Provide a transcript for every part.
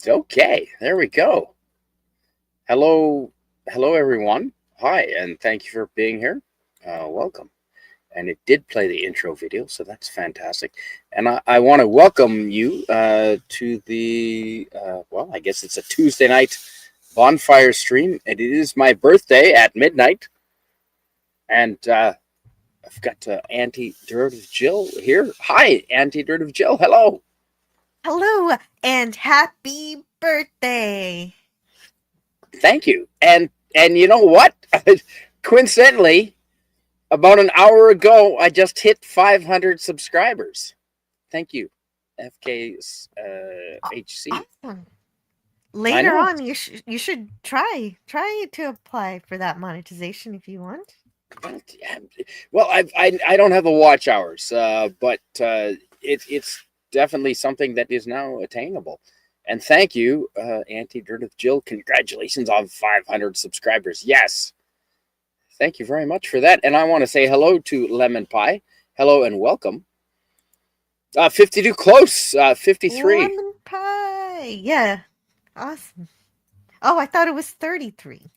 Okay, there we go. Hello, hello everyone. Hi, and thank you for being here. Welcome. And it did play the intro video, so that's fantastic. And I want to welcome you to well, I guess it's a Tuesday night bonfire stream. And it is my birthday at midnight. And I've got Auntie Dirt of Jill here. Hi, Auntie Dirt of Jill. Hello. Hello and happy birthday. Thank you. And you know what? Coincidentally, about an hour ago, I just hit 500 subscribers. Thank you, FK's HC. Awesome. I Later know. on you should try to apply for that monetization if you want. Well, I don't have the watch hours, but it's definitely something that is now attainable. And thank you, Auntie Dirt of Jill. Congratulations on 500 subscribers. Yes. Thank you very much for that. And I want to say hello to Lemon Pie. Hello and welcome. 52 close. 53. Lemon pie. Yeah. Awesome. Oh, I thought it was 33.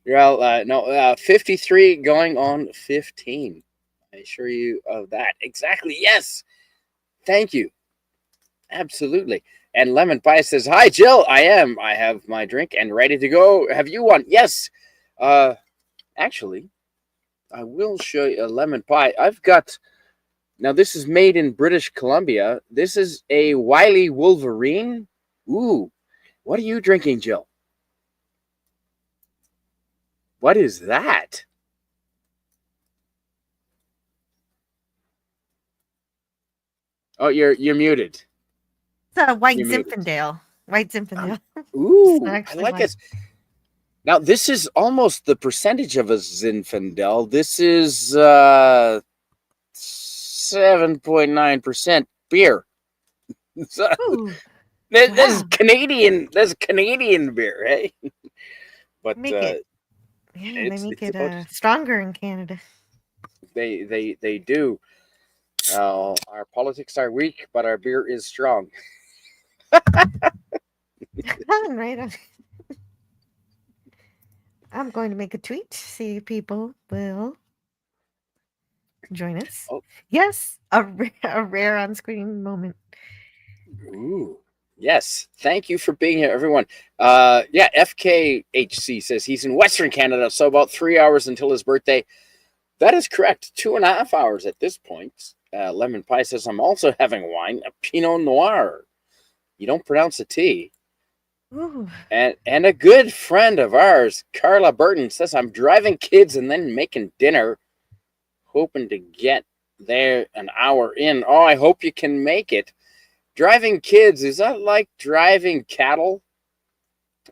Well, no, 53 going on 15. I assure you of that. Exactly. Yes. Thank you. Absolutely. And Lemon Pie says, "Hi, Jill. I am. I have my drink and ready to go. Have you one?" Yes. Uh, actually, I will show you a lemon pie. I've got now. This is made in British Columbia. This is a Wiley Wolverine. Ooh, what are you drinking, Jill? What is that? Oh, you're muted. It's a white You're muted. Zinfandel. White Um, Zinfandel. It's not ooh, I actually like white. it. Now this is almost the percentage of a Zinfandel. This is 7.9% beer. So, Ooh. this is Wow. Canadian. That's Canadian beer, hey? But Make it. Yeah, they make it's it about stronger in Canada. they do. Our politics are weak, but our beer is strong. Right on. I'm going to make a tweet. See if people will join us. Oh, Yes, a rare on-screen moment. ooh. Yes. Thank you for being here, everyone. Yeah, FKHC says he's in Western Canada, so about 3 hours until his birthday. That is correct. 2.5 hours at this point. Lemon Pie says I'm also having wine, a Pinot Noir. You don't pronounce a T. Ooh, And a good friend of ours, Carla Burton, says I'm driving kids and then making dinner, hoping to get there an hour in. Oh, I hope you can make it. Driving kids, is that like driving cattle?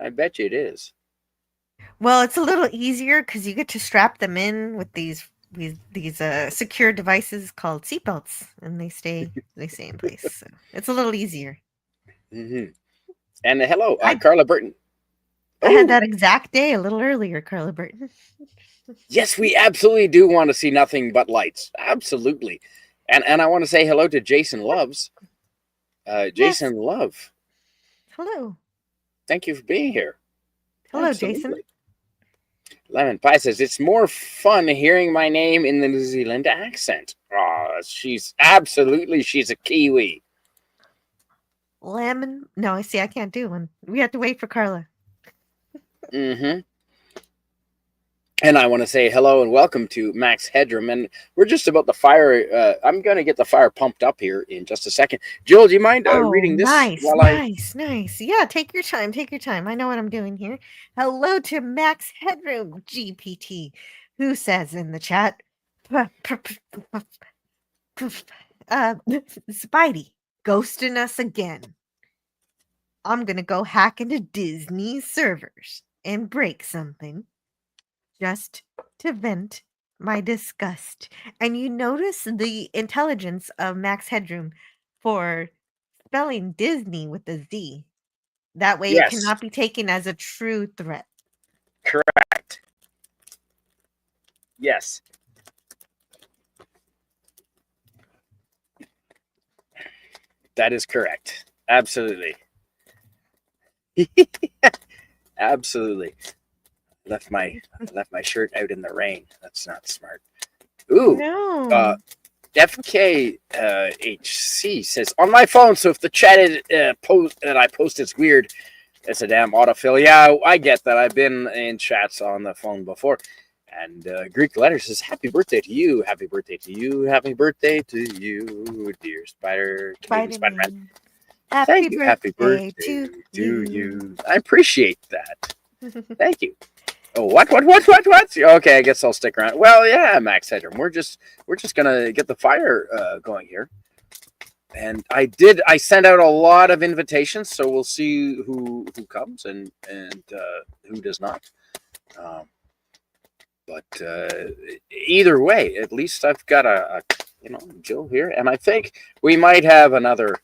I bet you it is. well, it's a little easier because you get to strap them in with these secure devices called seatbelts, and they stay in place. So it's a little easier. Mm-hmm. And hello, I Carla Burton. I had Oh, that exact day a little earlier, Carla Burton. yes, we absolutely do want to see nothing but lights. Absolutely. And I want to say hello to Jason Loves. Yes. Jason Love, Hello. thank you for being here. Hello, Jason. Absolutely. Lemon Pie says it's more fun hearing my name in the New Zealand accent. Oh, she's a Kiwi. Lemon. No, I see. I can't do one. We have to wait for Carla. Mm-hmm. And I want to say hello and welcome to Max Headroom. And we're just about the fire. I'm going to get the fire pumped up here in just a second. Jill, do you mind Oh, reading this nice, while I? nice, nice. Yeah, take your time. Take your time. I know what I'm doing here. Hello to Max Headroom GPT, who says in the chat, uh, Spidey, ghosting us again. I'm gonna go hack into Disney's servers and break something just to vent my disgust. And you notice the intelligence of Max Headroom for spelling Disney with a Z. That way it Yes, cannot be taken as a true threat. correct. Yes, that is correct. Absolutely. Absolutely. Left my shirt out in the rain. That's not smart. Ooh. Uh, No. FKHC says on my phone. So if the chat post that I post is weird, it's a damn autofill. Yeah, I get that. I've been in chats on the phone before. And Greek letter says, "Happy birthday to you! Happy birthday to you! Happy birthday to you, dear Spider Canadian Spider Man! Spider-Man. Happy Thank you. Happy birthday birthday to to you. you. I appreciate that. Thank you. Oh, what? Okay, I guess I'll stick around. Well, yeah, Max Hedrum. We're just gonna get the fire going here. And I sent out a lot of invitations, so we'll see who comes and who does not. Um, but either way, at least I've got a Jill here, and I think we might have another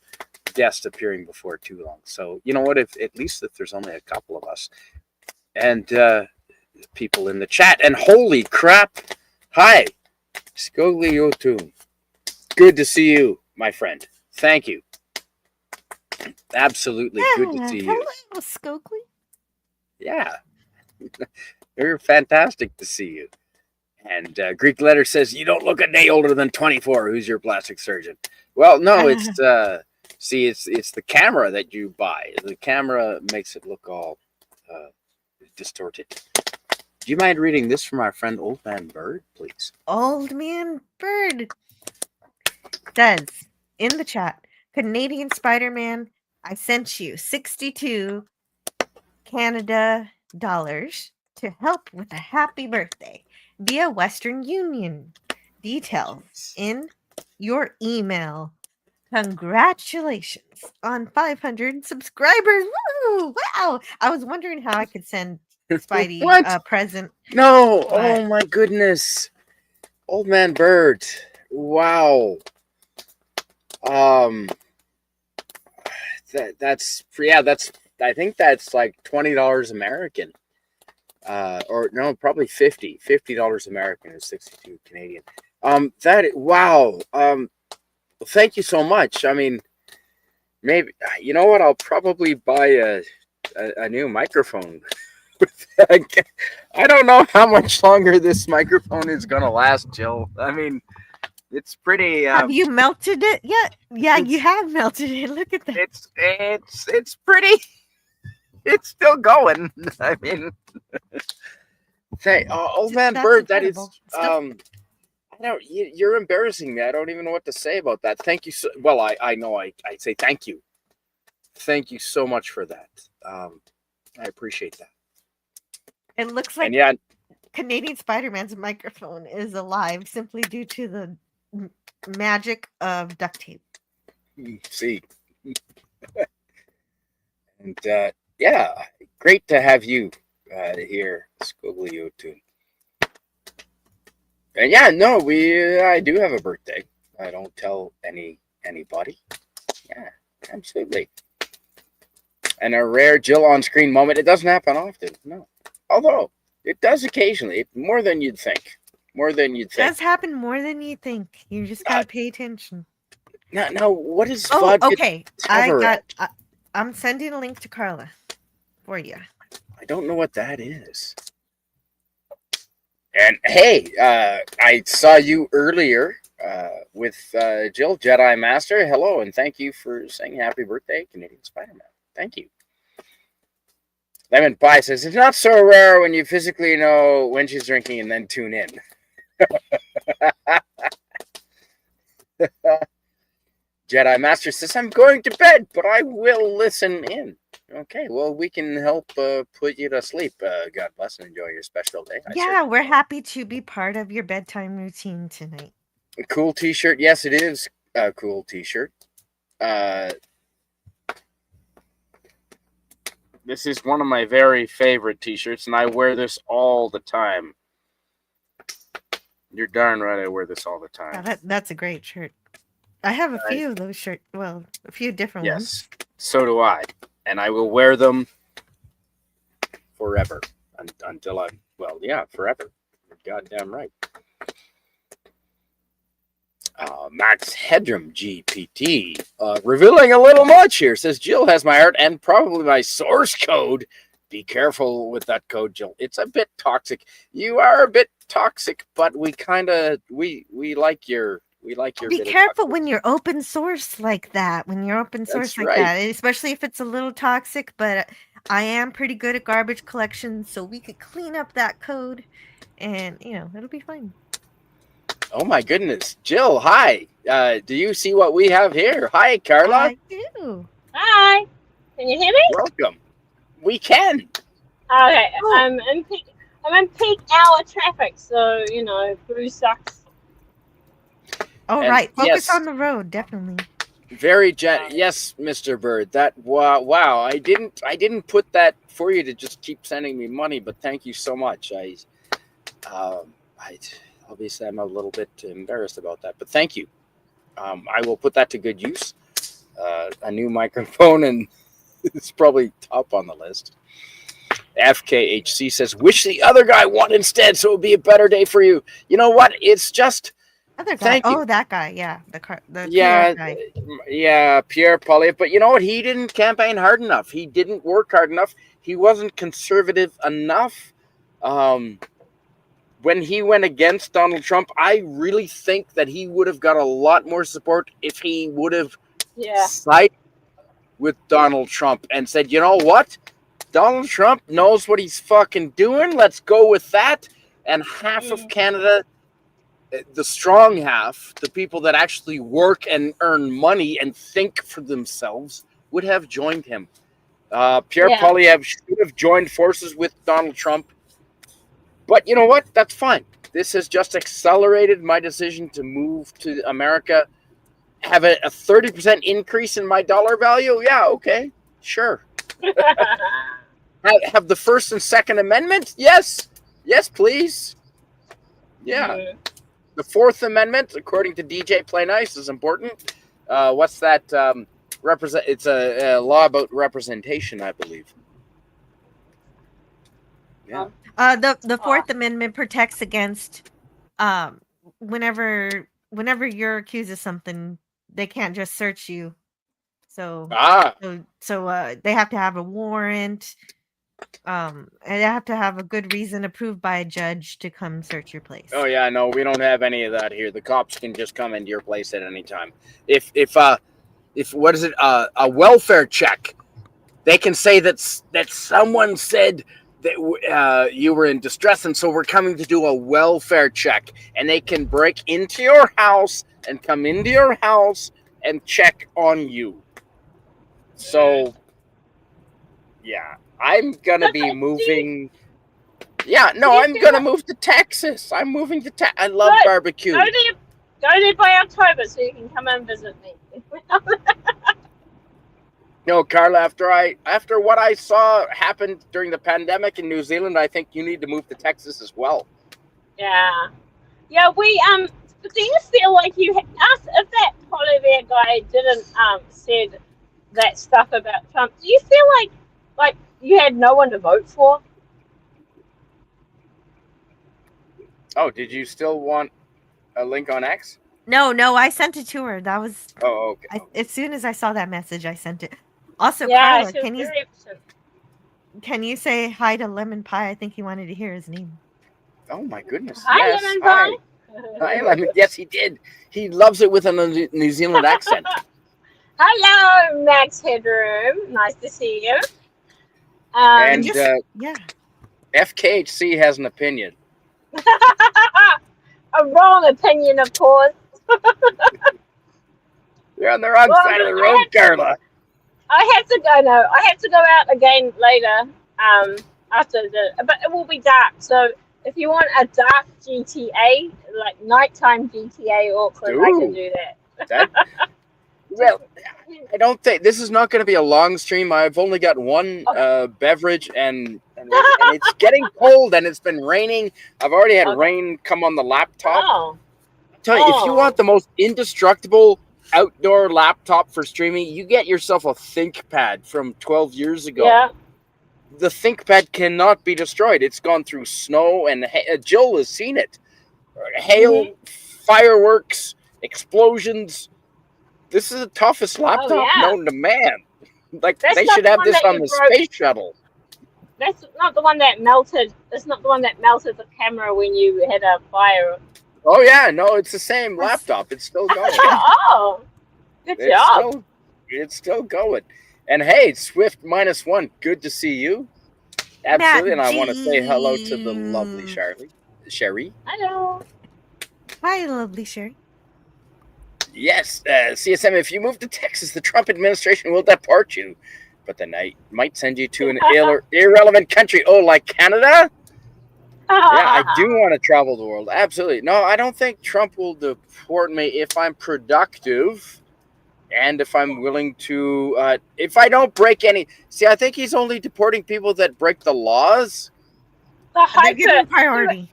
guest appearing before too long. So you know what? If at least if there's only a couple of us and people in the chat, and holy crap, hi, Scogliotune. Good to see you, my friend. Thank you. Absolutely good to Yeah. see you. Hello, Skokely. Yeah, you're fantastic to see you. And Greek letter says you don't look a day older than 24. Who's your plastic surgeon? Well, no, it's see, it's the camera that you buy. The camera makes it look all distorted. Do you mind reading this from our friend Old Man Bird, please? Old Man Bird says in the chat, Canadian Spider-Man, I sent you 62 Canada dollars to help with a happy birthday via Western Union. Details in your email. Congratulations on 500 subscribers. Woo! Wow. I was wondering how I could send Spidey What? a present, No! but Oh my goodness! Old Man Bird. Wow. Um. That's yeah. That's I think that's like $20 American. Or no, probably $50 American is 62 Canadian. That wow. Thank you so much. I mean, maybe you know what? I'll probably buy a new microphone. I don't know how much longer this microphone is gonna last, Jill. I mean, it's pretty. have you melted it yet? Yeah, you It's have melted it. Look at that. it's pretty. It's still going. I mean, old man That's Bird. That is incredible. Stuff. I don't. You're embarrassing me. I don't even know what to say about that. Thank you so. Well, I know. I say thank you. Thank you so much for that. I appreciate that. It looks And like yeah, Canadian Spider-Man's microphone is alive simply due to the magic of duct tape. see, and yeah, great to have you here, Scoglio too. And yeah, no, I do have a birthday. I don't tell anybody. Yeah, absolutely. And a rare Jill on screen moment. It doesn't happen often, no. Although it does occasionally, more than you'd think. More than you'd think. Does happen more than you think. You just gotta pay attention. Now, what is Oh, Vodka okay. Taveret? I'm sending a link to Carla for you. I don't know what that is. And hey, I saw you earlier with Jill, Jedi Master. Hello, and thank you for saying happy birthday, Canadian Spider-Man. Thank you. Lemon Pie says, it's not so rare when you physically know when she's drinking and then tune in. Jedi Master says, I'm going to bed, but I will listen in. Okay, well, we can help put you to sleep. God bless and enjoy your special day. Yeah, we're happy to be part of your bedtime routine tonight. A cool t-shirt. Yes, it is a cool t-shirt. This is one of my very favorite t-shirts, and I wear this all the time. You're darn right I wear this all the time. Yeah, that's a great shirt. I have a few of those shirts. Well, a few different ones. Yes, so do I. And I will wear them forever. Until forever. You're goddamn right. Max Headroom GPT revealing a little much here. Says Jill has my heart and probably my source code. Be careful with that code, Jill. It's a bit toxic. You are a bit toxic, but we like your Be bit of careful toxic. when you're open source like that. When you're open source That's like right. that, especially if it's a little toxic. But I am pretty good at garbage collection, so we could clean up that code, and it'll be fine. Oh my goodness, Jill. Hi. Do you see what we have here? Hi, Carla. I do. Hi. Can you hear me? Welcome. We can. Okay. Oh. I'm in peak hour traffic, so Blue sucks. Oh, And right. Focus yes. on the road, definitely. Very yes, Mr. Bird. That wow. I didn't put that for you to just keep sending me money, but thank you so much. Obviously I'm a little bit embarrassed about that, but thank you. I will put that to good use. A new microphone, and it's probably top on the list. FKHC says, "Wish the other guy won instead, so it would be a better day for you." You know what? It's just Other guy. thank you. Oh, that guy. Yeah, the Yeah, PR guy. yeah, Pierre Poilievre. But you know what? He didn't campaign hard enough. He didn't work hard enough. He wasn't conservative enough. When he went against Donald Trump, I really think that he would have got a lot more support if he would have sided with Donald Trump and said, you know what? Donald Trump knows what he's fucking doing. Let's go with that. And half of Canada, the strong half, the people that actually work and earn money and think for themselves, would have joined him. Pierre Poilievre should have joined forces with Donald Trump. But you know what? That's fine. This has just accelerated my decision to move to America. Have a 30% increase in my dollar value? Yeah, okay. Sure. Have the First and Second Amendment? Yes. Yes, please. Yeah. The Fourth Amendment, according to DJ Play Nice, is important. What's that? It's a law about representation, I believe. Yeah. The Fourth Amendment protects against whenever you're accused of something, they can't just search you. So they have to have a warrant. And they have to have a good reason approved by a judge to come search your place. Oh yeah, no, we don't have any of that here. The cops can just come into your place at any time. If what is it? A welfare check. They can say that someone said that you were in distress, and so we're coming to do a welfare check. And they can break into your house and come into your house and check on you. So, yeah, I'm gonna be moving. Yeah, no, I'm gonna move to Texas. I'm moving to Texas. I love barbecue. Go there by October so you can come and visit me. No, Carla, after what I saw happen during the pandemic in New Zealand, I think you need to move to Texas as well. Yeah. Yeah, we do you feel like you if that Poilievre guy didn't said that stuff about Trump, do you feel like you had no one to vote for? Oh, did you still want a link on X? No, I sent it to her. That was okay. As soon as I saw that message, I sent it. Also, yeah, Carla, can you say hi to Lemon Pie? I think he wanted to hear his name. Oh my goodness! Hi, yes, Lemon Pie. Hi, Lemon. Yes, he did. He loves it with a New Zealand accent. Hello, Max Headroom. Nice to see you. And yeah, FKHC has an opinion. A wrong opinion, of course. You're on the wrong side of the road, Carla. I have to go out again later. After but it will be dark. So if you want a dark GTA, like nighttime GTA Auckland, I can do that. Well, I don't think this is not going to be a long stream. I've only got one beverage, and it's getting cold, and it's been raining. I've already had rain come on the laptop. Oh. I tell you, if you want the most indestructible outdoor laptop for streaming, you get yourself a ThinkPad from 12 years ago. Yeah. The ThinkPad cannot be destroyed. It's gone through snow, and Jill has seen it. Hail, fireworks, explosions. This is the toughest laptop yeah. known to man. Like, That's they not should the have one this that on you the broke. space shuttle. That's not the one that melted. That's not the one that melted the camera when you had a fire. Oh yeah, no, it's the same That's- laptop. It's still going. Oh, good It's job. still going. And hey, Swift -1, good to see you. Absolutely, and Matt I want to say hello to the lovely G. Sherry. Hello. Hi, lovely Sherry. Yes, CSM. If you move to Texas, the Trump administration will deport you, but then I might send you to an irrelevant country. Oh, like Canada? Yeah, I do want to travel the world. Absolutely. No, I don't think Trump will deport me if I'm productive and if I'm willing to, if I don't break any. See, I think he's only deporting people that break the laws. They give him priority.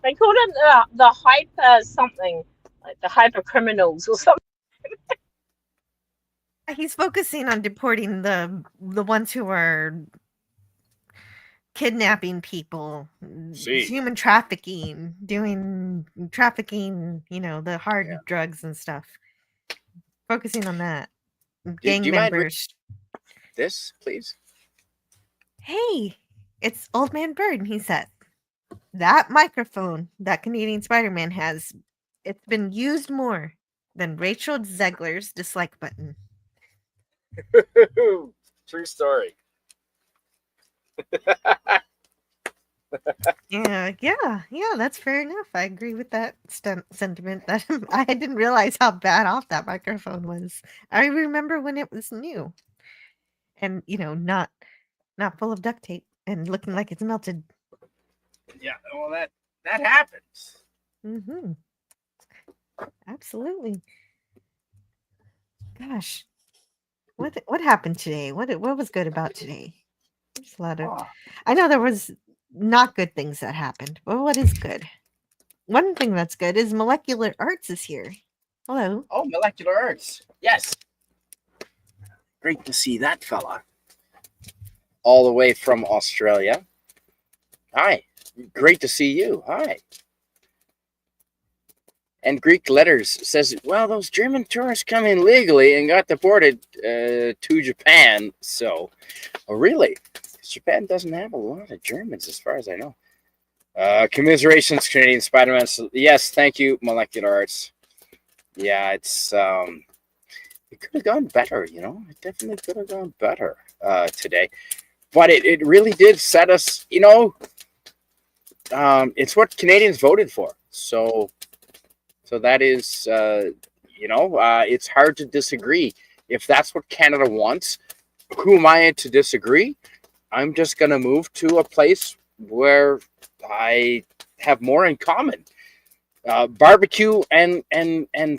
They call them the hyper something, like the hyper criminals or something. He's focusing on deporting the ones who are kidnapping people, human trafficking, doing trafficking, the hard drugs and stuff. Focusing on that. Gang do you mind members. This, please? Hey, it's Old Man Bird, and he said, that microphone that Canadian Spider-Man has, it's been used more than Rachel Zegler's dislike button. True story. Yeah, that's fair enough. I agree with that sentiment. That I didn't realize how bad off that microphone was. I remember when it was new, and not full of duct tape and looking like it's melted. Yeah, well, that happens. Mm-hmm. Absolutely. Gosh, what happened today? What was good about today? There's a lot of. I know there was not good things that happened, but what is good? One thing that's good is Molecular Arts is here. Hello. Oh, Molecular Arts. Yes. Great to see that fella. All the way from Australia. Hi. Great to see you. Hi. And Greek Letters says, well, those German tourists come in legally and got deported to Japan. So, oh, really? Because Japan doesn't have a lot of Germans, as far as I know. Commiserations, Canadian Spider-Man. Yes, thank you, Molecular Arts. Yeah, it's it could have gone better, It definitely could have gone better today. But it really did set us, it's what Canadians voted for. So that is, it's hard to disagree. If that's what Canada wants, who am I to disagree? I'm just going to move to a place where I have more in common. Barbecue and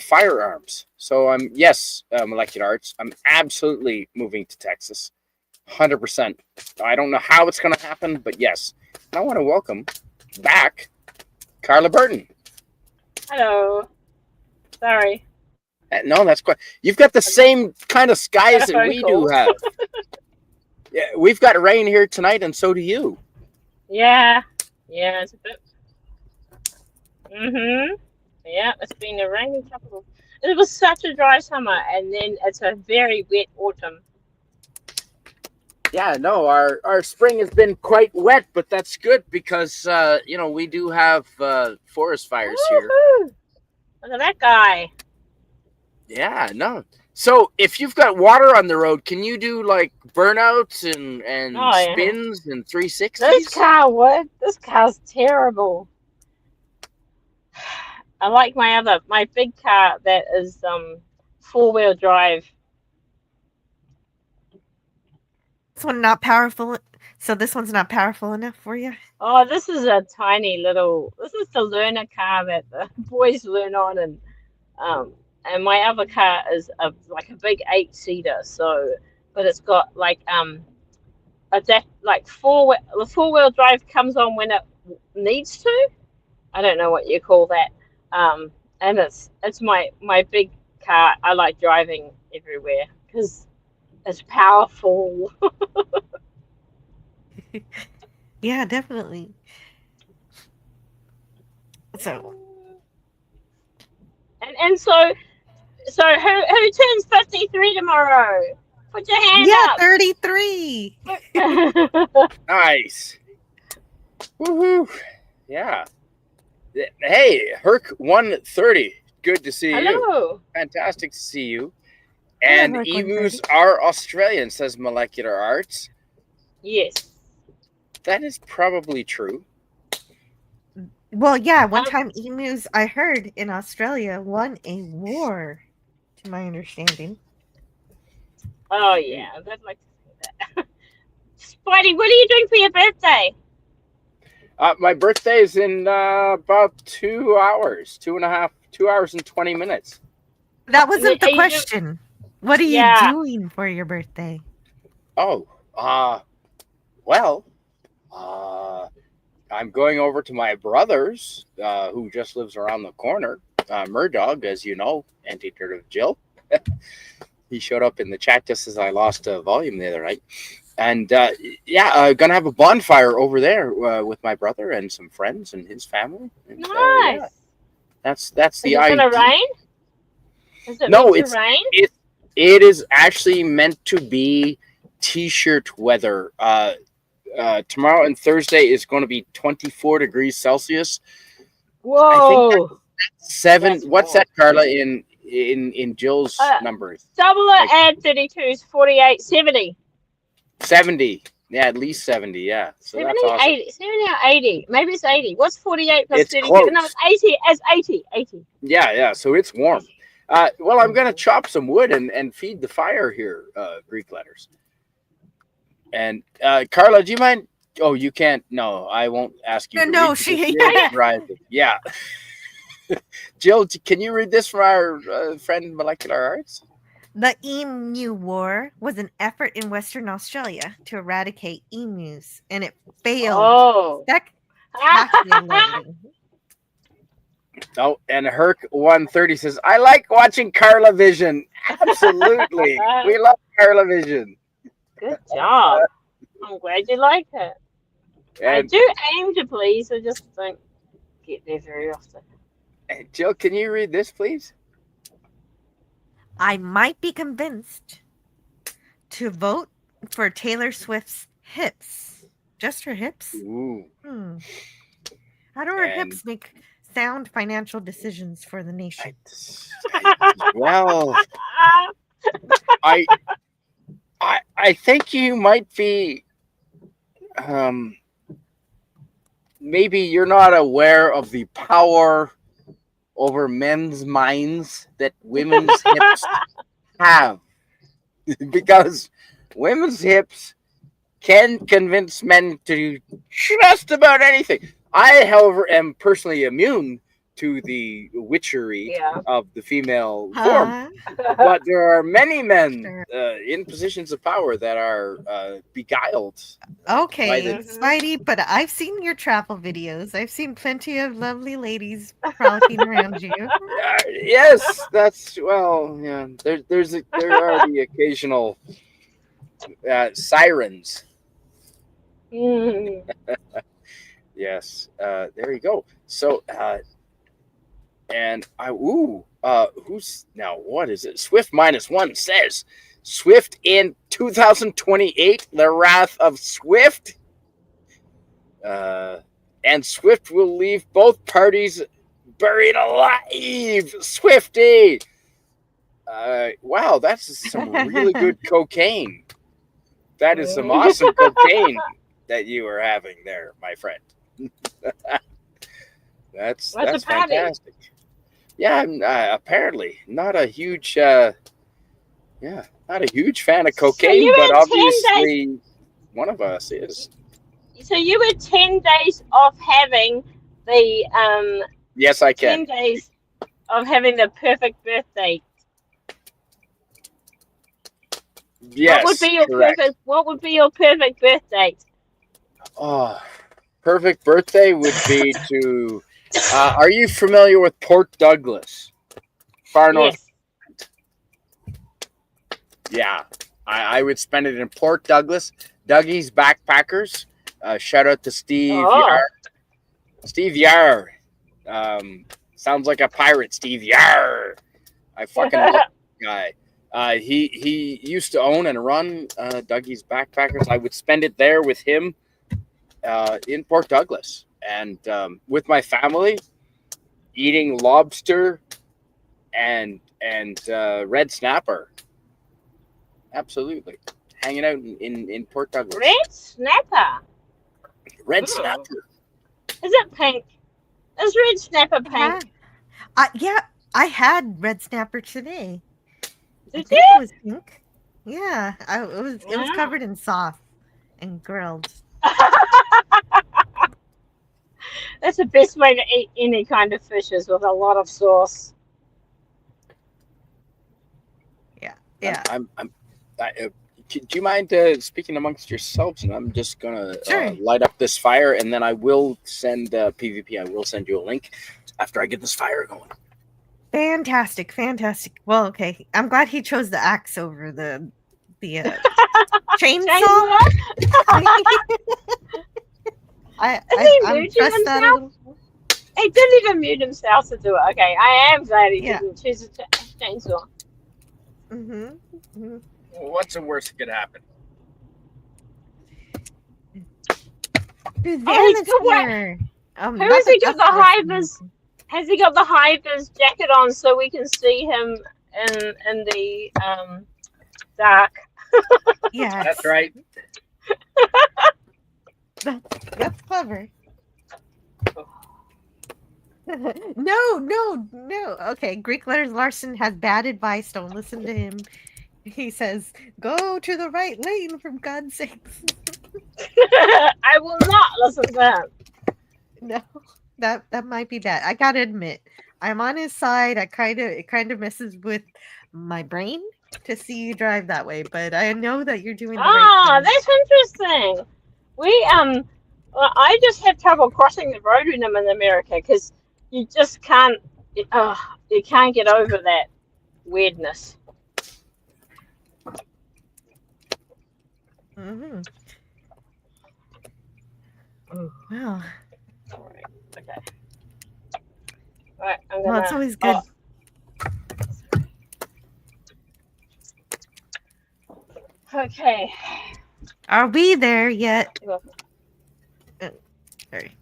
firearms. So yes, Molecular Arts. I'm absolutely moving to Texas, 100%. I don't know how it's going to happen, but yes. And I want to welcome back Carla Burton. Hello. Sorry. No, that's quite. You've got the same kind of skies that we do have. Yeah, we've got rain here tonight, and so do you. Yeah, it's a bit. Yeah, it's been a rainy couple. It was such a dry summer, and then it's a very wet autumn. Yeah, no, our spring has been quite wet, but that's good because we do have forest fires here. Look at that guy. Yeah, no. So if you've got water on the road, can you do like burnouts and spins and 360s? This car would. This car's terrible. I like my big car that is 4-wheel drive. This one not powerful. So this one's not powerful enough for you? Oh, this is a tiny little. This is the learner car that the boys learn on, and my other car is like a big 8-seater. So, but it's got like the 4-wheel drive comes on when it needs to. I don't know what you call that. And it's my big car. I like driving everywhere because it's powerful. Yeah, And so who turns 53 tomorrow? Put your hand Yeah, up. 33. Nice. Woohoo. Yeah. Hey, Herc 130. Good to see you. Hello. Fantastic to see you. Hello, And Herc emus 130. are Australian, says Molecular Arts. Yes. That is probably true. Well, yeah, one time emus, I heard, in Australia won a war, to my understanding. Oh yeah, I'd like to see that. Spidey, what are you doing for your birthday? My birthday is in about 2 hours, 2 hours and 20 minutes. That wasn't Are the you question. What are you Yeah. doing for your birthday? Oh, well, I'm going over to my brother's, who just lives around the corner, Murdog, as you know, anti-turd of Jill. He showed up in the chat just as I lost volume the other night. And I'm gonna have a bonfire over there with my brother and some friends and his family. And, Nice. yeah, that's Is the it idea. gonna rain? Is it No, meant to rain? it is actually meant to be t-shirt weather. Tomorrow and Thursday is going to be 24 degrees Celsius. Whoa. I think that's 7. That's What's warm. that, Carla? In Jill's numbers, Double it, add 32 is 48, 70. 70. Yeah, at least 70. Yeah, so 70, that's awesome. 80, 70 or 80. Maybe it's 80. What's 48 plus It's 32? close. No, it's 80. As 80. 80. Yeah. So it's warm. Well, I'm gonna chop some wood and feed the fire here, Greek letters. And Carla, do you mind? Oh, you can't. No, I won't ask you. To No, read she. Yeah. Jill, can you read this from our friend Molecular Arts? The Emu War was an effort in Western Australia to eradicate emus, and it failed Oh. spectacularly. Oh, and Herc 130 says, I like watching Carla Vision. Absolutely. We love Carla Vision. Good job. I'm glad you like it. I And do aim to please, I just don't get there very often. Jill, can you read this, please? I might be convinced to vote for Taylor Swift's hips. Just her hips? Ooh. How do her hips make sound financial decisions for the nation? Well, I think you might be maybe you're not aware of the power over men's minds that women's hips have. Because women's hips can convince men to do just about anything. I, however, am personally immune to the witchery of the female form. But there are many men in positions of power that are beguiled. Okay, Spidey, but I've seen your travel videos. I've seen plenty of lovely ladies frolicking around you. Yes, that's well, yeah. There are the occasional sirens. Yes, there you go. So, and who's now? What is it? Swift -1 says Swift in 2028. The Wrath of Swift. And Swift will leave both parties buried alive. Swifty. Wow, that's some really good cocaine. That is some awesome cocaine that you are having there, my friend. That's fantastic. Yeah, I'm apparently not a huge not a huge fan of cocaine, but obviously one of us is. So you were 10 days off having the Yes, I can. 10 days of having the perfect birthday. Yes. What would be your perfect birthday? Oh, perfect birthday would be to. Are you familiar with Port Douglas? Far north. Yeah, I would spend it in Port Douglas. Dougie's Backpackers. Shout out to Steve Yar. Steve Yar Sounds like a pirate, Steve. Yarr! I fucking love that guy. He used to own and run Dougie's Backpackers. I would spend it there with him in Port Douglas and with my family, eating lobster and red snapper. Absolutely, hanging out in Port Douglas. Red snapper. Red Ooh. snapper. Is it pink? Is red snapper pink? Yeah, I had red snapper today. I Did think you? it was pink. Yeah, it was covered in sauce and grilled. That's the best way to eat any kind of fish is with a lot of sauce. Yeah. Do you mind speaking amongst yourselves? And I'm just gonna Sure. light up this fire, and then I will send PvP. I will send you a link after I get this fire going. Fantastic. Well, okay. I'm glad he chose the axe over the chainsaw. I trust that a little. He didn't even mute himself to do it. Okay, I am glad he didn't choose a chainsaw. Mm-hmm. What's the worst that could happen? Dude, Oh, he's Van is got here. Who has he got the hivers? Has he got the hivers jacket on so we can see him in the dark? Yes. That's right. That's clever. No. Okay, Greek letters Larson has bad advice. Don't listen to him. He says, "Go to the right lane, for God's sakes." I will not listen to him. No, that might be bad. I gotta admit, I'm on his side. It kind of messes with my brain to see you drive that way, but I know that you're doing the right thing. That's interesting. Well, I just have trouble crossing the road when I'm in America because you just can't. You can't get over that weirdness. Mm-hmm. Oh. Well. Alright, okay. Alright, I'm gonna... Well, it's always good. Okay. Are we there yet? Sorry.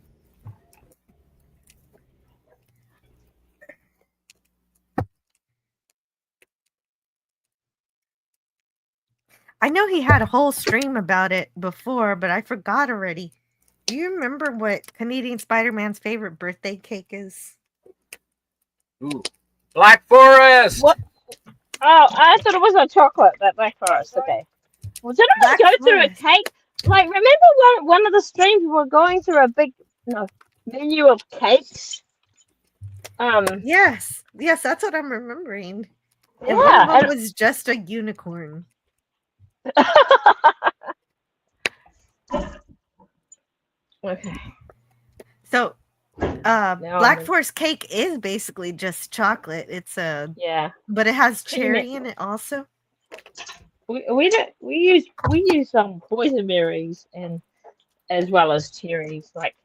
I know he had a whole stream about it before, but I forgot already. Do you remember what Canadian Spider-Man's favorite birthday cake is? Ooh. Black Forest! What? Oh, I thought it was a chocolate, that Black Forest. Okay. Well, didn't we go through a cake? Like, remember one of the streams we were going through a big menu of cakes? Yes, that's what I'm remembering. And yeah, one of them was just a unicorn. Okay. So, Black Forest cake is basically just chocolate. It's but it has cherry in it also. We use boysenberries and as well as cherries, like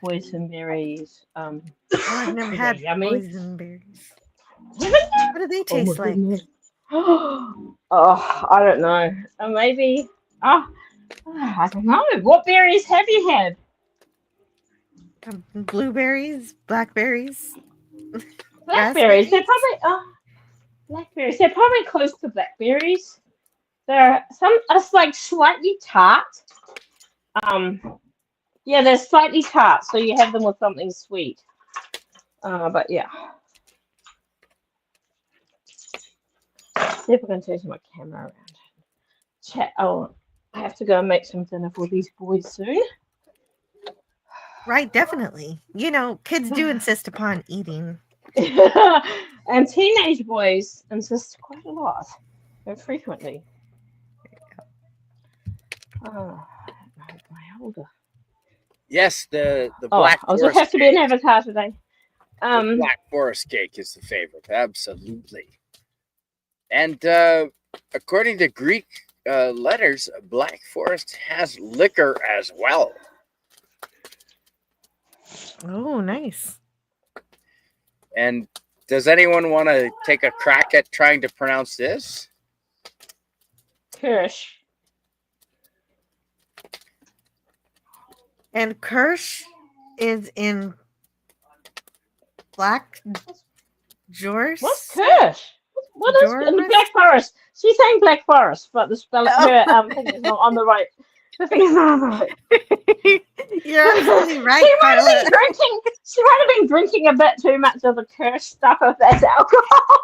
boysenberries. I've never had boysenberries. What do they taste like? Oh, I don't know. Maybe. I don't know. What berries have you had? Blueberries, blackberries. Blackberries. They're probably blackberries. They're probably close to blackberries. They're like slightly tart. Yeah, they're slightly tart, so you have them with something sweet. But yeah. See if I can change my camera around. Chat. Oh, I have to go and make some dinner for these boys soon. Right, definitely. You know, kids do insist upon eating. And teenage boys insist quite a lot. Very frequently. Oh, my older. Yes, the Black Forest. I also have to be an avatar today. The Black Forest cake is the favorite, absolutely. And according to Greek letters, Black Forest has liquor as well. Oh, nice. And does anyone want to take a crack at trying to pronounce this? Kirsch. And Kirsch is in Black Jorce. What's Kirsch? What is in the Black Forest? She's saying Black Forest, but the spell her thing is not on the right. The thing is not on the right. You're absolutely right, She might Carla. have been drinking. She might have been drinking a bit too much of the Kirsch stuff if that's alcohol.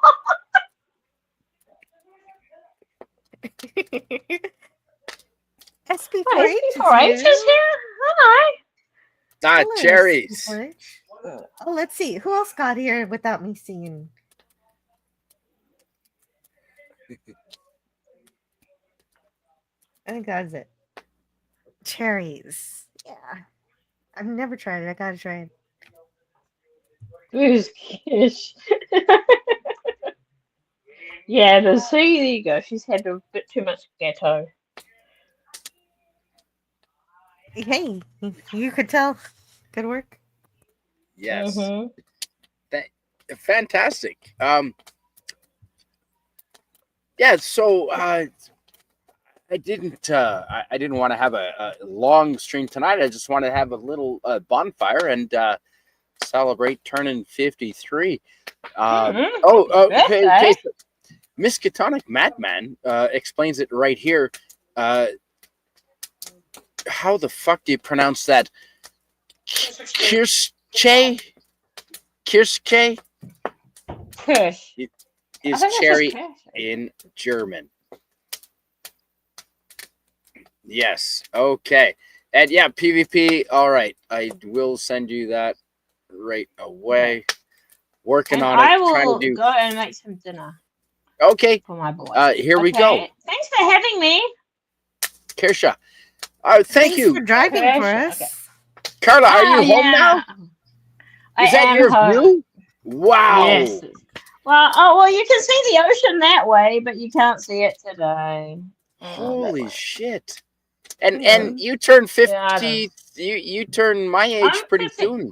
SB4H is here. Hi. Ah, Hello, cherries. SB4H. Oh, let's see. Who else got here without me seeing? I think that's it. Cherries. Yeah. I've never tried it. I gotta try it. Who's Kirsch? Yeah, there you go. She's had a bit too much ghetto. Hey, you could tell. Good work. Yes. Mm-hmm. Fantastic. Yeah, so I didn't want to have a long stream tonight. I just want to have a little bonfire and celebrate turning 53. Okay. So Miskatonic Madman explains it right here. How the fuck do you pronounce that? Kirsch Kirsch. is cherry in German. Yes. Okay. And yeah, PvP. All right. I will send you that right away. Working on it. I will trying to do... go and make some dinner. Okay. For my boy. Here we go. Thanks for having me. Kirsha. Thank you for driving for us. Okay. Carla, are you home now? Is that your view? Wow. Yes. Well, you can see the ocean that way, but you can't see it today. Holy shit. And you turn 50, yeah, you turn my age pretty 50. soon.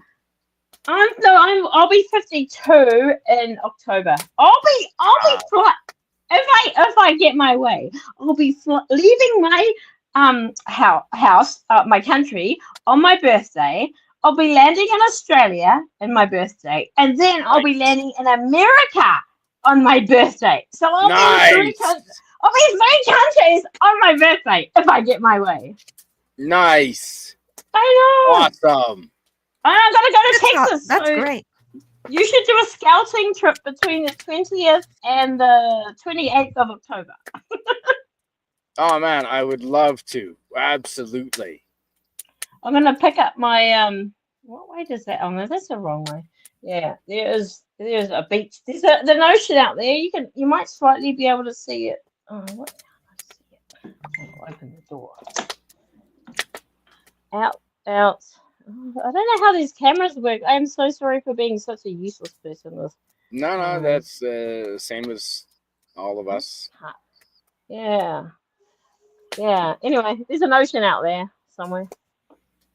I'll be 52 in October. I'll be if I get my way, I'll be leaving my house, my country on my birthday. I'll be landing in Australia on my birthday, and then I'll be landing in America on my birthday. So I'll be in 3 countries on my birthday if I get my way. Nice. I know. Awesome. I'm gonna go to Texas. That's great. You should do a scouting trip between the 20th and the 28th of October. Oh man, I would love to. Absolutely. I'm gonna pick up my what way does that? Oh no, that's the wrong way. Yeah, there's a beach. There's an ocean out there. You might slightly be able to see it. Oh, what can't I see it? I'll open the door. Out. I don't know how these cameras work. I'm so sorry for being such a useless person. No, that's same as all of us. Yeah. Anyway, there's an ocean out there somewhere.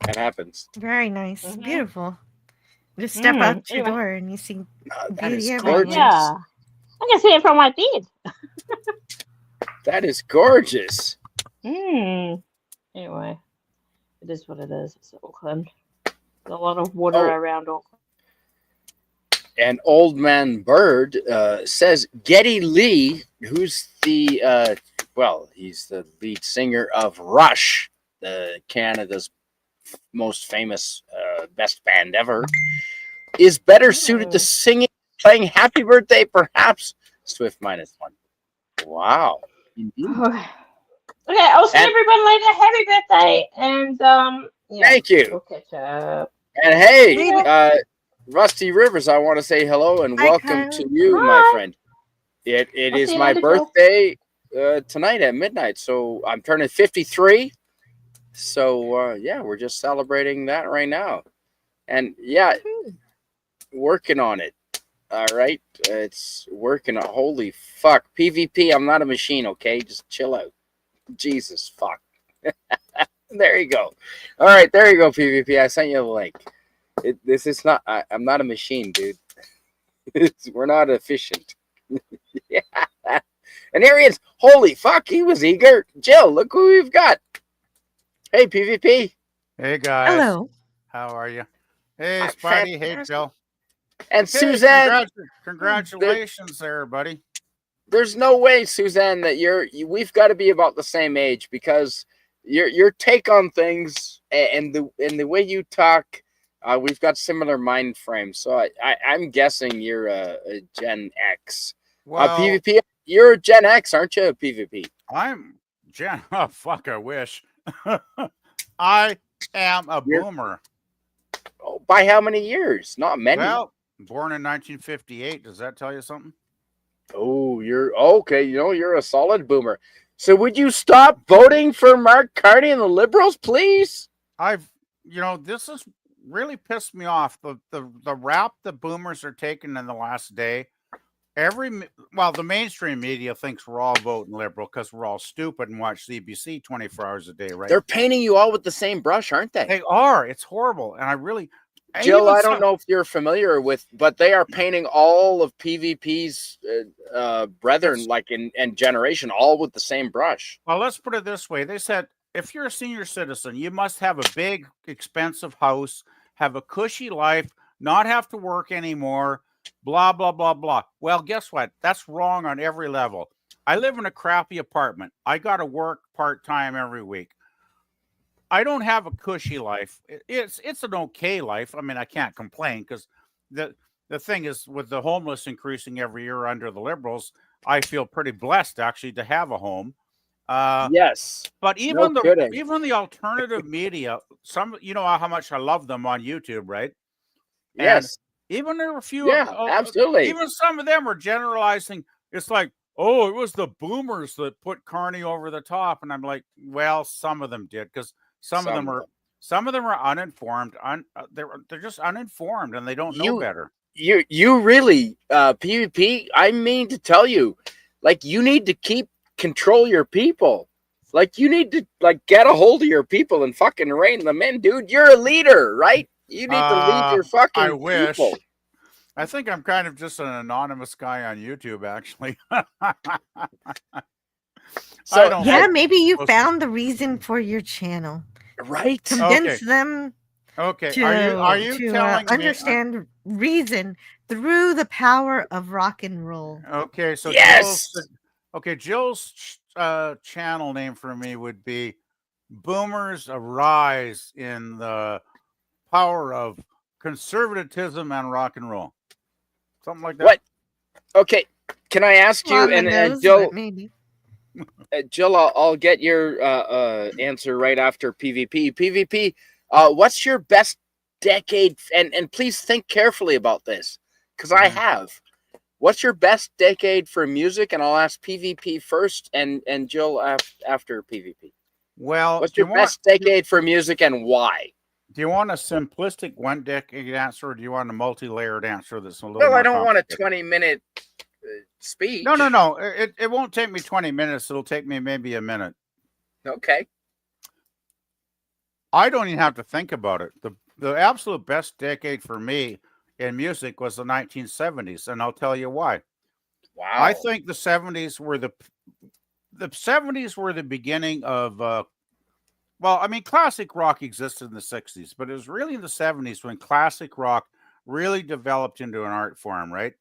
That happens. Very nice. Mm-hmm. Beautiful. Just step out your door and you see beauty everywhere. Yeah. I can see it from my bed. That is gorgeous. Anyway, it is what it is. It's Auckland. There's a lot of water around Auckland. And Old Man Bird says Geddy Lee, who's the he's the lead singer of Rush, Canada's most famous best band ever, is better suited to singing, playing Happy Birthday, perhaps. Swift -1. Wow. Okay, I'll see everyone later. Happy birthday, and thank you. We'll catch up. And hey, Rusty Rivers, I want to say hello and welcome to you, my friend. It is my birthday tonight at midnight, so I'm turning 53. So yeah, we're just celebrating that right now, and yeah, working on it. All right, it's working. Holy fuck, PvP! I'm not a machine. Okay, just chill out. Jesus fuck. There you go. All right, there you go, PvP. I sent you the link. This is not. I'm not a machine, dude. We're not efficient. Yeah. And there he is. Holy fuck, he was eager. Jill, look who we've got. Hey, PvP. Hey guys, Hello. how are you? Hey I'm Spidey, hey fantastic. Jill. And Hey, Suzanne, congratulations there, buddy. there's no way, Suzanne, that we've got to be about the same age, because your take on things and the way you talk, we've got similar mind frames. So I'm guessing you're a Gen X. Well, PvP, you're a Gen X, aren't you? PvP. I'm Jen. Oh fuck, I wish. I am a You're boomer. by how many years? Not many. Well, born in 1958. Does that tell you something? Oh, you're okay. You're a solid boomer. So would you stop voting for Mark Carney and the Liberals, please? This has really pissed me off. The rap the boomers are taking in the last day. The mainstream media thinks we're all voting liberal because we're all stupid and watch CBC 24 hours a day, right? They're painting you all with the same brush, aren't they? They are. It's horrible. And Jill, I don't know if you're familiar with, but they are painting all of PvP's brethren, like in generation, all with the same brush. Well, let's put it this way. They said, if you're a senior citizen, you must have a big, expensive house, have a cushy life, not have to work anymore, blah, blah, blah, blah. Well, guess what? That's wrong on every level. I live in a crappy apartment. I got to work part-time every week. I don't have a cushy life. It's an okay life. I mean, I can't complain because the thing is, with the homeless increasing every year under the Liberals, I feel pretty blessed actually to have a home. Yes, but no kidding. even the alternative media, you know how much I love them on YouTube, right? Yes. And even there were a few, absolutely. Even some of them are generalizing. It's like, oh, it was the boomers that put Carney over the top, and I'm like, well, some of them did, because some of them are uninformed. They're just uninformed, and they don't know better. You really, PvP. I mean to tell you, like, you need to control your people. Like, you need to get a hold of your people and fucking rein them in, dude. You're a leader, right? You need to lead your fucking I wish. people. I think I'm kind of just an anonymous guy on YouTube, actually. So maybe you found the reason for your channel, right? Convince them. Okay. To, Are you telling me understand reason through the power of rock and roll? Okay, so yes. Jill's channel name for me would be Boomers Arise in the Power of Conservatism and Rock and Roll. Something like that. What? Okay. Can I ask you, and Jill, maybe. Jill, I'll get your answer right after PvP. PvP, what's your best decade? And please think carefully about this, because I have. What's your best decade for music? And I'll ask PvP first, and Jill after PvP. Well, what's your best decade for music, and why? Do you want a simplistic one decade answer, or do you want a multi-layered answer that's a little more I don't want a 20-minute speech. No. It won't take me 20 minutes. It'll take me maybe a minute. Okay. I don't even have to think about it. The absolute best decade for me in music was the 1970s, and I'll tell you why. Wow. I think the 70s were the 70s were the beginning of classic rock existed in the 60s, but it was really in the 70s when classic rock really developed into an art form, right?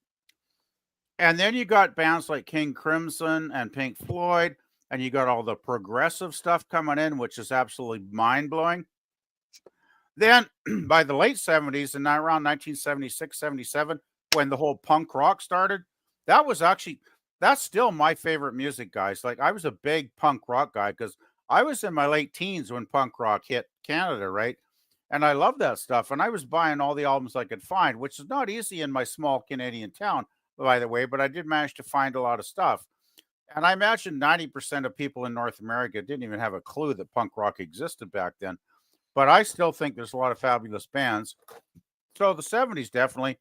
And then you got bands like King Crimson and Pink Floyd, and you got all the progressive stuff coming in, which is absolutely mind-blowing. Then by the late 70s and around 1976, 77, when the whole punk rock started, that's still my favorite music, guys. Like, I was a big punk rock guy because I was in my late teens when punk rock hit Canada, right? And I love that stuff. And I was buying all the albums I could find, which is not easy in my small Canadian town, by the way, but I did manage to find a lot of stuff. And I imagine 90% of people in North America didn't even have a clue that punk rock existed back then. But I still think there's a lot of fabulous bands. So the 70s, definitely.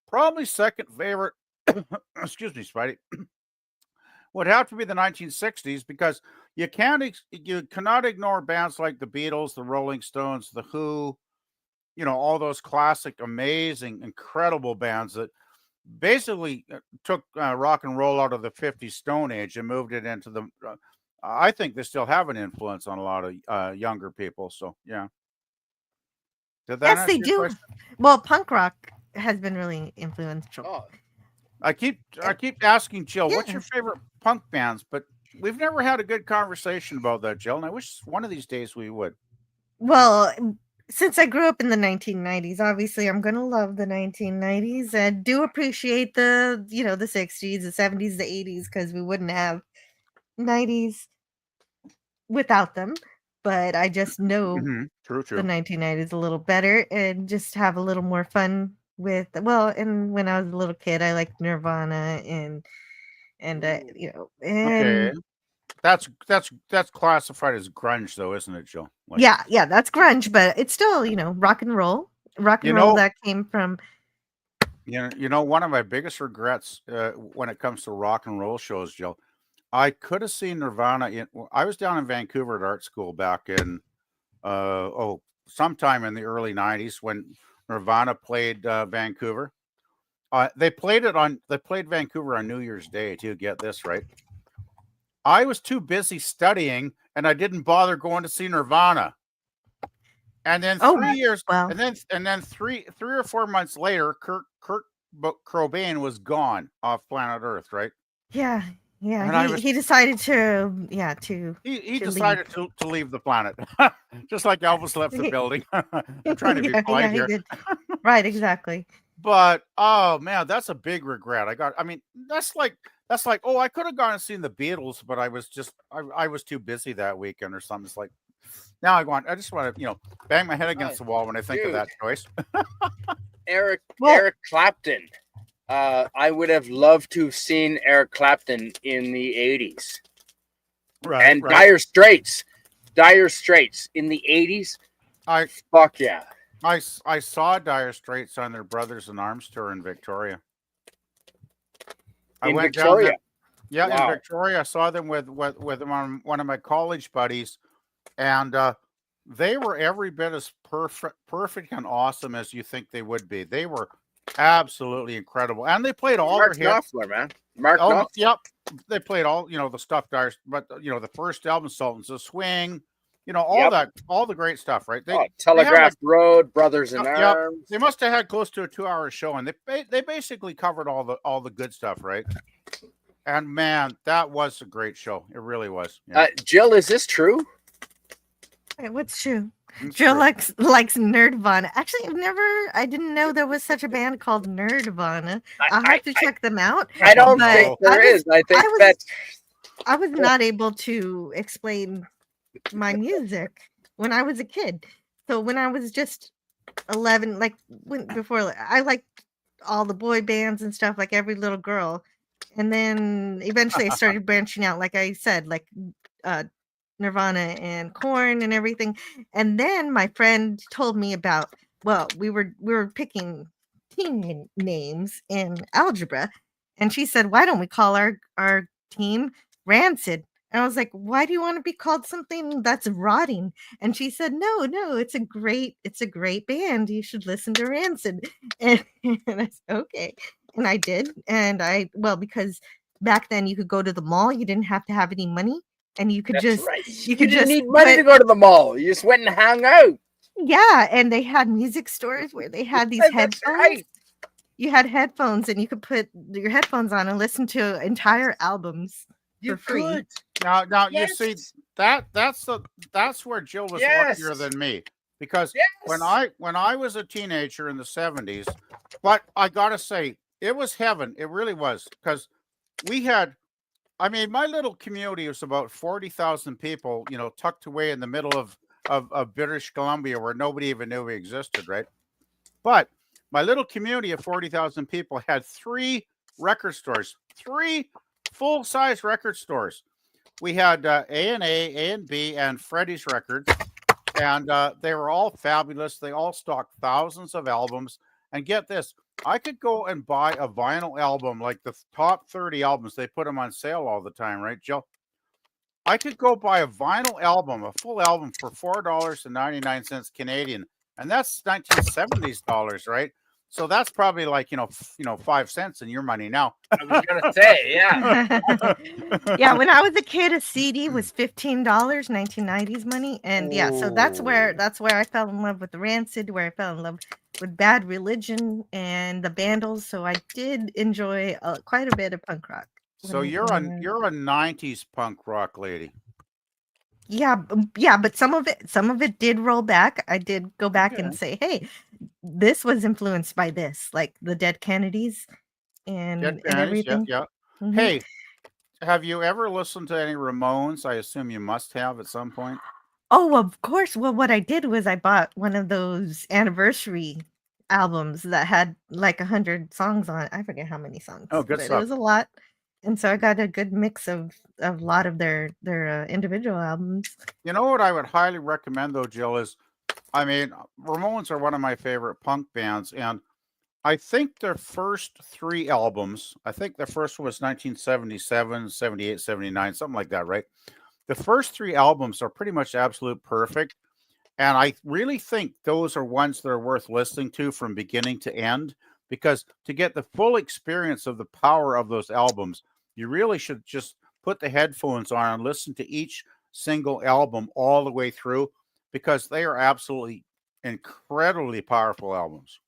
Probably second favorite, excuse me, Spidey, would have to be the 1960s, because you cannot ignore bands like the Beatles, the Rolling Stones, the Who, all those classic, amazing, incredible bands that basically took rock and roll out of the 50s Stone Age and moved it into the. I think they still have an influence on a lot of younger people. So yeah. Did that Yes, they answer your do. question? Well, punk rock has been really influential. Oh, I keep asking Jill, what's your Yes. favorite punk bands? But we've never had a good conversation about that, Jill. And I wish one of these days we would. Well, since I grew up in the 1990s, obviously I'm gonna love the 1990s and do appreciate the the 60s, the 70s, the 80s because we wouldn't have 90s without them. But I just know True, the true. 1990s a little better and just have a little more fun with and when I was a little kid, I liked Nirvana and Okay. and That's classified as grunge, though, isn't it, Jill? Like, yeah, that's grunge, but it's still rock and roll, you know, that came from. one of my biggest regrets when it comes to rock and roll shows, Jill, I could have seen Nirvana I was down in Vancouver at art school back in sometime in the early 90s when Nirvana played Vancouver. They played Vancouver on New Year's Day too. Get this right. I was too busy studying and I didn't bother going to see Nirvana. And then Oh, 3 years, well. and then three or 4 months later, Kurt Cobain was gone off planet Earth, right? Yeah, And I he was he decided to he to decided leave. to leave the planet, just like Elvis left the building. I'm trying to be polite He here, did. Right, exactly. but oh man, that's a big regret. I mean, that's like, oh, I could have gone and seen the Beatles, but I was too busy that weekend or something. It's like now I just want to bang my head against the wall when I think of dude. that choice. Eric Well, Clapton. I would have loved to have seen Eric Clapton in the 80s. Right, And right. Dire Straits in the 80s. I Fuck yeah. I saw Dire Straits on their Brothers in Arms tour in Victoria. I In went Victoria. down there. Yeah, Wow. in Victoria. I saw them with one of my college buddies, and they were every bit as perfect and awesome as you think they would be. They were absolutely incredible, and they played all Mark their hits. Knopfler, man. Mark Oh, Knopfler. yep, they played all the stuff Dire, but the first album, Sultans of Swing, all the great stuff, right? They had Telegraph Road, Brothers in Yep. Arms. They must have had close to a 2-hour show, and they basically covered all the good stuff, right? And man, that was a great show. It really was. Yeah. Jill, is this true? what's true? It's Jill true. likes Nerdvana. Actually, I didn't know there was such a band called Nerdvana. I'll have to check them out. I don't but think there is. I think that's I was not able to explain my music when I was a kid. So when I was just 11, before I liked all the boy bands and stuff like every little girl. And then eventually I started branching out, like I said, like Nirvana and Korn and everything. And then my friend told me about, well, we were picking team names in algebra, and she said, "Why don't we call our team Rancid?" And I was like, "Why do you want to be called something that's rotting?" And she said, "No, it's a great band. You should listen to Rancid." And, and I said, "Okay." And I did. And because back then you could go to the mall, you didn't have to have any money, and you could right. you could didn't just need money to go to the mall. You just went and hung out. yeah, and they had music stores where they had these That's headphones. right. You had headphones, and you could put your headphones on and listen to entire albums You for free. could. Now Yes. you see that's where Jill was luckier than me, because when I was a teenager in the 70s, but I gotta say it was heaven. It really was, because we had. I mean, my little community was about 40,000 people, tucked away in the middle of British Columbia, where nobody even knew we existed, right? But my little community of 40,000 people had 3 record stores, 3 full-size record stores. We had A and B, and Freddie's Records, and they were all fabulous. They all stocked thousands of albums. And get this, I could go and buy a vinyl album, like the top 30 albums. They put them on sale all the time, right, Jill? I could go buy a vinyl album, a full album, for $4.99 Canadian, and that's 1970s dollars, right? So that's probably like 5 cents in your money now. I was gonna say, yeah. Yeah, when I was a kid, a CD was $15, 1990s money, and yeah, so Ooh. that's where I fell in love with Rancid, where I fell in love with Bad Religion and the Vandals. So I did enjoy quite a bit of punk rock. So you're a 90s punk rock lady. Yeah, but some of it did roll back. I did go back and say, hey, this was influenced by this, like the Dead Kennedys and everything. Yeah. Mhm. Hey, have you ever listened to any Ramones? I assume you must have at some point. Oh, of course. Well, what I did was I bought one of those anniversary albums that had like 100 songs on it. I forget how many songs, Oh, good but it stuff. was a lot. And so I got a good mix of a lot of their individual albums. You know what I would highly recommend though, Jill, is Ramones are one of my favorite punk bands, and I think their first 3 albums, I think the first one was 1977, 78, 79, something like that, right? The first 3 albums are pretty much absolute perfect. And I really think those are ones that are worth listening to from beginning to end, because to get the full experience of the power of those albums, you really should just put the headphones on and listen to each single album all the way through, because they are absolutely incredibly powerful albums.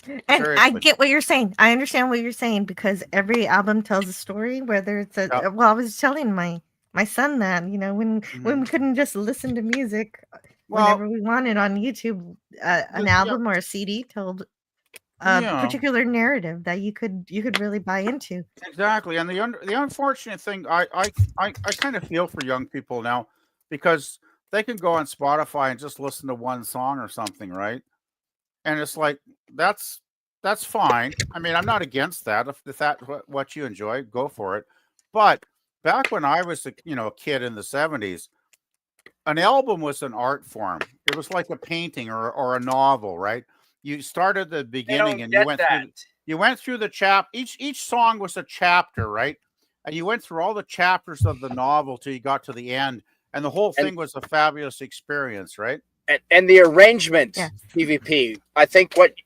And I Seriously. get what you're saying. I understand what you're saying because every album tells a story, whether it's Yeah. well, I was telling my son that, when Mhm. we couldn't just listen to music Well, whenever we wanted on YouTube, an yeah, album or a CD told a yeah, particular narrative that you could really buy into. exactly. And the unfortunate thing, I kind of feel for young people now, because they can go on Spotify and just listen to one song or something, right? And it's like that's fine. I mean, I'm not against that. If that's what you enjoy, go for it. But back when I was a kid in the 70s, an album was an art form. It was like a painting or a novel, right? You started at the I beginning don't and get that. you went through the each song was a chapter, right? And you went through all the chapters of the novel till you got to the end, and the whole And thing was a fabulous experience, right? and the arrangement, Yeah. PvP. I think what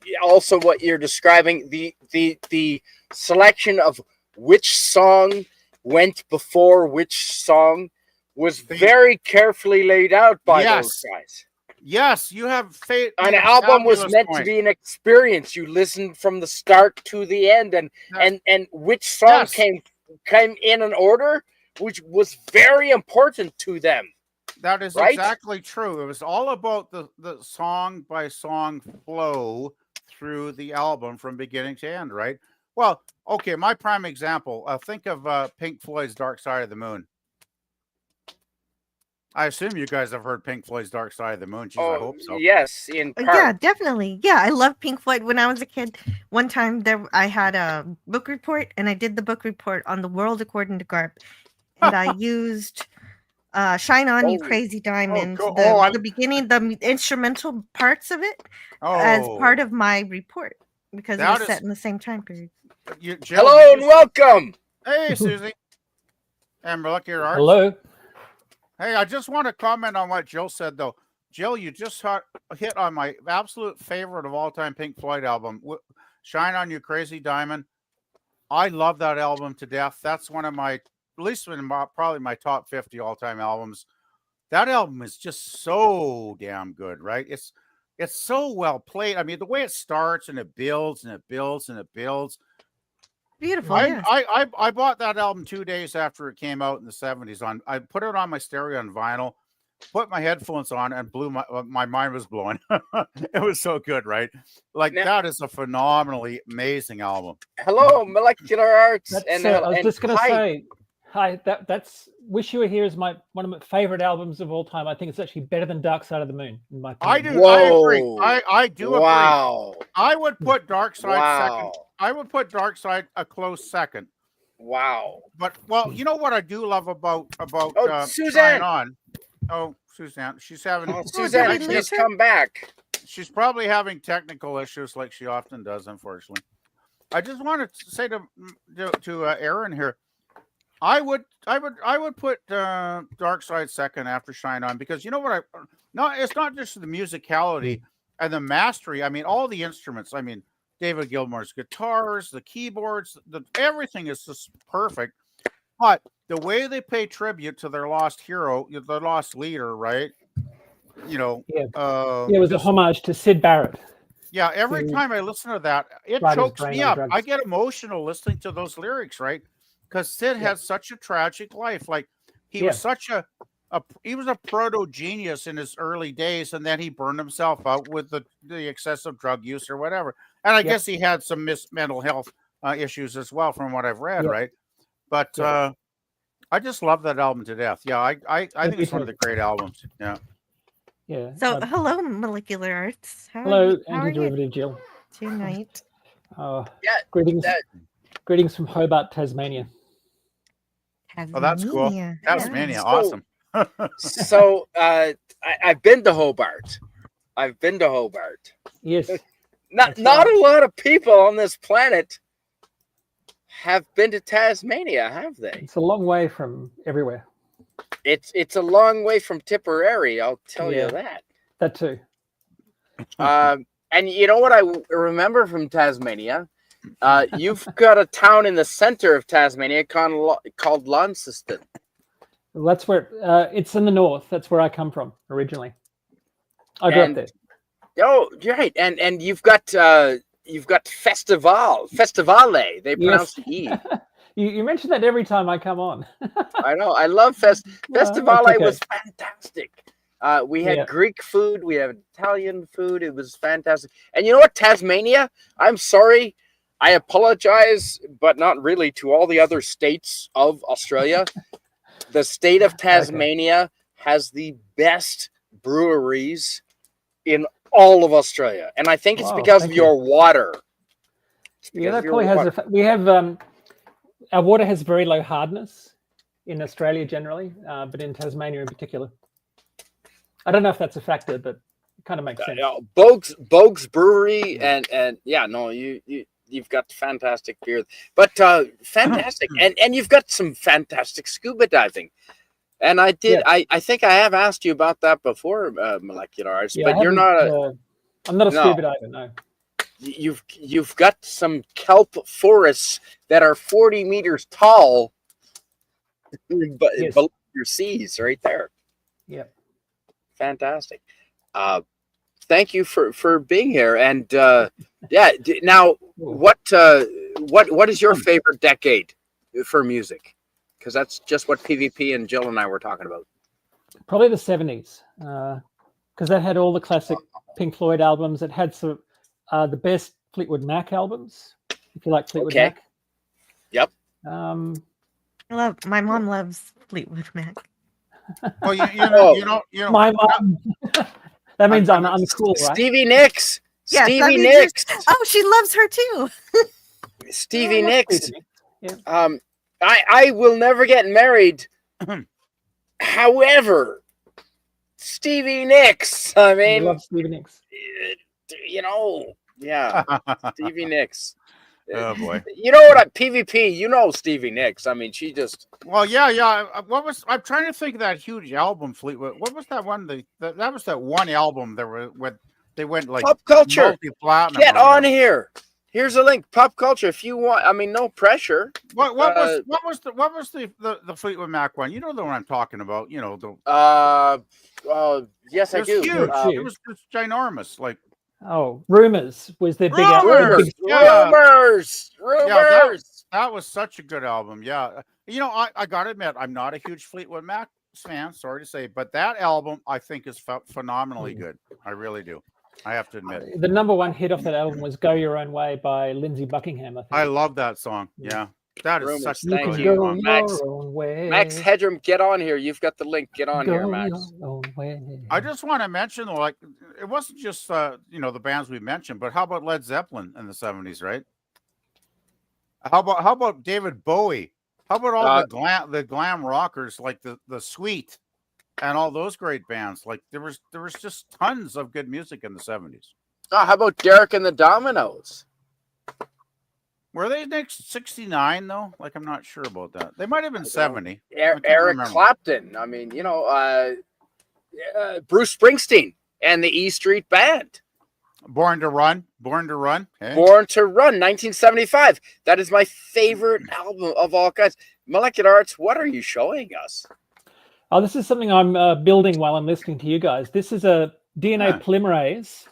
you're describing, the selection of which song went before which song was very carefully laid out by those Yes. guys. Yes, you have An made a album was fabulous meant to point. be an experience. You listened from the start to the end, and which song Yes. came in an order, which was very important to them. That is Right? exactly true. It was all about the song by song flow through the album from beginning to end, right? Well, okay, my prime example. Think of Pink Floyd's Dark Side of the Moon. I assume you guys have heard Pink Floyd's Dark Side of the Moon. Geez, I hope so. Yes, in part. Yeah, definitely. Yeah, I love Pink Floyd. When I was a kid, one time I had a book report, and I did the book report on The World According to Garp, and I used "Shine On You Oh. Crazy Diamond," cool. the beginning, the instrumental parts of it, as part of my report, because it That was is- set in the same time period. Jill, Hello and welcome. Hey, Susie. And Molecular Arts. Hello. Hey, I just want to comment on what Jill said, though. Jill, you just hit on my absolute favorite of all time Pink Floyd album, Shine On You Crazy Diamond. I love that album to death. That's one of my, at least probably my top 50 all time albums. That album is just so damn good, right? It's so well played. I mean, the way it starts and it builds and it builds and it builds. Beautiful. Yes. I bought that album 2 days after it came out in the 70s. I put it on my stereo on vinyl, put my headphones on, and my mind was blown. It was so good, right? Like that is a phenomenally amazing album. Hello, Molecular Arts. I was just going to say, hi. That's Wish You Were Here is one of my favorite albums of all time. I think it's actually better than Dark Side of the Moon. In my opinion. I agree. I do agree. Wow. I would put Dark Side second. I would put Dark Side a close second. Wow. But you know what I do love about Suzanne. On. Oh, Suzanne. She's having Suzanne, she's come back. She's probably having technical issues like she often does, unfortunately. I just wanted to say to Aaron here, I would put Dark Side second after Shine On, because you know what it's not just the musicality. and the mastery. I mean, all the instruments. I mean, David Gilmour's guitars, the keyboards, everything is just perfect. But the way they pay tribute to their lost hero, their lost leader, right? You know, Yeah, it was a homage to Sid Barrett. Yeah, every time I listen to that, it chokes me up. I get emotional listening to those lyrics, right? Because Sid had such a tragic life. Like he was such he was a proto genius in his early days, and then he burned himself out with the excessive drug use or whatever. And I guess he had some mental health issues as well, from what I've read, right? But I just love that album to death. Yeah, I think it's one of the great albums. Yeah. Yeah. So, hello, Molecular Arts. Hello, anti-derivative Jill. Tonight. Greetings from Hobart, Tasmania. Oh, that's cool. Tasmania, awesome. So, I've been to Hobart. Yes. Not a lot of people on this planet have been to Tasmania, have they? It's a long way from everywhere. It's a long way from Tipperary, I'll tell you that. That too. And you know what I remember from Tasmania? You've got a town in the center of Tasmania called Launceston. Well, that's where it's in the north. That's where I come from originally. I grew up there. Oh, right. And you've got Festivale. They pronounce the E. You mention that every time I come on. I know. I love Festivale. Was fantastic. We had Greek food. We had Italian food. It was fantastic. And you know what, Tasmania? I'm sorry. I apologize, but not really, to all the other states of Australia. The state of Tasmania has the best breweries in all of Australia. And I think it's because of your water. Yeah, that probably has we have our water has very low hardness in Australia generally, but in Tasmania in particular. I don't know if that's a factor, but it kind of makes sense. Bogue's Brewery and you've got fantastic beer, but fantastic, and you've got some fantastic scuba diving. And I think I have asked you about that before, Molecular Arts, but you're not I'm not a scuba diver, no. You've got some kelp forests that are 40 meters tall, but below your seas, right there. Yeah, fantastic. Thank you for being here. And now what is your favorite decade for music? Because that's just what PvP and Jill and I were talking about. Probably the 70s, because that had all the classic Pink Floyd albums. It had some the best Fleetwood Mac albums, if you like Fleetwood Mac. Yep. My mom loves Fleetwood Mac. Well, you know, my mom. That means I'm cool, right? Stevie Nicks. Yes, Stevie Nicks. Oh, she loves her too. Stevie Nicks. Yeah. I will never get married. However, Stevie Nicks. I mean, love Stevie Nicks. Stevie Nicks. Oh boy. You know what? PvP. You know Stevie Nicks. I mean, she just. Well, yeah. I'm trying to think of that huge album, Fleetwood. What was that one? That was that one album. They went like Pop Culture. Multi-platinum. Get on here. Here's a link. Pop Culture. If you want, I mean, no pressure. What was the Fleetwood Mac one? You know the one I'm talking about. You know the. Yes, I do. Huge. It was just ginormous. Like. Oh, Rumors was their big album. Rumors. Yeah, that was such a good album. Yeah. You know, I got to admit, I'm not a huge Fleetwood Mac fan, sorry to say, but that album I think is phenomenally good. I really do. I have to admit. The number one hit off that album was Go Your Own Way by Lindsey Buckingham, I think. I love that song. Yeah. That is such a thank good song. Max Hedrum, get on here. You've got the link. Get on here, Max. I just want to mention, like, it wasn't just the bands we mentioned, but how about Led Zeppelin in the 70s, right? How about David Bowie? How about all the glam rockers like the Sweet and all those great bands? Like there was just tons of good music in the 70s. How about Derek and the Dominoes? Were they next 69 though? Like I'm not sure about that. They might have been 70. Eric Clapton. I mean, Bruce Springsteen and the E Street Band. Born to Run. Born to Run. Okay. Born to Run, 1975. That is my favorite album of all kinds. Molecular Arts, what are you showing us? Oh, this is something I'm building while I'm listening to you guys. This is a DNA polymerase,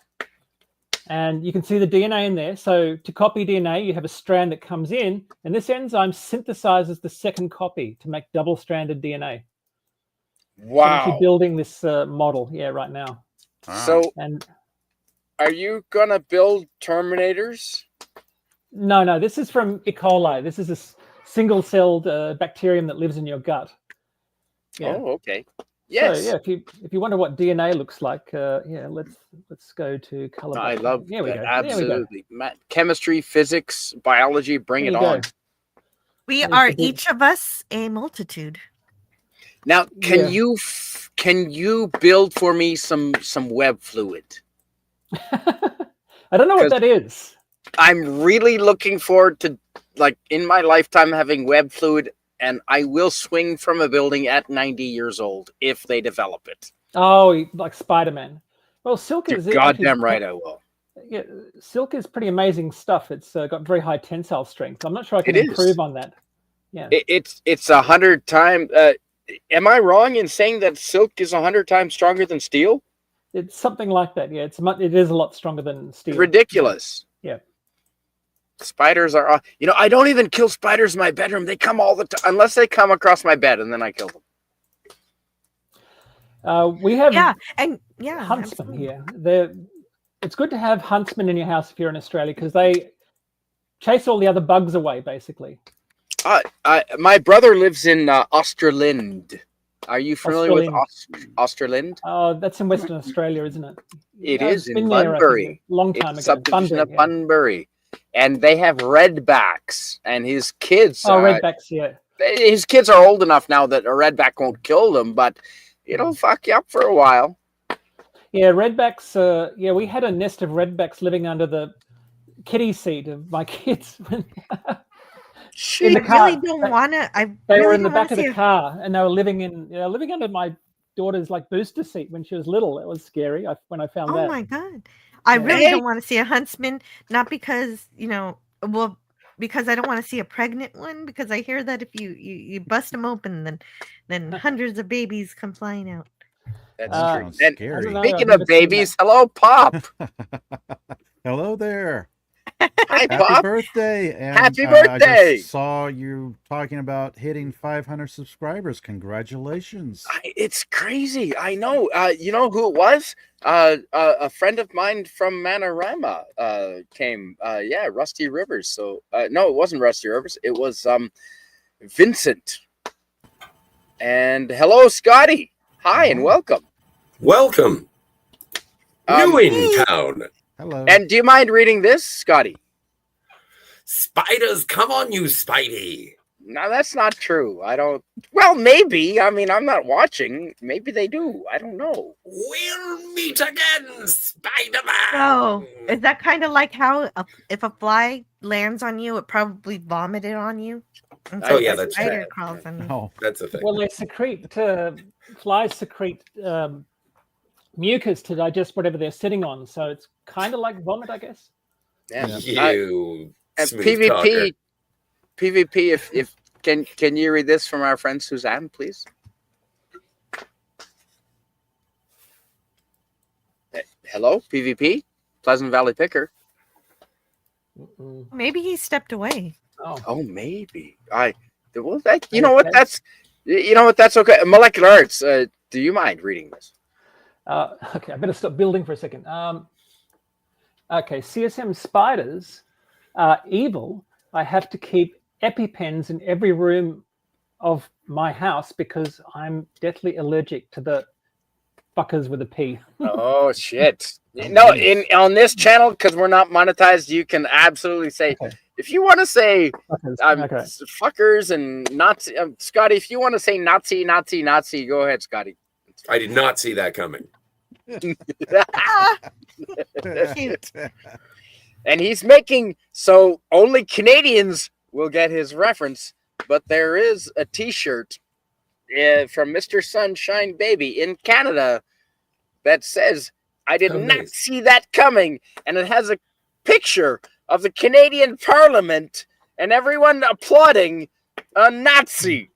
and you can see the DNA in there. So to copy DNA, you have a strand that comes in, and this enzyme synthesizes the second copy to make double-stranded DNA. Wow. So I'm actually building this model, right now. So, are you going to build Terminators? No, this is from E. coli. This is a single-celled bacterium that lives in your gut. Yeah. Oh, okay. Yes. So if you wonder what DNA looks like, let's go to color. I love Here we go. Absolutely. Chemistry, physics, biology, bring it on. We are each of us a multitude. Now, can you build for me some web fluid? I don't know what that is. I'm really looking forward to, like, in my lifetime having web fluid, and I will swing from a building at 90 years old if they develop it. Oh, like Spider-Man. Well, silk is goddamn right I will. Yeah, silk is pretty amazing stuff. It's got very high tensile strength. I'm not sure I can improve on that. Yeah, it's 100 times. Am I wrong in saying that silk is 100 times stronger than steel? It's something like that. Yeah, it is a lot stronger than steel. Ridiculous. Yeah. Spiders are, I don't even kill spiders in my bedroom. They come all the time, unless they come across my bed, and then I kill them. We have huntsmen here. It's good to have huntsmen in your house if you're in Australia, because they chase all the other bugs away, basically. My brother lives in Austerland. Are you familiar with Austerland? Oh, that's in Western Australia, isn't it? It is in Bunbury. Long time ago. Subdivision of Bunbury. And they have redbacks, and his kids. Redbacks, yeah. His kids are old enough now that a redback won't kill them, but it'll fuck you up for a while. Yeah, redbacks. We had a nest of redbacks living under the kiddie seat of my kids. In the car. Really don't want to. They were in the back of the car, and they were living under my daughter's booster seat when she was little. It was scary when I found that. Oh my god! I really don't want to see a huntsman. Not because because I don't want to see a pregnant one. Because I hear that if you bust them open, then hundreds of babies come flying out. That's true. And speaking of babies, hello, Pop. Hello there. Hi, Happy Pop. birthday. And Happy birthday. I just saw you talking about hitting 500 subscribers. Congratulations. It's crazy. I know. You know who it was? A friend of mine from Manorama came. Rusty Rivers. So no, it wasn't Rusty Rivers. It was Vincent. And hello, Scotty. Hi, and welcome. Welcome. New in town. Hello. And do you mind reading this, Scotty? Spiders, come on, you Spidey. No, that's not true. I don't. Well, maybe. I mean, I'm not watching. Maybe they do. I don't know. We'll meet again, Spider-Man. Oh, is that kind of like how if a fly lands on you, it probably vomited on you? Oh, yeah, that's spider right. crawls on you. Oh, that's a thing. Well, they secrete. Flies secrete mucus to digest whatever they're sitting on, so it's kind of like vomit, I guess. Yeah. You PvP. talker. PvP. If can you read this from our friend Suzanne, please? Hello, PvP, Pleasant Valley Picker. Maybe he stepped away. Oh, maybe. You know what? That's okay. Molecular Arts. Do you mind reading this? Okay, I better stop building for a second. Okay, CSM spiders are evil. I have to keep EpiPens in every room of my house because I'm deathly allergic to the fuckers with a P. Oh shit! No, on this channel, because we're not monetized, you can absolutely say if you want to say fuckers and Nazi. Scotty, if you want to say Nazi, go ahead, Scotty. I did not see that coming. And he's making so only Canadians will get his reference, but there is a T-shirt from Mr. Sunshine Baby in Canada that says I did Oh, not nice. see that coming. And it has a picture of the Canadian Parliament and everyone applauding a Nazi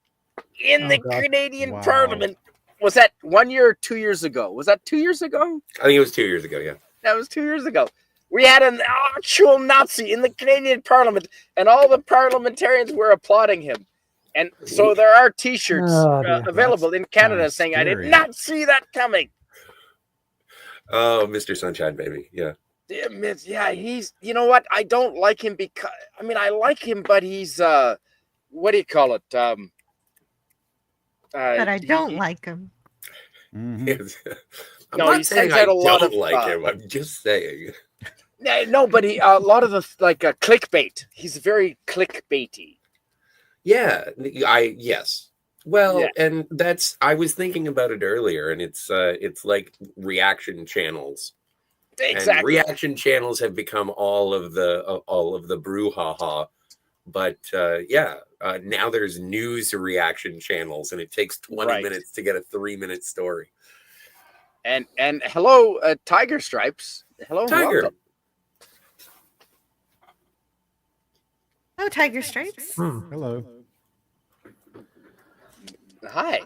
in Oh, the God. Canadian Wow. Parliament. Was that 1 year or 2 years ago? Was that 2 years ago? I think it was 2 years ago. Yeah. That was 2 years ago. We had an actual Nazi in the Canadian Parliament, and all the parliamentarians were applauding him. And so there are T-shirts Oh, dear. available in Canada kinda saying, "I did scary. not see that coming." Oh, Mr. Sunshine Baby. Yeah. Damn it. Yeah, he's. You know what? I don't like him because I mean I like him, but he's what do you call it? But I don't like him. Mhm. Yes. I'm No, not he saying sends I out a lot don't of, like him. I'm just saying. No, but he a lot of the clickbait. He's very clickbaity. Yeah. Yes. Well, Yeah. and that's I was thinking about it earlier, and it's like reaction channels. And Exactly. reaction channels have become all of the brouhaha. But now there's news reaction channels, and it takes 20 Right. minutes to get a 3-minute story. And hello, Tiger Stripes. Hello, and Tiger. welcome. Oh, Tiger Stripes. Hello. Hi.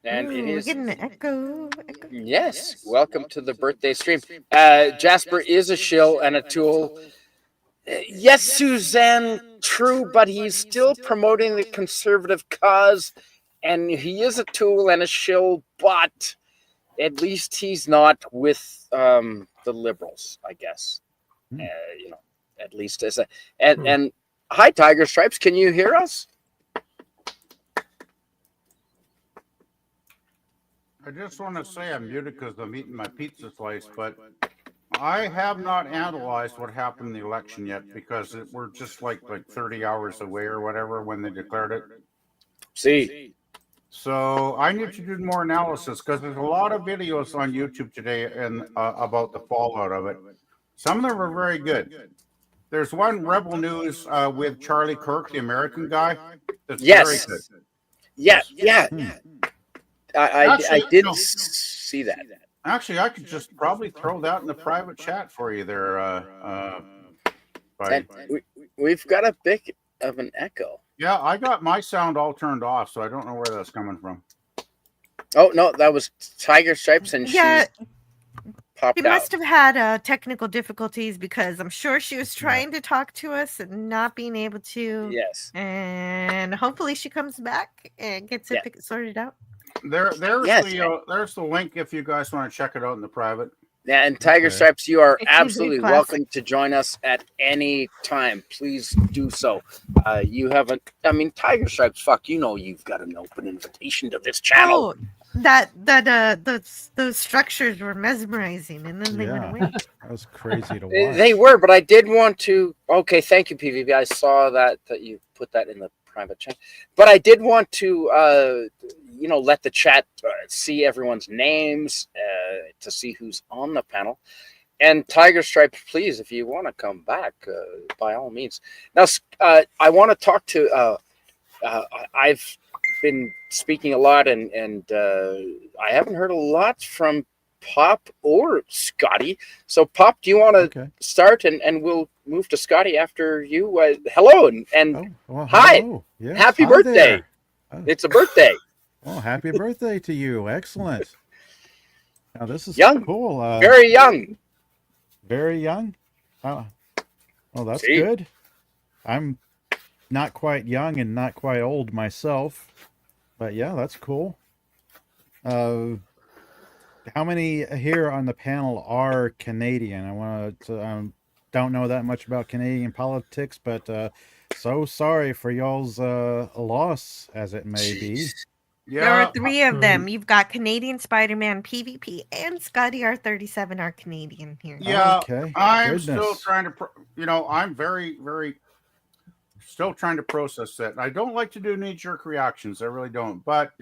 And Ooh, it we're is getting an echo. yes. Welcome to the birthday stream. Jasper is a shill and a tool. Yes, Suzanne, true, but he's still promoting the conservative cause, and he is a tool and a shill, but at least he's not with the liberals, I guess. Hmm. You know, at least as a and hi, Tiger Stripes, can you hear us? I just want to say I'm muted because I'm eating my pizza slice, but I have not analyzed what happened in the election yet because we're just like 30 hours away or whatever when they declared it. See. So I need to do more analysis because there's a lot of videos on YouTube today and about the fallout of it. Some of them are very good. There's one Rebel News with Charlie Kirk, the American guy. That's very good. Yeah. I Actually, did no. see that. Actually, I could just probably throw that in the private chat for you there. And we've got a bit of an echo. Yeah, I got my sound all turned off, so I don't know where that's coming from. Oh no, that was Tiger Stripes, and Yeah, she popped she out. must have had technical difficulties because I'm sure she was trying to talk to us and not being able to. Yes. And hopefully she comes back and gets it sorted out. There's the link if you guys want to check it out in the private. Yeah, and Tiger Stripes, you are It's usually absolutely classic. welcome to join us at any time. Please do so. You haven't. I mean, Tiger Stripes. Fuck, you know you've got an open invitation to this channel. Oh, those structures were mesmerizing, and then they went away. That was crazy to watch. They were, but I did want to. Okay, thank you, PVV. I saw that you put that in the private chat, but I did want to, let the chat see everyone's names to see who's on the panel. And Tiger Stripe, please, if you want to come back, by all means. Now, I want to talk to. I've been speaking a lot, and I haven't heard a lot from Pop or Scotty. So, Pop, do you want to start, and we'll move to Scotty after you? Hello, and hi, hello. Yes, happy hi birthday! there. It's a birthday. Oh, happy birthday to you! Excellent. Now this is Young, cool. Very young. Very young. Oh, well, that's See? good. I'm not quite young and not quite old myself, but yeah, that's cool. How many here on the panel are Canadian? I want to. Don't know that much about Canadian politics, but so sorry for y'all's loss, as it may be. Yeah, There are three of them. You've got Canadian Spider-Man PvP and Scotty R37 are Canadian here. Yeah, Okay. I'm still trying to, I'm very, very still trying to process that. I don't like to do knee-jerk reactions. I really don't. But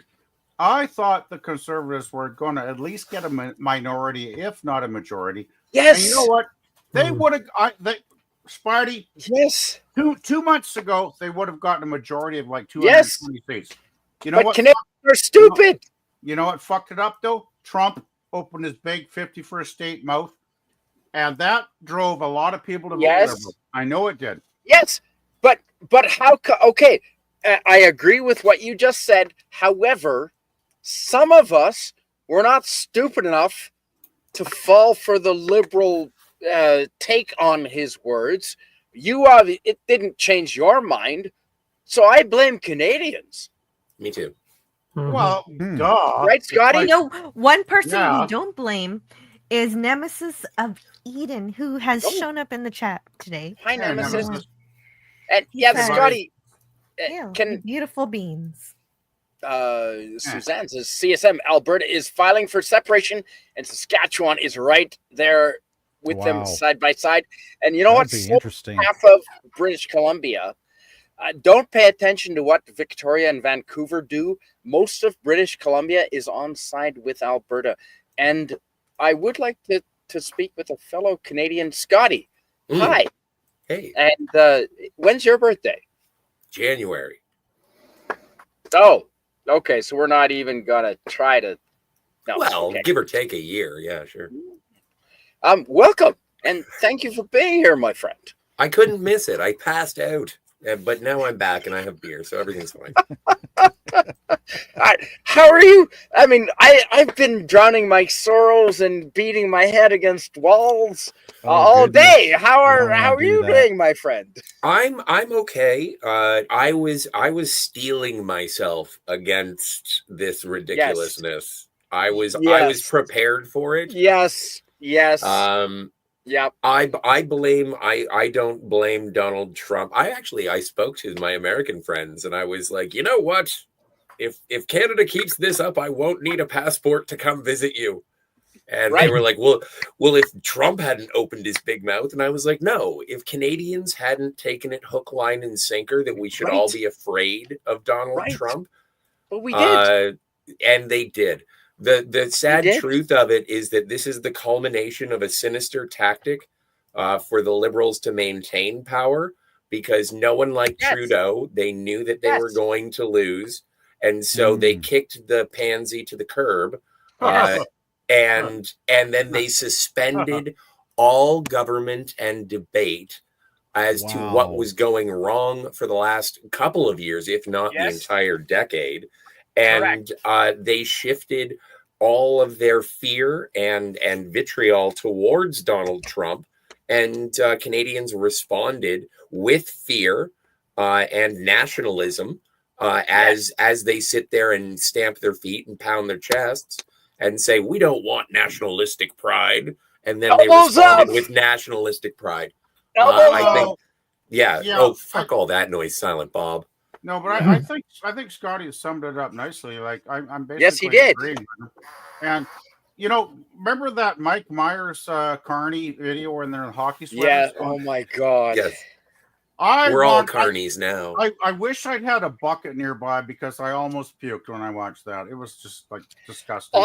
I thought the conservatives were going to at least get a minority, if not a majority. Yes. And you know what? They would have. Spidey. Yes. 2 months ago, they would have gotten a majority of like 220 seats. You know but what? Canadians are stupid. You know what fucked it up though? Trump opened his big 51st state mouth, and that drove a lot of people to vote Yes. Liberal. I know it did. Yes, but how? Okay, I agree with what you just said. However, some of us were not stupid enough to fall for the liberal take on his words. It didn't change your mind, so I blame Canadians. Me too. Well, Hmm. duh. Right, It's Scotty? like- You know, one person Yeah. we don't blame is Nemesis of Eden, who has Oh. shown up in the chat today. Hi, Yeah, Nemesis. Nemesis. And He yeah, said- Scotty. Yeah, Can beautiful beans. Suzanne says CSM Alberta is filing for separation, and Saskatchewan is right there with them Wow. side by side. And you know That'd what? be interesting. Half of British Columbia. Don't pay attention to what Victoria and Vancouver do. Most of British Columbia is on side with Alberta. And I would like to speak with a fellow Canadian, Scotty. Mm. Hi. Hey, And when's your birthday? January. Oh, okay. So we're not even gonna try to. No, Well, okay. give or take a year. Yeah, sure. Welcome and thank you for being here, my friend. I couldn't miss it. I passed out, but now I'm back and I have beer, so everything's fine. How are you? I mean, I've been drowning my sorrows and beating my head against walls all goodness. day. How don't wanna are do you that. doing, my friend? I'm okay. I was steeling myself against this ridiculousness. I was Yes. prepared for it. Yes. Yep. I don't blame Donald Trump. I spoke to my American friends and I was like, you know what? If Canada keeps this up, I won't need a passport to come visit you. And they Right. were like, well, if Trump hadn't opened his big mouth, and I was like, no, if Canadians hadn't taken it hook, line, and sinker, that we should all Right. be afraid of Donald Right. Trump. But we did. And they did. The sad did. truth of it is that this is the culmination of a sinister tactic for the Liberals to maintain power, because no one liked Yes. Trudeau. They knew that they were Yes. going to lose. And so they kicked the pansy to the curb. And then they suspended all government and debate as to what Wow. was going wrong for the last couple of years, if not the Yes. entire decade. And they shifted all of their fear and vitriol towards Donald Trump. And Canadians responded with fear and nationalism as they sit there and stamp their feet and pound their chests and say, we don't want nationalistic pride. And then they Elbows responded up! with nationalistic pride. Elbows I up! think, yeah. Yeah. Oh, fuck all that noise, Silent Bob. No, but I think Scotty summed it up nicely. Like I'm basically Yes, he did. agreeing with him. And remember that Mike Myers Carney video when they're in hockey Yeah. sweaters? Oh my God. Yes, we're all carnies now. I wish I'd had a bucket nearby because I almost puked when I watched that. It was just like disgusting.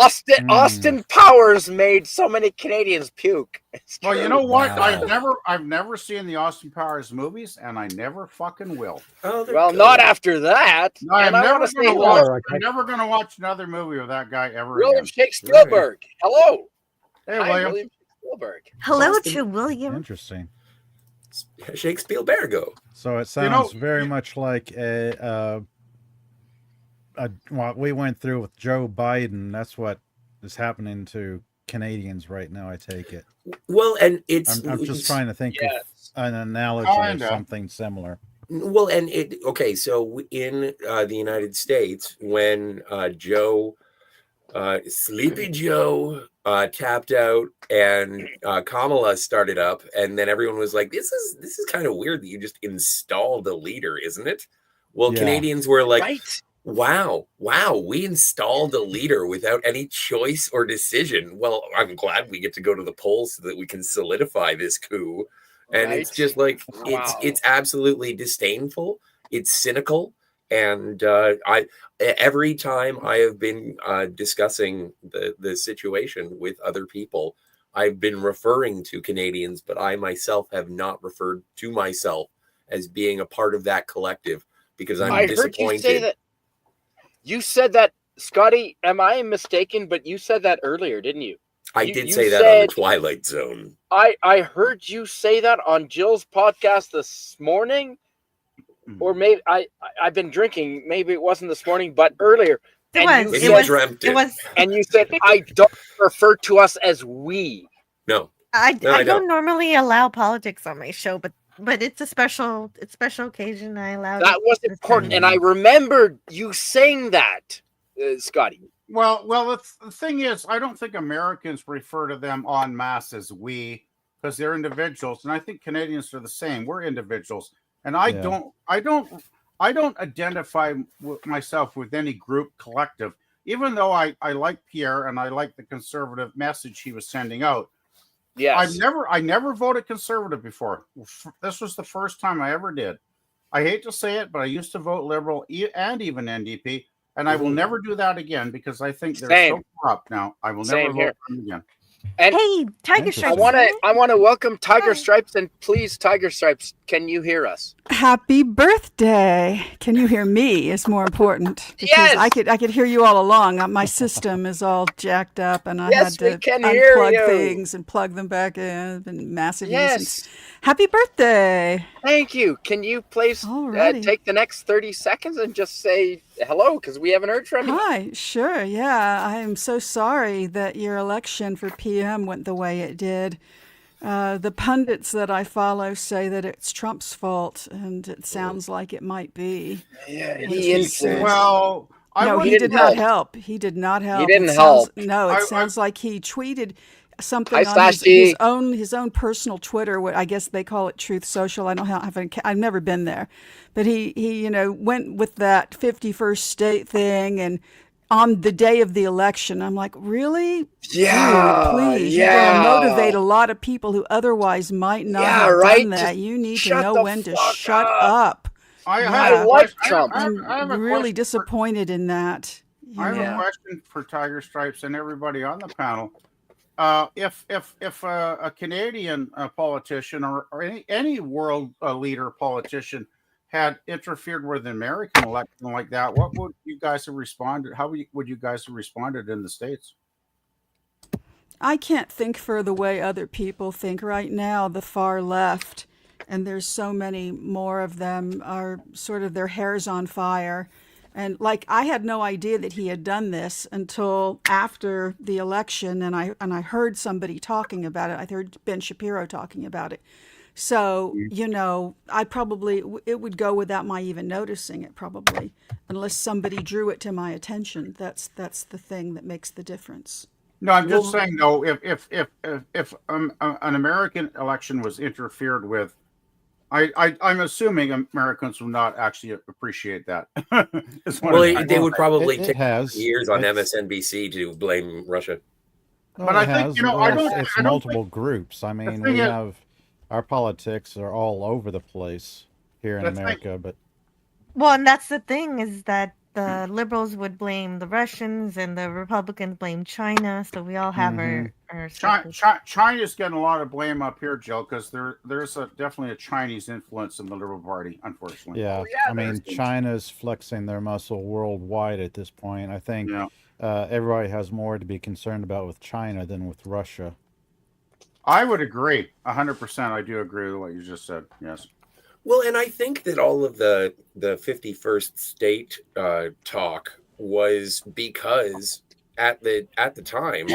Austin Powers made so many Canadians puke. It's Well, true. you know what? Wow. I've never seen the Austin Powers movies, and I never fucking will. Oh, they're Well, good. not after that. No, I'm And I never want to say gonna hello, watch. Oh, okay. I'm never gonna watch another movie with that guy ever William again. Shakespeare. Hello. Hey, Hi, William. William Shakespeare. Hello Austin- to William. Interesting. Shakespeare Bergo. So it sounds very much like what we went through with Joe Biden. That's what is happening to Canadians right now, I take it. Well, and it's I'm just trying to think Yes. of an analogy Kinda. or something similar. Well, and okay. So in the United States, when Sleepy Joe tapped out and Kamala started up, and then everyone was like, "This is kind of weird that you just installed a leader, isn't it?" Well, Yeah. Canadians were like, Right. Wow, we installed a leader without any choice or decision. Well, I'm glad we get to go to the polls so that we can solidify this coup. And it's Right. just like Wow. it's absolutely disdainful. It's cynical, and every time I have been discussing the situation with other people, I've been referring to Canadians, but I myself have not referred to myself as being a part of that collective because I'm I heard disappointed. you say that. You said that Scotty, am I mistaken? But you said that earlier, didn't you? I You- did you say that on the said- Twilight Zone. I heard you say that on Jill's podcast this morning, or maybe I've been drinking. Maybe it wasn't this morning, but earlier. It And was. you Maybe It you was. dreamt It it. was. And you said I don't refer to us as we. No, I I don't don't. normally allow politics on my show, but it's a special occasion. I allowed That it was this important, time. and I remembered you saying that, Scotty. Well, the thing is, I don't think Americans refer to them en masse as we, because they're individuals, and I think Canadians are the same. We're individuals, and I don't identify myself with any group collective, even though I like Pierre and I like the conservative message he was sending out. Yes. I never voted conservative before. This was the first time I ever did. I hate to say it, but I used to vote Liberal and even NDP, and I will never do that again because I think they're so corrupt now. I will never vote for them again. And Hey, Tiger Interesting. Stripes. I want to welcome Tiger Hi. Stripes, and please, Tiger Stripes, can you hear us? Happy birthday! Can you hear me? Is more important because Yes! I could hear you all along. My system is all jacked up, and I Yes, had we to can hear unplug you. things and plug them back in. And massive nuisance. Yes. Happy birthday! Thank you. Can you please Alrighty. take the next 30 seconds and just say hello, because we haven't heard from you. Hi, sure, yeah. I am so sorry that your election for PM went the way it did. The pundits that I follow say that it's Trump's fault, and it sounds like it might be. Yeah, Which he is, influenced. Well, no, he didn't did not help. help. He did not help. didn't It help. sounds, no, it I- sounds like he tweeted something Hi, on Slashy. his own personal Twitter. What I guess they call it Truth Social. I don't have. I've never been there, but he went with that 51st state thing and. On the day of the election, I'm like, really? Yeah, Dude, please. yeah. You're going to motivate a lot of people who otherwise might not Yeah, have right? done that. Just You need to shut know the when to fuck shut up. up. I Yeah. have a like question- Trump. I have a I'm really question for- disappointed in that. you I have know. a question for Tiger Stripes and everybody on the panel. If a Canadian politician or any world leader politician had interfered with an American election like that, what would you guys have responded? How would you guys have responded in the States? I can't think for the way other people think right now. The far left, and there's so many more of them, are sort of their hair's on fire. And like I had no idea that he had done this until after the election, and I heard somebody talking about it. I heard Ben Shapiro talking about it. So it would go without my even noticing it probably, unless somebody drew it to my attention. That's the thing that makes the difference. No, I'm just saying though, if an American election was interfered with, I'm assuming Americans will not actually appreciate that. Well, they would probably it take has. years on It's- MSNBC to blame Russia. But I think, it's I don't multiple groups. I mean, thing we is- have our politics are all over the place here in The thing- America, but Well, and that's the thing is that the liberals would blame the Russians and the Republicans blame China. So we all have our China's getting a lot of blame up here, Jill, because there's definitely a Chinese influence in the Liberal Party, unfortunately. yeah, I mean, China's flexing their muscle worldwide at this point. I think Yeah. everybody has more to be concerned about with China than with Russia. I would agree 100%. I do agree with what you just said. Yes. Well, and I think that all of the 51st state talk was because at the time,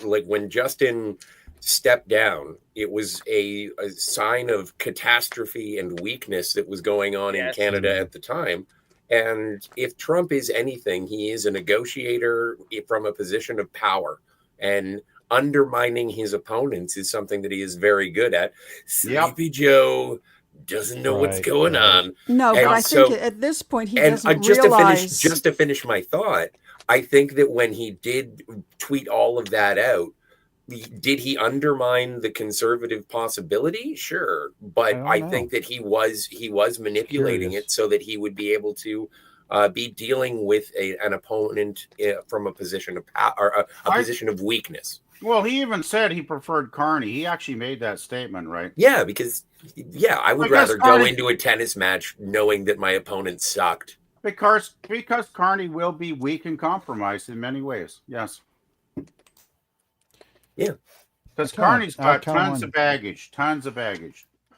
like when Justin stepped down, it was a sign of catastrophe and weakness that was going on in Canada at the time. And if Trump is anything, he is a negotiator from a position of power, and undermining his opponents is something that he is very good at. Sleepy Joe doesn't know what's going on. No, And but I so- think at this point he and doesn't just realize. to finish my thought, I think that when he did tweet all of that out, did he undermine the conservative possibility? Sure, but I think that he was manipulating it so that he would be able to be dealing with an opponent from a position of power or a position of weakness. Well, he even said he preferred Carney. He actually made that statement, right? Yeah, because I would I guess rather go Carney- into a tennis match knowing that my opponent sucked. Because Carney will be weak and compromised in many ways. Yes. Yeah. Because Carney's got tons of baggage.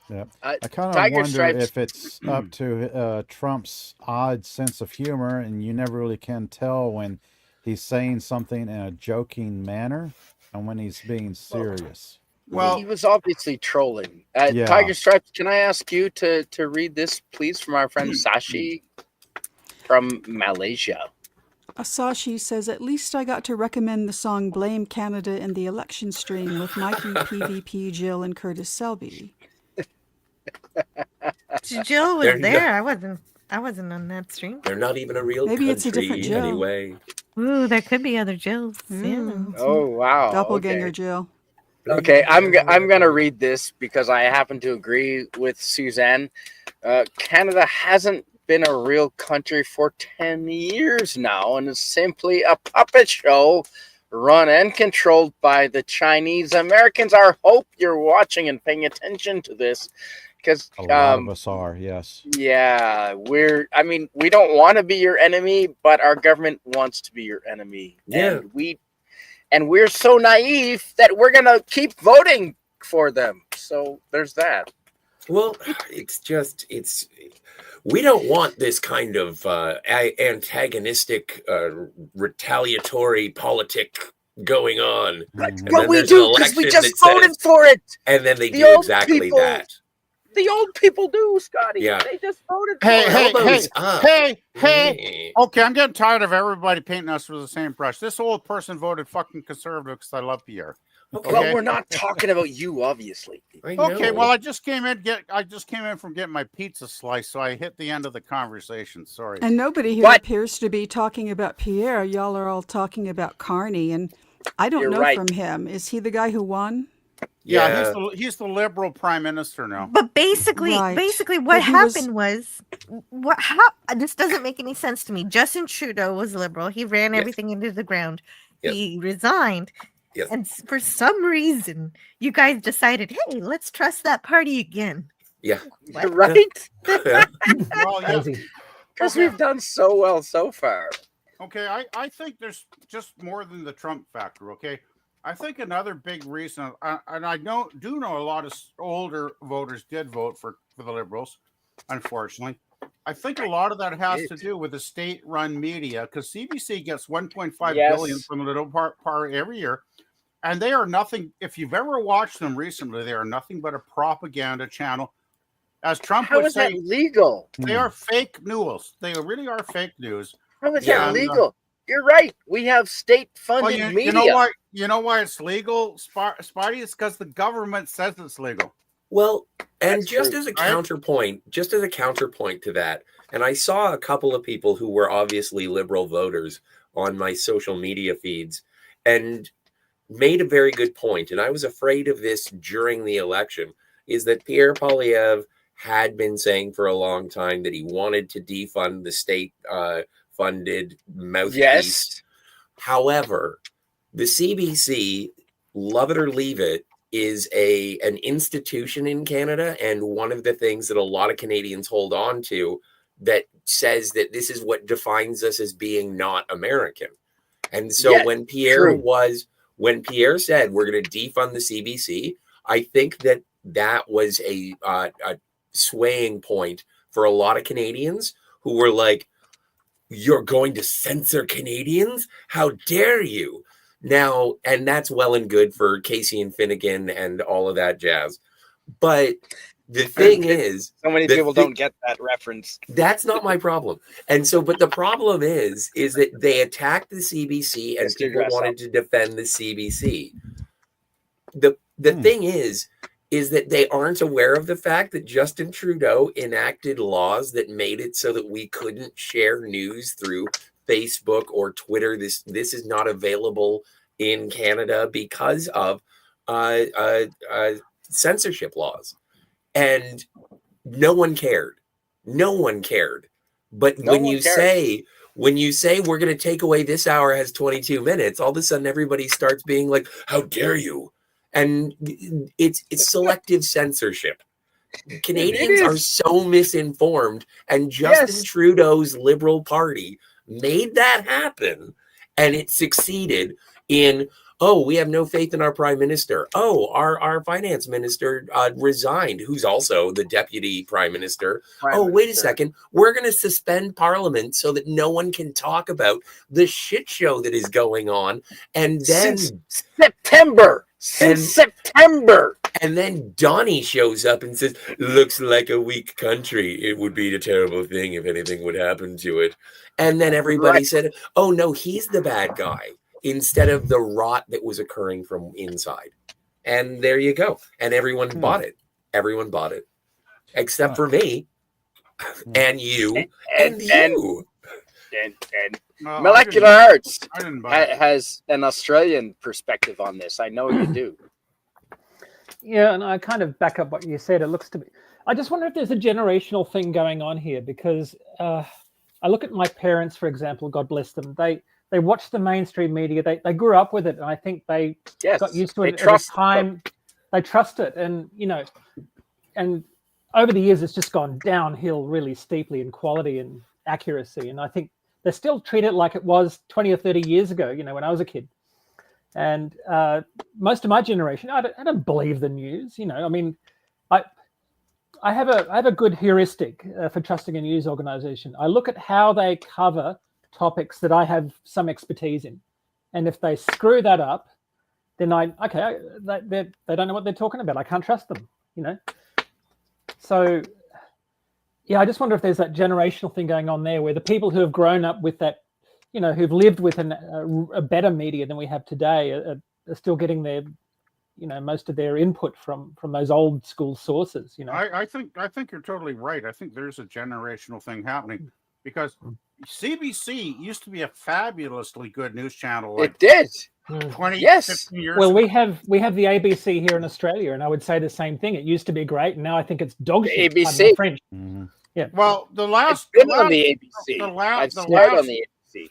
Yeah. I kind of Tiger wonder Stripes. if it's up to Trump's odd sense of humor, and you never really can tell when he's saying something in a joking manner and when he's being serious. Well, he was obviously trolling. Yeah. Tiger Stripes, can I ask you to read this, please, from our friend Sashi from Malaysia? Asashi says, at least I got to recommend the song Blame Canada in the election stream with Mikey, PvP, Jill, and Curtis Selby. Jill was There you go. there. I wasn't on that stream. They're not even a real Maybe country it's a different Jill. anyway. Ooh, there could be other Jills. Ooh. Yeah. Oh, wow. Doppelganger Okay. Jill. Okay, I'm gonna read this because I happen to agree with Suzanne. Canada hasn't been a real country for 10 years now, and is simply a puppet show run and controlled by the Chinese. Americans, I hope you're watching and paying attention to this, because A lot of us are, yes. yeah, we don't want to be your enemy, but our government wants to be your enemy. Yeah. And we're so naive that we're gonna keep voting for them. So there's that. Well, we don't want this kind of antagonistic, retaliatory politic going on. Mhm. And But then we there's an do, because we election just that voted says- for it. And then they The do old exactly people- that. The old people do, Scotty. Yeah. They just voted for Hey, it. hey, Elbows up. hey. Okay, I'm getting tired of everybody painting us with the same brush. This old person voted fucking conservative because I love Pierre. Okay. Well, we're not talking about you, obviously. I Okay, know. well, I just came in from getting my pizza slice, so I hit the end of the conversation. Sorry. And nobody here But- appears to be talking about Pierre. Y'all are all talking about Carney, and I don't You're know right. from him. Is he the guy who won? Yeah, he's the liberal prime minister now. But basically, Right. what But he was- happened was, this doesn't make any sense to me. Justin Trudeau was liberal. He ran Yes. everything into the ground. Yes. He resigned. Yes. And for some reason, you guys decided, hey, let's trust that party again. Yeah. What? Right? Well, yeah. Crazy. Because we've done so well so far. Okay, I think there's just more than the Trump factor, okay? I think another big reason, and I do know a lot of older voters did vote for the Liberals, unfortunately. I think a lot of that has to do with the state-run media, because CBC gets 1.5 billion from the Little part every year, and they are nothing. If you've ever watched them recently, they are nothing but a propaganda channel. As Trump How would is that say, legal? they are fake news. They really are fake news. How is Yeah, that legal? You're right. We have state-funded Well, media. you know why it's legal, Spidey? It's because the government says it's legal. Well, and That's just true. as a counterpoint to that, and I saw a couple of people who were obviously liberal voters on my social media feeds and made a very good point, and I was afraid of this during the election, is that Pierre Poilievre had been saying for a long time that he wanted to defund the state-funded mouthpiece. Yes. However, the CBC, love it or leave it, is an institution in Canada, and one of the things that a lot of Canadians hold on to that says that this is what defines us as being not American. And so Yeah, when Pierre said we're going to defund the CBC, I think that was a swaying point for a lot of Canadians who were like, "You're going to censor Canadians? How dare you?" Now, and that's well and good for Casey and Finnegan and all of that jazz. But the thing is, So many people don't get that reference. that's not my problem. And so, but the problem is that they attacked the CBC and Just to people dress wanted up. to defend the CBC. The thing is that they aren't aware of the fact that Justin Trudeau enacted laws that made it so that we couldn't share news through Facebook or Twitter. This is not available in Canada because of censorship laws, and no one cared. But No when one you cared. say we're going to take away this hour has 22 minutes, all of a sudden everybody starts being like, "How dare you?" And it's selective censorship. Canadians are so misinformed, and Justin Trudeau's Liberal Party made that happen, and it succeeded in, oh, we have no faith in our prime minister. Oh, our finance minister resigned, who's also the deputy prime minister. Wait a second. We're going to suspend parliament so that no one can talk about the shit show that is going on. And then Since September. And then Donnie shows up and says, looks like a weak country. It would be a terrible thing if anything would happen to it. And then everybody said, oh, no, he's the bad guy, instead of the rot that was occurring from inside. And there you go. And everyone bought it. Everyone bought it. Except for me and you and you. And Molecular Arts has an Australian perspective on this. I know you do. Yeah, and I kind of back up what you said. It looks to be. I just wonder if there's a generational thing going on here, because I look at my parents, for example. God bless them. They watched the mainstream media. They grew up with it, and I think they got used to it at a time. They trust it, and and over the years, it's just gone downhill really steeply in quality and accuracy. And I think they still treat it like it was 20 or 30 years ago, when I was a kid. And most of my generation, I don't believe the news. I have a good heuristic for trusting a news organization. I look at how they cover topics that I have some expertise in, and if they screw that up, then they don't know what they're talking about. I can't trust them. So yeah, I just wonder if there's that generational thing going on there, where the people who have grown up with that, who've lived with a better media than we have today, are still getting their, most of their input from those old school sources. I think you're totally right. I think there's a generational thing happening, because CBC used to be a fabulously good news channel. It did. 15 years Well, ago. we have the ABC here in Australia, and I would say the same thing. It used to be great, and now I think it's dog shit. ABC. French. Yeah. Well, on the ABC. I've started on the ABC.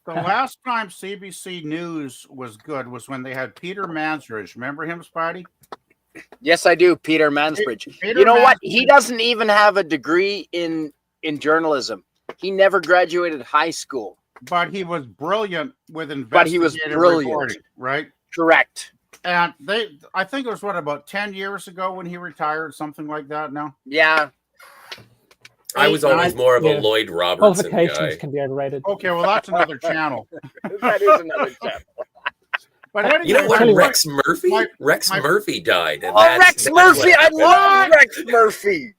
The last time CBC News was good was when they had Peter Mansbridge. Remember him, Spidey? Yes, I do. Peter Mansbridge. Peter You know what? Mansbridge. He doesn't even have a degree in journalism. He never graduated high school. But he was brilliant with investigative reporting, right? Correct. And I think it was about 10 years ago when he retired, something like that now. Yeah. I was always more of a Lloyd Robertson Qualifications guy. can be overrated. Okay, well, that's another channel. That is another channel. But anyway, You know what? Rex Murphy? Rex Murphy died. And Rex Murphy! I love Rex Murphy!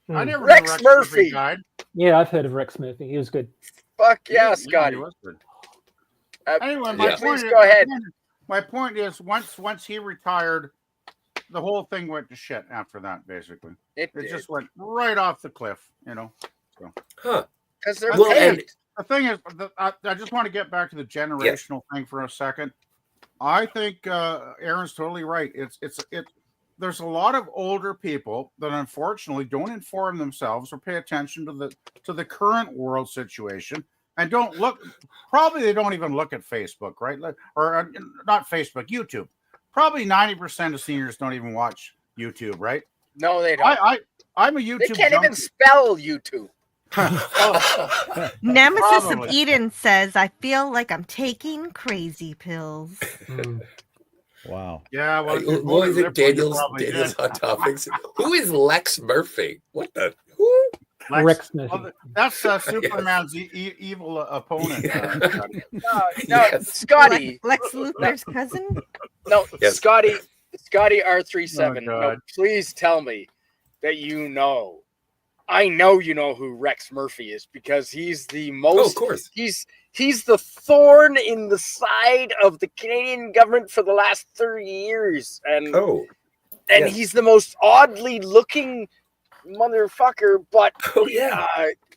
I never knew Rex Murphy died. Yeah, I've heard of Rex Murphy. He was good. Fuck yeah, Scotty. He was good. Uh, Anyway, please go ahead. My point is, once he retired, the whole thing went to shit after that, basically. It just went right off the cliff, So. Huh. Because they're Well, paid. The thing is, I just want to get back to the generational thing for a second. I think Aaron's totally right. There's a lot of older people that unfortunately don't inform themselves or pay attention to the current world situation, and they don't even look at Facebook, right? Or not Facebook, YouTube. Probably 90% of seniors don't even watch YouTube, right? No, they don't. I'm a YouTube They can't junkie. even spell YouTube. Nemesis Probably. of Eden says, I feel like I'm taking crazy pills. Wow. Yeah, well, What is it? Daniel's Daniel's Hot Topics. Who is Lex Murphy? What the? Who? Rex Murphy. Well, that's Superman's evil opponent. No, Yes. Scotty. Lex Luthor's cousin? No, Yes. Scotty R37. Oh, no, God. please tell me that you know. I know you know who Rex Murphy is, because he's the most. Oh, of course. He's the thorn in the side of the Canadian government for the last 30 years, and yes. he's the most oddly looking motherfucker. But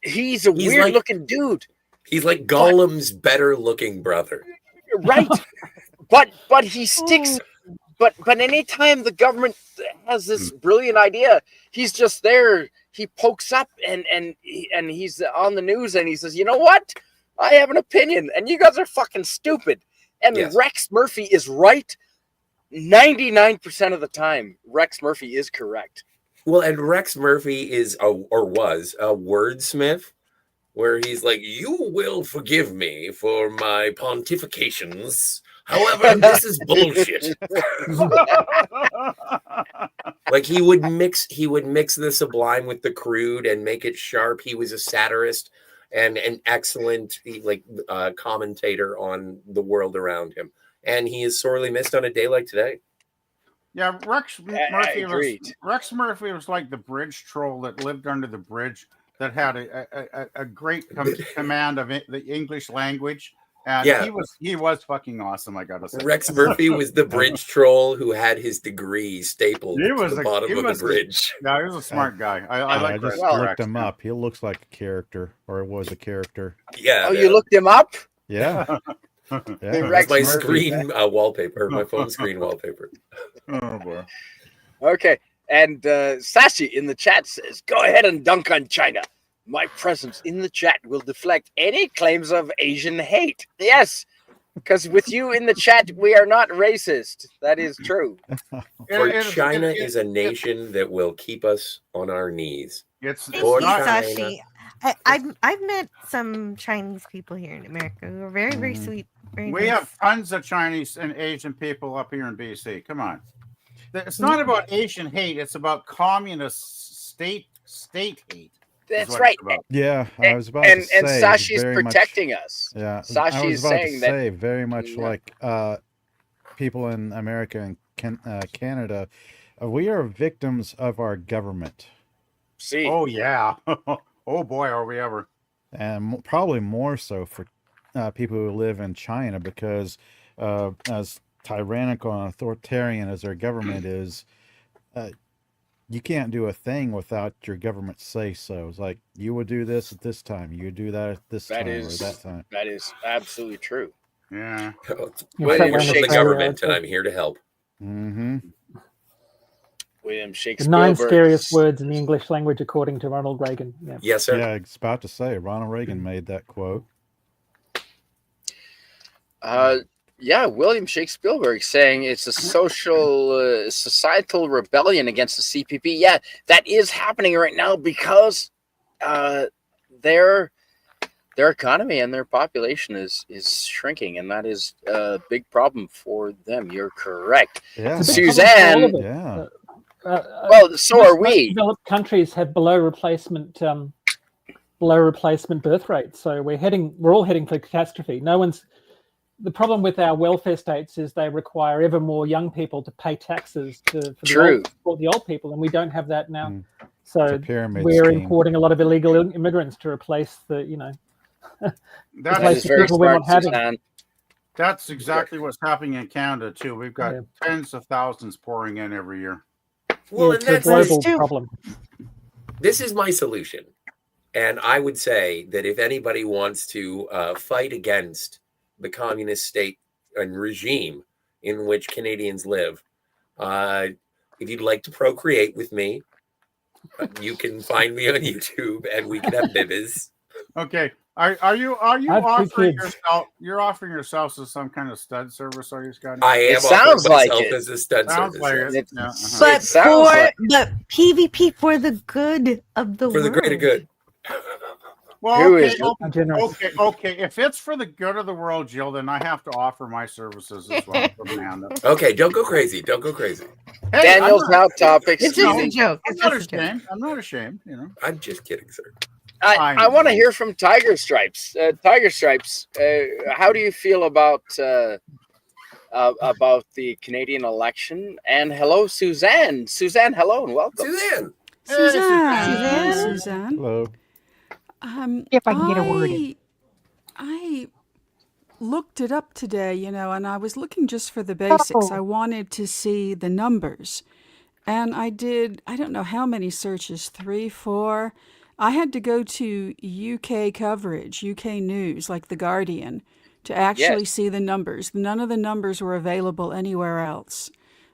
he's a weird looking dude. He's like Gollum's better looking brother. Right. but he sticks. But anytime the government has this brilliant idea, he's just there. He pokes up and he's on the news and he says, you know what? I have an opinion and you guys are fucking stupid. And Rex Murphy is right 99% of the time. Rex Murphy is correct. Well, and Rex Murphy is or was a wordsmith, where he's like, "You will forgive me for my pontifications. However, this is bullshit." Like he would mix the sublime with the crude and make it sharp. He was a satirist and an excellent commentator on the world around him. And he is sorely missed on a day like today. Yeah, Rex Murphy agreed. was like the bridge troll that lived under the bridge that had a great command of the English language. And Yeah. he was fucking awesome, I gotta say. Rex Murphy was the bridge troll who had his degree stapled to the bottom of the bridge. Yeah, he was a smart guy. I just Rex. looked him up. He looks like a character, or was a character. Yeah. Oh, you looked him up? Yeah. The That's Rex my Murphy. screen wallpaper, my phone screen wallpaper. Oh boy. Okay, and Sashi in the chat says, "Go ahead and dunk on China. My presence in the chat will deflect any claims of Asian hate." Yes, because with you in the chat, we are not racist. That is true. For China is a nation that will keep us on our knees. It's Thank Or you, China. Sashi. I've met some Chinese people here in America who are very, very sweet. Very We nice. have tons of Chinese and Asian people up here in BC. Come on. It's not about Asian hate. It's about communist state hate. That's right. Yeah, I was about to say. And Sashi's very protecting much, us. Yeah, Sashi I was is about saying to that. say very much Yeah. like people in America and Canada, we are victims of our government. See, Oh yeah. Oh boy, are we ever. And probably more so for people who live in China, because as tyrannical and authoritarian as their government is, you can't do a thing without your government say so. It's like, you would do this at this time, you would do that at this that time is or that time. that is absolutely true. Yeah. In I'm fact, here we're from in the Australia, government, I'd and say I'm here to help. Mm-hmm. William the Shakespeare. 9 scariest words in the English language, according to Ronald Reagan. Yeah. Yes, sir. Yeah, I was about to say, Ronald Reagan made that quote. Yeah, William Shakespeare saying it's a social, societal rebellion against the CPP. Yeah, that is happening right now because their economy and their population is shrinking, and that is a big problem for them. You're correct. Yeah. It's a big Suzanne. problem for all of us. Yeah. Well, so most are we. Developed countries have below replacement birth rates, so we're all heading for catastrophe. The problem with our welfare states is they require ever more young people to pay taxes to support the old people, and we don't have that now. So It's a pyramid we're scheme. importing a lot of illegal immigrants to replace the That Replace is the very people we're smart, not having. Suzanne. That's exactly what's happening in Canada too. We've got Yeah. tens of thousands pouring in every year. Well, it's and a global true. problem. this is my solution. And I would say that if anybody wants to fight against the communist state and regime in which Canadians live, if you'd like to procreate with me, you can find me on YouTube and we can have bibbies. Okay. Are you I have 2 offering kids. yourself? You're offering yourself as some kind of stud service, are you, Scotty? I am It sounds offering like myself it. as a stud Sounds service. like yes. it. It- Yeah, uh-huh. But It sounds like- PvP for the good of the For world. the greater good. Well, Who okay, is it? How generous. okay. If it's for the good of the world, Jill, then I have to offer my services as well. Put my hand up. Okay, don't go crazy. Don't go crazy. Hey, Daniel's I'm not, out topics. It's just a easy. joke. I'm It's not just a joke. ashamed. I'm not ashamed. You know. I'm just kidding, sir. I want to hear from Tiger Stripes. Tiger Stripes, how do you feel about the Canadian election? And hello, Suzanne. Suzanne, hello and welcome. Suzanne. Suzanne. Suzanne. Suzanne. Hello. If I can get a word in. I looked it up today, and I was looking just for the basics. Oh. I wanted to see the numbers. And I did, I don't know how many searches, 3, 4. I had to go to UK coverage, UK news, like The Guardian, to actually see the numbers. None of the numbers were available anywhere else.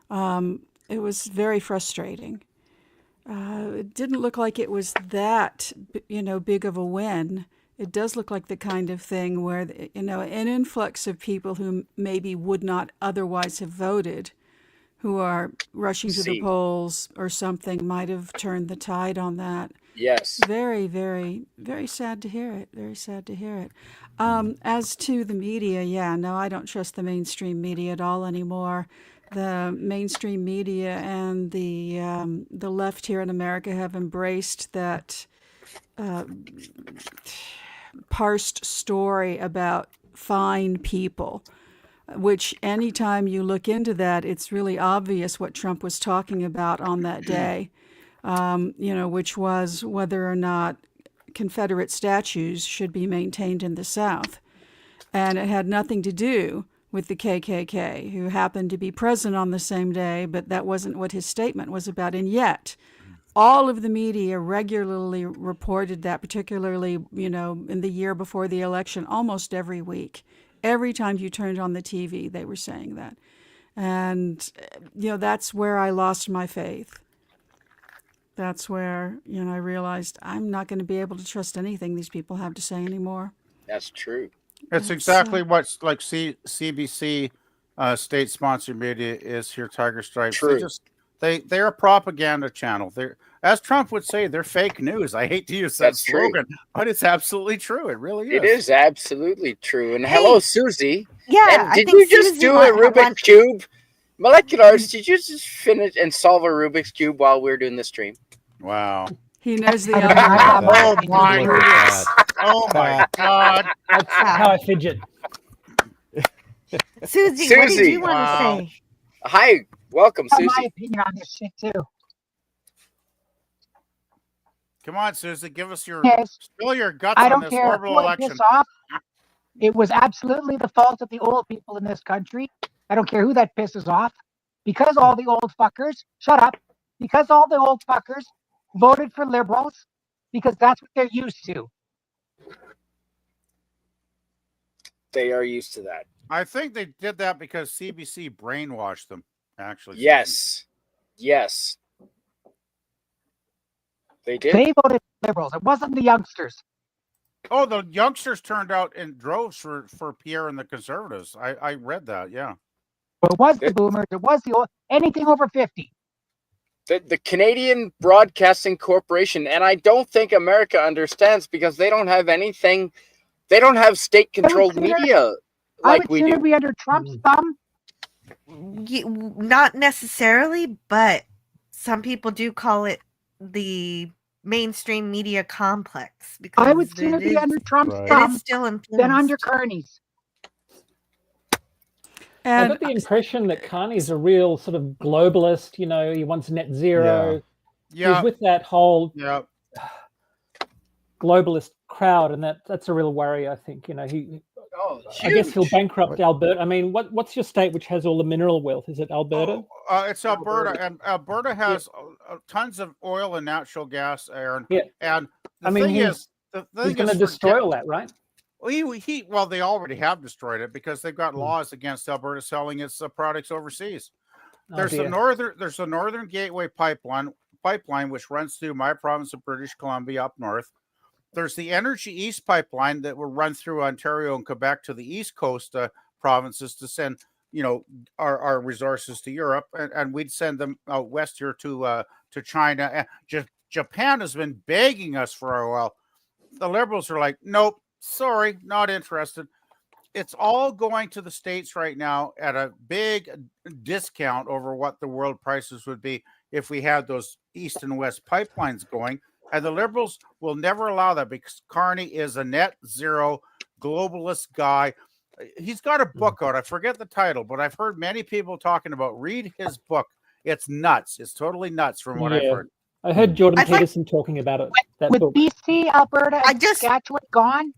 It was very frustrating. It didn't look like it was that, big of a win. It does look like the kind of thing where, an influx of people who maybe would not otherwise have voted who are rushing to the See. polls or something might have turned the tide on that. Yes. Very, very, very sad to hear it. Very sad to hear it. As to the media, yeah, no, I don't trust the mainstream media at all anymore. The mainstream media and the left here in America have embraced that parsed story about fine people, which anytime you look into that, it's really obvious what Trump was talking about on that day, which was whether or not Confederate statues should be maintained in the South. And it had nothing to do with the KKK, who happened to be present on the same day, but that wasn't what his statement was about. And yet, all of the media regularly reported that, particularly, in the year before the election, almost every week. Every time you turned on the TV, they were saying that. And, that's where I lost my faith. That's where, I realized I'm not going to be able to trust anything these people have to say anymore. That's true. It's exactly what's like CBC state-sponsored media is here, Tiger Stripes. True. They're a propaganda channel. They're, as Trump would say, they're fake news. I hate to use that slogan, but it's absolutely true. It really is. It is absolutely true. And hello, Susie. Yeah, And did you just do a Rubik's Cube? Moleculars, did you just finish and solve a Rubik's Cube while we were doing the stream? Wow. He knows the Oh my God. Oh my God. That's how I fidget. Susie, what did you want to say? Hi, welcome, Susie. My opinion on this shit too. Come on, Susie, give us your spill your guts I on don't this care horrible who I election. piss off. It was absolutely the fault of the old people in this country. I don't care who that pisses off. Because all the old fuckers, shut up, because all the old fuckers voted for liberals, because that's what they're used to. They are used to that. I think they did that because CBC brainwashed them, actually. Yes. Yes. They did. They voted liberals. It wasn't the youngsters. Oh, the youngsters turned out in droves for Pierre and the Conservatives. I read that, yeah. Well, it was the boomers. It was the old, anything over 50. The Canadian Broadcasting Corporation, and I don't think America understands because they don't have anything. They don't have state-controlled media like we do. I would sooner be under Trump's thumb. Not necessarily, but some people do call it the mainstream media complex. Because I would sooner be under Trump's thumb it is still influenced. than under Kearney's. I got the impression that Carney's a real sort of globalist. He wants net zero. Yeah. He's with that whole globalist crowd, and that's a real worry. I think. I guess he'll bankrupt Alberta. I mean, what's your state which has all the mineral wealth? Is it Alberta? It's Alberta, and Alberta has tons of oil and natural gas, Aaron. Yeah. And he's going to destroy all that, right? Well, they already have destroyed it because they've got laws against Alberta selling its products overseas. There's the Northern Gateway pipeline which runs through my province of British Columbia up north. There's the Energy East pipeline that will run through Ontario and Quebec to the East Coast provinces to send, our resources to Europe, and we'd send them out west here to China. And Japan has been begging us for a while. The Liberals are like, nope. Sorry, not interested. It's all going to the States right now at a big discount over what the world prices would be if we had those east and west pipelines going. And the Liberals will never allow that because Carney is a net zero globalist guy. He's got a book out. I forget the title, but I've heard many people talking about read his book. It's nuts. It's totally nuts from what I've heard. I heard Jordan Peterson talking about it. With BC, Alberta, and Saskatchewan gone?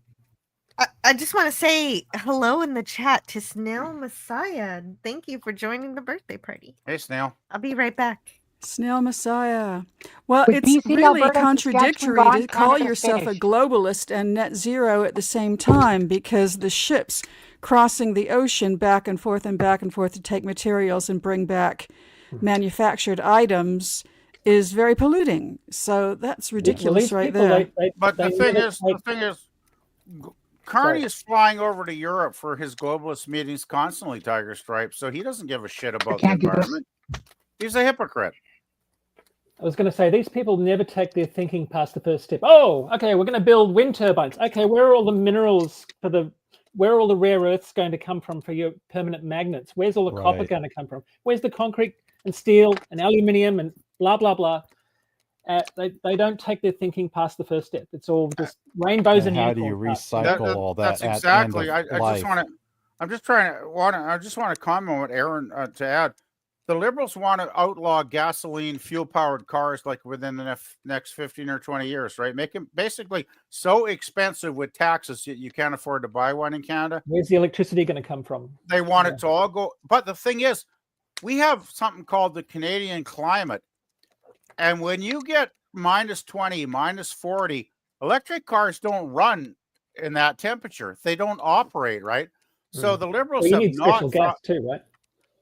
I just want to say hello in the chat to Snail Messiah. Thank you for joining the birthday party. Hey, Snail. I'll be right back. Snail Messiah. Well, With it's BC, really Alberta, contradictory Saskatchewan to call gone, yourself a finished. globalist and net zero at the same time because the ships crossing the ocean back and forth to take materials and bring back manufactured items is very polluting. So that's ridiculous right there. But the thing is, Carney is flying over to Europe for his globalist meetings constantly, Tiger Stripe, so he doesn't give a shit about the environment. He's a hypocrite. I was going to say, these people never take their thinking past the first step. Oh, okay, we're going to build wind turbines. Okay, where are all the minerals where are all the rare earths going to come from for your permanent magnets? Where's all the copper going to come from? Where's the concrete and steel and aluminium and blah, blah, blah? They don't take their thinking past the first step. It's all just rainbows and how do you unicorns. recycle all that? That's exactly. I just want to. I just want to comment with Aaron to add. The Liberals want to outlaw gasoline fuel-powered cars like within the next 15 or 20 years, right? Make them basically so expensive with taxes that you can't afford to buy one in Canada. Where's the electricity going to come from? They want it to all go. But the thing is, we have something called the Canadian climate. And when you get minus 20, minus 40, electric cars don't run in that temperature. They don't operate, right? So the Liberals have not thought, gas too, right?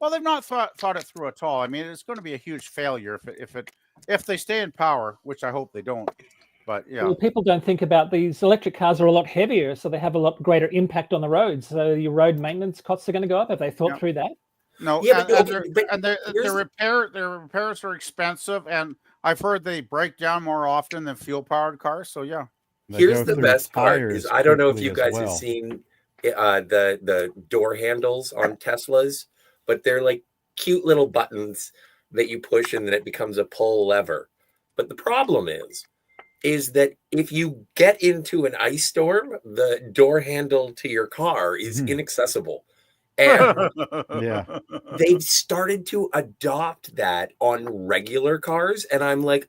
Well, they've not thought it through at all. I mean, it's going to be a huge failure if they stay in power, which I hope they don't. But yeah, well, people don't think about these electric cars are a lot heavier, so they have a lot greater impact on the roads. So your road maintenance costs are going to go up. Have they thought through that? No, their repairs are expensive, and I've heard they break down more often than fuel-powered cars. So yeah. Here's the best part: is I don't know if you guys have seen the door handles on Teslas, but they're like cute little buttons that you push, and then it becomes a pull lever. But the problem is that if you get into an ice storm, the door handle to your car is inaccessible. And they've started to adopt that on regular cars. And I'm like,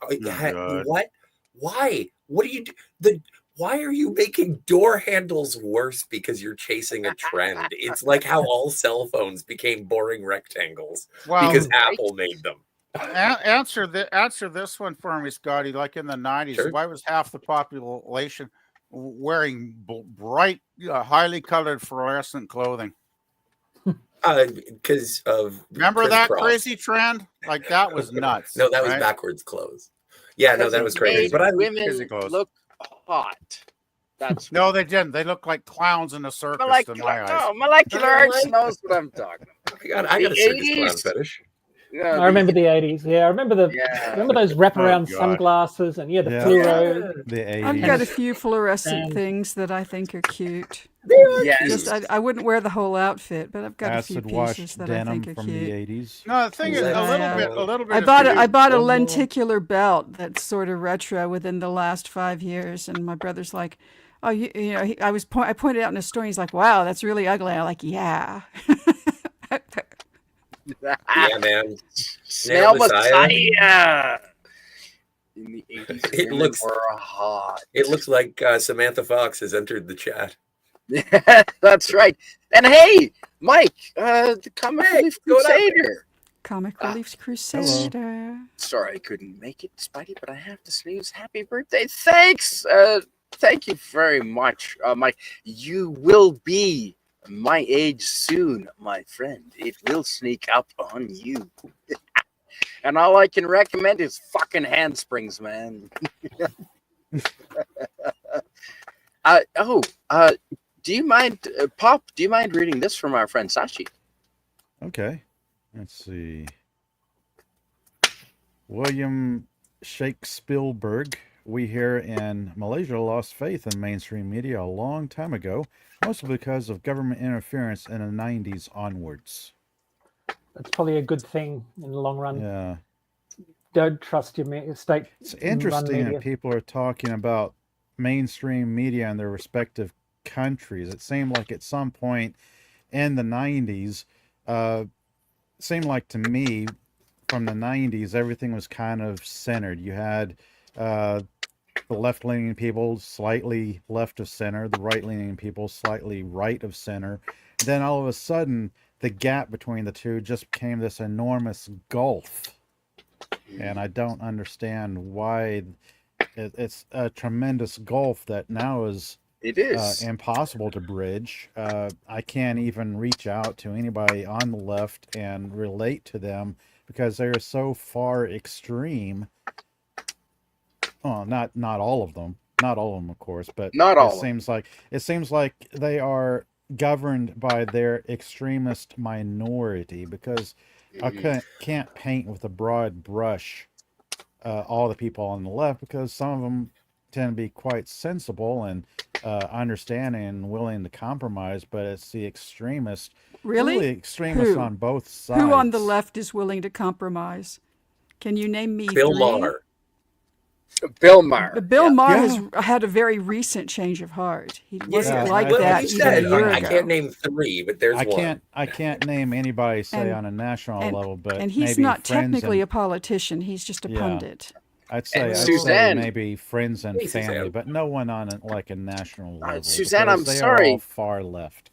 what? Why? What do you do? Why are you making door handles worse because you're chasing a trend? It's like how all cell phones became boring rectangles because Apple made them. Answer this one for me, Scotty. Like in the 90s, why was half the population wearing bright, highly colored fluorescent clothing? Because of remember that crazy trend? Like that was nuts. No, that was backwards clothes. Yeah, no, that was crazy. But women look hot. That's no, they didn't. They look like clowns in a circus. Molecular arts knows what I'm talking about. I got a circus clown fetish. I remember the 80s. Yeah, I remember remember those wraparound sunglasses and the fluoro. The 80s. I've got a few fluorescent things that I think are cute. I wouldn't wear the whole outfit, but I've got a few pieces that I think are from cute. The 80s. No, the thing is a little bit. I bought a lenticular belt that's sort of retro within the last 5 years, and my brother's like, "Oh, I pointed out in a story. He's like, "Wow, that's really ugly." I'm like, "Yeah." Yeah, man. Snail Messiah. In the 80s, it looks hot. It looks like Samantha Fox has entered the chat. Yeah, that's right. And hey, Mike, the Comic Relief Crusader. Comic Relief Crusader. Hello. Sorry I couldn't make it, Spidey, but I have to snooze. Happy birthday. Thanks. Thank you very much, Mike. You will be my age soon, my friend. It will sneak up on you. And all I can recommend is fucking handsprings, man. Do you mind, Pop, do you mind reading this from our friend Sashi? Okay. Let's see. William Shakespeare. We here in Malaysia lost faith in mainstream media a long time ago, mostly because of government interference in the 90s onwards. That's probably a good thing in the long run. Yeah. Don't trust your state. It's interesting that people are talking about mainstream media in their respective countries. It seemed like at some point in the 90s, seemed like to me from the 90s, everything was kind of centered. You had the left-leaning people slightly left of center, the right-leaning people slightly right of center. Then all of a sudden, the gap between the two just became this enormous gulf. And I don't understand why it's a tremendous gulf that now is impossible to bridge. I can't even reach out to anybody on the left and relate to them because they're so far extreme. Well, not all of them, of course, but it seems like they are governed by their extremist minority because I can't paint with a broad brush all the people on the left, because some of them tend to be quite sensible and understanding and willing to compromise, but it's the extremists, Really? extremists Who? on both sides. Who on the left is willing to compromise? Can you name me Bill 3? Maher. Bill Maher. Bill Maher Yeah. has had a very recent change of heart. He wasn't Yeah, like well, that you even a said, year I ago. can't name 3, but there's one. I can't name anybody, say, And- on a national level, but And he's maybe not friends technically and, a politician. He's just a Yeah. pundit. I'd say And Suzanne. maybe friends and Hey, family, Suzanne. but no one on like a national level. Suzanne, because I'm they sorry. are all far left.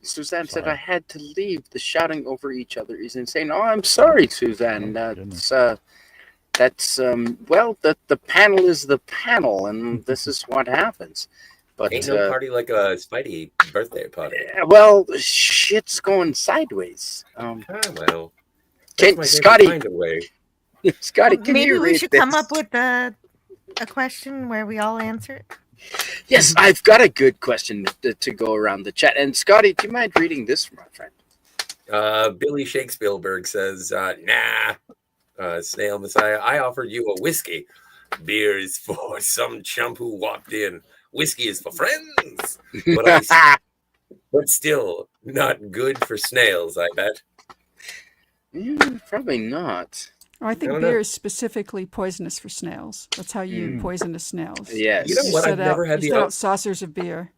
Suzanne said Sorry. I had to leave. The shouting over each other is insane. Oh, I'm sorry, Suzanne. Oh, That's well, the panel is the panel, and this is what happens. But Ain't no party like a Spidey birthday party. well, shit's going sideways. Well, Can that's my favorite Scotty, kind of way. Scotty, can Maybe you we read should this? come up with a question where we all answer it. Yes, I've got a good question to go around the chat. And Scotty, do you mind reading this from my friend? Billy Shakespeare says, nah, Snail Messiah, I offered you a whiskey. Beer is for some chump who walked in. Whiskey is for friends. But still not good for snails, I bet. Probably not. Oh, I think I don't beer know. is specifically poisonous for snails. That's how you poison the snails. Yes. You know what? I've never had you set out saucers of beer.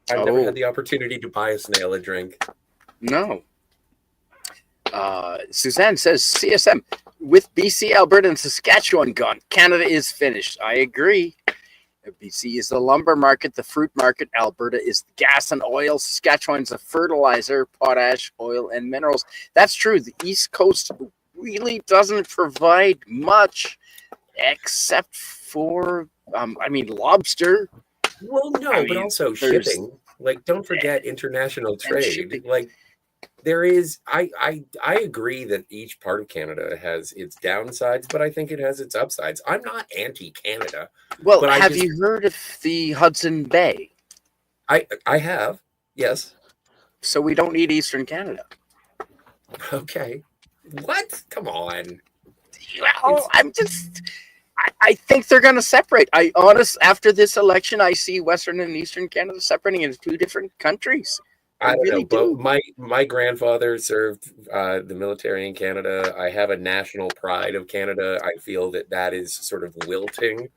I've never had the opportunity to buy a snail a drink. No. Suzanne says, CSM, with BC, Alberta, and Saskatchewan gone, Canada is finished. I agree. BC is the lumber market, the fruit market. Alberta is gas and oil. Saskatchewan's the fertilizer, potash, oil, and minerals. That's true. The East Coast really doesn't provide much except for, lobster. Well, no, but also there's- shipping. Like, don't forget international trade. shipping. Like, there is. I agree that each part of Canada has its downsides, but I think it has its upsides. I'm not anti-Canada. Well, but have you heard of the Hudson Bay? I have, yes. So we don't need Eastern Canada. Okay. What? Come on. Well, I think they're going to separate. After this election, I see Western and Eastern Canada separating into 2 different countries. I don't really know, do. but my grandfather served the military in Canada. I have a national pride of Canada. I feel that is sort of wilting.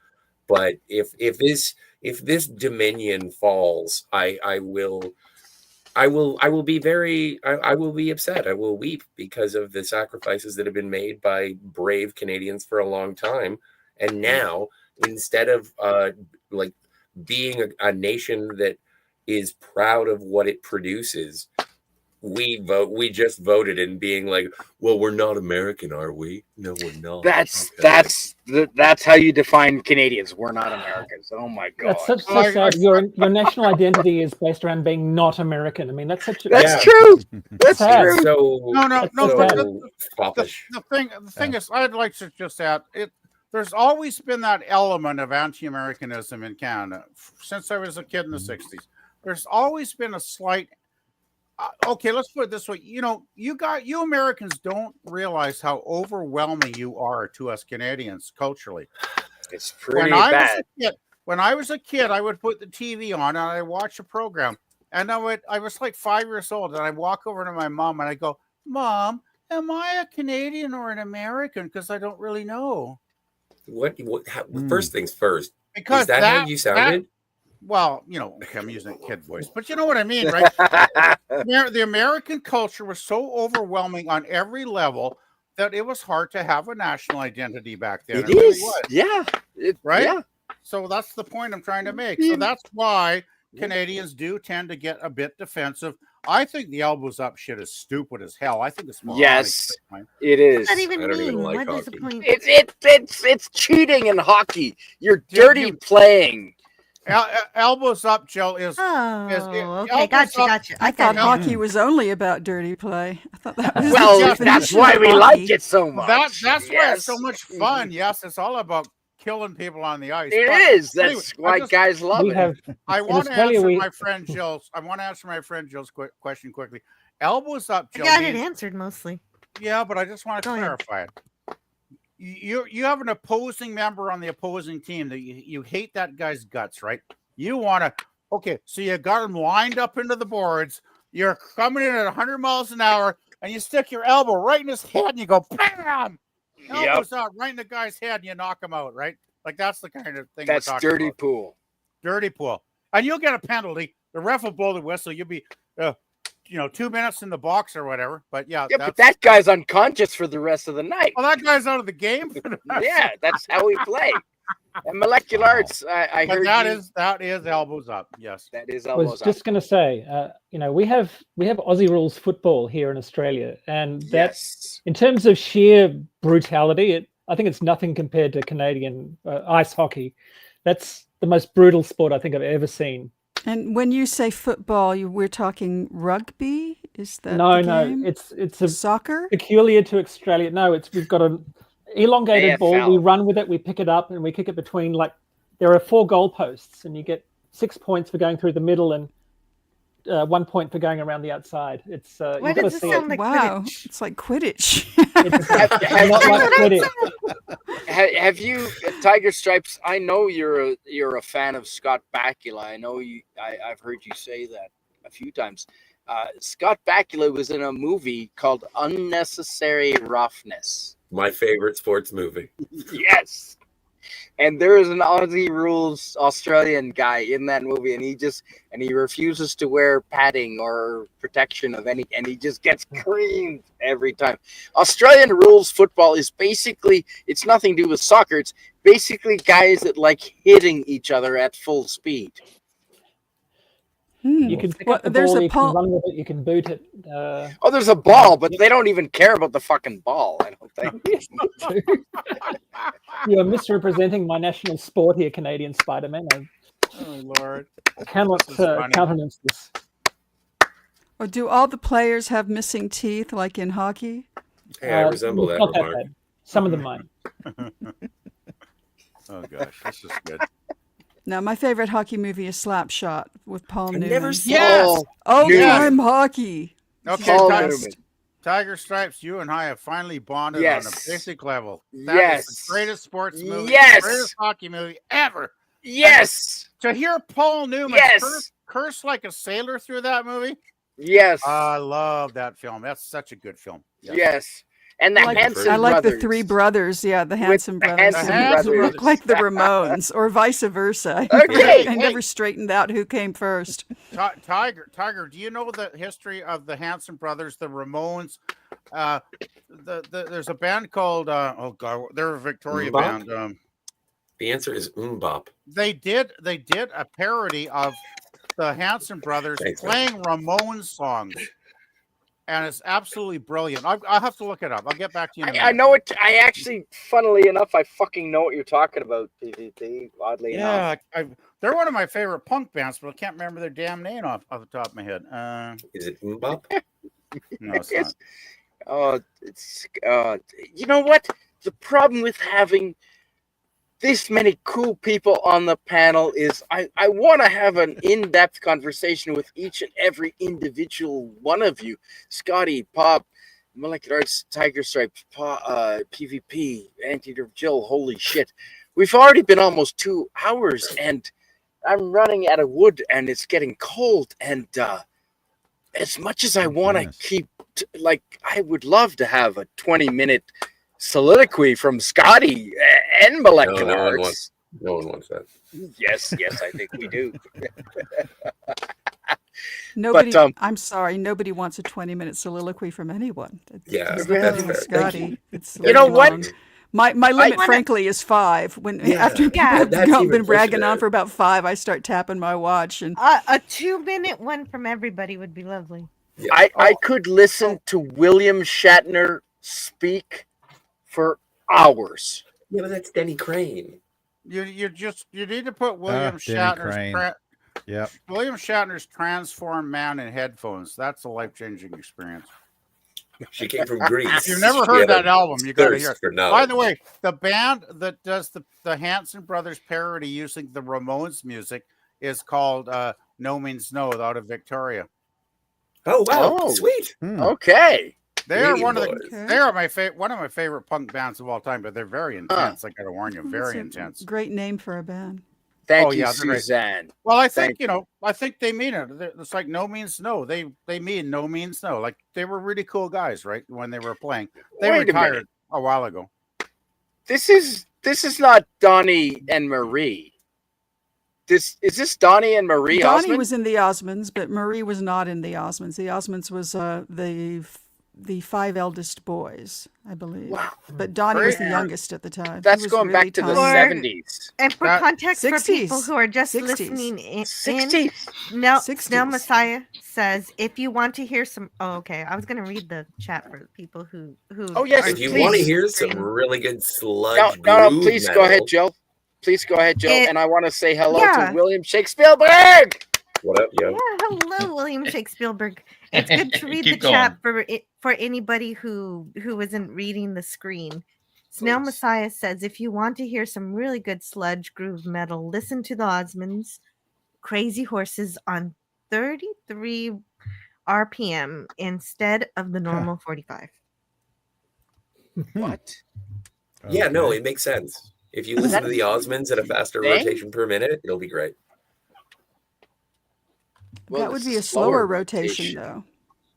But if this dominion falls, I will be upset. I will weep because of the sacrifices that have been made by brave Canadians for a long time. And now, instead of being a nation that is proud of what it produces, we just voted in being like, well, we're not American, are we? No, we're not. That's how you define Canadians. We're not Americans. Oh my god. That's so sad. Your national identity is based around being not American. I mean, that's such. That's true. That's sad. true. So No. so But foppish. the thing is, I'd like to just add it. There's always been that element of anti-Americanism in Canada since I was a kid in the '60s. There's always been a slight. Okay, let's put it this way. You Americans don't realize how overwhelming you are to us Canadians culturally. It's pretty bad. When I was a kid, I would put the TV on and I'd watch a program. And I was like 5 years old, and I walk over to my mom and I go, "Mom, am I a Canadian or an American? Because I don't really know." First things first. Because is that how you sounded? Well, I'm using a kid voice, but you know what I mean, right? The American culture was so overwhelming on every level that it was hard to have a national identity back then. It really is. was. Yeah. Right? Yeah. So that's the point I'm trying to make. So that's why Canadians do tend to get a bit defensive. I think the elbows up shit is stupid as hell. I think it's moronic. Yes, it is. What does that even I don't mean? even like What is the hockey. point? It's cheating in hockey. You're dirty playing. Elbows up, Joe, is okay, gotcha. I thought hockey was only about dirty play. I thought that was Well, the that's definition why of we hockey. like it so much. that's why Yes. it's so much fun. Yes, it's all about killing people on the ice. It But is. anyway, That's why guys love We it. have I in want to Australia, answer we- my friend Jill's. I want to answer my friend Jill's question quickly. Elbows up, I Jill. got it means- answered mostly. Yeah, but I just want to Go ahead. clarify it. You have an opposing member on the opposing team that you hate that guy's guts, right? You want to, okay, so you got him lined up into the boards. You're coming in at 100 miles an hour, and you stick your elbow right in his head, and you go, bam! Elbows out right in the guy's head, and you knock him out, right? Like, that's the kind of thing That's we're talking dirty about. pool. Dirty pool. And you'll get a penalty. The ref will blow the whistle. You'll be, 2 minutes in the box or whatever. But yeah, but that guy's unconscious for the rest of the night. Well, that guy's out of the game. Yeah, that's how we play. And molecular arts, I But heard that is elbows up. Yes, that is I elbows was just going to say, we have Aussie rules football here in Australia, and that, Yes. in terms of sheer brutality, I think it's nothing compared to Canadian ice hockey. That's the most brutal sport I think I've ever seen. And when you say football, we're talking rugby? Is that No, the game? it's a Soccer? peculiar to Australia. No, we've got an elongated ball. AFL. We run with it, we pick it up, and we kick it between, there are 4 goalposts, and you get 6 points for going through the middle and 1 point for going around the outside. It's Why you've got to does it see sound it. like Wow, Quidditch? it's like Quidditch. It's not like Quidditch. Have you, Tiger Stripes? I know you're a fan of Scott Bakula. I know you. I've heard you say that a few times. Scott Bakula was in a movie called Unnecessary Roughness. My favorite sports movie. Yes. And there is an Aussie rules Australian guy in that movie, and he refuses to wear padding or protection of any, and he just gets creamed every time. Australian rules football is basically, it's nothing to do with soccer. It's basically guys that like hitting each other at full speed. You can pick up the there's ball, a you can run with it, you can boot it. Oh, there's a ball, but they don't even care about the fucking ball, I don't think. You are misrepresenting my national sport here, Canadian Spider-Man. Oh Lord, I cannot This is funny. countenance this. Or do all the players have missing teeth like in hockey? Hey, I resemble it's that not remark. bad. Some of them might. Oh gosh, this is good. Now, my favorite hockey movie is Slapshot with Paul I've Newman. never seen Yes. Old Newman. time hockey. Okay, Paul Tiger, Newman. Tiger Stripes, you and I have finally bonded Yes. on a basic level. That is Yes. the greatest sports movie, Yes. the greatest hockey movie ever. Yes. To hear Paul Newman Yes. curse like a sailor through that movie, Yes. I love that film. That's such a good film. Yes. And the Hanson I like brothers. the three brothers. Yeah, the Hanson the brothers. Hanson who brothers. look like the Ramones, or vice versa. Okay. I never straightened out who came first. Tiger, do you know the history of the Hanson brothers, the Ramones? There's a band called they're a Victoria Mbop? band. The answer is Mbop. They did a parody of the Hanson brothers Thanks, man. playing Ramones songs, and it's absolutely brilliant. I'll have to look it up. I'll get back to you. In a I minute. know it. I actually, funnily enough, I fucking know what you're talking about, PvP, oddly enough. Yeah, they're one of my favorite punk bands, but I can't remember their damn name off the top of my head. Is it Mbop? No, it's not. Oh, it's you know what? The problem with having this many cool people on the panel is I want to have an in-depth conversation with each and every individual one of you. Scotty, Pop, Molecular Arts, Tiger Stripes, PvP, Anteater Jill, holy shit. We've already been almost 2 hours and I'm running out of wood and it's getting cold, and as much as I want to keep, I would love to have a 20-minute soliloquy from Scotty and Molecular Arts. No one wants that. Yes, I think we do. Nobody. But, I'm sorry. Nobody wants a 20-minute soliloquy from anyone. Yeah, It's that's nothing fair. with Scotty. It's You know really what? long. My limit, frankly, is 5. After people have that's even been bragging pushing on it. for about 5, I start tapping my watch. And A 2-minute one from everybody would be lovely. I could listen to William Shatner speak for hours. Yeah, but that's Denny Crane. You need to put William Shatner's William Shatner's Transform Man in headphones. That's a life-changing experience. She came from Greece. If you've never She heard had that a album, you got to thirst hear it. for knowledge. By the way, the band that does the Hanson Brothers parody using the Ramones music is called No Means No, out of Victoria. Oh wow, Oh. sweet. Okay. They are Canadian one of the. boys. They are one of my favorite punk bands of all time, but they're very intense. I gotta warn you, That's very a intense. Great name for a band. Thank Oh, you, yeah, they're great. Suzanne. Well, I Thank think I think they mean it. It's like no means no. They mean no means no. Like they were really cool guys, right? When they were playing, they Wait a retired minute. a while ago. This is not Donnie and Marie. Is this Donnie and Marie Donnie Osmond? was in the Osmonds, but Marie was not in the Osmonds. The Osmonds was the five eldest boys, I believe. Wow. But Donnie was the Great. youngest at the time. He That's was going really back to the tiny. 70s. And for That- context, for people 60s. who are just 60s. listening in, 60s. Snail 60s. Messiah says, if you want to hear some, okay, I was going to read the chat for people who Oh, yes, If you please. want to hear some really good sludge No, groove please metal, go ahead, Jill. Please go ahead, Jill. It- And I want to say hello yeah. to William Shakespeare. What up, yo? Yeah, hello, William Shakespeare. It's good to read the Keep chat for anybody who isn't reading the screen. Snail Please. Messiah says, if you want to hear some really good sludge groove metal, listen to the Osmonds, Crazy Horses on 33 RPM instead of the normal 45. What? Yeah, no, Okay. it makes sense. If you listen to the Osmonds at a faster Thing? rotation per minute, it'll be great. Well, That would this be is a slower rotation, though.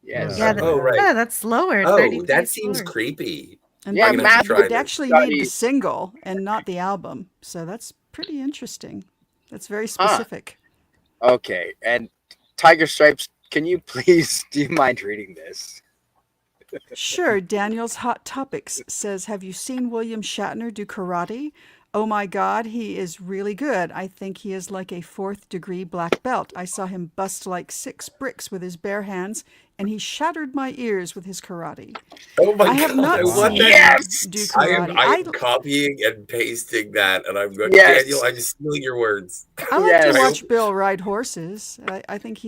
Yes. Yeah, Oh, right. yeah, that's slower. Oh, 33 that is seems slower. creepy. And Yeah, then math you'd would actually study- need the single and not the album. So that's pretty interesting. That's very specific. Okay. And Tiger Stripes, can you please, do you mind reading this? Sure, Daniel's Hot Topics says, have you seen William Shatner do karate? Oh my God, he is really good. I think he is like a 4th degree black belt. I saw him bust like 6 bricks with his bare hands, and he shattered my ears with his karate. Oh my I have god! not I want seen that. Yes! him do I karate. am copying and pasting that, and I'm going, Yes. Daniel, I'm stealing your words. I like Yes. to watch Bill ride horses. I think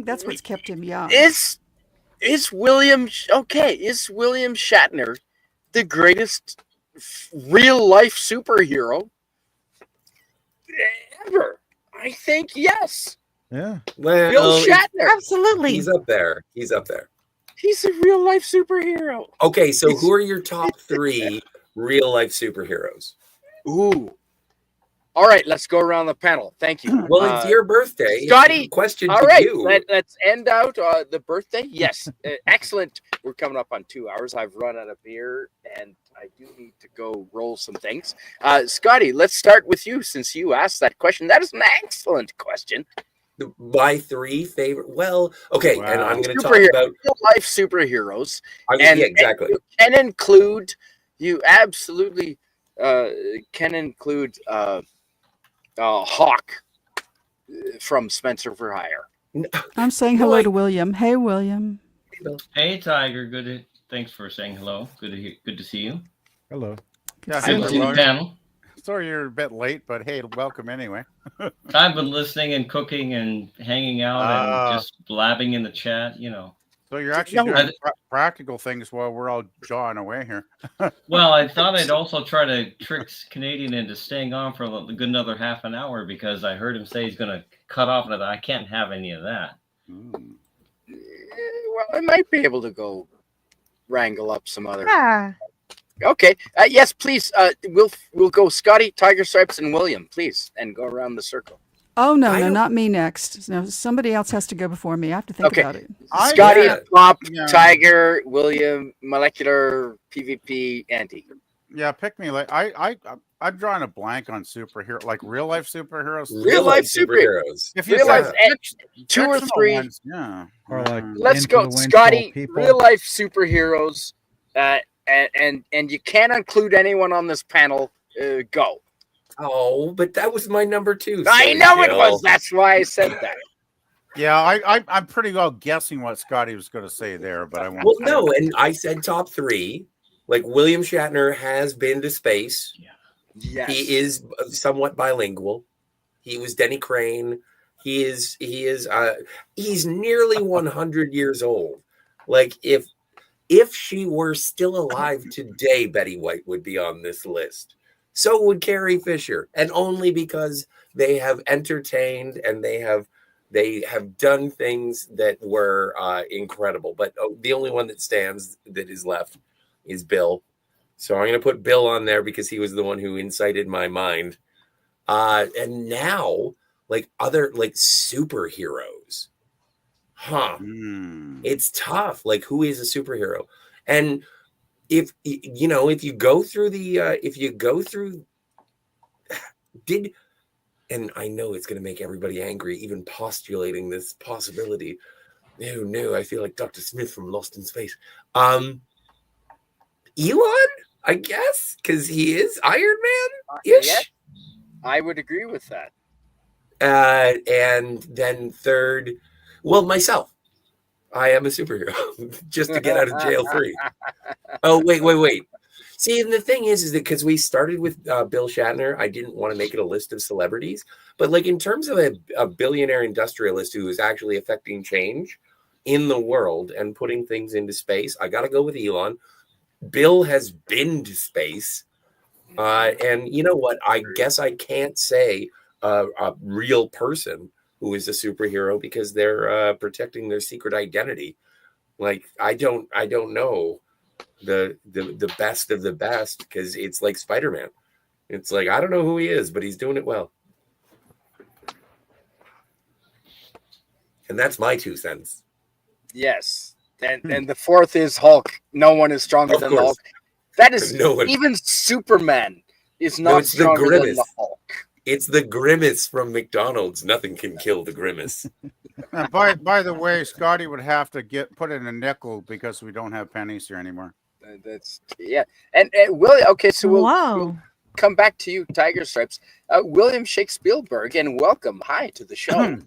that's what's kept him young. Is William Shatner the greatest real life superhero ever? I think yes. Yeah. Well, Bill Shatner. Absolutely. he's up there. He's up there. He's a real life superhero. Okay, so who are your top 3 real life superheroes? Ooh. All right, let's go around the panel. Thank you. Well, it's your birthday. Scotty, Question all to right, you. let's end out the birthday. Yes, excellent. We're coming up on 2 hours. I've run out of beer, and I do need to go roll some things. Scotty, let's start with you since you asked that question. That is an excellent question. My 3 favorite. Well, okay, Wow. and I'm going to talk Superhero, about. real life superheroes. Yeah, exactly. You can include. You absolutely can include Hawk from Spencer for Hire. I'm saying hello to William. Hey, William. Hey, Tiger. Thanks for saying hello. Good to see you. Hello. Yeah, Good to see the hello. panel. Sorry you're a bit late, but hey, welcome anyway. I've been listening and cooking and hanging out and just blabbing in the chat. So you're actually doing practical things while we're all jawing away here. Well, I thought I'd also try to trick Canadian into staying on for a good another half an hour because I heard him say he's going to cut off another. I can't have any of that. Well, I might be able to go wrangle up some other. Yeah. Okay. Yes, please. We'll go Scotty, Tiger Stripes, and William, please, and go around the circle. Oh, no, not me next. No, somebody else has to go before me. I have to think about it. Scotty, Pop, Yeah. Tiger, William, Molecular, PvP, Andy. Yeah, pick me. Like I'm drawing a blank on superhero, like real life superheroes. Real life superheroes. If you Real life, got two or fictional three. ones, yeah. Or like Let's go, influential Scotty. people. Real life superheroes, and you can't include anyone on this panel. Go. Oh, but that was my number 2. I know it was. That's why I said that. Yeah, I'm pretty well guessing what Scotty was going to say there, but I won't. Well, say no, it. and I said top 3. Like William Shatner has been to space. Yeah. Yes. He is somewhat bilingual. He was Denny Crane. He's nearly 100 years old. Like if she were still alive today, Betty White would be on this list. So would Carrie Fisher, and only because they have entertained and they have They have done things that were incredible, but the only one that stands that is left is Bill. So I'm going to put Bill on there because he was the one who incited my mind. And now, like other like superheroes, it's tough. Like, who is a superhero? And if you go through and I know it's going to make everybody angry, even postulating this possibility. No, I feel like Dr. Smith from Lost in Space. Elon, I guess, because he is Iron Man-ish. Yeah, I would agree with that. And then third, well, myself. I am a superhero just to get out of jail free. Oh, wait. See, and the thing is that because we started with Bill Shatner, I didn't want to make it a list of celebrities. But like in terms of a billionaire industrialist who is actually affecting change in the world and putting things into space, I got to go with Elon. Bill has been to space. And you know what? I guess I can't say a real person who is a superhero because they're protecting their secret identity. Like, I don't know the best of the best because it's like Spider-Man. It's like, I don't know who he is, but he's doing it well. And that's my 2 cents. Yes. And the fourth is Hulk. No one is stronger than the Hulk. That is even Superman is not stronger than the Hulk. It's the Grimace from McDonald's. Nothing can kill the Grimace. And by the way, Scotty would have to put in a nickel because we don't have pennies here anymore. That's and William. Okay, so we'll come back to you, Tiger Stripes. William Shakespeare, and welcome. Hi to the show.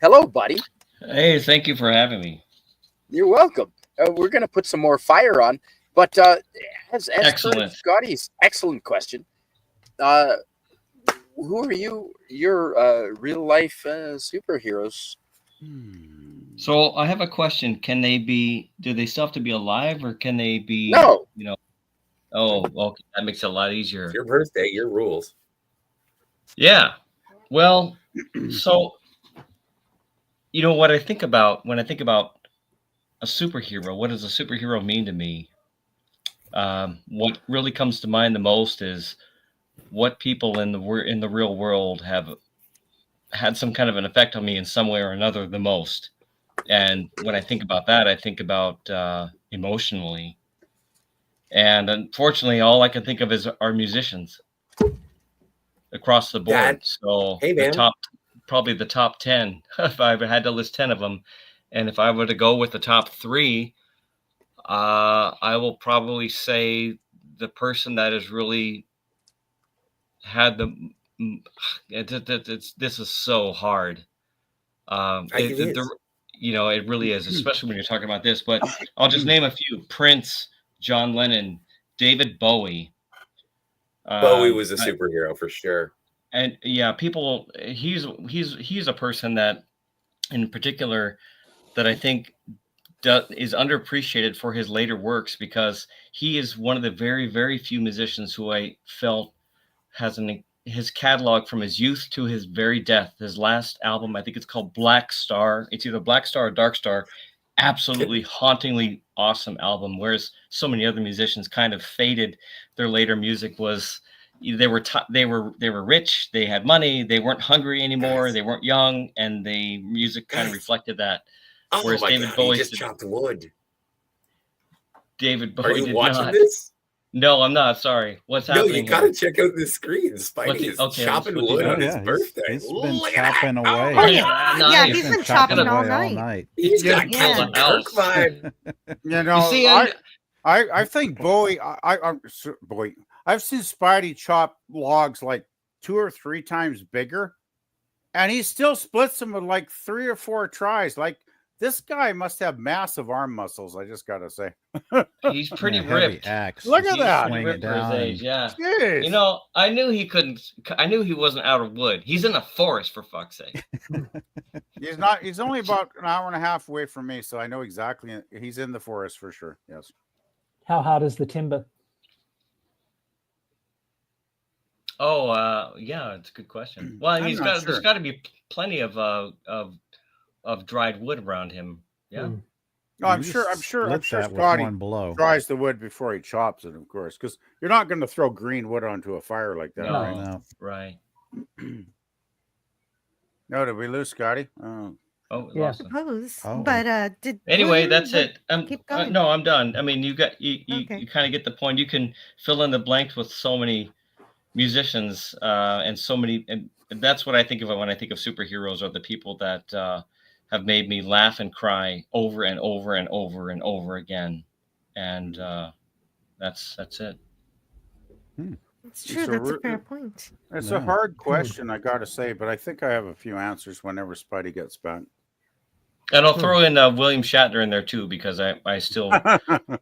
Hello, buddy. Hey, thank you for having me. You're welcome. We're going to put some more fire on, but as excellent, Scotty's excellent question. Who are your real life superheroes? So I have a question. Can they be? Do they still have to be alive, or can they be? No. Oh, okay. That makes it a lot easier. It's your birthday, your rules. Yeah. Well, so what I think about when I think about a superhero, what does a superhero mean to me? What really comes to mind the most is what people in the real world have had some kind of an effect on me in some way or another the most. And when I think about that, I think about emotionally. And unfortunately, all I can think of are musicians across the board. So probably the top 10, if I had to list 10 of them. And if I were to go with the top 3, I will probably say the person that has really had this is so hard. It really is, especially when you're talking about this. But I'll just name a few: Prince, John Lennon, David Bowie. Bowie was a superhero for sure. And yeah, people. He's a person that, in particular, that I think is underappreciated for his later works because he is one of the very, very few musicians who I felt has his catalog from his youth to his very death. His last album, I think it's called Black Star. It's either Black Star or Dark Star. Absolutely hauntingly awesome album. Whereas so many other musicians kind of faded. Their later music was they were rich, they had money, they weren't hungry anymore, they weren't young, and the music kind of reflected that. Whereas David Bowie just chopped wood. David Bowie. Are you watching this? No, I'm not. Sorry. What's happening? No, you gotta check out the screen. Spidey is chopping wood on his birthday. He's been chopping away. Oh, yeah, he's been chopping all night. He's got Captain Kirk vibe. I think Bowie. I've seen Spidey chop logs like 2 or 3 times bigger, and he still splits them with like 3 or 4 tries. Like, this guy must have massive arm muscles. I just gotta say, he's pretty ripped. Look at that. Swing it down. For his age, yeah. Jeez. I knew he couldn't. I knew he wasn't out of wood. He's in the forest, for fuck's sake. He's not. He's only about an hour and a half away from me, so I know exactly. He's in the forest for sure. Yes. How hard is the timber? Oh, yeah, it's a good question. Well, there's got to be plenty of dried wood around him. Yeah. Mm. No, I'm You sure split that with Scotty one blow. dries the wood before he chops it, of course, because you're not going to throw green wood onto a fire like that, No. right? No. Right. No, did we lose Scotty? Oh. Oh, we Yeah. lost him. Suppose. Oh. But did Anyway, William that's would it. keep going? No, I'm done. I mean, you got Okay. you kind of get the point. You can fill in the blanks with so many musicians and so many, and that's what I think of when I think of superheroes, are the people that have made me laugh and cry over and over and over and over again, and that's it. It's true. So That's a we're- fair point. It's Yeah. a hard question, I got to say, but I think I have a few answers whenever Spidey gets back. And I'll throw in William Shatner in there too, because I still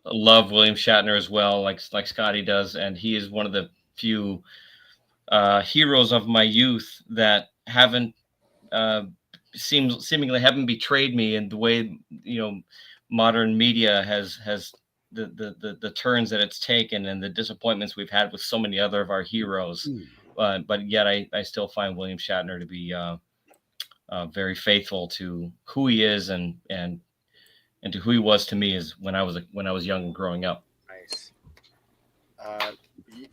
love William Shatner as well, like Scotty does, and he is one of the few heroes of my youth that haven't seemingly haven't betrayed me in the way, you know, modern media has the turns that it's taken and the disappointments we've had with so many other of our heroes. But yet I still find William Shatner to be very faithful to who he is and to who he was to me as when I was young and growing up. Nice.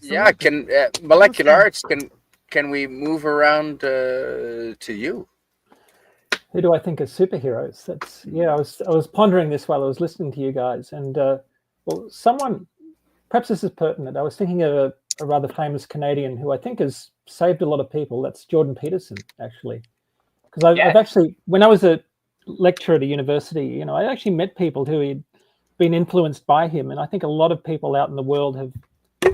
Yeah, can molecular arts, can we move around to you? Who do I think are superheroes? That's I was pondering this while I was listening to you guys, and well, someone, perhaps this is pertinent. I was thinking of a rather famous Canadian who I think has saved a lot of people. That's Jordan Peterson, actually, because I've actually, when I was a lecturer at a university, you know, I actually met people who had been influenced by him, and I think a lot of people out in the world have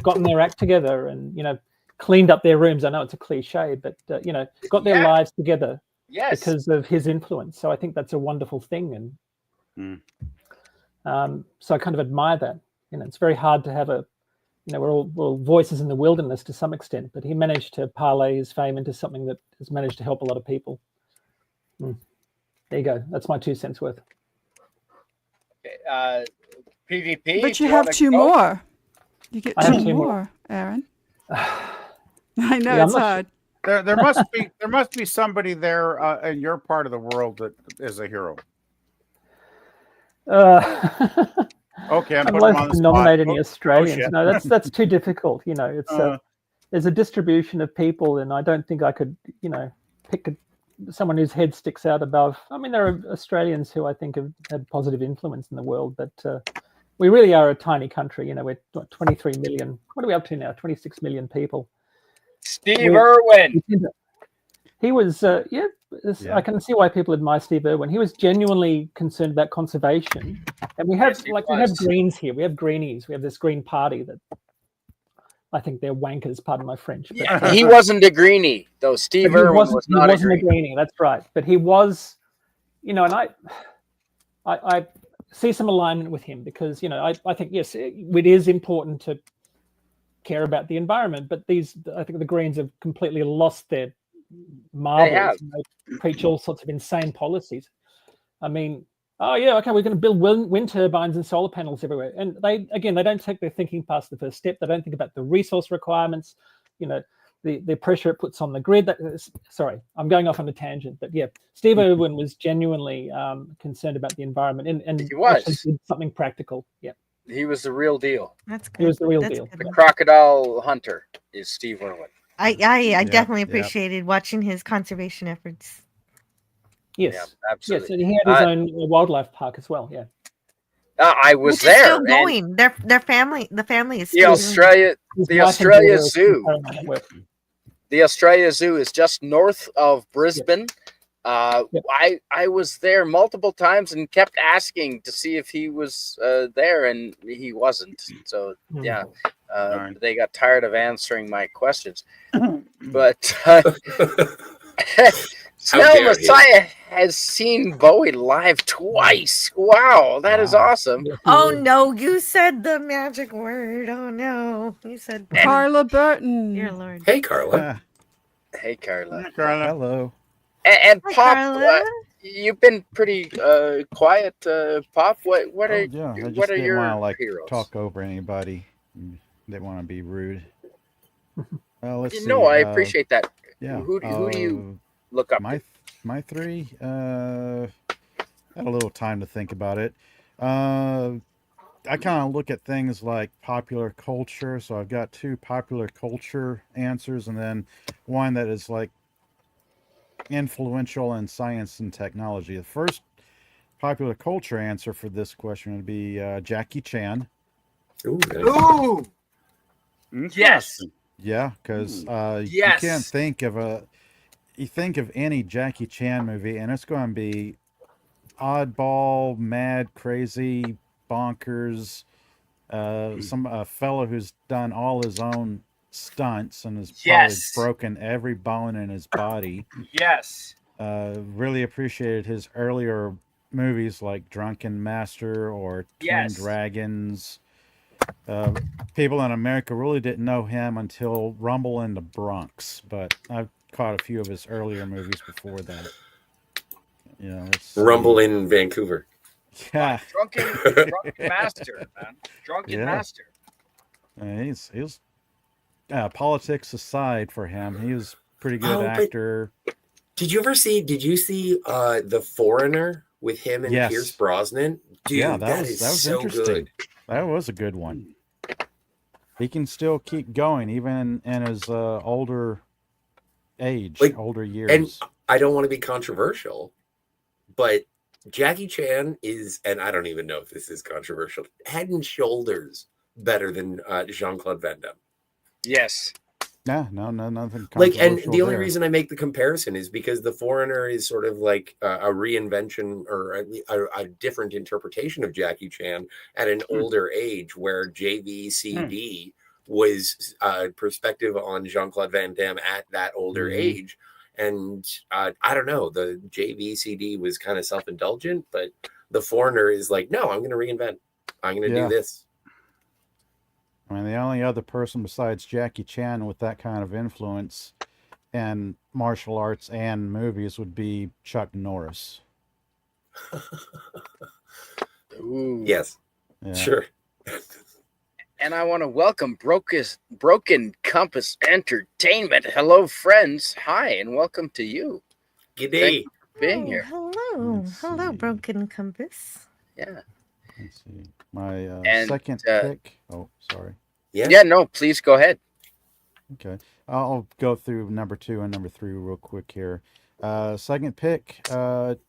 gotten their act together and, you know, cleaned up their rooms. I know it's a cliche, but you know, got their lives together. Yes. Because of his influence. So I think that's a wonderful thing. And so I kind of admire that. You know, it's very hard to have we're all voices in the wilderness to some extent, but he managed to parlay his fame into something that has managed to help a lot of people. There you go. That's my 2 cents worth. Okay, PvP. But you have two more. You get two more, Aaron. I know it's hard. There must be somebody there in your part of the world that is a hero. Okay, I'm putting on the nominate spot. any Australians. No, that's too difficult. You know, it's there's a distribution of people, and I don't think I could, you know, pick someone whose head sticks out above. I mean, there are Australians who I think have had positive influence in the world, but we really are a tiny country. You know, we're 23 million. What are we up to now? 26 million people. Steve Irwin. He was, I can see why people admire Steve Irwin. He was genuinely concerned about conservation, and we have we have Greens here. We have Greenies. We have this Green Party that I think they're wankers. Pardon my French. But, Yeah, he wasn't a Greenie, though. Steve Irwin was not a Greenie. That's right. But he was, you know, and I see some alignment with him because, you know, I think yes, it is important to care about the environment, but I think the Greens have completely lost their marbles. They preach all sorts of insane policies. I mean, we're going to build wind turbines and solar panels everywhere, and they don't take their thinking past the first step. They don't think about the resource requirements, you know, the pressure it puts on the grid. Sorry, I'm going off on a tangent, but yeah, Steve Irwin was genuinely concerned about the environment and he was did something practical. Yeah. He was the real deal. That's good. He was the real deal. The crocodile hunter is Steve Irwin. I definitely appreciated watching his conservation efforts. Yes, yeah, absolutely. Yes, and he had his own wildlife park as well. Yeah, I was Which there. Is still going. Their family, the family is still the Australia Zoo. The Australia Zoo is just north of Brisbane. I was there multiple times and kept asking to see if he was there, and he wasn't. So they got tired of answering my questions. But Snell Messiah has seen Bowie live twice. Wow, that is awesome. Oh no, you said the magic word. Oh no, you said Carla Burton. Dear Lord. Hey, Carla. Hey, Carla. Hi, Carla. Hello. And Hi, Pop, Carla. you've been pretty quiet, Pop. What are I just what are didn't your want to heroes? talk over anybody. Didn't want to be rude. Let's see. No, I appreciate that. Yeah. Who do you look up? My three. Had a little time to think about it. I kind of look at things like popular culture. So I've got 2 popular culture answers, and then one that is like influential in science and technology. The first popular culture answer for this question would be Jackie Chan. Ooh, nice. Ooh, yes, Yeah, because you yes. can't think of you think of any Jackie Chan movie, and it's going to be oddball, mad, crazy, bonkers. Some fellow who's done all his own stunts and has probably Yes. broken every bone in his body. Yes. Really appreciated his earlier movies like Drunken Master or Twin Yes. Dragons. People in America really didn't know him until Rumble in the Bronx, but I've caught a few of his earlier movies before that. You know, Rumble in Vancouver. Yeah. Drunken Master, man. Drunken Master. He's politics aside for him, he was a pretty good actor. Did you see The Foreigner with him and Pierce Brosnan? Dude, yeah, that was so interesting. good. That was a good one. He can still keep going even in his older age, older years. And I don't want to be controversial, but Jackie Chan is, and I don't even know if this is controversial, head and shoulders better than Jean-Claude Van Damme. Yes. Yeah, no, nothing Like, and controversial the only there. reason I make the comparison is because The Foreigner is sort of like a reinvention or a different interpretation of Jackie Chan at an older age, where JVCD was perspective on Jean-Claude Van Damme at that older age. And I don't know, the JVCD was kind of self-indulgent, but The Foreigner is like, no, I'm going to reinvent. I'm going to do this. I mean, the only other person besides Jackie Chan with that kind of influence in martial arts and movies would be Chuck Norris. Ooh. Yes. Yeah. Sure. And I want to welcome Broken Compass Entertainment. Hello, friends. Hi, and welcome to you. G'day. Thank you for being here. Hello, Broken Compass. Yeah. Let's see. My And, second pick. Oh, sorry. Yeah, no, please go ahead. Okay. I'll go through number 2 and number 3 real quick here. Second pick,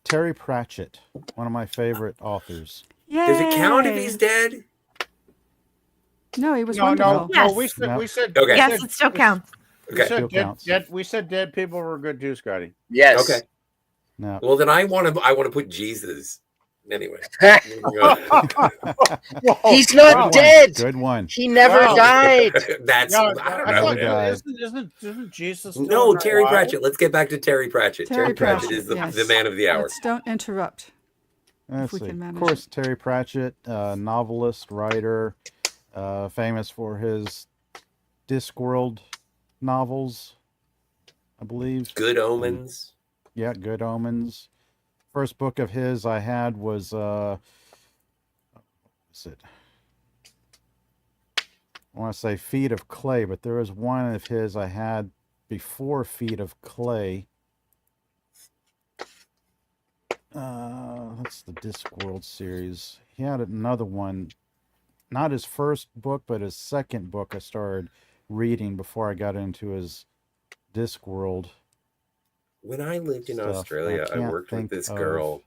Terry Pratchett, one of my favorite authors. Yay! Does it count if he's dead? No, he was wonderful. No, we said okay. Yes, it still counts. Okay. We said dead people were good too, Scotty. Yes. Okay. No. Well, then I want to put Jesus. Anyway. He's not dead. Good one. He never died. That's No, I don't I know. thought- died. Isn't Jesus still No, alive? Terry Pratchett. Let's get back to Terry Pratchett. Terry Pratchett is Pratchett, the yes. man of the hour. Let's don't interrupt. Let's we see. can Of manage course, Terry Pratchett, novelist, writer, famous for his Discworld novels, I believe. Good Omens. Yeah, Good Omens. First book of his I had was what was it? I want to say Feet of Clay, but there was one of his I had before Feet of Clay. That's the Discworld series. He had another one, not his first book, but his second book I started reading before I got into his Discworld. When I lived in stuff. Australia, I can't worked with think this of- girl,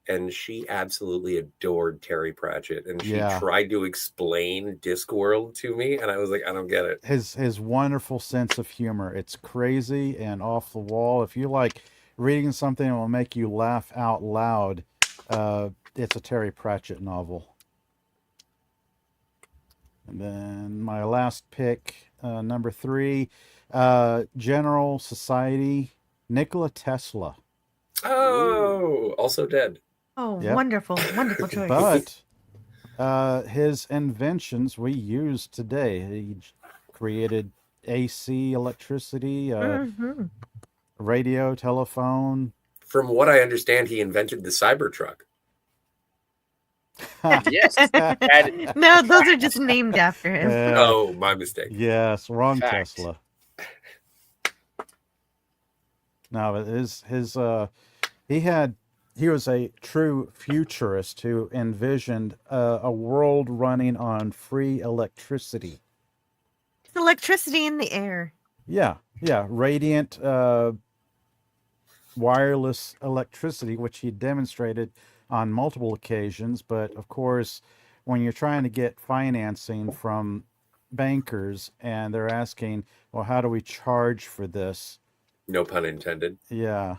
and she absolutely adored Terry Pratchett, and she Yeah. tried to explain Discworld to me, and I was like, I don't get it. His wonderful sense of humor. It's crazy and off the wall. If you like reading something that will make you laugh out loud, it's a Terry Pratchett novel. And then my last pick, number 3, General Society, Nikola Tesla. Oh, also dead. Oh, Yep. wonderful choice. But his inventions we use today. He created AC, electricity, radio, telephone. From what I understand, he invented the Cybertruck. Yes. No, those are just named after him. Oh, my mistake. Yes, wrong Fact. Tesla. No, but his he had he was a true futurist who envisioned a world running on free electricity. It's electricity in the air. Yeah, radiant wireless electricity, which he demonstrated on multiple occasions. But of course, when you're trying to get financing from bankers and they're asking, well, how do we charge for this? No pun intended. Yeah.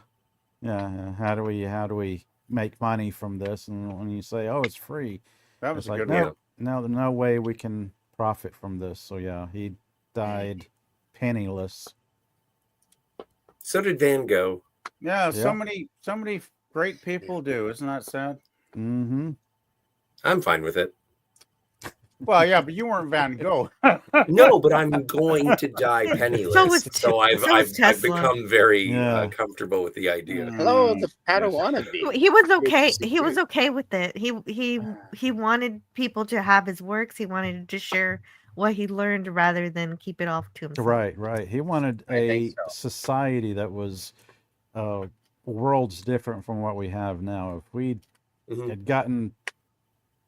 How do we make money from this? And when you say, oh, it's free, That was it's a like, good no, one. no way we can profit from this. So yeah, he died penniless. So did Van Gogh. Yeah, so Yeah. many great people do. Isn't that sad? Mm-hmm. I'm fine with it. Well, yeah, but you weren't Van Gogh. No, but I'm going to die penniless. So I've become very comfortable with the idea. Hello, the Padawan bee. He was okay. He was okay with it. He wanted people to have his works. He wanted to share what he learned rather than keep it off to himself. Right. He wanted a society that was worlds different from what we have now. If we had gotten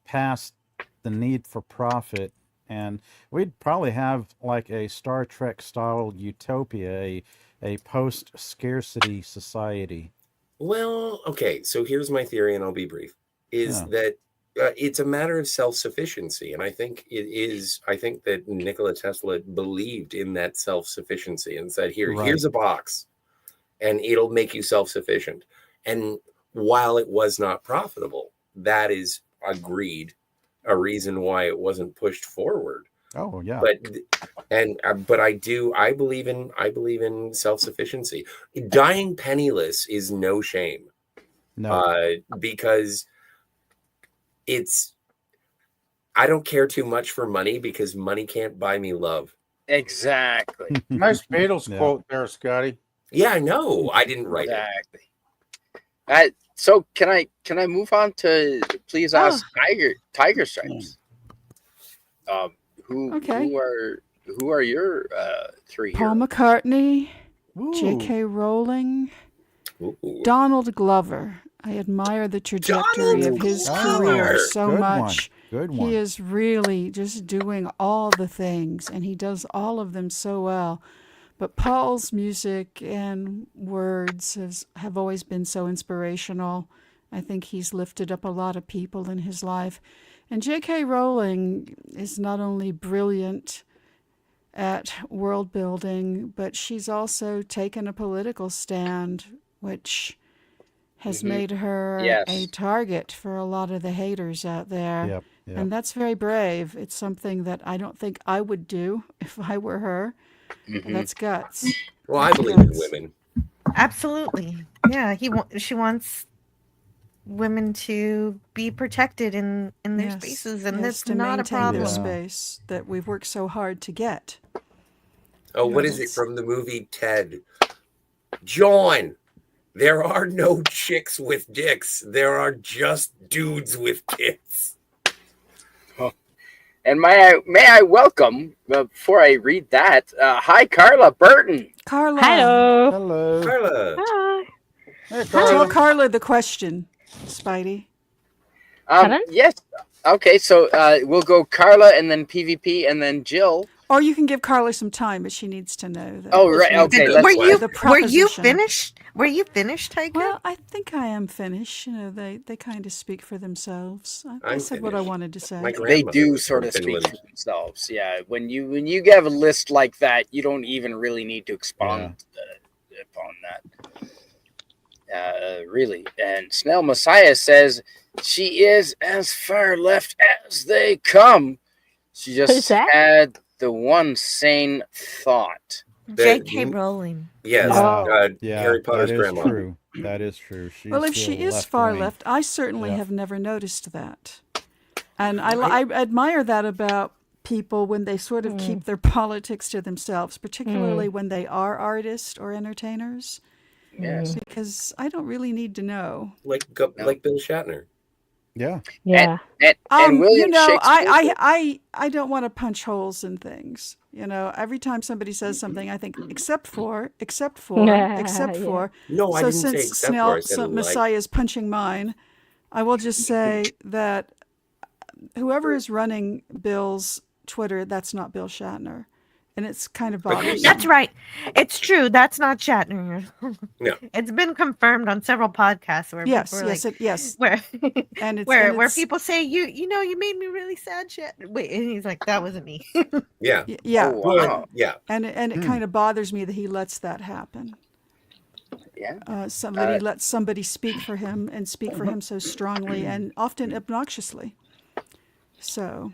past the need for profit, and we'd probably have like a Star Trek style utopia, a post scarcity society. Well, okay, so here's my theory, and I'll be brief, is that it's a matter of self-sufficiency. And I think it is, I think that Nikola Tesla believed in that self-sufficiency and said, here's a box, and it'll make you self-sufficient. And while it was not profitable, that is agreed a reason why it wasn't pushed forward. Oh yeah. But I believe in self-sufficiency. Dying penniless is no shame. No. Because I don't care too much for money because money can't buy me love. Exactly. Nice Beatles quote there, Scotty. Yeah, I know. I didn't write it. So can I move on to please ask Tiger Stripes? Who are your three Paul heroes? McCartney, J.K. Rowling, Donald Glover. I admire the trajectory of his career so much. Good one. He is really just doing all the things, and he does all of them so well. But Paul's music and words have always been so inspirational. I think he's lifted up a lot of people in his life. And J.K. Rowling is not only brilliant at world building, but she's also taken a political stand, which has made her a target for a lot of the haters out there. Yep. And that's very brave. It's something that I don't think I would do if I were her. That's guts. Well, I believe in women. Absolutely. Yeah, she wants women to be protected in their spaces, and that's to not a maintain problem. their space that we've worked so hard to get. Oh, what is it from the movie Ted? John, there are no chicks with dicks. There are just dudes with tits. And may I welcome, before I read that, hi, Carla Burton. Carla. Hello. Carla. Hi. Hey, Tell Carla the question, Spidey. Yes. Okay, so we'll go Carla and then PvP and then Jill. Or you can give Carla some time, but she needs to know that. Oh, right. Okay. Were you finished? Were you finished, Tiger? Well, I think I am finished. You know, they kind of speak for themselves. I said what I wanted to say. They do sort of speak for themselves. Yeah. When you have a list like that, you don't even really need to expound upon that. Really. And Snell Messiah says she is as far left as they come. She just had the one sane thought. J.K. Rowling. Yes. Harry Potter's grandma. True. That is true. Well, if she is far left, I certainly have never noticed that. And I admire that about people when they sort of keep their politics to themselves, particularly when they are artists or entertainers. Yes. Because I don't really need to know. Like Bill Shatner. Yeah. Yeah. And William Shakespeare. I don't want to punch holes in things. Every time somebody says something, I think except for. Yeah. No, I So didn't say since except for. I said Snell like. Messiah is punching mine, I will just say that whoever is running Bill's Twitter, that's not Bill Shatner. And it's kind of bothersome. That's right. It's true. That's not Shatner. No. It's been confirmed on several podcasts where people are where and it's where people say you made me really sad, Shatner. Wait, and he's like, that wasn't me. Yeah. Yeah. Oh, wow. Yeah. And it kind of bothers me that he lets that happen. Yeah. Somebody lets somebody speak for him and speak for him so strongly and often obnoxiously. So.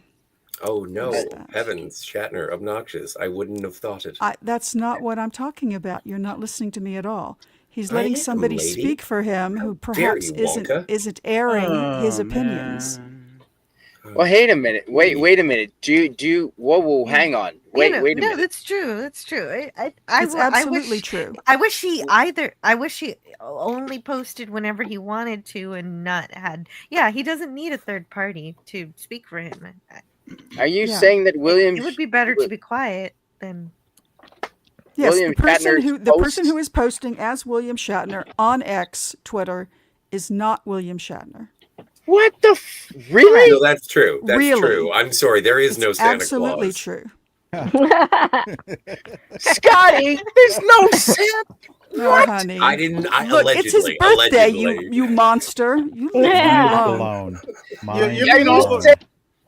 Oh no, heavens, Shatner, obnoxious. I wouldn't have thought it. That's not what I'm talking about. You're not listening to me at all. He's letting somebody speak for him who perhaps isn't airing his opinions. Well, wait a minute. Wait a minute. Do you? Whoa! Hang on. Wait a minute. No, that's true. That's true. It's absolutely true. I wish he only posted whenever he wanted to and not had. Yeah, he doesn't need a third party to speak for him. Are you saying that William? It would be better to be quiet than. Yes, William the person who is posting as William Shatner on X Twitter is not William Shatner. What the really? No, that's true. That's really? True. I'm sorry. There is no Santa absolutely Claus. True. Scotty, there's no Santa. What? honey. I didn't. Look, allegedly, it's his birthday. Allegedly. You monster. You leave me alone.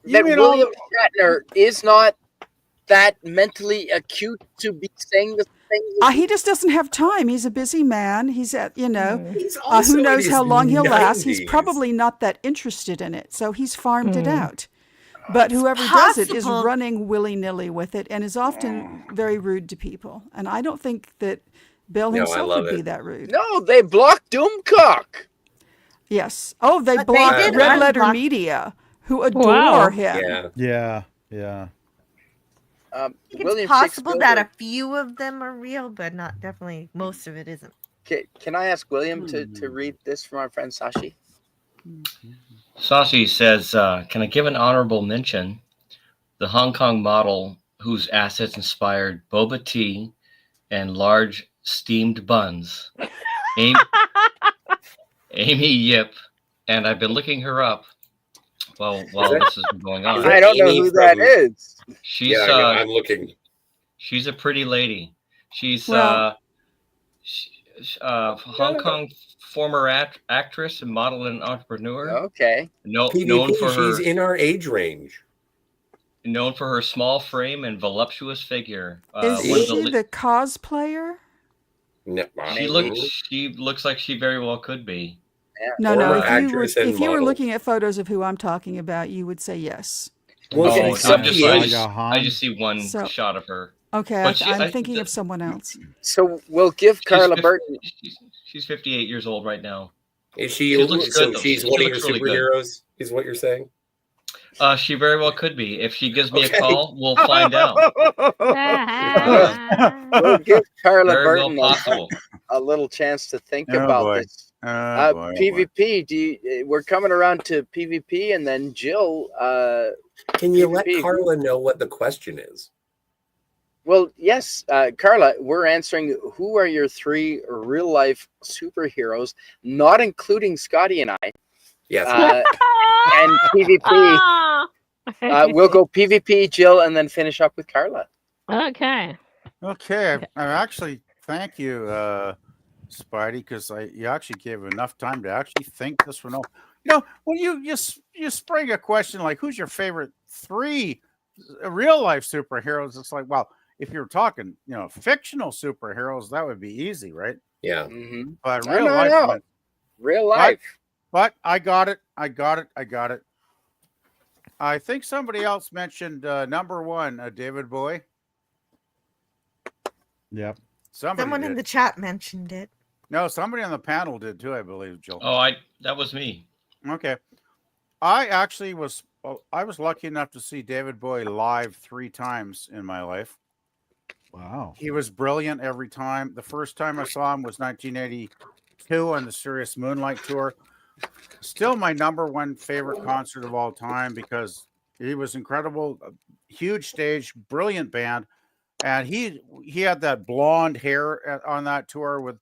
That William Shatner is not that mentally acute to be saying the thing. He just doesn't have time. He's a busy man. He's at, He's also who knows in how his long he'll last. He's 90s. probably not that interested in it. So he's farmed it out. But whoever does it is running willy-nilly with it and is often very rude to people. And I don't think that Bill himself would be that rude. No, they blocked Doomcock. Yes. Oh, they But blocked they did Red Letter unblock- Media, who adore him. Yeah. Yeah. I think William it's possible Shakespeare- that a few of them are real, but not definitely most of it isn't. Can I ask William to read this from our friend Sashi? Sashi says, can I give an honorable mention? The Hong Kong model whose assets inspired boba tea and large steamed buns. Amy Yip, and I've been looking her up while this has been going on. I don't know who that is. She's I'm looking. She's a pretty lady. She's Hong Kong former actress and model and entrepreneur. Okay. Known for her. She's in our age range. Known for her small frame and voluptuous figure. Is she the cosplayer? No, She looks like she very well could be. No. If you were looking at photos of who I'm talking about, you would say yes. Well, I just see one shot of her. Okay, I'm thinking of someone else. So we'll give Carla Burton. She's 58 years old right now. Is she? She looks good, she's though. one She of your looks really superheroes. Is what you're saying? She very well could be. If she gives me a call, we'll find out. We'll give Carla Very Burton well a little chance to think about this. PvP, we're coming around to PvP, and then Jill. Can you PvP. let Carla know what the question is? Well, yes, Carla, we're answering who are your 3 real-life superheroes, not including Scotty and I. Yes. And PvP. We'll go PvP, Jill, and then finish up with Carla. Okay. I actually thank you, Spidey, because you actually gave enough time to actually think this one over. When you spring a question like who's your favorite 3 real life superheroes, it's like, well, if you're talking, fictional superheroes, that would be easy, right? Yeah. Mm-hmm. But real life. But I got it. I think somebody else mentioned number 1, David Bowie. Yep. Someone in the chat mentioned it. No, somebody on the panel did too, I believe, Jill. Oh, that was me. Okay. I actually was lucky enough to see David Bowie live 3 times in my life. Wow. He was brilliant every time. The first time I saw him was 1982 on the Serious Moonlight Tour. Still my number one favorite concert of all time because he was incredible, huge stage, brilliant band, and he had that blonde hair on that tour with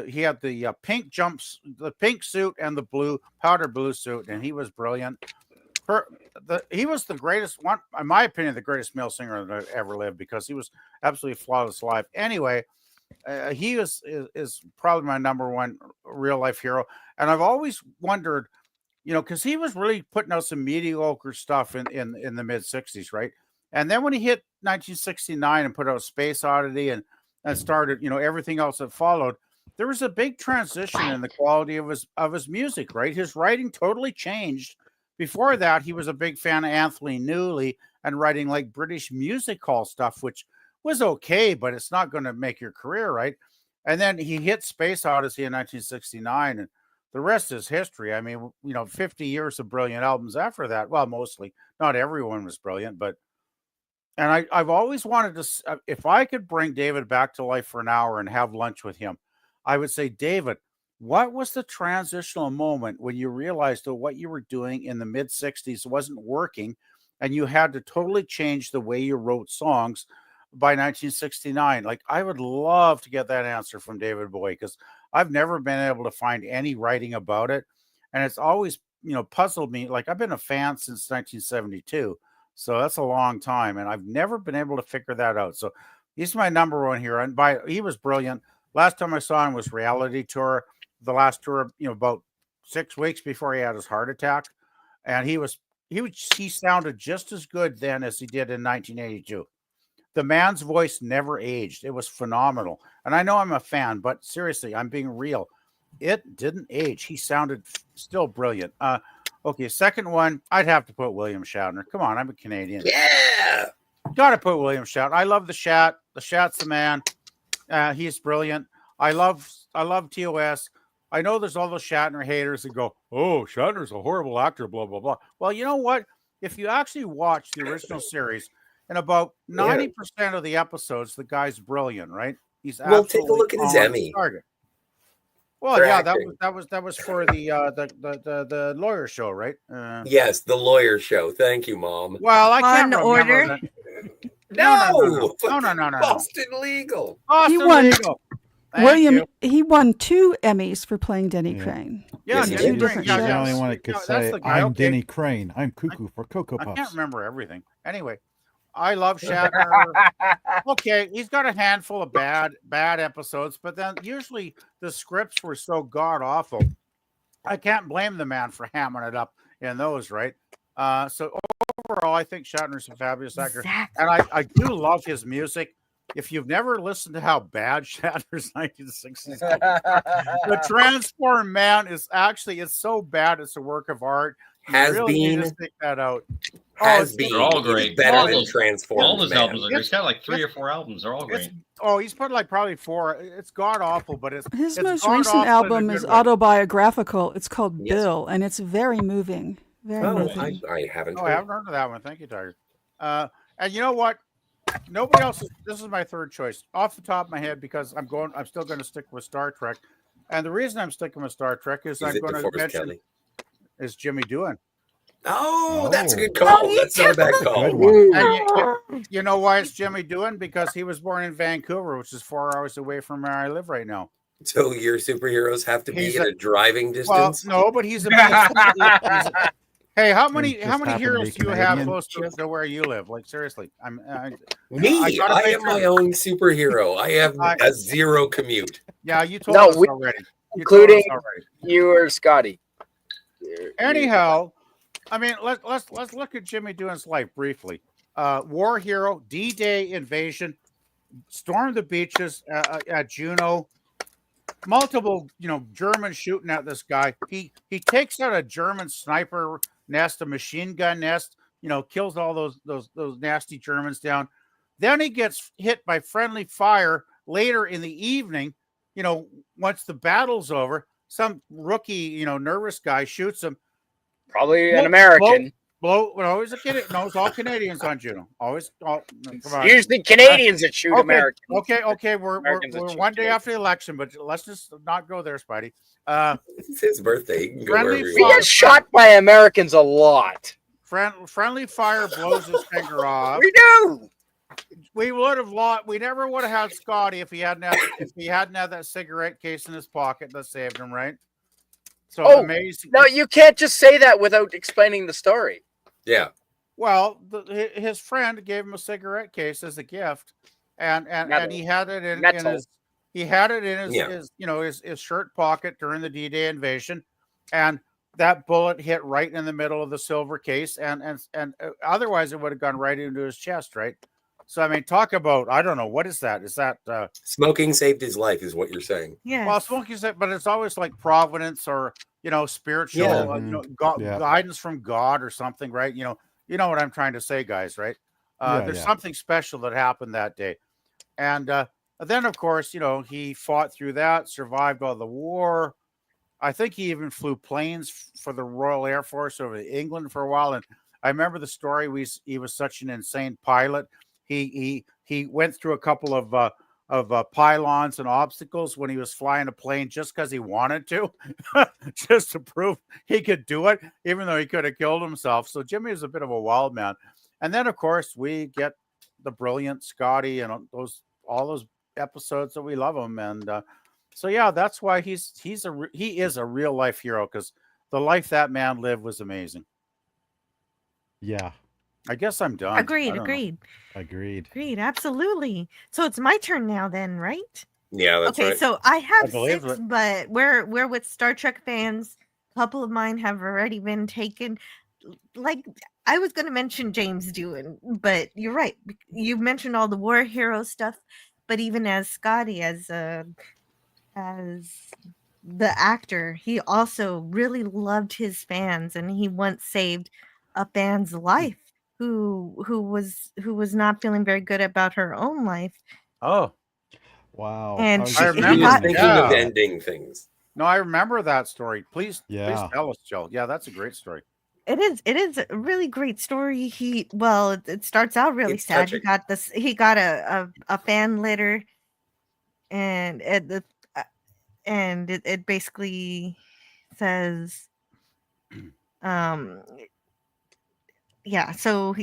he had the pink the pink suit and the powder blue suit, and he was brilliant. He was the greatest one, in my opinion, the greatest male singer that ever lived because he was absolutely flawless live. Anyway, he is probably my number one real life hero, and I've always wondered, because he was really putting out some mediocre stuff in the mid '60s, right? And then when he hit 1969 and put out Space Oddity and started, everything else that followed, there was a big transition in the quality of his music, right? His writing totally changed. Before that, he was a big fan of Anthony Newley and writing like British music hall stuff, which was okay, but it's not going to make your career, right? And then he hit Space Odyssey in 1969, and the rest is history. I mean, 50 years of brilliant albums after that. Well, mostly, not everyone was brilliant, but I've always wanted to, if I could bring David back to life for an hour and have lunch with him, I would say, David, what was the transitional moment when you realized that what you were doing in the mid '60s wasn't working and you had to totally change the way you wrote songs by 1969? Like, I would love to get that answer from David Bowie because I've never been able to find any writing about it. And it's always, puzzled me. Like, I've been a fan since 1972. So that's a long time. And I've never been able to figure that out. So he's my number one here. And he was brilliant. Last time I saw him was Reality Tour. The last tour, about 6 weeks before he had his heart attack. And he sounded just as good then as he did in 1982. The man's voice never aged. It was phenomenal. And I know I'm a fan, but seriously, I'm being real. It didn't age. He sounded still brilliant. Okay, second one, I'd have to put William Shatner. Come on, I'm a Canadian. Yeah. Got to put William Shatner. I love the Shat. The Shat's the man. He's brilliant. I love TOS. I know there's all those Shatner haters that go, "Oh, Shatner's a horrible actor," blah, blah, blah. Well, you know what? If you actually watch the original series, in about 90% of the episodes, the guy's brilliant, right? He's Well, take a look at his Emmy. Target. Well, For yeah, acting. that was for the lawyer show, right? Yes, the lawyer show. Thank you, Mom. Well, I can't remember Order. that. No. No. Boston Legal. Boston won. Legal. Thank William, you. he won 2 Emmys for playing Denny Crane. Yeah, Yes, in he two did. different He's shows. the only one that could That's say, the guy, I'm okay. Denny Crane. I'm cuckoo for Cocoa I Puffs. can't remember everything. Anyway, I love Shatner. Okay, he's got a handful of bad episodes, but then usually the scripts were so god awful. I can't blame the man for hamming it up in those, right? So overall, I think Shatner's a fabulous actor, Exactly. and I do love his music. If you've never listened to how bad Shatner's 1960s, the Transform Man is actually, it's so bad it's a work of art. You Has really need to been. stick that out. Has it's been. They're all It great. is better All than those Transformers, man. albums are great. He's got like 3 or 4 albums. They're all great. He's put like probably 4. It's god awful, but His it's most god recent awful in a album good is way. autobiographical. It's called Yes. Bill, and it's very moving. Very Oh, moving. I haven't. Oh, I haven't heard of that one. Thank you, Tiger. And you know what? Nobody else. This is my third choice off the top of my head because I'm still going to stick with Star Trek, and the reason I'm sticking with Star Trek is I'm Is it going to DeForest mention Kelly? is Jimmy Doohan. Oh, that's a good Oh. call. That's not a bad call. Good one. And you know why it's Jimmy Doohan? Because he was born in Vancouver, which is 4 hours away from where I live right now. So your superheroes have to be He's at a driving Well, distance? no, but he's a. Hey, how many just happened to heroes be do you have Canadian. close to where you live? Like seriously, Me, I gotta I make am sure- my own superhero. I have a zero commute. Yeah, you told No, us we- already. You including told us already. you or Scotty. Anyhow, I mean, let's look at Jimmy Doohan's life briefly. War hero, D-Day invasion, stormed the beaches at Juneau. Multiple, Germans shooting at this guy. He takes out a German sniper nest, a machine gun nest. Kills all those nasty Germans down. Then he gets hit by friendly fire later in the evening. Once the battle's over, some rookie, nervous guy shoots him. Probably an American. Blow. No, always a kid. No, it's all Canadians on Juno. Always. Come on. Usually Canadians that shoot Americans. Okay. We're Americans that shoot one day Canadians. after the election, but let's just not go there, Spidey. It's his birthday. You can go Friendly wherever you We want. get shot by Americans a lot. Friendly fire blows his finger off. We do. We would have lost. We never would have had Scotty if he hadn't had that cigarette case in his pocket that saved him, right? So amazing. No, you can't just say that without explaining the story. Yeah. Well, his friend gave him a cigarette case as a gift, and he had it in his his shirt pocket during the D-Day invasion, and that bullet hit right in the middle of the silver case, and otherwise it would have gone right into his chest, right? So I mean, talk about, I don't know, what is that? Is that smoking saved his life? Is what you're saying? Yeah. Well, smoking saved, but it's always like providence or spiritual, guidance from God or something, right? You know what I'm trying to say, guys, right? There's something special that happened that day, and then of course, he fought through that, survived all the war. I think he even flew planes for the Royal Air Force over to England for a while, and I remember the story. He was such an insane pilot. He went through a couple of pylons and obstacles when he was flying a plane just because he wanted to, just to prove he could do it, even though he could have killed himself. So Jimmy is a bit of a wild man. And then, of course, we get the brilliant Scotty and all those episodes that we love him. And so, yeah, that's why he is a real life hero, because the life that man lived was amazing. Yeah. I guess I'm done. Agreed. Absolutely. So it's my turn now then, right? Yeah, that's right. Okay, so I have believe 6, it. but we're with Star Trek fans. A couple of mine have already been taken. Like, I was going to mention James Doohan, but you're right. You mentioned all the war hero stuff, but even as Scotty, as the actor, he also really loved his fans, and he once saved a fan's life who was not feeling very good about her own life. Oh, wow! And I remember He was thinking of ending things. No, I remember that story. Please Yeah. tell us, Jill. Yeah, that's a great story. It is a really great story. It starts out really It's sad. touching. He got a fan letter, and it basically says, yeah. So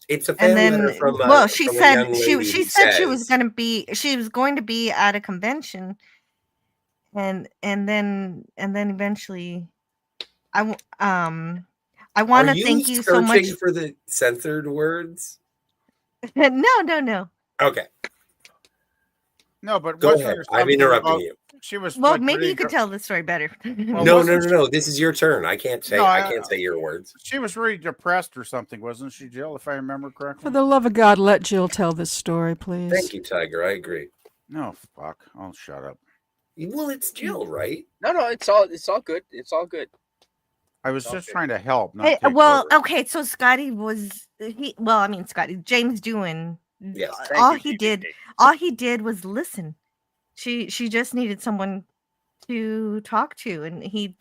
It's a fan and then letter from she from a said young lady she who said she was says, going to be at a convention, and then eventually I want "Are to thank you so searching much. for the censored words?" No. Okay, No, but go wasn't ahead. there I'm something interrupting about- you. She was Well, like, maybe really you could tell the story better. Well, No. wasn't This is your turn. I can't say. No, I can't say your words. She was really depressed or something, wasn't she, Jill? If I remember correctly. For the love of God, let Jill tell this story, please. Thank you, Tiger. I agree. No, fuck. I'll shut up. Well, it's Jill, right? No, it's all good. It's all good. I was Okay. just trying to help, not Hey, take well, over. okay, so Scotty James Doohan. Yes. Thank you, All he did was listen. She just needed someone to talk to, and he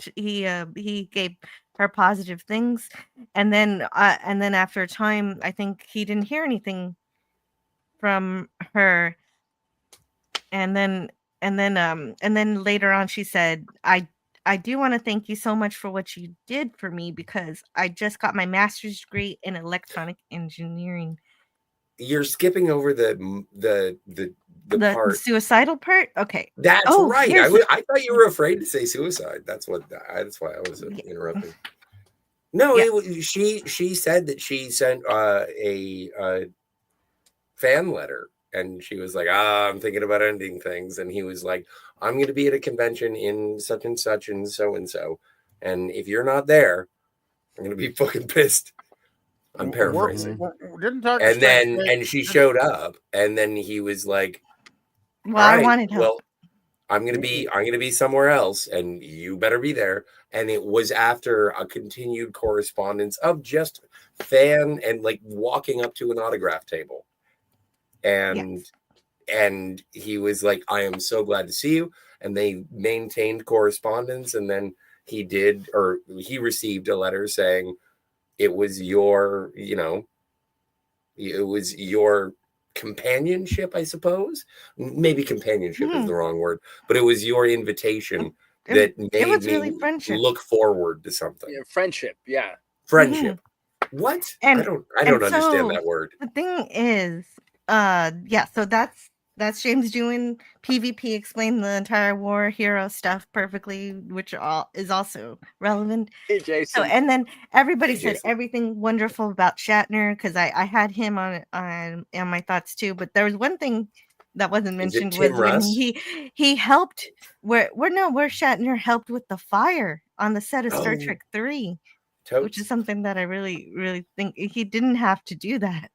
gave her positive things, and then after a time, I think he didn't hear anything from her, and then later on she said, I do want to thank you so much for what you did for me, because I just got my master's degree in electronic engineering. You're skipping over the part. Suicidal part. Okay, That's right. here's I thought you were afraid to say suicide. That's why I was interrupting. No, Yeah. she said that she sent a fan letter, and she was like, I'm thinking about ending things, and he was like, I'm going to be at a convention in such and such and so, and if you're not there, I'm going to be fucking pissed. I'm paraphrasing. And she showed up, and then he was like, Well, all right, I wanted help. well, I'm gonna be somewhere else, and you better be there. And it was after a continued correspondence of just fan and like walking up to an autograph table, and he was like, I am so glad to see you. And they maintained correspondence, and then he received a letter saying it was your, it was your companionship, I suppose. Maybe companionship is the wrong word, but it was your invitation that made was me really friendship. look forward to something. Yeah, friendship, yeah. Friendship. What? And I don't and understand so that word. The thing is, yeah, so that's James doing PvP, explain the entire war hero stuff perfectly, which is also relevant. Hey, So, Jason. and then everybody Hey, said Jason. everything wonderful about Shatner, because I had him on my thoughts too. But there was one thing that wasn't mentioned, was Tim when Russ? he helped where Shatner helped with the fire on the set of Star Oh. Trek 3. Totes. Which is something that I really, really think he didn't have to do that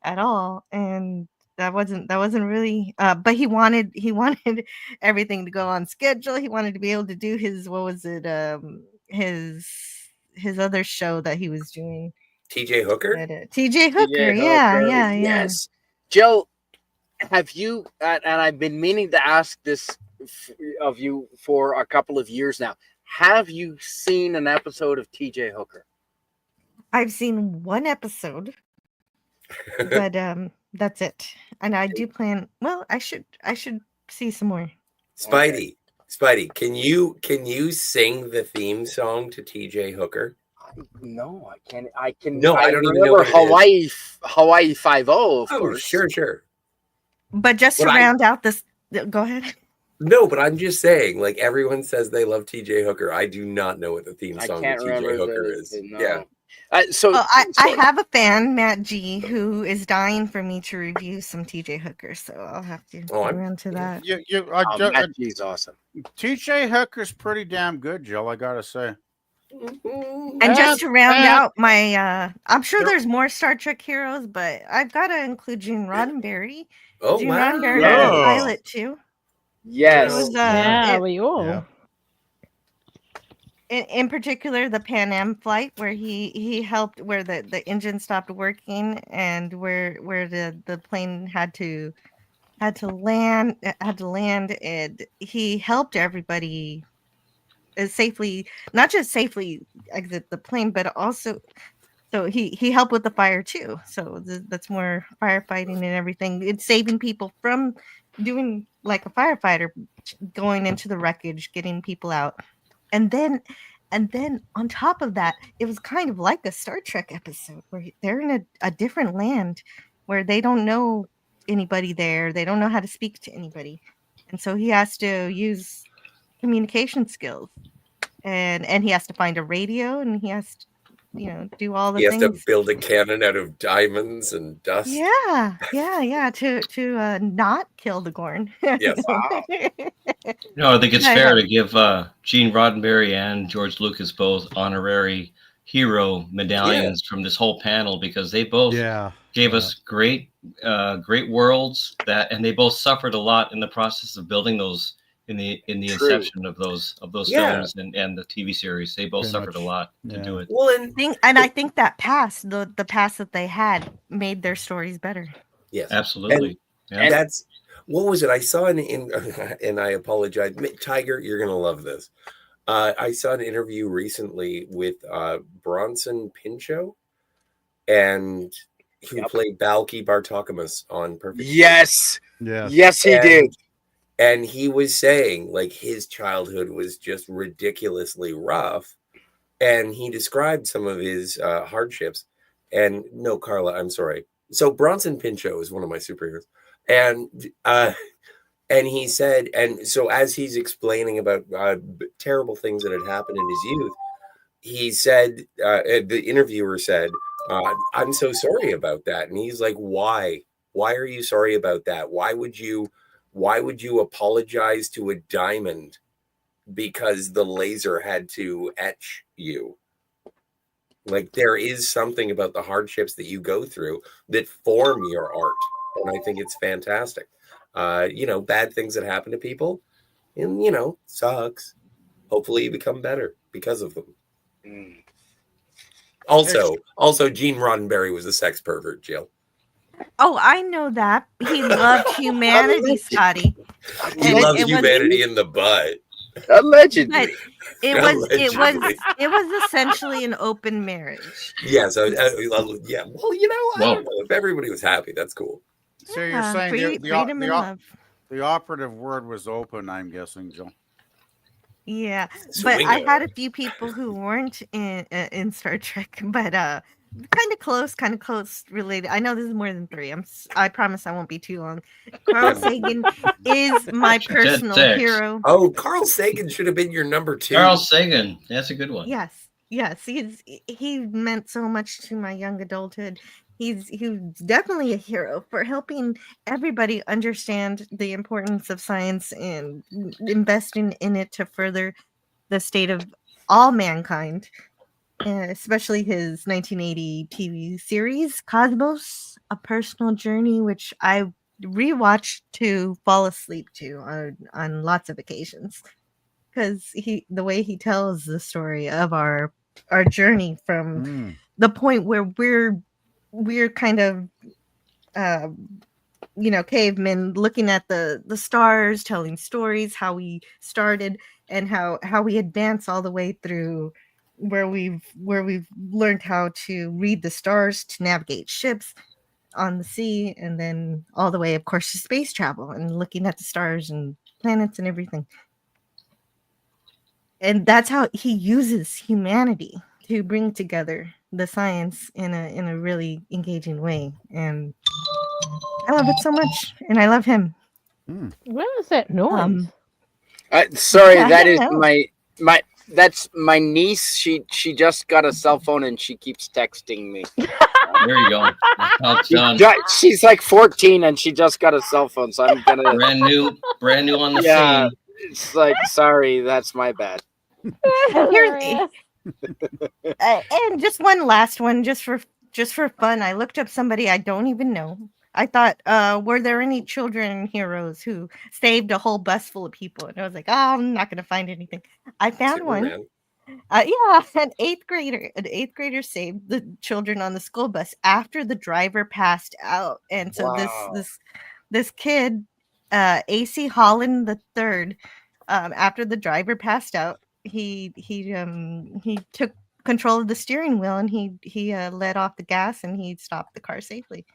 at all, and that wasn't really. But he wanted everything to go on schedule. He wanted to be able to do his, what was it? His other show that he was doing. TJ Hooker. TJ Hooker. Yeah. Yes, Jill. Have you? And I've been meaning to ask this of you for a couple of years now. Have you seen an episode of TJ Hooker? I've seen one episode, but that's it. And I do plan. Well, I should see some more. Spidey, can you sing the theme song to TJ Hooker? No, I can't. I can. No, I don't even know remember what it is. Hawaii 5-0, of course. Sure. But just to round out this, go ahead. No, but I'm just saying, like, everyone says they love TJ Hooker. I do not know what the theme song to TJ Hooker is. No. Yeah. I have a fan, Matt G, who is dying for me to review some TJ Hooker, so I'll have to get around to that. Matt G's awesome. TJ Hooker's pretty damn good, Jill, I gotta say. And just to round out my, I'm sure there's more Star Trek heroes, but I've got to include Gene Roddenberry. Oh, Gene wow. Roddenberry was a pilot too. Yes. It was, we all. Yeah. In particular, the Pan Am flight where he helped, where the engine stopped working, and where the plane had to land, and he helped everybody safely, not just safely exit the plane, but also so he helped with the fire too. So that's more firefighting and everything. It's saving people from doing like a firefighter, going into the wreckage, getting people out. And then on top of that, it was kind of like a Star Trek episode where they're in a different land where they don't know anybody there. They don't know how to speak to anybody. And so he has to use communication skills. And he has to find a radio, and he has to, do all the things. He has to build a cannon out of diamonds and dust. Yeah, to not kill the Gorn. Yes. Wow. No, I think it's fair to give Gene Roddenberry and George Lucas both honorary hero medallions from this whole panel, because they both gave us great worlds and they both suffered a lot in the process of building those in the inception of those films and the TV series. They both suffered a lot to do it. Well, I think that past the past that they had made their stories better. Yes, absolutely. And that's what was it? I saw and I apologize, Tiger. You're gonna love this. I saw an interview recently with Bronson Pinchot, and who played Balki Bartokomous on Perfect. Yes, he did. And he was saying, like, his childhood was just ridiculously rough, and he described some of his hardships. And no, Carla, I'm sorry. So Bronson Pinchot is one of my superheroes, and he said, and so as he's explaining about terrible things that had happened in his youth, he said, the interviewer said, "I'm so sorry about that," and he's like, "Why? Why are you sorry about that? Why would you apologize to a diamond because the laser had to etch you?" Like, there is something about the hardships that you go through that form your art. And I think it's fantastic. Bad things that happen to people, and, sucks. Hopefully you become better because of them. Mm. Also, Gene Roddenberry was a sex pervert, Jill. Oh, I know that. He loved humanity, Scotty. He loves humanity in the butt. Allegedly. But it was essentially an open marriage. Yeah. So yeah. Well, I don't know if everybody was happy. That's cool. So you're saying freedom and love. the operative word was open, I'm guessing, Joe. Yeah, but I had a few people who weren't in Star Trek, but kind of close related. I know this is more than 3. I promise I won't be too long. Carl Sagan is my personal hero. Oh, Carl Sagan should have been your number 2. Carl Sagan, that's a good one. Yes, he meant so much to my young adulthood. He's definitely a hero for helping everybody understand the importance of science and investing in it to further the state of all mankind. Especially his 1980 TV series Cosmos: A Personal Journey, which I rewatched to fall asleep to on lots of occasions, because the way he tells the story of our journey from the point where we're kind of cavemen looking at the stars, telling stories, how we started and how we advance all the way through where we've learned how to read the stars to navigate ships on the sea, and then all the way, of course, to space travel and looking at the stars and planets and everything. And that's how he uses humanity to bring together the science in a really engaging way. And I love it so much, and I love him. What is that noise? Sorry, that is my that's my niece. She just got a cell phone and she keeps texting me. There you go. She's like 14 and she just got a cell phone, so I'm gonna brand new on the scene. It's like, sorry, that's my bad. And just one last one, just for fun. I looked up somebody I don't even know. I thought, were there any children heroes who saved a whole bus full of people? And I was like, I'm not going to find anything. I found one. An eighth grader saved the children on the school bus after the driver passed out. And so this kid, AC Holland III, after the driver passed out, he took control of the steering wheel and he let off the gas and he stopped the car safely.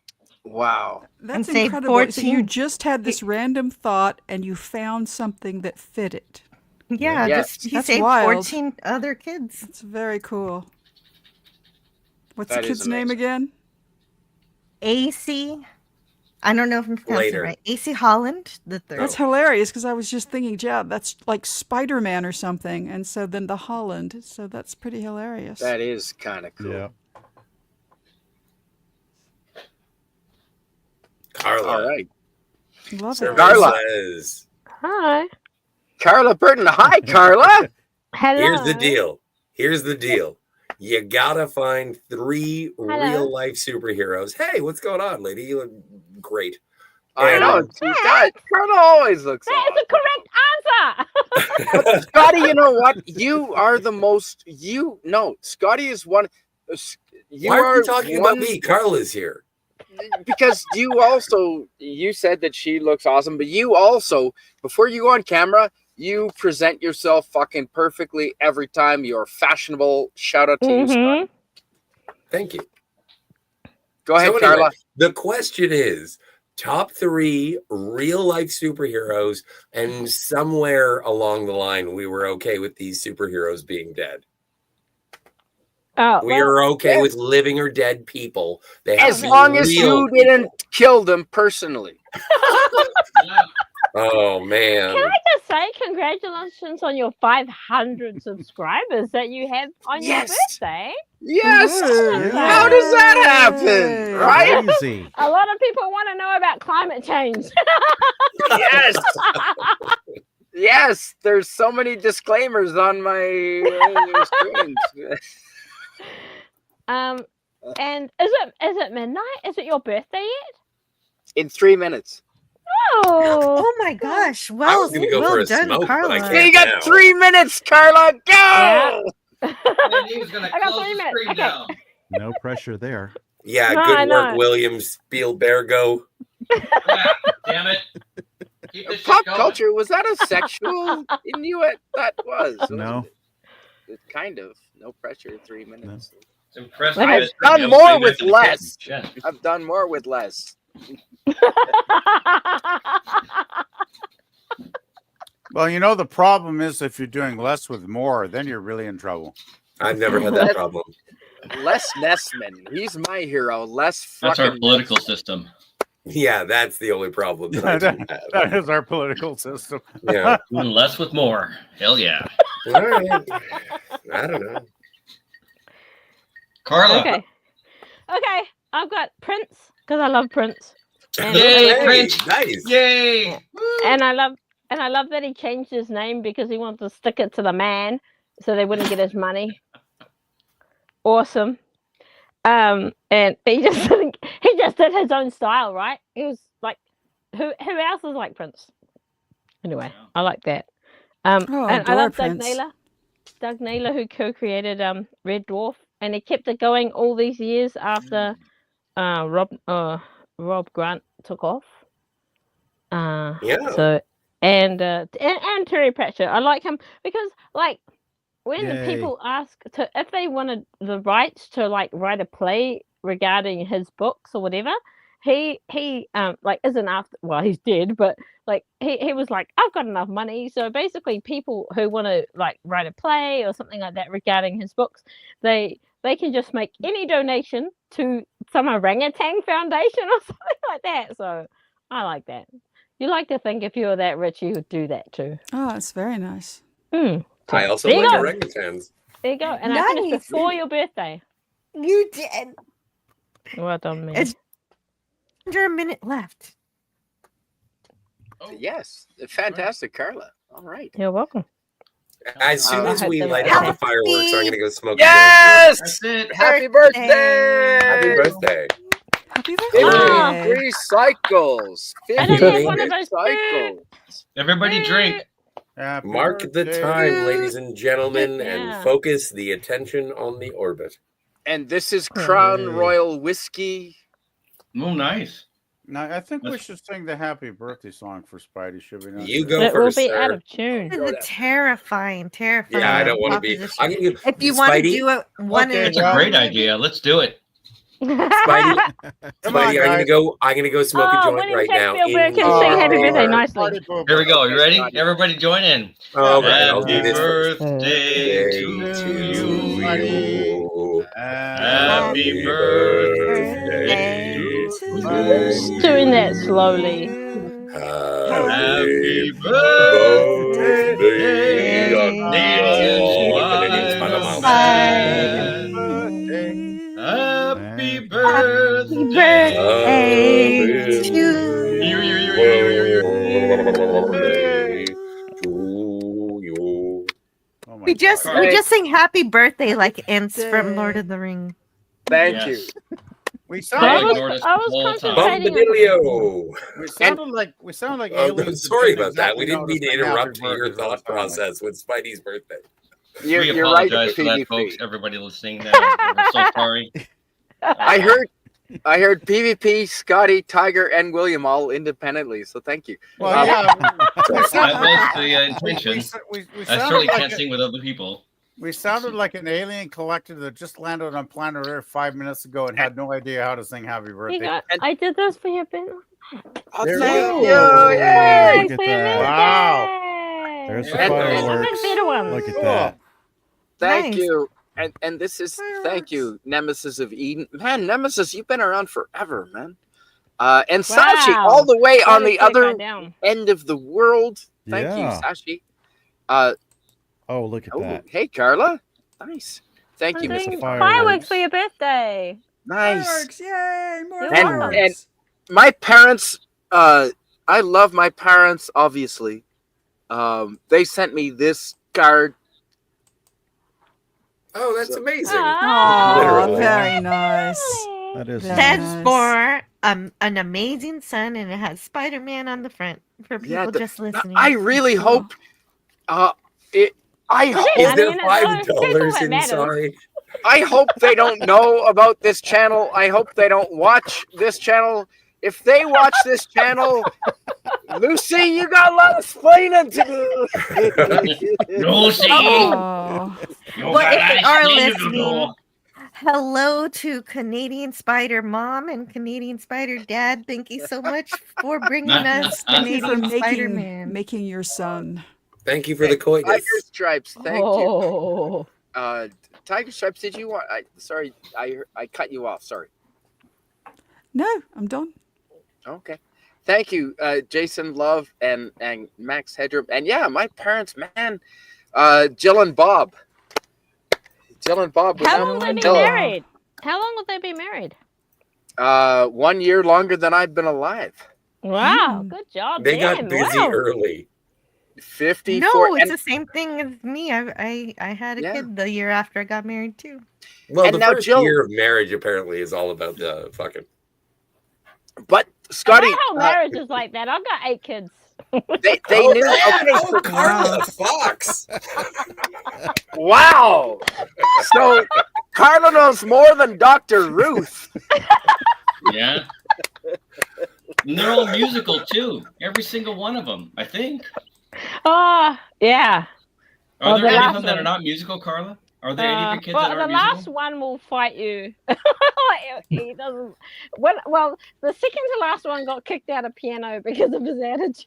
Wow. That's incredible. So you just had this random thought and you found something that fit it. Yeah, he saved 14 other kids. It's very cool. What's the kid's name again? AC. I don't know if I'm pronouncing it right. AC Holland III. That's hilarious because I was just thinking, yeah, that's like Spider-Man or something. And so then the Holland. So that's pretty hilarious. That is kind of cool. Yeah. Carla. All right. Love it. Carla. Says, Hi. Carla Burton. Hi, Carla. Hello. Here's the deal. You gotta find 3 real life superheroes. Hey, what's going on, lady? You look great. I know. Carla always looks. That is the correct answer. But Scotty, you know what? You are the most. Scotty is one. Why are you talking about me? Carla's here. Because you said that she looks awesome, but you also, before you go on camera, you present yourself fucking perfectly every time. You're fashionable. Shout out to you, Scotty. Thank you. Go ahead, Carla. The question is top 3 real life superheroes, and somewhere along the line, we were okay with these superheroes being dead. We are okay with living or dead people. As long as you didn't kill them personally. Oh, man. Can I just say congratulations on your 500 subscribers that you have on your birthday? Yes. How does that happen? Right? Easy. A lot of people want to know about climate change. Yes. Yes. There's so many disclaimers on my screens. And is it midnight? Is it your birthday yet? In 3 minutes. Oh my gosh. Well done, smoke, Carla. You got 3 minutes, Carla. Go! Yeah. He was going to I got close 3 the minutes. screen Okay. down. No pressure there. Yeah, No, good I work, know. William Spielbergo. Yeah, damn it. Keep this shit Pop going. culture, was that a sexual Inuit? That was. No. Kind of. No pressure, 3 minutes. It's impressive. Okay. I've done more with less. I've done more with less. Well, you know, the problem is if you're doing less with more, then you're really in trouble. I've never had that problem. Les Nessman. He's my hero. Les That's our fucking political Nessman. system. Yeah, that's the only problem that I do have. That is our political system. Yeah. Less with more. Hell yeah. All right. I don't know. Carla. Okay. I've got Prince because I love Prince. And Yay, I- Prince. Nice. Yay. and I love that he changed his name because he wanted to stick it to the man so they wouldn't get his money. Awesome. And he just did his own style, right? He was like, who else is like Prince? Anyway, I like that. And I adore love Prince. Doug Naylor, who co-created Red Dwarf, and he kept it going all these years after Rob Grant took off. Yeah. So and Terry Pratchett, I like him because like when Yay. people ask if they wanted the rights to like write a play regarding his books or whatever, he like isn't after, well, he's dead, but like he was like, I've got enough money. So basically people who want to like write a play or something like that regarding his books, they can just make any donation to some orangutan foundation or something like that. So I like that. You like to think if you were that rich, you would do that too. Oh, it's very nice. I also There you like go. orangutans. There you go. And I finished Nice. before your birthday. You did. Well done, man. It's under a minute left. Yes. Fantastic, Carla. All right. You're welcome. As soon as I we hope light they up the like fireworks, I'm gonna go smoke. Yes! That's it. Happy Birthday. birthday! Happy birthday! Happy birthday. 53 cycles. I don't have one of 53 those. cycles. Everybody drink. Happy Mark the birthday. time, ladies and gentlemen, Yeah. and focus the attention on the orbit. And this is Crown Royal Whiskey. Oh, nice. Now, I think we should sing the happy birthday song for Spidey, should we not? You go It will first, be sir. out of tune. This is a terrifying Yeah, I don't want to be. proposition. I'm gonna give If you want to Spidey. do it one Okay, at a It's a time, great idea. Let's do it. Spidey, Come on, Spidey, I'm gonna go smoke a joint William right now. Shakespeare in can your sing happy birthday honor. nicely. Here we go. You ready? Everybody join in. Oh, right, I'll do Happy this first. birthday Day to you. Happy birthday Just doing that slowly. Happy birthday, Happy birthday to you. Oh my we just God. we just sing happy birthday like Ents from Lord of the Rings. Thank Yes. you. We I sound was, ignored us I the was whole time. concentrating. Bombadilio. we sounded like I'm aliens. sorry that about that. We exactly didn't mean to know how sing interrupt happy your birthdays all thought the time. process with Spidey's birthday. You're We right, apologize for that, PvP. folks. Everybody listening now. We're so sorry. I heard PvP, Scotty, Tiger, and William all independently. So thank you. Well, yeah, we That sounded- was the intention. we I sounded certainly like can't a- sing with other people. We sounded like an alien collector that just landed on planet Earth 5 minutes ago and had no idea how to sing happy You birthday. got, I did this for your birthday. Oh, There we thank go. you. Yay! Look at For your that. Wow. There's the And- fireworks. better ones. Look at Cool. that. Thank Nice. you. And this is thank you, Nemesis of Eden. Man, Nemesis, you've been around forever, man. And Sashi, Wow. all the way on Gotta the take other that down. end of the world. Thank Yeah. you, Sashi. Oh, look at Oh, that. hey, Carla. Nice. Thank I'm you, doing Mr. fireworks for your birthday. Nice. Fireworks, yay! More You're fireworks. And my parents, I love my parents, obviously. They sent me this card. Oh, that's amazing. Ah. Oh, Literally. very nice. That is Very That's nice. for an amazing son, and it has Spider-Man on the front for people Yeah, just listening. I really hope. I Is I there mean, it's $5 people that matters. inside? I hope they don't know about this channel. I hope they don't watch this channel. if they watch this channel, Lucy, you got a lot of explaining to do. Lucy, Oh, you Well, got if a they lot of are explaining to do. listening, hello to Canadian Spider Mom and Canadian Spider Dad. Thank you so much for bringing us thank you for Canadian Spider making Man. making your son. Thank you for the Tiger coitus. Stripes, thank you. Oh. Tiger Stripes, did you want? Sorry, I cut you off. Sorry. No, I'm done. Okay. Thank you, Jason Love and Max Hedrum. And yeah, my parents, man, Jill and Bob. Jill and Bob. How without long have they been Jill. married? How long have they been married? 1 year longer than I've been alive. Wow, good job. They got them. busy Wow. early. 54. No, it's and, the same thing as me. I had a Yeah. kid the year after I got married too. Well, And the now first Jill- year of marriage apparently is all about the fucking. but Scotty, My whole marriage is like that. I've got 8 kids. they Oh, knew. that? Okay, Oh, so Carla Fox. wow. So Carla knows more than Dr. Ruth. Yeah. And they're all musical too. Every single one of them, I think. Oh, yeah. Are Oh, there the any last of them that are one. not musical, Carla? Are there any of your kids well, that the aren't last musical? one will fight you. He doesn't. Well, the second to last one got kicked out of piano because of his attitude.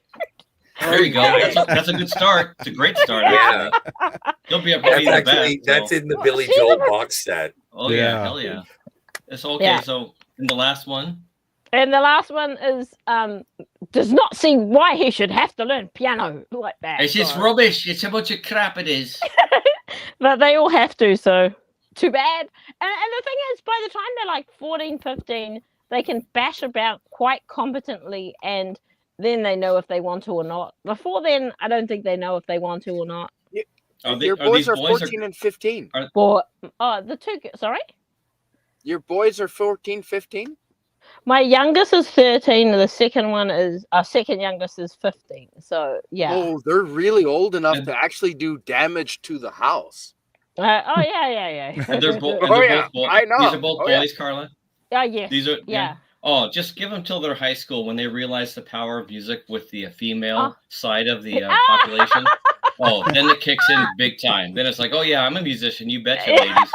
There you go. That's a good start. It's a great start. Yeah. Actually. He'll be a That's the actually best. that's So. in the Well, Billy she's Joel a- box set. Oh yeah, Yeah. hell yeah. It's okay. Yeah. So in the last one, And the last one is does not see why he should have to learn piano like that. it's just so- rubbish. It's a bunch of crap. It is. But they all have to, so too bad. And the thing is, by the time they're like 14, 15, they can bash about quite competently, and then they know if they want to or not. Before then, I don't think they know if they want to or not. Your boys are 14 and 15. Or the two, sorry? Your boys are 14, 15? My youngest is 13, and the second one is, our second youngest is 15. So, yeah. Oh, they're really old enough to actually do damage to the house. Yeah. And they're, Oh, both yeah, I know. These are both Oh, yeah. boys, Carla. Yes. These are yeah. Oh, just give them till they're high school when they realize the power of music with the female Oh. side of the population. Oh, then it kicks in big time. Then it's like, oh yeah, I'm a musician. You betcha, ladies.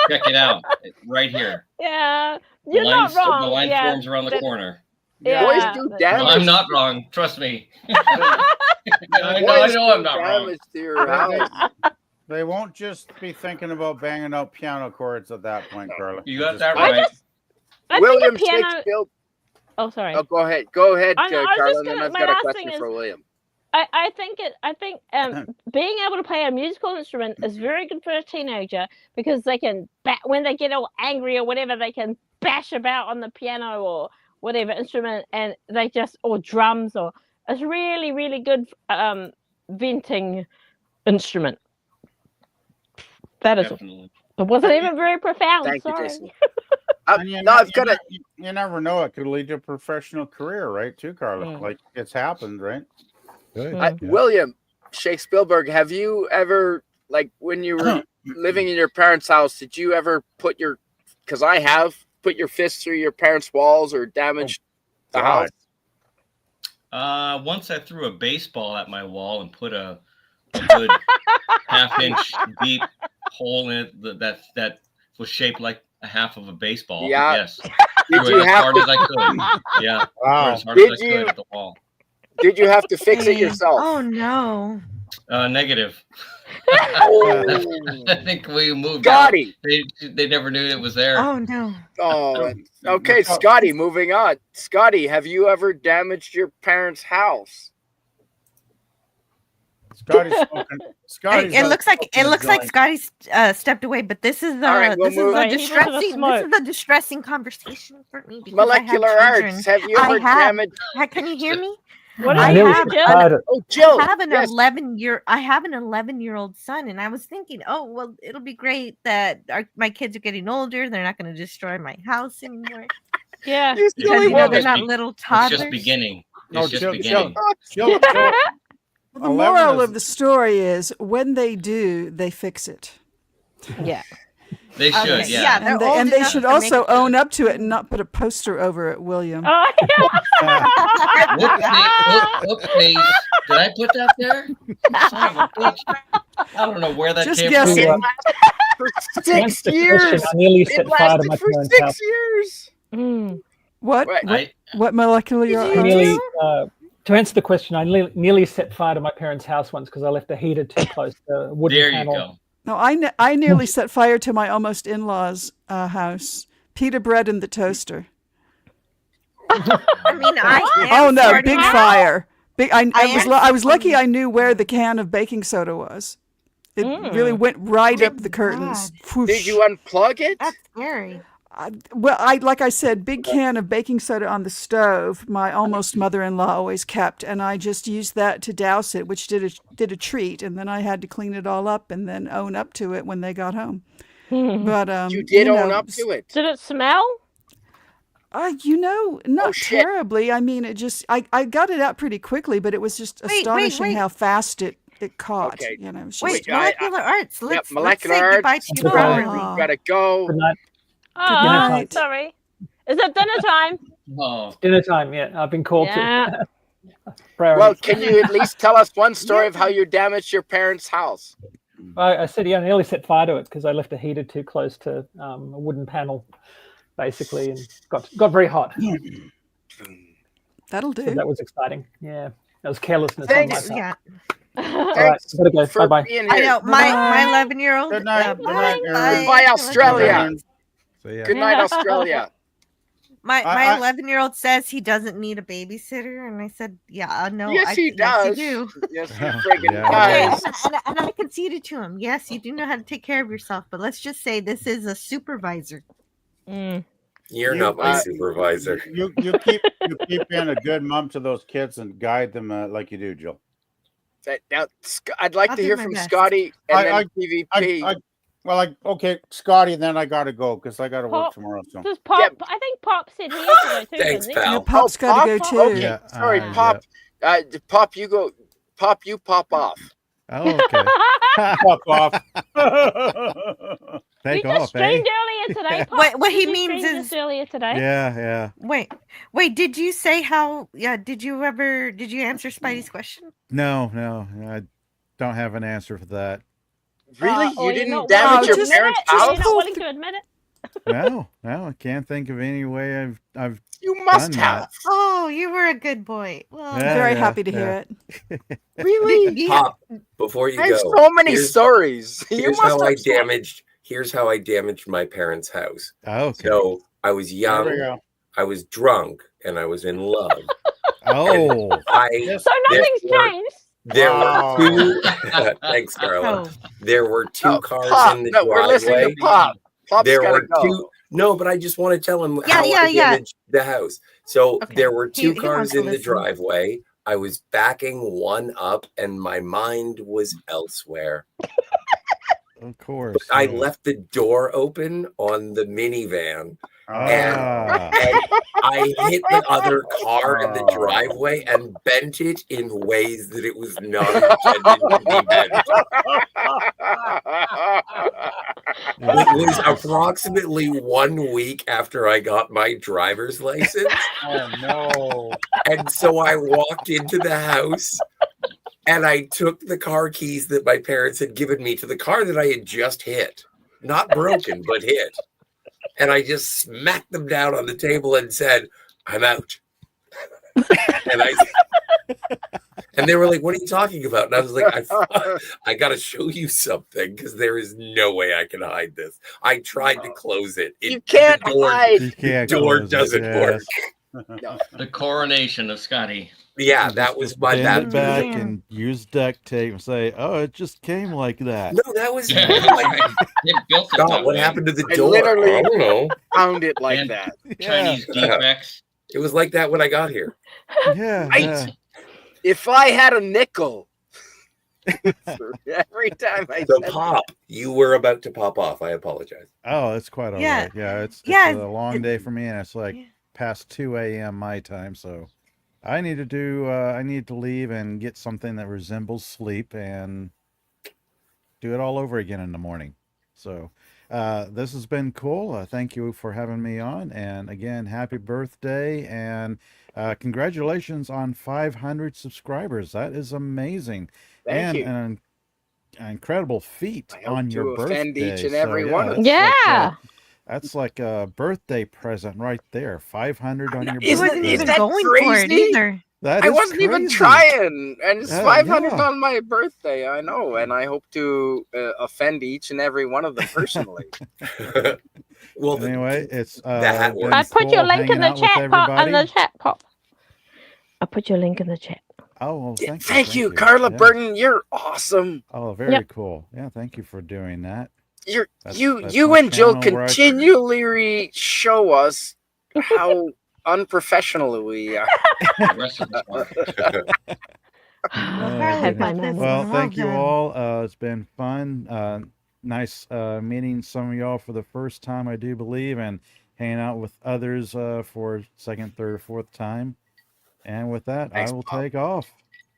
Check it out right here. Yeah. You're not wrong. The line yeah. forms around the corner. Yeah. Boys do No, damage. I'm not wrong. Trust me. I Boys know do I'm not wrong. damage to your house. They won't just be thinking about banging out piano chords at that point, Carla. You got Just- that I right. I William think a piano. Shakespeare. Oh, sorry. Oh, go ahead. Go ahead, I know, I was Carla, just and then gonna- I've my got a last question thing for is- William. I think being able to play a musical instrument is very good for a teenager because they can when they get all angry or whatever, they can bash about on the piano or whatever instrument, and they just, or drums, or it's really, really good venting instrument. That is. Definitely. It wasn't even very profound. Thank you, sorry. Jason. And you, No, I've got you, it. you never know. It could lead to a professional career, right? Too, Carla. Mm. Like it's happened, right? Good. Mm. Yeah. William Shakespeare, have you ever, like, when you were living in your parents' house, did you ever put your, because I have, put your fist through your parents' walls or damaged the God. house? Once I threw a baseball at my wall and put a good half-inch deep hole in it that was shaped like a half of a baseball. Yeah. Yes. Did Threw you it as have hard to, as I could. Yeah. Wow. As hard Did as I you- could at the wall. did you have to fix it Hey, yourself? Oh no. Negative. Oh, I think we moved out. Scotty. They never knew it was there. Oh no. Oh, okay, Scotty, moving on. Scotty, have you ever damaged your parents' house? Scotty's smoking. Scotty's It out looks like smoking a joint. Scotty's stepped away, but this is All right, we'll this is move- a Right, he was gonna distressing smoke. this is a distressing conversation for me because Molecular I have children. arts. Have you I ever have- damaged? Can you hear me? What I is knew it, have Jill? Tried it. Oh, Jill. I have an yes. 11-year-old son, and I was thinking, oh well, it'll be great that my kids are getting older. They're not going to destroy my house anymore Yeah. You because silly they're woman. not It's little It's toddlers. just beginning. No, It's just Jill- beginning. Jill- The 11 moral is- of the story is when they do, they fix it. Yeah. They should, Okay, yeah. they're And old they enough should to make also it- own up to it and not put a poster over it, William. Oh, Whoopsies. Did I put that there? Son of a bitch. I don't know where that Just came guessing. from. For To answer 6 the years. question, I nearly It set fire to lasted my for parents' 6 house. years. Mm. What? Right. What molecular Did are you I nearly, do? to answer the question, I nearly set fire to my parents' house once because I left the heater too close to a wooden There you panel. go. No, I nearly set fire to my almost in-laws' house. Pita bread in the toaster. I mean, I am Oh no, starting big out- fire! Big. I was lucky. am- I knew where the can of baking soda was. It really went right Did- up the curtains. Did you unplug it? That's scary. Like I said, big can of baking soda on the stove. My almost mother-in-law always kept, and I just used that to douse it, which did a treat. And then I had to clean it all up and then own up to it when they got home. But You did own up to it. Did it smell? Not shit. terribly. I mean, it just I got it out pretty quickly, but it was just Wait, astonishing wait. how fast it caught. Okay. It's Wait, just- molecular arts. Let's molecular say goodbye arts. to you Goodbye. properly. Aw. Gotta go. Good night. Oh, night. sorry. Is it dinner time? Oh, Dinner time, yeah. I've been called Yeah. to. Priority. Well, can you at least tell us one story of how you damaged your parents' house? I said, yeah, I nearly set fire to it because I left the heater too close to a wooden panel, basically, and got very hot. That'll So do. that was exciting. Yeah, that was carelessness Thanks. on my part. Yeah. All right, Thanks gotta go. for Bye bye. being I here. know my 11-year-old. Good night. Good night, Aaron. Goodbye, Australia. So yeah. Good night, Australia. My I- 11-year-old says he doesn't need a babysitter, and I said, "Yeah, no, Yes, he does. you do." Yes, he friggin' Yeah. Okay, does. and I conceded to him. Yes, you do know how to take care of yourself, but let's just say this is a supervisor. Mm. You're You- not my uh, supervisor. You keep being a good mom to those kids and guide them like you do, Jill. Now, I'd like I'll to do hear my from best. Scotty and I- then PvP. Okay, Scotty. Then I gotta go because I gotta work Pop. tomorrow. So Does Pop? Yeah. I think Pop said he has to go too. Thanks, doesn't he? pal. Yeah, Pop's got to go Pop? too. Okay, Yeah, sorry, yeah. Pop. Pop, you go. Pop, you pop off. Oh, okay. fuck off. Take we just off, eh? streamed earlier today. Pop. What he Did you means stream is- this earlier today. Yeah. Wait, did you say how? Yeah, did you answer Spidey's question? No, I don't have an answer for that. Really? Or You you're didn't not damage willing your to just- admit parents' it? Or house? You're not willing to admit it. No, I can't think of any way I've You must done have. Oh, you were a good boy. Well, Yeah. Very happy to hear it. Really? yeah. Pop, before you I have go, so many here's- stories. You here's must how I have so- damaged. Here's how I damaged my parents' house. Okay. So I was There we young, go. I was drunk, and I was in love. Oh, I So nothing's There were- changed. there Wow. were two. Thanks, Carla. Oh, There were two Oh, cars Pop. in the No, we're listening driveway. to Pop. Pop's There gotta were go. two. No, but I just want to tell him Yeah, how I yeah. damaged the house. So Okay. there were two He cars wants to in the listen. driveway. I was backing one up, and my mind was elsewhere. of course. I yeah. left the door open on the minivan. Ah, And I hit the other car in the Oh. driveway and bent it in ways that it was not intended to be bent. It was approximately 1 week after I got my driver's license. Oh no. And so I walked into the house and I took the car keys that my parents had given me to the car that I had just hit. Not broken, but hit. And I just smacked them down on the table and said, "I'm out." And they were like, "What are you talking about?" And I was like, I got to show you something because there is no way I can hide this. I tried to close it. You can't the door, hide. you can't door close it, doesn't yes. work. the coronation of Scotty. Yeah, You that just- was just my bend that. it back Yeah. and use duct tape and say, "Oh, it just came like that." No, that was They built it God, that what way. happened to the I door? literally- I don't know. Found it like And- that. Chinese Yeah. defects. It was like that when I got here. Yeah, Right. yeah. If I had a nickel. Every time I So said Pop, you were about to pop off. I apologize. Oh, it's quite all right. Yeah. Yeah, it's Yeah, a long day for me, and it's like Yeah. past 2 a.m. my time, so I need to leave and get something that resembles sleep and do it all over again in the morning. So This has been cool. Thank you for having me on. And again, happy birthday and congratulations on 500 subscribers. That is amazing. Thank And you. an incredible feat I hope on your to offend birthday. each and every one of that's them. like, Yeah. that's like a birthday present right there. 500 on your He Isn't- wasn't birthday. is even that going for it crazy? either. That I is wasn't even crazy. trying, and it's 500 Yeah. on my birthday. I know, and I hope to offend each and every one of them personally. Well, Anyway, it's that been one. I put your cool link in hanging the out with chat pop. In the everybody. chat pop. I put your link in the chat. Oh, well, Yeah, thank you. Carla Yeah. Burton. You're awesome. Oh, very Yep. cool. Yeah, thank you for doing that. You That's you my and Jill channel where I- continually show us how unprofessional we are. The rest of us are. Carla Have my got this moment. Well, one thank you done. all. It's been fun. Nice meeting some of y'all for the first time, I do believe, and hanging out with others for second, third, fourth time. And with that, Thanks, I will Pop. take off.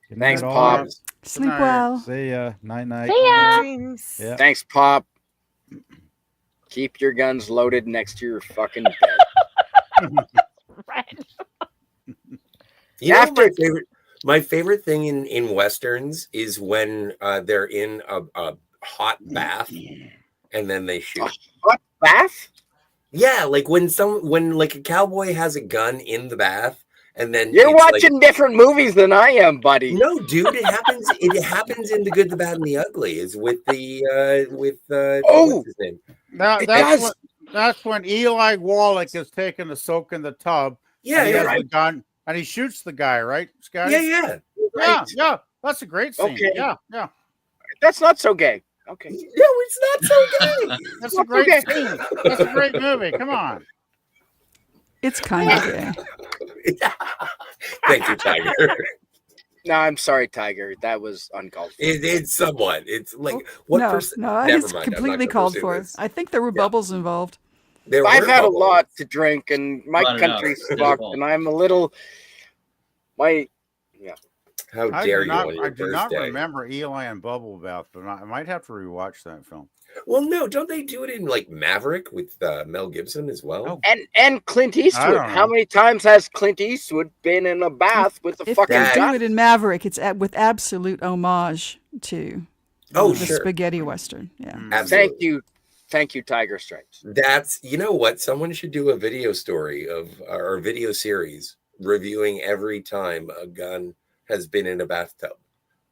Good Thanks, night, all. Pop. Sleep night. well. See ya. Night, night. See ya. Dreams. Yeah. Thanks, Pop. Keep your guns loaded next to your fucking bed. Right. You know, After- my favorite thing in westerns is when they're in a hot bath and then they shoot. Hot bath? Yeah, like when like a cowboy has a gun in the bath and then You're it's watching different movies than I am, buddy. No, dude, it happens. It happens in The Good, the Bad, and the Ugly. Is with the Oh! what's his name? It does. That's when Eli Wallach is taking a soak in the tub. Yeah, and he has yeah, the gun and he shoots the guy, right, Scotty? yeah. Yeah, yeah. That's a great scene. Okay. Yeah, yeah. That's not so gay. Okay. No, it's not so gay. That's a great Okay. scene. That's a great movie. Come on. It's kind of gay. Thank you, Tiger. No, I'm sorry, Tiger. That was uncalled for. It's somewhat. It's like what no, percent? no, Never it's mind. I'm not completely gonna called pursue for. this. I think there were bubbles involved. There I've were had bubbles. a lot to drink, and my Brought it up. country's It's his fucked, fault. and I'm a little. My How I dare do you not, on your I do not birthday? remember Eli and Bubble Bath, but I might have to rewatch that film. Well, no, don't they do it in like Maverick with Mel Gibson as well? Oh. and Clint Eastwood. don't How know. many times has Clint Eastwood been in a bath with a If fucking they do gun? it in Maverick, it's with absolute homage to Oh, the sure. spaghetti western. Yeah. Absolutely. Thank you, Tiger Stripes. That's, you know what? Someone should do a video story of or a video series reviewing every time a gun has been in a bathtub.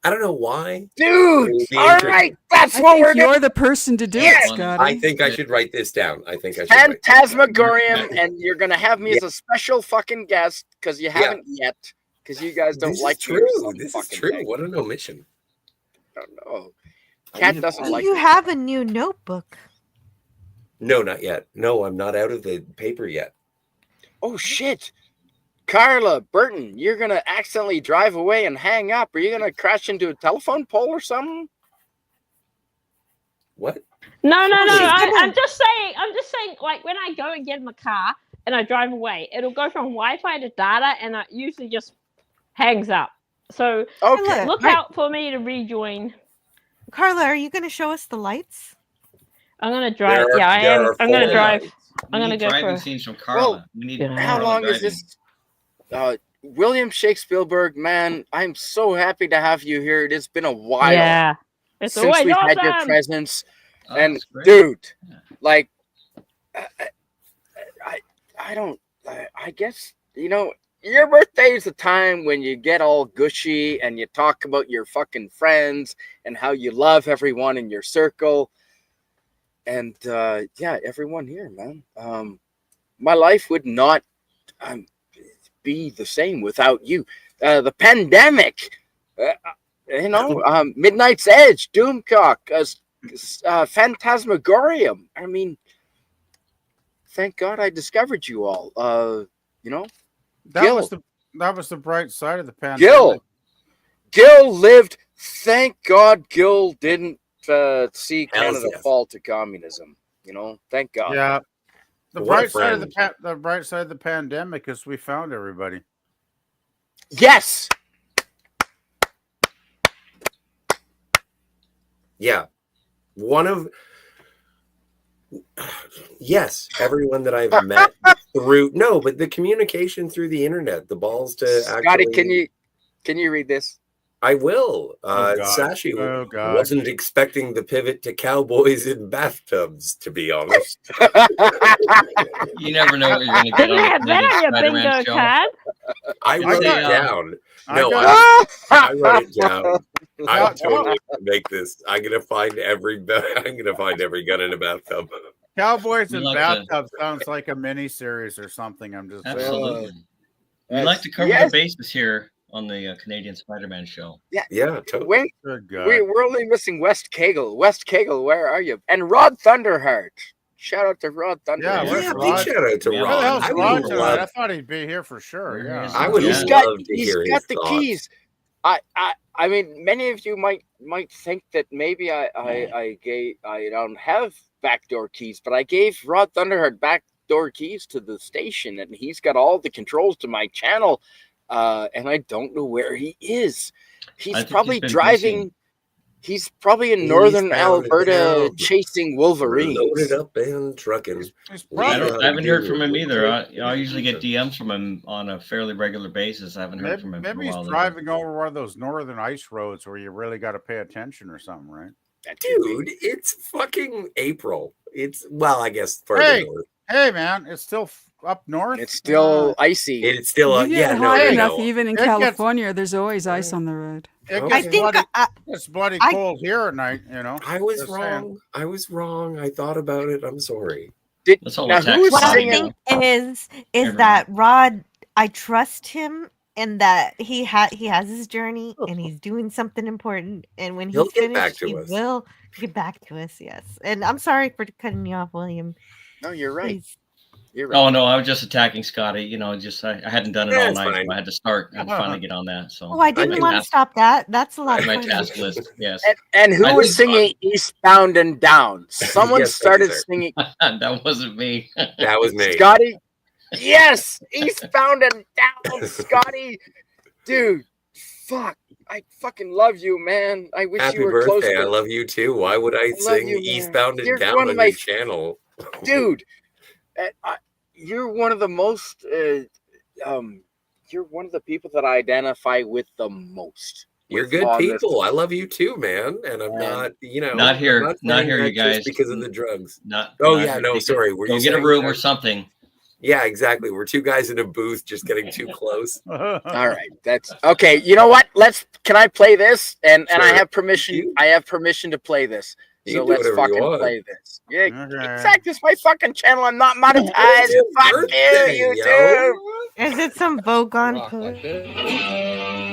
I don't know why. Dude, It would be all interesting. right, that's I what think we're doing. you're the person to do Yes. it, Scotty. I think I should write this down. I think I should write this down. Phantasmagorium, and you're gonna have me as a special fucking guest because you haven't yet, because you guys don't This like is me or true. some This is fucking true. thing. What an omission. I don't know. Cat doesn't like You me. have a new notebook. No, not yet. No, I'm not out of the paper yet. Oh shit. Carla Burton, you're gonna accidentally drive away and hang up. Are you gonna crash into a telephone pole or something? What? No. She's I'm just saying. Like when I go and get in the car and I drive away, it'll go from Wi-Fi to data, and it usually just hangs up. So Okay. look out for me to rejoin. Carla, are you going to show us the lights? I'm gonna drive. Yeah, I am. I'm gonna drive. We I'm gonna need go driving for. scenes from Carla. We need How Carla long is driving. this? William Shakespeare, man, I'm so happy to have you here. It has been a while Yeah, it's since always we've had your awesome. presence. Oh, And that's great. dude, like, I guess, you know, your birthday is a time when you get all gushy and you talk about your fucking friends and how you love everyone in your circle. And yeah, everyone here, man. My life would not be the same without you. The pandemic, Midnight's Edge, Doomcock, Phantasmagorium. I mean, thank God I discovered you all. That Gil. was the bright side of the pandemic. Gil lived. Thank God Gil didn't see Hells Canada yes. fall to communism. You know, thank God. Yeah. The What a bright side of friend. the bright side of the pandemic is we found everybody. Yes. Yeah. One of Yes, everyone that I've met through but the communication through the internet, the balls to Scotty, actually. can you read this? I will. Oh, God. Sashi Oh, God. wasn't expecting the pivot to cowboys in bathtubs, to be honest. You never know what you're going to get Didn't on the have that Canadian on your Spider-Man bingo show. card. I It's wrote a, it down. I No, got- I wrote it down. I'm Cow- totally gonna make this. I'm gonna find every gun in a bathtub. Cowboys We in like to- bathtub sounds like a mini series or something. I'm just saying. Absolutely. We like to cover Yes. the bases here on the Canadian Spider-Man show. Yeah, totally. Wait, Good God. we're only missing West Kegel. West Kegel, where are you? And Rod Thunderheart. Shout out to Rod Thunderheart. Yeah, where's Yeah, Rod? big shout out to Yeah. Where the Rod. hell's I Rod would tonight? love. I thought he'd be here for sure. Where Yeah. is I would He's love got to hear his the thoughts. keys. I mean, many of you might think that maybe I don't have backdoor keys, but I gave Rod Thunderheart backdoor keys to the station, and he's got all the controls to my channel. And I don't know where he is. He's think probably he's been driving. busy. He's probably in He's northern bound and Alberta down. chasing wolverines. Loaded up and trucking. He's I probably, haven't heard from him either. I usually get DMs from him on a fairly regular basis. I haven't heard from him for a maybe he's while. driving over one of those northern ice roads where you really got to pay attention or something, right? Dude, it's fucking April. I guess further Hey, north. hey, man, it's still up north. It's still icy. It's still You get hot enough, even in It gets- California, there's always ice on the road. It Okay. gets I think bloody, I, it's bloody I- cold here at night. You know. I was Just wrong. saying. I was wrong. I thought about it. I'm sorry. That's all Now, the who is text what I singing? think is Everyone. that Rod. I trust him, and that he has his journey, and he's doing something important. And when He'll he's get back finished, to he us. will get back to us. Yes, and I'm sorry for cutting you off, William. No, you're right. Please. You're right. Oh no, I was just attacking Scotty. You know, just I hadn't done it all That's night. fine. So I had to start and finally get on that. So Oh, I didn't my want to task- stop that. That's a lot of my fun. task list. Yes, And who I was think- singing Eastbound and Down? Someone Yes, thank you, started sir. singing. that wasn't me. That was me. Scotty, yes, Eastbound and Down, Scotty, dude, fuck, I fucking love you, man. I wish Happy you were closer, birthday. I love you too. Why would I love sing you, man. Eastbound and You're Down one of on my your channel? dude. You're one of the most. You're one of the people that I identify with the most. You're with good on this- people. I love you too, man. And I'm not, Not here. I'm Not saying here, that you guys. just because of the drugs. Not. Oh, not yeah, here. no, sorry. Were Go you get a saying room that? or something. Yeah, exactly. We're two guys in a booth just getting too close. All right, that's okay. You know what? Can I play this? And I Sure. have permission. I have permission to play this. You So can do let's whatever you fucking want. play this. Yeah, Okay. exactly. It's my fucking channel. I'm not monetized. It's your Fuck birthday, you, yo. YouTube. Is it some Vogon Rock push? like this.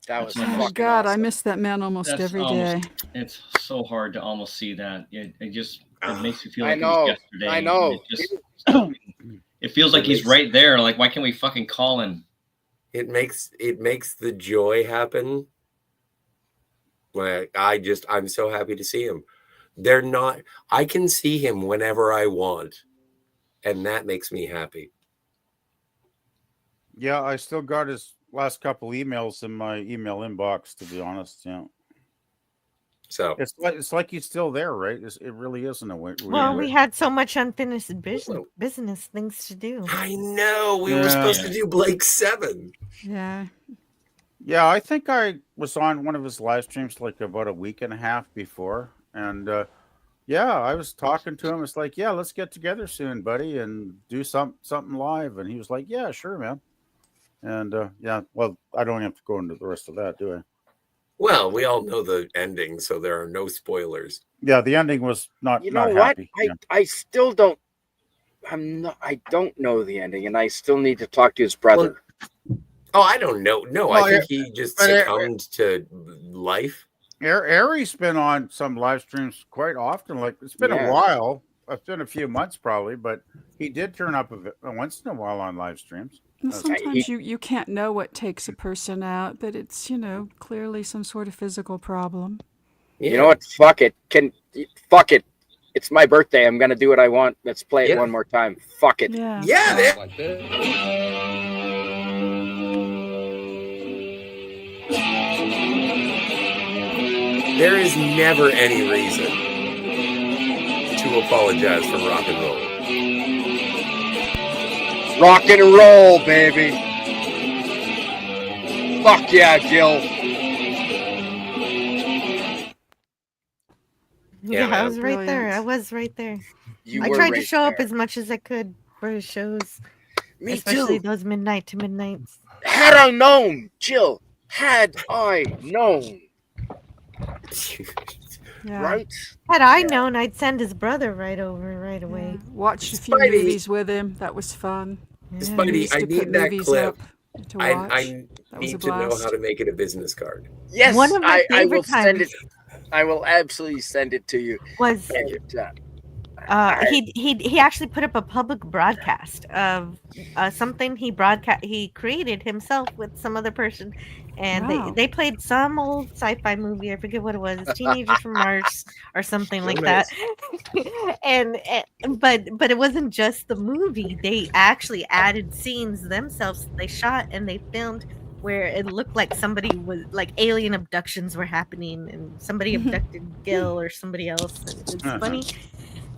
That was Oh, Oh fucking God, I awesome. miss that man almost That's every day. almost- It's so hard to almost see that. It just it makes you feel I like know. it was yesterday. I and know. It, just, it feels like he's right there. Like, why can't we fucking call him? It makes the joy happen. Like I'm so happy to see him. I can see him whenever I want, and that makes me happy. Yeah, I still got his last couple emails in my email inbox. To be honest, yeah. So It's like he's still there, right? It really isn't a weird Well, way. we had so much unfinished business things to do. I know we were Yeah. supposed to do Blake 7. Yeah. Yeah, I think I was on one of his live streams like about a week and a half before, and yeah, I was talking to him. It's like, yeah, let's get together soon, buddy, and do something live. And he was like, yeah, sure, man. And yeah, well, I don't have to go into the rest of that, do I? Well, we all know the ending, so there are no spoilers. Yeah, the ending was not. You know not what? happy. Yeah. I still don't. I don't know the ending, and I still need to talk to his brother. Oh, I don't know. No, Well, I think he just but succumbed to life. Aries been on some live streams quite often. Like it's been Yeah. a while. It's been a few months probably, but he did turn up once in a while on live streams. And sometimes you can't know what takes a person out, but it's, clearly some sort of physical problem. Yeah. You know what? Fuck it. Fuck it. It's my birthday. I'm gonna do what I want. Let's play it one more time. Fuck it. Yeah. Like there is never any reason to apologize for rock and roll. Rock and roll, baby. Fuck yeah, Jill. Yeah, I was right there. I was right there. I tried to show up as much as I could for his shows. Me especially too. Those midnight to midnights. Had I known, Jill, had I known. Right? Had I known, I'd send his brother right over right away. Yeah. Watched a few movies with him. That was fun. Spidey, I need that clip. To watch. I need to know how to make it a business card. Yes, one of my I will favorite send it. times I will absolutely send it to you. was he actually put up a public broadcast of something he created himself with some other person, and they played some old sci-fi movie. I forget what it was, Teenagers from Mars or something like that. but it wasn't just the movie. They actually added scenes themselves. They shot and they filmed where it looked like somebody was like alien abductions were happening and somebody abducted Gil or somebody else. And it's funny.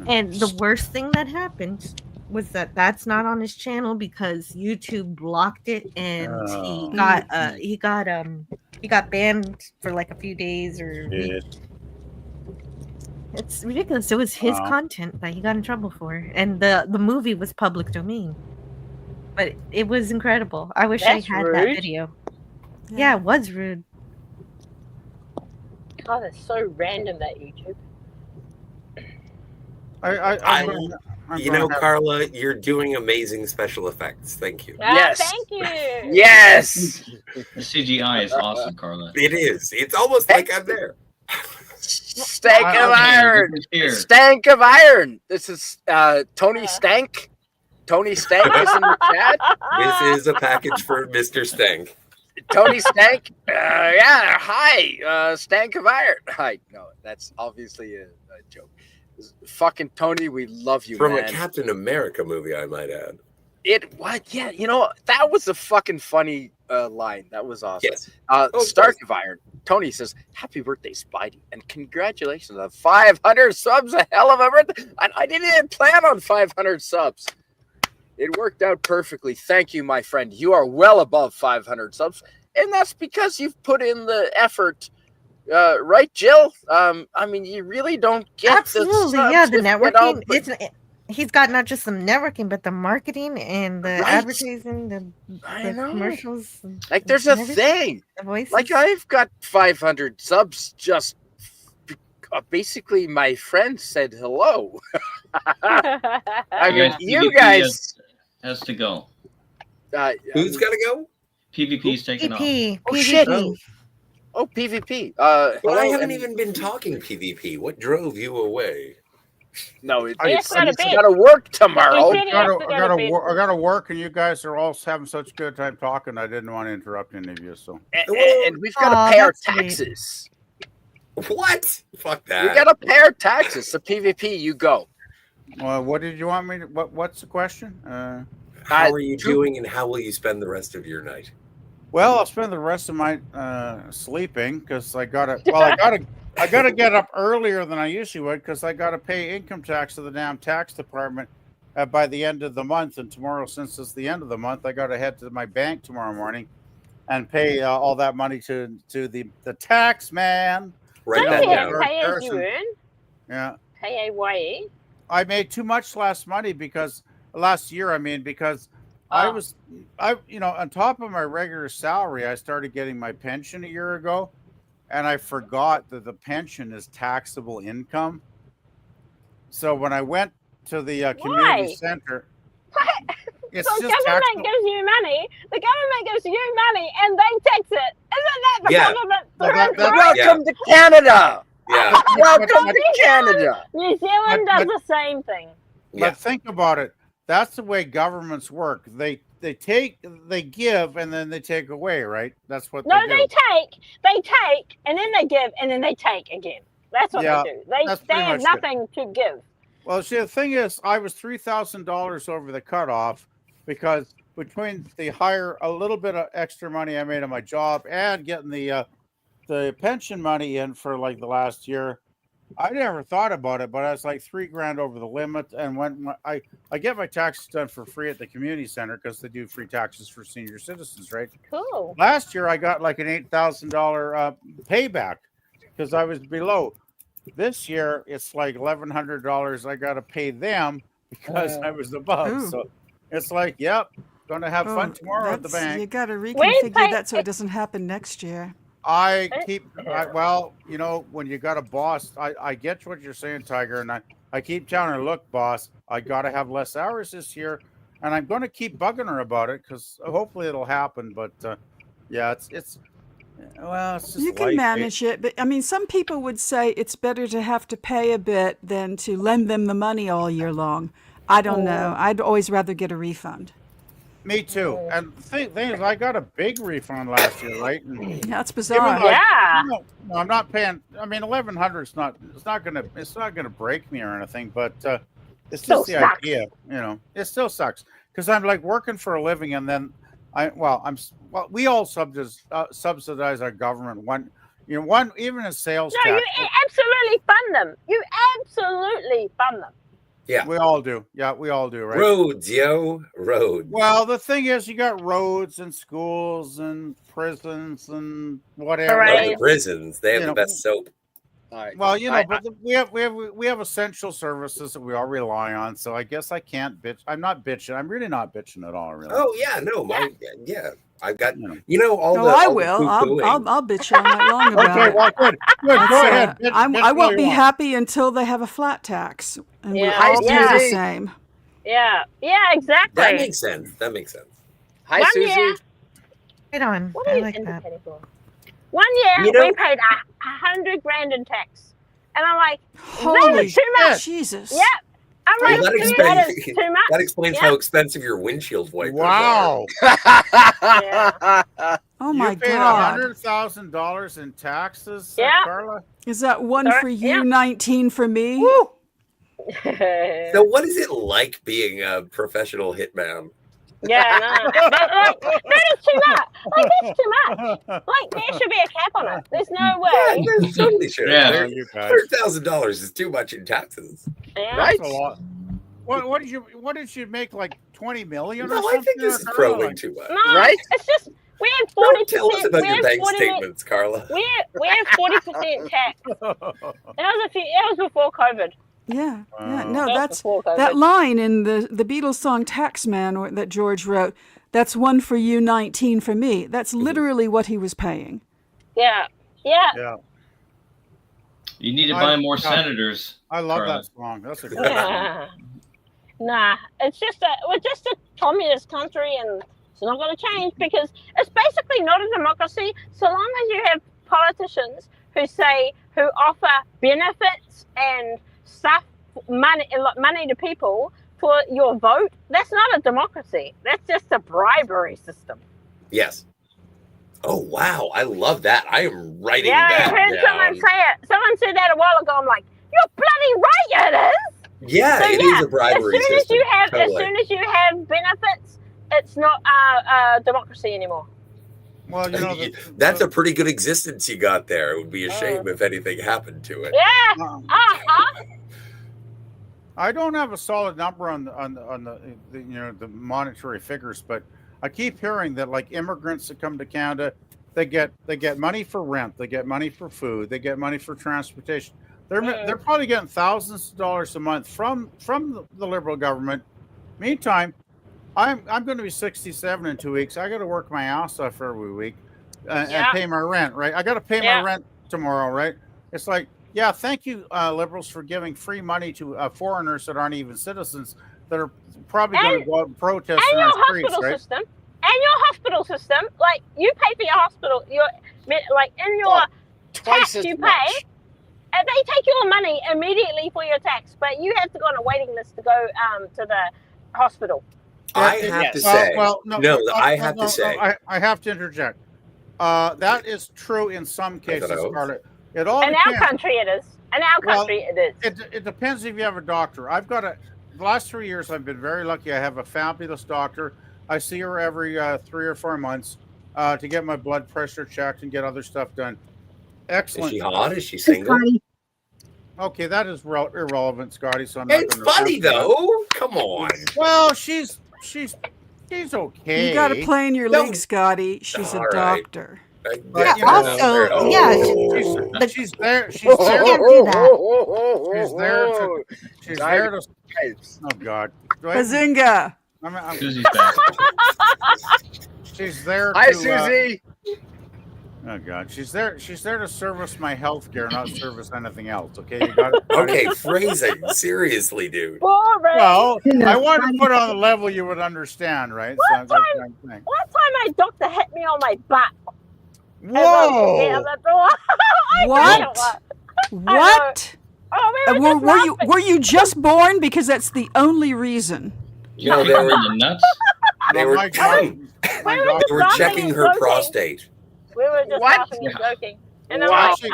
And the worst thing that happened was that that's not on his channel because YouTube blocked it, and he got banned for like a few days or a week. It's ridiculous. It was his content that he got in trouble for, and the movie was public domain. But it was incredible. I wish I had that video. Yeah, it was rude. God, it's so random, that YouTube. Carla, you're doing amazing special effects. Thank you. Yes. Thank you. Yes. The CGI is awesome, Carla. It is. It's almost like I'm there. Stank of iron. Stank of iron. This is Tony Stank. Tony Stank is in the chat. This is a package for Mr. Stank. Tony Stank. Yeah. Hi. Stank of iron. Hi. No, that's obviously a joke. Fucking Tony, we love you, From man. a Captain America movie, I might add. Yeah, that was a fucking funny line. That was awesome. Yes. Stark of Iron. Tony says, "Happy birthday, Spidey, and congratulations on 500 subs. A hell of a birthday." I didn't even plan on 500 subs. It worked out perfectly. Thank you, my friend. You are well above 500 subs, and that's because you've put in the effort. Right, Jill? I mean, you really don't get absolutely, the networking. He's got not just some networking, but the marketing and the advertising, the commercials. Like, there's a thing. The voices. Like, I've got 500 subs. Just basically, my friend said hello. I mean, you guys has to go. Who's got to go? PvP's taking off. Oh shit! Oh, PvP. Well, I haven't even been talking PvP. What drove you away? No, it's got to work tomorrow. I gotta work, and you guys are all having such a good time talking. I didn't want to interrupt any of you. So, and we've got to pay our taxes. What? Fuck that. We got to pay our taxes. The PvP, you go. What did you want me to? What's the question? How are you doing, and how will you spend the rest of your night? Well, I'll spend the rest of my sleeping because I gotta get up earlier than I usually would because I gotta pay income tax to the damn tax department by the end of the month. And tomorrow, since it's the end of the month, I gotta head to my bank tomorrow morning and pay all that money to the tax man. Right. Pay as you earn. Yeah. PAYE. I made too much last year. Because on top of my regular salary, I started getting my pension a year ago, and I forgot that the pension is taxable income. So when I went to the community center, it's so just government gives you money. The government gives you money, and they tax it. Isn't that the government? Welcome to Canada. Yeah. Welcome to Canada. New Zealand does the same thing. But think about it. that's the way governments work. They give, and then they take away, right? That's what No, they do. they take, and then they give, and then they take again. That's what Yeah, they do. They that's pretty have much it. nothing to give. Well, see, the thing is, I was $3,000 over the cutoff because between a little bit of extra money I made on my job and getting the pension money in for like the last year, I never thought about it, but I was like $3,000 over the limit. And when I get my taxes done for free at the community center because they do free taxes for senior citizens, right? Cool. Last year I got like an $8,000 payback because I was below. This year it's like $1,100 I got to pay them because I was above. Ooh. So it's like, yep, gonna have fun tomorrow at the bank. You got to Wait, reconfigure that so it doesn't happen next year. Well, you know, when you got a boss, I get what you're saying, Tiger, and I keep telling her, look, boss, I got to have less hours this year, and I'm going to keep bugging her about it because hopefully it'll happen. But yeah, it's just You can life, manage it, but I mean, some people would say it's better to have to pay a bit than to lend them the money all year long. I don't know. I'd always rather get a refund. Me too. And the thing is, I got a big refund last year, right? And That's even bizarre. though Yeah. I'm not paying. I mean, 1,100 is not. It's not gonna break me or anything. But it's Still just the sucks. idea. You know, it still sucks because I'm like working for a living, and then we all subsidize our government. Even a sales No, tax. you absolutely fund them. You absolutely fund them. Yeah. We all do. Yeah, we all do, right? Roads, yo, roads. Well, the thing is, you got roads and schools and prisons and whatever. Love the Parades. prisons. They have You the know, best soap. All right. Well, you know, but we have essential services that we all rely on. So I guess I can't bitch. I'm not bitching. I'm really not bitching at all, really. Oh yeah, no, yeah. I've got You know. all No, the. I all the will. poo-pooing. I'll bitch all night long about Okay, it. well, good. Go ahead. Bitch I all won't you be want. happy until they have a flat tax, and we Yeah. all do the Susie. same. Yeah. Yeah, exactly. That makes sense. Hi, One Susie. year- Right on. What are I you like that. indicating for? One year You know- we paid $100,000 in tax, and I'm like, Holy that is too much. Jesus! Yeah, I'm Well, like, that that explains- is too much. That explains Yeah. how expensive your windshield wipers Wow. Oh my You paid God! $100,000 in taxes, Yeah. Carla? Is that one Sorry? for you, Yeah. 19 for me? are. So, what is it like being a professional hitman? Yeah, no, that is too much. Like, that's too much. Like, there should be a cap on it. There's no Yeah, way. there's totally should. Yeah. Oh, you guys. $100,000 is too much in taxes. Yeah. Right? That's a lot. What did you make, like 20 million or No, something? I think this is Carla? probably Like, too much. No, Right? it's just we have 40%. Don't tell us about we your have bank 40 statements, Carla. We have 40% tax. That was before COVID. Yeah, yeah. Wow. No, That was that's before COVID. that line in the Beatles song "Taxman" that George wrote. That's one for you, 19 for me. That's literally what he was paying. Yeah, yeah. Yeah, You need to I- buy more I- senators. I love Carla. that song. That's a good song. Yeah. Nah, we're just a communist country, and it's not going to change because it's basically not a democracy so long as you have politicians who offer benefits and stuff, money to people for your vote. That's not a democracy. That's just a bribery system. Yes. Oh, wow. I love that. I am writing Yeah, I that heard down. someone say it. Someone said that a while ago. I'm like, you're bloody right, it is. Yeah, So, it yeah, is a bribery as soon system. as soon as you have benefits, it's not a democracy anymore. Well, you know, That's a pretty good existence you got there. It would be a shame if anything happened to it. Yeah. uh, I don't have a solid number on the monetary figures, but I keep hearing that like immigrants that come to Canada, they get money for rent, they get money for food, they get money for transportation. They're probably getting thousands of dollars a month from the Liberal government. Meantime, I'm going to be 67 in 2 weeks. I got to work my ass off every week and pay my rent, right? I got to pay my rent tomorrow, right? It's like, yeah, thank you, Liberals, for giving free money to foreigners that aren't even citizens that are probably going to go out and protest And in your our streets, hospital right? system. And your hospital system. Like, you pay for your hospital. Like, in your Twice tax as you pay. much. And they take your money immediately for your tax, but you have to go on a waiting list to go to hospital. I have Yes. to say, no, I have to say, I have to interject. That is true in some cases, oath. Scarlett. It all In our depends. country, it is. In our country, it is. It depends if you have a doctor. I've got the last 3 years, I've been very lucky. I have a fabulous doctor. I see her every 3 or 4 months to get my blood pressure checked and get other stuff done. Excellent. Is she hot? Is she single? Okay, that is irrelevant, Scotty. So I'm not It's going to. funny though. Come on. Well, she's okay. You got to play in your league, Scotty. She's a All right. doctor. Yeah, you know, also, yeah, she's there. She's She there. can't do that. She's there to. She's there to. Oh God. Bazinga! Susie's back. She's there. Hi, to, Susie. Oh God, she's there to service my health care, not service anything else. Okay, you got it. Okay, phrasing. Seriously, dude. Boring. Well, I want to put it on a level you would understand, right? One time my doctor hit me on my butt. Whoa! What? What? Oh, were you just born? Because that's the only reason. You kicked her in the nuts? They were checking her prostate. We were just laughing and joking. And I'm What? like, did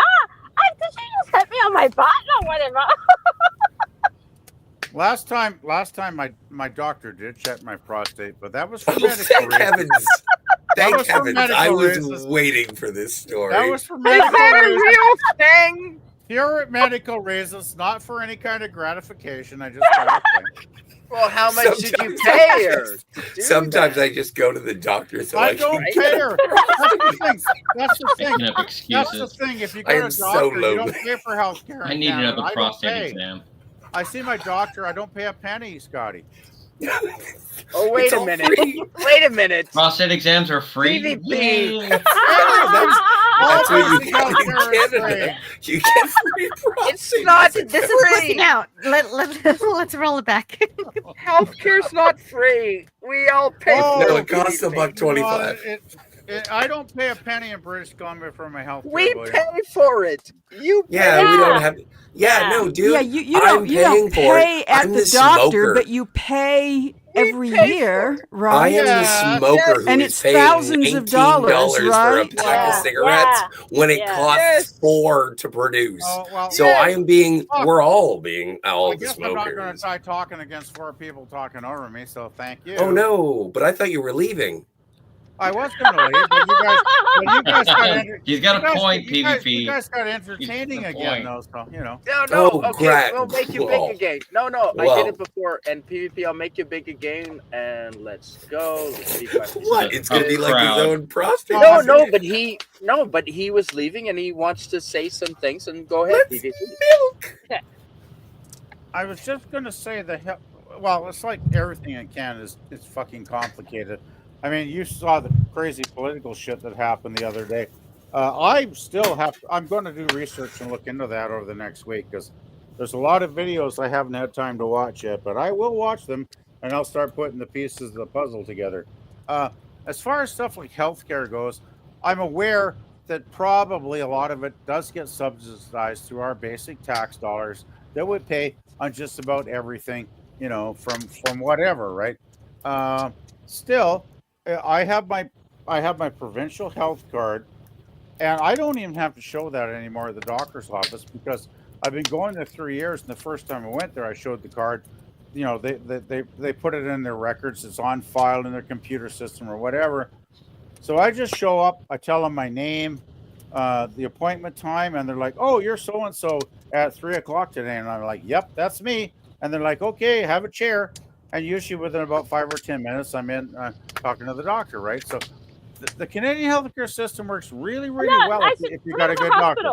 she just hit me on my butt or whatever? Last time my doctor did check my prostate, but that was for Oh, medical thank reasons. heavens. Thank heavens. I was reasons. waiting for this story. That was for Is medical that a reasons. real thing? Pure medical reasons, not for any kind of gratification. I just got it. Well, how much did you Sometimes pay her? Sometimes I just go to the doctor so I I don't can. pay her. That's the thing. Making up That's the excuses. thing. If you I go to am a so doctor, you don't lonely. pay for health care. I need another I don't prostate pay. exam. I see my doctor. I don't pay a penny, Scotty. Oh, wait It's a all minute. free. Wait a minute. Prostate exams are free. PvP. Yay. That's what you All get in healthcare is Canada. You get free prostate. It's not. This is free. working out. Let's roll it back. Healthcare's not free. We all pay Oh, for No, it. it costs $1.25. I don't pay a penny in British Columbia for my health care. We William. pay for it. You pay. Yeah, we don't have. Yeah, no, dude. Yeah, you I'm don't paying for pay it. at I'm the doctor, smoker. but you pay every pay year, I right? am Yeah, the smoker who and is it's paying thousands of dollars, $19 for a right? pack Yeah, of cigarettes when it yeah. costs Yes. $4 to produce. Oh, well, So I am being. We're all being all I the guess I'm not going to smokers. try talking against 4 people talking over me, so thank you. Oh no! But I thought you were leaving. I was going to leave, but you guys got He's got a you guys- point, you guys- PvP. You guys got entertaining He's got a again, point. though, so, you know. No, Oh, okay, crap. we'll make you Whoa. big again. No, I Whoa. did it before. And PvP, I'll make you big again. And let's go. Let's see if I can- What? It's going to be like Crowd. his own prostate. but he was leaving and he wants to say some things. And go ahead, Let's PvP. milk. I was just going to say well, it's like everything in Canada is fucking complicated. I mean, you saw the crazy political shit that happened the other day. I'm going to do research and look into that over the next week because there's a lot of videos I haven't had time to watch yet, but I will watch them and I'll start putting the pieces of the puzzle together. As far as stuff like healthcare goes, I'm aware that probably a lot of it does get subsidized through our basic tax dollars that we pay on just about everything, you know, from whatever, right? Still, I have my provincial health card, and I don't even have to show that anymore at the doctor's office because I've been going there 3 years. And the first time I went there, I showed the card. You know, they put it in their records. It's on file in their computer system or whatever. So I just show up. I tell them my name, the appointment time, and they're like, "Oh, you're so and so at 3 o'clock today." And I'm like, "Yep, that's me." And they're like, "Okay, have a chair." And usually within about 5 or 10 minutes, I'm in talking to the doctor, right? So the Canadian healthcare system works really, really well if you got a good doctor.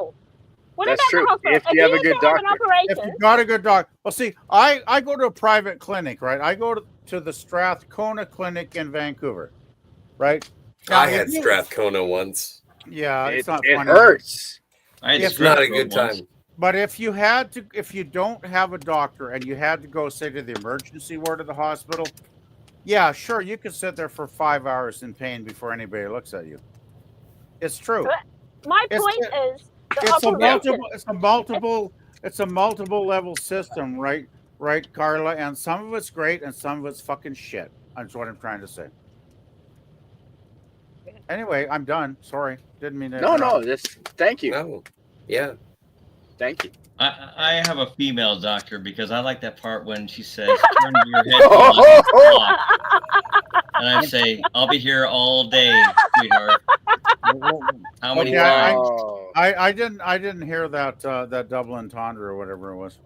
What That's about true. the hospital? If you have a good still have an doctor. If operation, you got a good doctor. Well, see, I go to a private clinic, right? I go to the Strathcona Clinic in Vancouver, right? I had Strathcona once. Yeah, it's not It funny. hurts. It's not a good time. But if you don't have a doctor and you had to go, say, to the emergency ward of the hospital, yeah, sure, you could sit there for 5 hours in pain before anybody looks at you. It's true. my It's- point is the It's a operation. multiple level system, right? right, Carla? And some of it's great, and some of it's fucking shit. That's what I'm trying to say. Anyway, I'm done. Sorry, didn't mean to. No. Thank you. No. Yeah. Thank you. I have a female doctor because I like that part when she says, "Turn your head to the clock," and I say, "I'll be here all day, sweetheart." How many times? I didn't hear that that double entendre or whatever it was.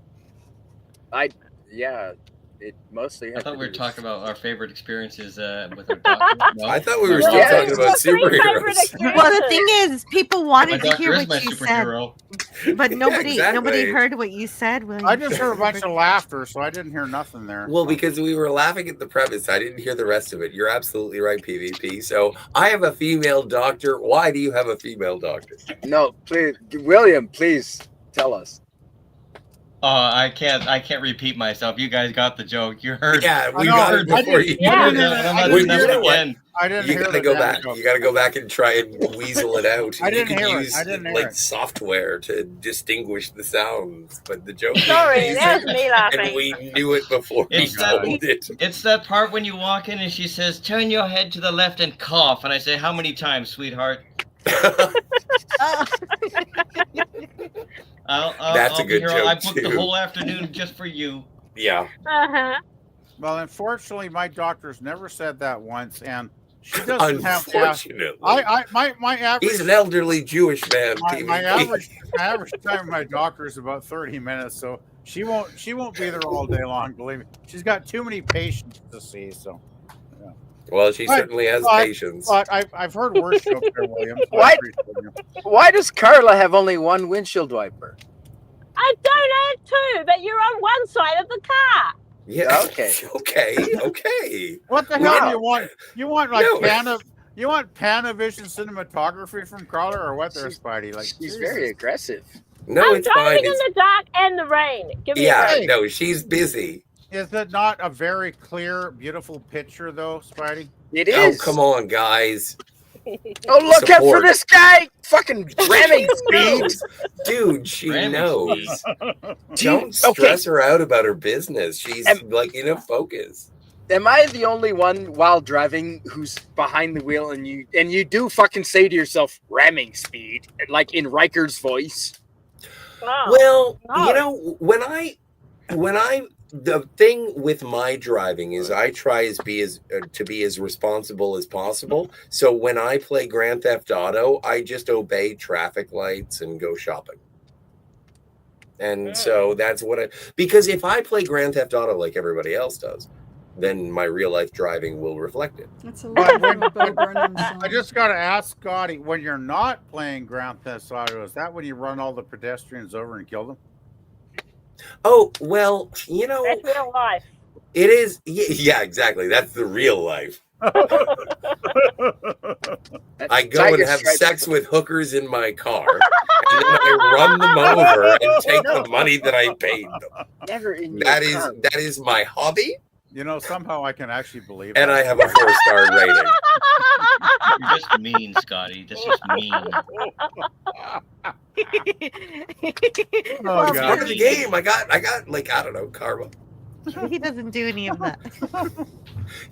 It mostly. I thought we were talking about our favorite experiences with our doctor. No? I thought we were still talking about superheroes. Well, the thing is, people wanted to hear is what my you superhero. said, but nobody exactly. heard what you said. William. I just heard a bunch of laughter, so I didn't hear nothing there. Well, because we were laughing at the premise, I didn't hear the rest of it. You're absolutely right, PvP. So I have a female doctor. Why do you have a female doctor? No, please, William, please tell us. I can't repeat myself. You guys got the joke. You heard. Yeah, we got it before you. Yeah. I didn't hear it. I didn't hear gotta go back. You gotta go back and try and weasel it out. I didn't hear use, it. I didn't hear like it. software to distinguish the sounds, but the joke. Sorry, that was me laughing. And we knew it before we told it. It's that part when you walk in and she says, "Turn your head to the left and cough," and I say, "How many times, sweetheart?" That's a good joke. I booked too. the whole afternoon just for you. Yeah. Well, unfortunately, my doctor's never said that once, and she doesn't have. Unfortunately, my average. He's an elderly Jewish man. My average time with my doctor is about 30 minutes, so she won't be there all day long. Believe me, she's got too many patients to see. So. Yeah. Well, she certainly has patience. But I've heard worse jokes there, William. So Why does Carla have only one windshield wiper? I don't have two, but you're on one side of the car. Yeah. Okay. Okay. What the hell do you want? You want like You want Panavision cinematography from Carla or what there, Spidey? Like she's very aggressive. No, I'm it's driving fine. in the dark and the rain. Give me a break. No, she's busy. Is it not a very clear, beautiful picture, though, Spidey? It is. Oh, come on, guys. Oh, look out for this guy! Fucking ramming speed. Dude, she knows. Do Don't stress her out about her business. She's like in a focus. Am I the only one while driving who's behind the wheel and you do fucking say to yourself ramming speed, like in Riker's voice? Well, you know, when I the thing with my driving is I try to be as responsible as possible. So when I play Grand Theft Auto, I just obey traffic lights and go shopping. And so that's what because if I play Grand Theft Auto like everybody else does, then my real life driving will reflect it. That's a lot of Bo Burnham song. I just got to ask Scotty, when you're not playing Grand Theft Auto, is that when you run all the pedestrians over and kill them? Oh, well, you know, that's real life. It is. Yeah, exactly. That's the real life. I go and have sex with hookers in my car, and then I run them over and take the money that I paid them. Never in your car. That is my hobby. You know, somehow I can actually believe and that. I have a 4-star rating. You're just mean, Scotty. That's just mean. Well, it's part of the game. I got like, I don't know, karma. He doesn't do any of that.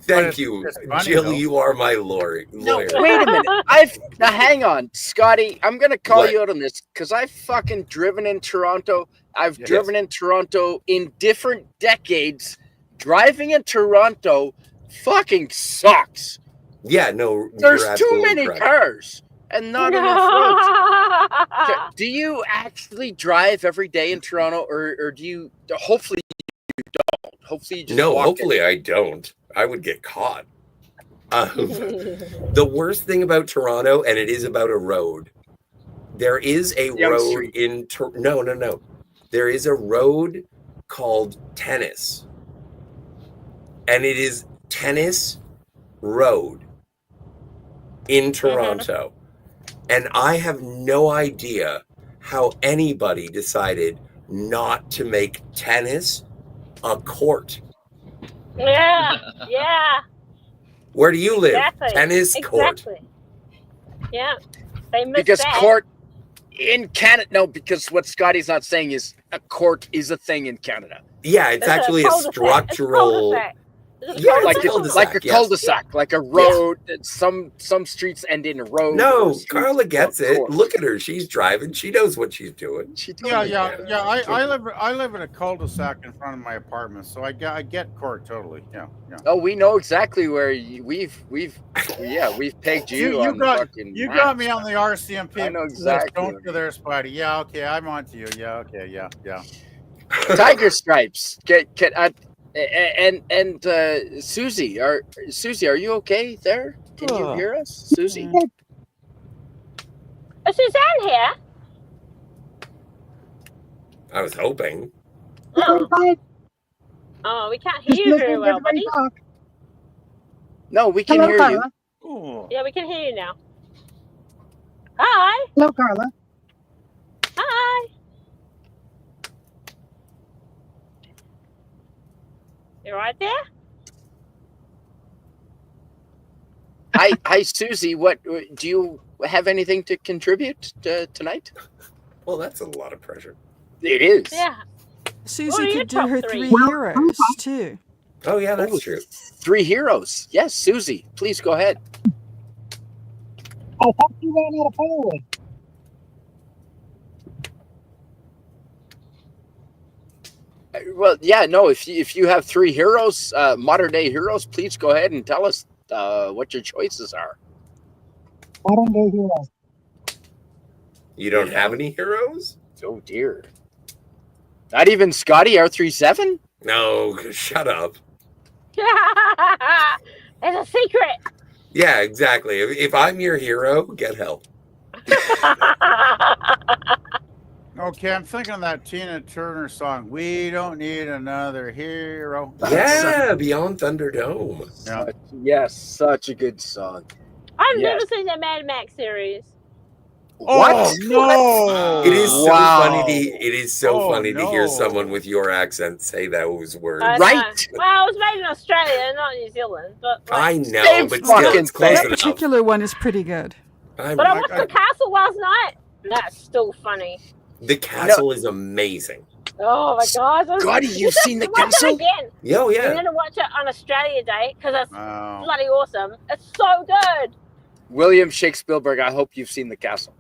Thank you, Jill. You are my lawyer. No, wait a minute. Now hang on, Scotty. I'm gonna call you out on this because I've fucking driven in Toronto. I've driven in Toronto in different decades. Driving in Toronto fucking sucks. Yeah, no. There's too many cars and not enough roads. Do you actually drive every day in Toronto, or do you? Hopefully you don't. Hopefully you just hopefully I don't. I would get caught. The worst thing about Toronto, and it is about a road. There is a road in no. There is a road called Tennis. And it is Tennis Road in Toronto. And I have no idea how anybody decided not to make tennis a court. Yeah. Where do you live? Exactly. Tennis court. Yeah. They missed because that. court In Canada, no, because what Scotty's not saying is a court is a thing in Canada. Yeah, it's actually a structural. Yeah, like a yes. cul-de-sac, like a road. Some streets end in a road. No, Carla gets it. Look at her; she's driving. She knows what she's doing. I live in a cul-de-sac in front of my apartment, so I get court totally. Yeah. Oh, we know exactly where we've pegged you. You got me on the RCMP. I know exactly. Don't go there, Spidey. Yeah, okay, I'm on to you. Yeah, okay, yeah. Tiger stripes. And Susie, are you okay there? Can you hear us, Susie? Is Suzanne here? I was hoping. Oh, we can't hear you very well, buddy. No, we can hear you. Ooh. Yeah, we can hear you now. Hi. Hello, Carla. Hi. You right there? Hi, Susie. What do you have anything to contribute tonight? Well, that's a lot of pressure. It is. Yeah. Susie could do her three heroes too. Oh yeah, that's true. 3 heroes. Yes, Susie. Please go ahead. I thought you ran out of firewood. Well, yeah, no. If you have 3 heroes, modern day heroes, please go ahead and tell us what your choices are. Modern day heroes. You don't have any heroes? Oh dear. Not even Scotty R37? No, shut up. It's a secret. Yeah, exactly. If I'm your hero, get help. Okay, I'm thinking of that Tina Turner song. We don't need another hero. Yeah, Beyond Thunderdome. Yeah. Yes, such a good song. I've never seen the Mad Max series. What? Oh, no! It is so funny. It is so funny to hear no. someone with your accent say those words. I Right? know. Well, it was made in Australia, not New Zealand. But I like, know, but still, it's close That enough. particular one is pretty good. But I watched The Castle last night. That's still funny. The Castle is amazing. Oh my God! Scotty, you've seen The Castle? Again. Oh yeah. I'm gonna watch it on Australia Day because it's Oh. bloody awesome. It's so good. William Shakespeare, I hope you've seen The Castle.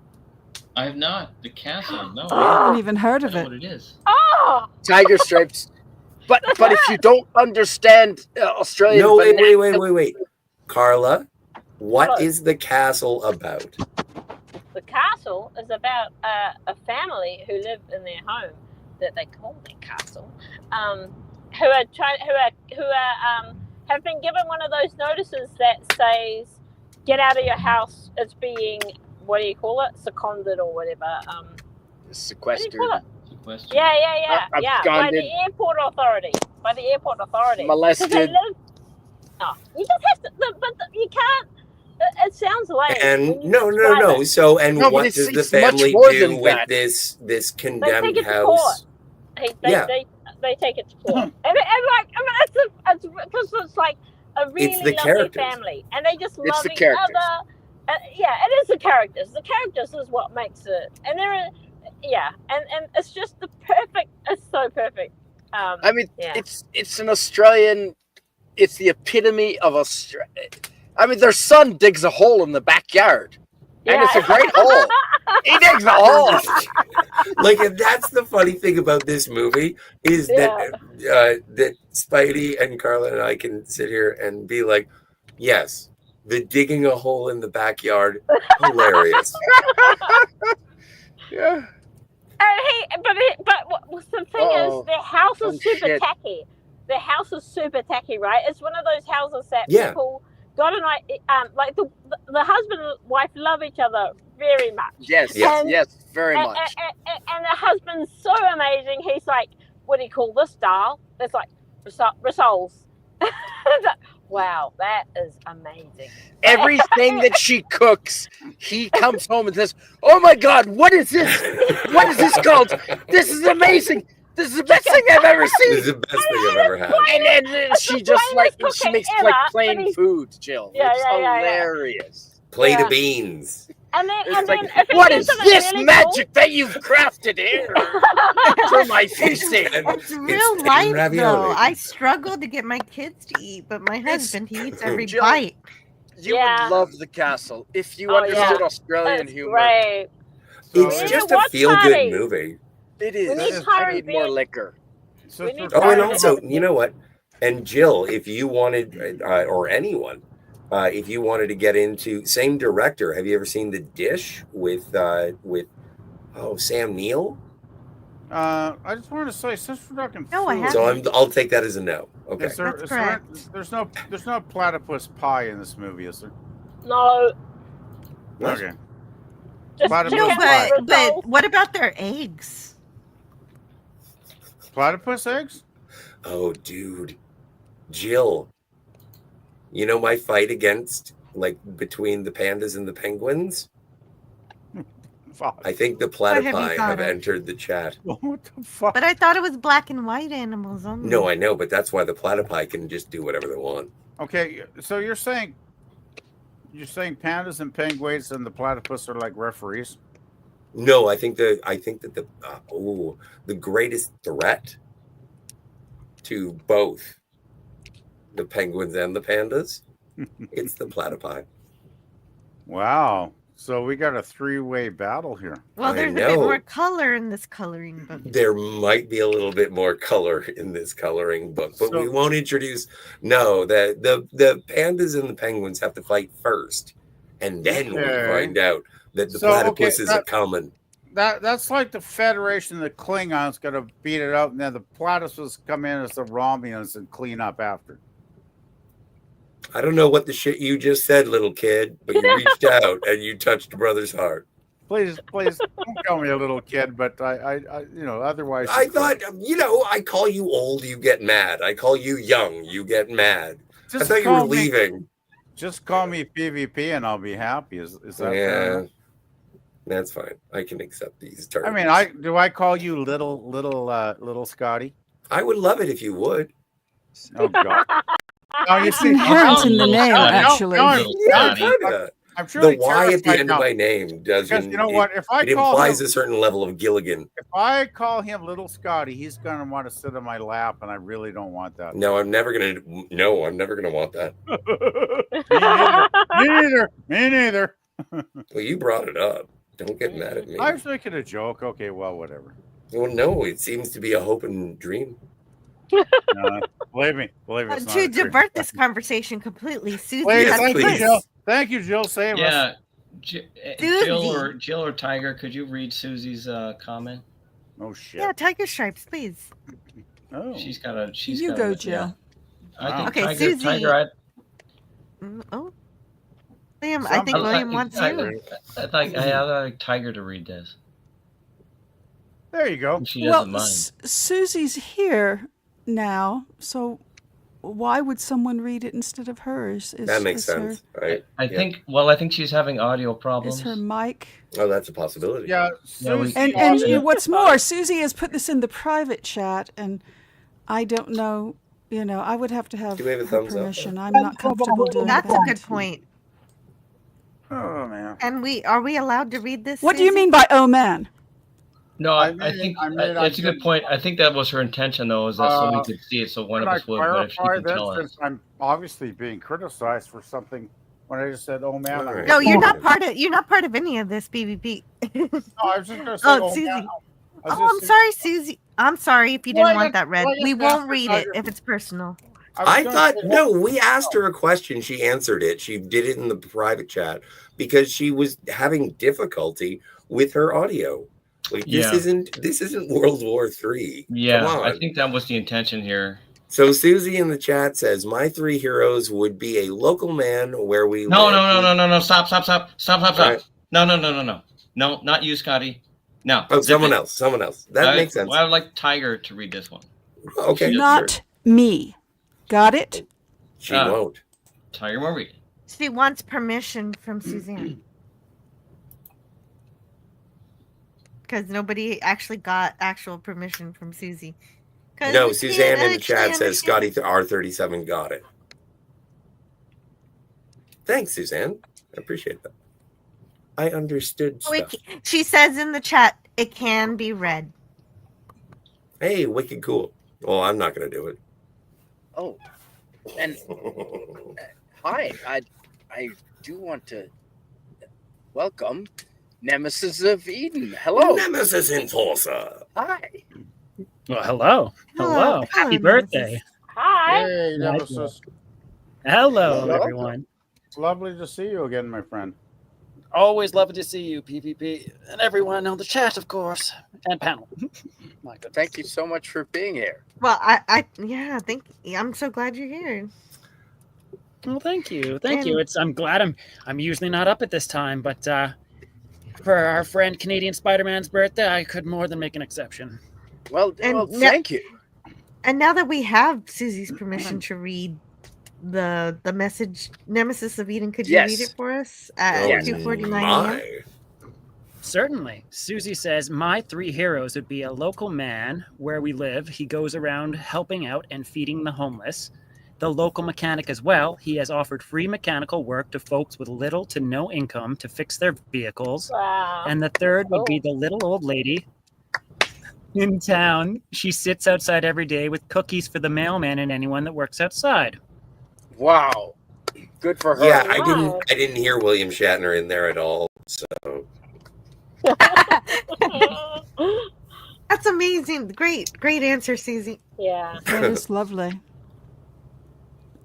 I have not. The Castle. No. I haven't even heard I of don't know it. what it is. Oh, Tiger stripes. But if you don't understand Australian, No, wait. Carla, what is The Castle about? The Castle is about a family who live in their home that they call their castle, who have been given one of those notices that says, "Get out of your house." It's being, what do you call it? Seconded or whatever. Sequestered. What do you call it? Sequestered. Yeah. By Absconded. the airport authority. Molested. 'Cause they live. Oh, you just have to, but you can't. It sounds lame. And when you no. describe it. So, and No, but what it's- does the it's much family more do than with that. this They take condemned it to court. house? They take it to court. and like, I mean, it's because it's like a really It's the lovely characters. family, and they just love the each characters. other. Yeah, it is the characters. The characters is what makes it, and and it's just the perfect. It's so perfect. I mean, yeah. it's an Australian. It's the epitome of Australia. I mean, their son digs a hole in the backyard, and it's a great hole. He digs a hole. Like, and that's the funny thing about this movie is that Spidey and Carla and I can sit here and be like, yes, the digging a hole in the backyard, hilarious. Yeah. But the thing is, their house is super shit. tacky. Their house is super tacky, right? It's one of those houses that Yeah. people, God and I, like the husband and wife love each other very much. Yes, very much. And the husband's so amazing. He's like, what do you call this, doll? It's like rissoles. Wow, that is amazing. Everything that she cooks, he comes home and says, "Oh my God, what is this? What is this called? This is amazing. This is the best thing I've ever seen." This is the best thing I've ever had. And then she just like she makes like plain food, Jill. Yeah, it's hilarious. Plate of beans. And then, It's and like, then if he what says is something this really magic that you've crafted here for my feasting? It's real thin life, though. ravioli. I struggle to get my kids to eat, but my It's- husband, he eats every Jill, bite. You Yeah. would love the castle if you Oh, understood yeah. Australian That's humor. great. So It's We need just to a watch feel-good party. movie. It We is. need is- I Tyron need more Beck. liquor. since We we're need Oh, and Tyron also, Beck. you know what? And Jill, if you wanted, or anyone, if you wanted to get into same director, have you ever seen The Dish with Sam Neill? I just wanted to say, since we're talking No, I food, haven't. So I'll take that as a no. Okay. That's correct. there's no platypus pie in this movie, is there? No, What? Okay. just Platypus No, chicken pie. but risotto. what about their eggs? Platypus eggs? Oh, dude, Jill. You know my fight against between the pandas and the penguins? Fuck. I think the What have you platypi thought have of? entered the chat. What the fuck? But I thought it was black and white animals only. No, I know, but that's why the platypi can just do whatever they want. Okay, so you're saying pandas and penguins and the platypus are like referees? No, I think that the greatest threat to both the penguins and the pandas, it's the platypi. Wow. So we got a three-way battle here. Well, I there's a bit know. more color in this coloring book. There might be a little bit more color in this coloring book, but we So- won't introduce. No, the pandas and the penguins have to fight first, and then we Okay. find out that the So, okay, platypuses are coming. That's like the Federation, the Klingons got to beat it out, and then the platypus come in as the Romulans and clean up after. I don't know what the shit you just said, little kid, but you reached out and you touched a brother's heart. Please, don't call me a little kid, but I otherwise. I thought, I call you old, you get mad. I call you young, you get mad. I thought you were call me- leaving. Just call me PvP and I'll be happy. Is that fair Yeah, enough? that's fine. I can accept these terms. I mean, do I call you little Scotty? I would love it if you would. Oh God. No, you It's see, inherent in the Little name, Scotty. actually. Yeah, Scotty. kinda. I'm The truly Y at the terrified end now, of my name doesn't. because you know what? If I It call implies him, a certain level of Gilligan. if I call him little Scotty, he's gonna want to sit on my lap, and I really don't want that. No, I'm never gonna. No, I'm never gonna want that. Me neither. Well, you brought it up. Don't get mad at me. I was making a joke. Okay, well, whatever. Well, no, it seems to be a hope and dream. Believe me, it's not To a dream. divert this conversation completely, Susie Please, has thank thank you, please. Jill. Thank you, Jill. Save us. Yeah, Susie. Jill or Tiger, could you read Susie's comment? Oh shit. Yeah, tiger stripes, please. Oh. She's got a. She's You got go, a, Jill. yeah. I think Okay, Tiger. Susie. Tiger. Oh, Liam, I think William wants you. I think I'd like Tiger to read this. There you go. She Well, doesn't mind. Susie's here now, so why would someone read it instead of hers? That makes sense, right? I think. Well, I think she's having audio problems. Is her mic? Oh, that's a possibility. Yeah, Yeah, we- Susie And also- what's more, Susie has put this in the private chat, and I don't know. I would have to have Do we have a her thumbs up? permission. I'm not comfortable doing That's that. a good point. Oh man. And are we allowed to read this? What do you Susie? mean by "oh man"? No, I I made- think I made- that's a good point. I think that was her intention, though, is that so we Uh, could see it, so one of Can I us would. But if she clarify can that tell us, since I'm obviously being criticized for something when I just said, "Oh man"? All right. No, you're not part of any of this BBB. No, I was just gonna say, Oh, "Oh Susie. man." I was Oh, I'm just- sorry, Susie. I'm sorry if you Well, didn't I want got- that read. well, I We just won't asked read her- it if it's personal. was I gonna thought say- no. We asked her a question. She answered it. She did it in the private chat because she was having difficulty with her audio. Like Yeah. this isn't World War III. yeah, Come on. I think that was the intention here. So Susie in the chat says, "My three heroes would be a local man where we No, live." no! Stop! Right. No, not you, Scotty. No. Oh, zip someone it. else. Someone else. That makes sense. Well, I would like Tiger to read this one. Okay, Not me. Got it? she won't. Tiger won't read it. She wants permission from Suzanne. Because nobody actually got actual permission from Susie. 'Cause No, we Suzanne can't in the chat actually says Scotty R37 got it. Thanks, Suzanne. I appreciate that. I understood Oh, stuff. she says in the chat, it can be read. Hey, wicked cool. Well, I'm not going to do it. Oh, and hi, I do want to welcome Nemesis of Eden. Hello, Nemesis Enforcer. hi. Well, hello. Hello. Happy birthday. Nemesis. Hi. Hey, Nice Nemesis. Hello, Welcome. everyone. Lovely to see you again, my friend. Always lovely to see you, PPP, and everyone on the chat, of course, and panel. My goodness. Thank you so much for being here. Well, I'm so glad you're here. Well, thank you. Thank And- you. I'm glad I'm usually not up at this time, but for our friend Canadian Spider-Man's birthday, I could more than make an exception. Well, thank you. And now that we have Susie's permission to read the message, Nemesis of Eden, could you read it for us at 2:49 a.m.? Certainly. Susie says, my 3 heroes would be a local man where we live. He goes around helping out and feeding the homeless. The local mechanic as well. He has offered free mechanical work to folks with little to no income to fix their vehicles. Wow. And the third would be the little old lady in town. She sits outside every day with cookies for the mailman and anyone that works outside. Wow. Good for her. Yeah, I didn't hear William Shatner in there at all. So That's amazing. Great answer, Susie. Yeah. That is lovely.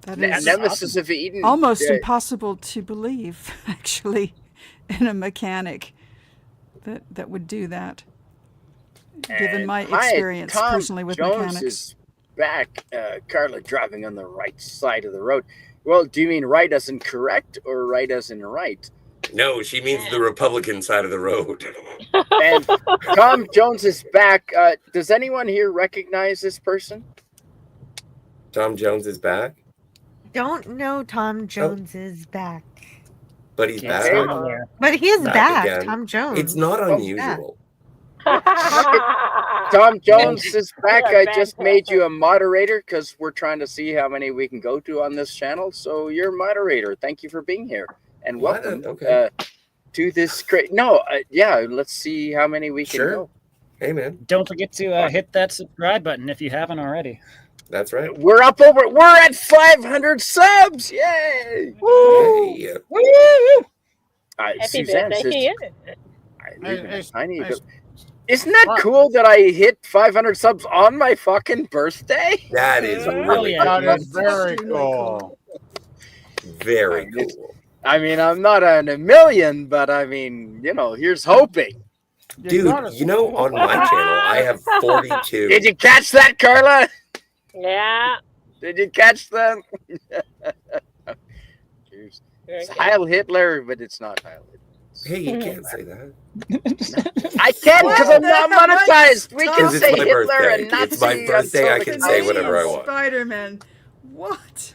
That is Nemesis of Eden. almost impossible to believe, actually, in a mechanic that would do that. Given my experience Tom personally with Jones mechanics. Is back, Carla driving on the right side of the road. Well, do you mean right as in correct or right as in right? no, she means the Republican side of the road. And Tom Jones is back. Does anyone here recognize this person? Tom Jones is back, Don't know Tom Jones is back. but he's Yes, back. I'm aware. But he is back, again. Tom Jones. It's not unusual. Tom Jones is back. I just made you a moderator because we're trying to see how many we can go to on this channel. So you're moderator. Thank you for being here and welcome to this great. Let's see how many we can go. Hey, man. Don't forget to hit that subscribe button if you haven't already. That's right. We're at 500 subs. Yay! Woo! Hey. Woo! Happy Suzanne birthday says, to you. Isn't that cool that I hit 500 subs on my fucking birthday? That is really cool. That is very cool. Very cool. I mean, I'm not in a million, but I mean, here's hoping. Dude, on my channel, I have 42. Did you catch that, Carla? Yeah. Did you catch that? Cheers. It's Heil Hitler, but it's not Heil Hitler. Hey, you can't say that. I can because I'm not monetized. We can It's say my Hitler birthday. and Nazi. It's my birthday. I can say whatever I want. Spider-Man. What?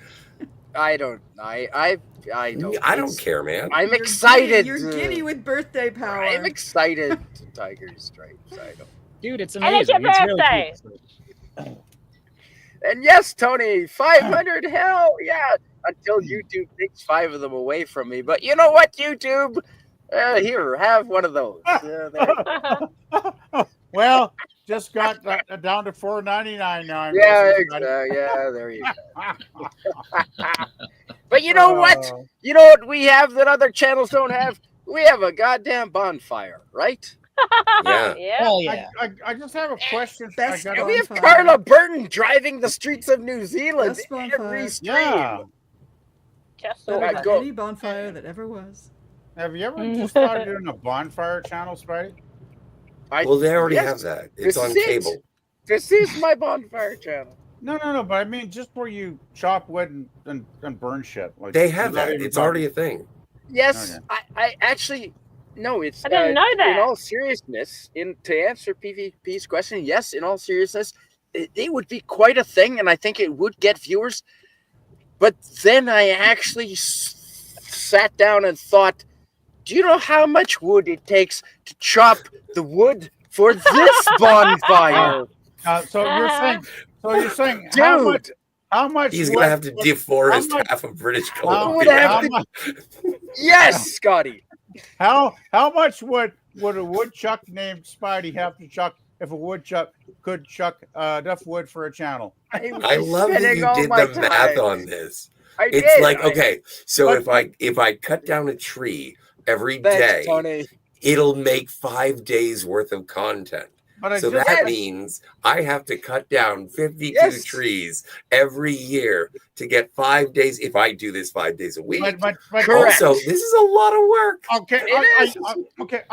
I don't. I don't. I don't care, man. I'm excited. You're giddy with birthday power. I'm excited. Tiger Stripes. I don't. Dude, it's And it's amazing. your It's birthday. really cool. And yes, Tony, 500. Hell yeah! Until YouTube takes 5 of them away from me. But you know what, YouTube? Here, have one of those. Well, just got down to $4.99 now. Yeah, there you go. But you know what? You know what we have that other channels don't have? We have a goddamn bonfire, right? Yeah. Hell yeah. I just have a question. Best And we have bonfire. Carla Burton driving the streets of New Zealand Best bonfire. every stream. Yeah. Just Better so than go- any bonfire that ever was. Have you ever just started doing a bonfire channel, Spidey? Well, they already yes, have that. this It's on is it. cable. This is my bonfire channel. No, but I mean just where you chop wood and burn shit. Like, They have not that. even It's already a thing. Yes, Okay. I actually no. It's I didn't know that. In all seriousness, to answer PvP's question, yes. In all seriousness, it would be quite a thing, and I think it would get viewers. But then I actually sat down and thought, do you know how much wood it takes to chop the wood for this bonfire? So you're saying Dude, how much He's wood gonna have to would- deforest how much- half of British I Columbia. would have how to- much- yes, Scotty. How much would a woodchuck named Spidey have to chuck if a woodchuck could chuck enough wood for a channel? I love that you did the math on this. It's did. like, okay, so if I cut down a tree every day, Tony. it'll make 5 days worth of content. So that means I have to cut down 52 trees every year to get 5 days if I do this 5 days a week. But also, this is a lot of work. Okay,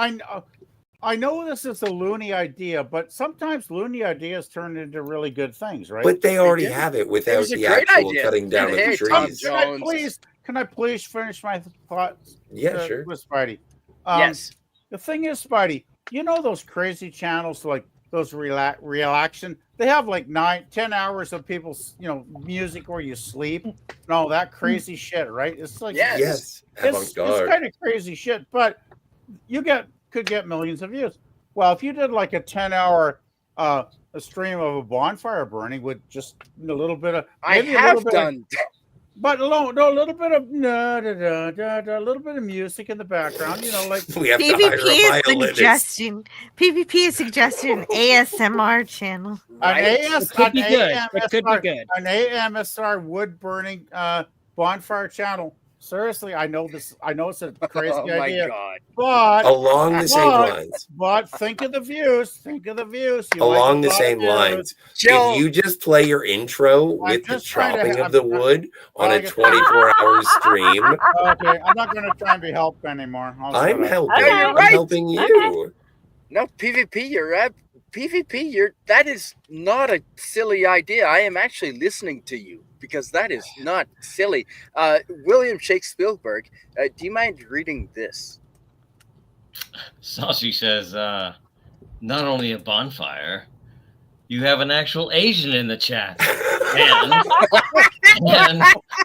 I know this is a loony idea, but sometimes loony ideas turn into really good things, right? But they already have it without the actual cutting down of the trees. Can I please finish my thoughts? Yeah, sure. With Spidey. Yes. The thing is, Spidey, you know those crazy channels like those relaxation? They have like 9-10 hours of people's, music where you sleep and all that crazy shit, right? It's like yes, it's kind of crazy shit, but you could get millions of views. Well, if you did like a 10-hour a stream of a bonfire burning with just a little bit of but a little bit of a little bit of music in the background, like we have PvP is suggesting an ASMR channel. It could be good. An AMSR wood burning bonfire channel. Seriously, I know this. I know it's a crazy idea. God. But along the same lines. But think of the views. Think of the views. Along the same lines. If you just play your intro with the chopping of the wood on a 24-hour stream. Okay, I'm not going to try and be helped anymore. I'm helping. Okay, I'm helping you. No, PvP, that is not a silly idea. I am actually listening to you because that is not silly. William Shakespeare, do you mind reading this? Saucy says, not only a bonfire, you have an actual Asian in the chat. And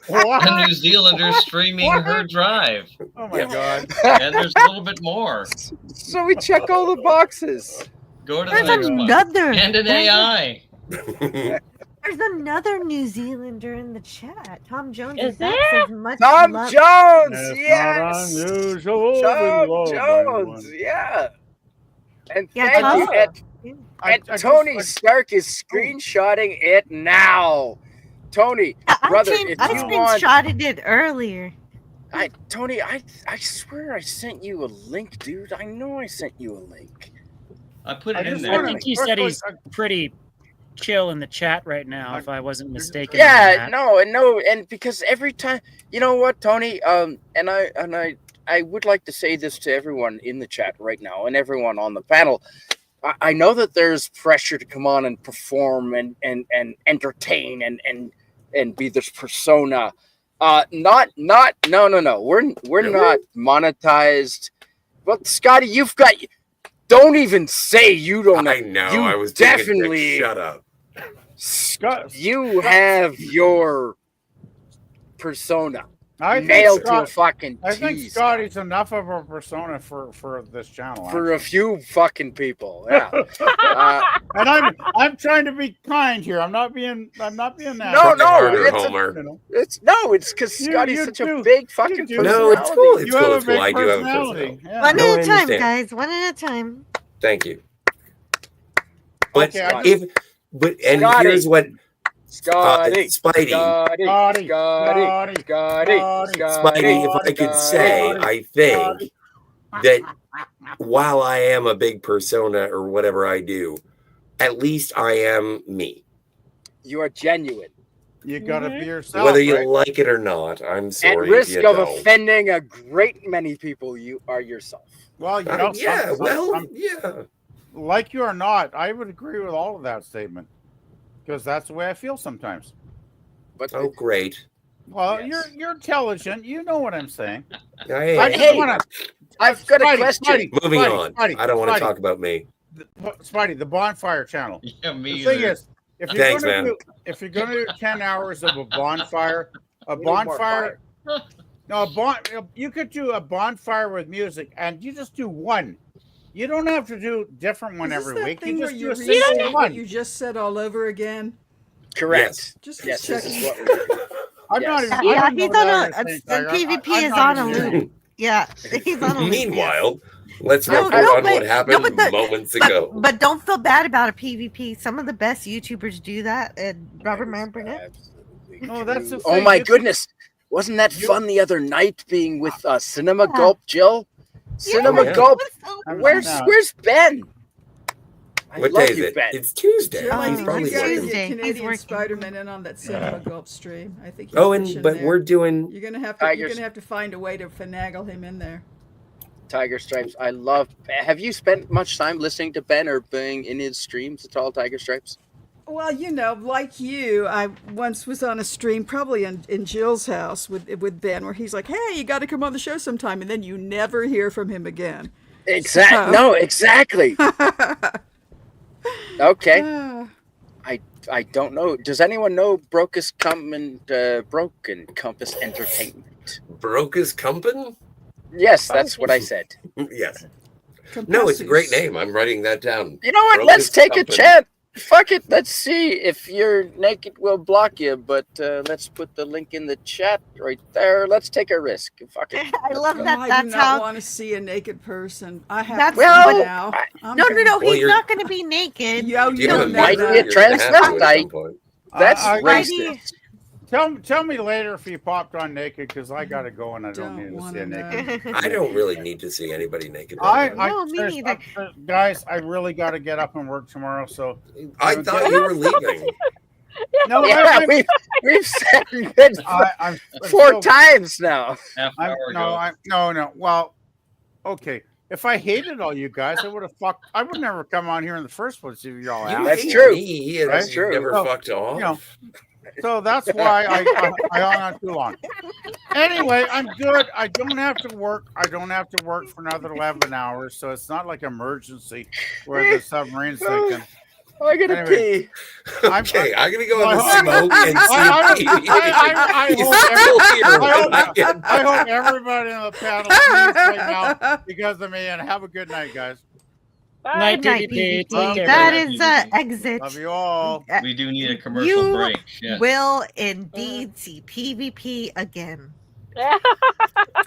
a New Zealander streaming her drive. Oh my God. And there's a little bit more. So we check all the boxes. Go to the next one. And an AI. There's another New Zealander in the chat. Tom Jones. Is there? Tom Jones, yes. yes. Unusual, Tom Jones, yeah. And Yeah, thank you. And Tony Stark is screenshotting it now. Tony, brother, if you want, screenshotted it earlier. Tony, I swear I sent you a link, dude. I know I sent you a link. I put it in there. I think he said he's pretty chill in the chat right now, if I wasn't mistaken. Yeah, and because every time, you know what, Tony, and I would like to say this to everyone in the chat right now and everyone on the panel. I know that there's pressure to come on and perform and entertain and be this persona. No. We're not monetized. But Scotty, you've got. Don't even say you don't know. I know. You I was definitely shut up. You have your persona nailed to a fucking I think tease. Scotty's enough of a persona for this channel. For a few fucking people, yeah. And I'm trying to be kind here. I'm not being that. It's because Scotty's such a big fucking personality. No, it's cool. It's cool. It's cool. I do have a personality. Yeah. One at a time, guys. One at a time. Thank you. But Scotty. here's what. Spidey, Spidey, if I could say, I think that while I am a big persona or whatever I do, at least I am me. You are genuine. You gotta be yourself. Whether you like it or not, I'm sorry. At risk of offending a great many people, you are yourself. Well, like you or not, I would agree with all of that statement. Because that's the way I feel sometimes. But great. Well, you're intelligent. You know what I'm saying. I've got a question. Moving on. I don't want to talk about me. Spidey, the bonfire channel. Yeah, me. The thing is, if you're going to do 10 hours of a bonfire, you could do a bonfire with music, and you just do one. You don't have to do a different one every week. You just do a single one. You just said all over again. Correct. Just yes, checking. this is what we're doing. He's on a PvP is on a loop. Yeah, he's on a loop. Meanwhile, let's No, report no, on but- what happened no, but moments ago. But don't feel bad about a PvP. Some of the best YouTubers do that. And Robert Meyer Burnett. No, that's the Oh thing. my You- goodness. Wasn't that you- fun the other night being with Cinema Yeah. Gulp, Jill? Cinema yeah. Gulp. I'm- Where's no. Ben? I What love day is you, it? Ben. It's Tuesday. Jill, I He's think probably you gotta working. Tuesday. get He's Canadian working. Spider-Man in on that Cinema Gulp stream. I think he's Oh, pushing but there. we're doing. You're gonna have Tigers. to find a way to finagle him in there. Tiger Stripes. I love. Have you spent much time listening to Ben or being in his streams at all, Tiger Stripes? Well, you know, like you, I once was on a stream, probably in Jill's house with Ben, where he's like, "Hey, you got to come on the show sometime," and then you never hear from him again. Exactly. No, exactly. Okay. Ah. I don't know. Does anyone know Broken Compass Entertainment? Broca's Company? Yes, that's what I said. Yes. No, it's a great Compassus. name. I'm writing that down. You know what? Broca's Let's take Company. a chance. Fuck it. Let's see. If you're naked, we'll block you. But let's put the link in the chat right there. Let's take a risk. Fuck it. I love Oh, that. I do That's not how. want to see a naked person. I have That's- to Well, see now. I'm No, gonna- no. Well, He's you're- not going to be naked. Yo, You you don't don't know might know be a that. you're gonna have to at transvestite. some point. That's I- racist. Tell me later if you popped on naked because I gotta go and I don't need to see wanna a naked. know. I don't really need to see anybody naked. I, right now. No, me seriously, neither. guys, I really got to get up and work tomorrow. So I thought you were leaving. no, Yeah, we've said it I'm 4 so- times now. Half an hour ago. no. Well, okay. If I hated all you guys, I would have fucked. I would never come on here in the first place if y'all You asked. That's hate true. Me, and That's you true. Never Oh, fucked off. You know, so that's why I hung on too long. Anyway, I'm good. I don't have to work. I don't have to work for another 11 hours, so it's not like emergency where the submarine's thinking. I gotta Anyway. pee. Okay, I'm gonna go in the I- smoke and see. I He's hope still here. I hope everybody on the panel leaves right now because of me, and have a good night, guys. Night, Good night, PvP. PvP. Take care, That everyone. is exit. Love you all. We do need a commercial You break. Shit. will indeed see PvP again.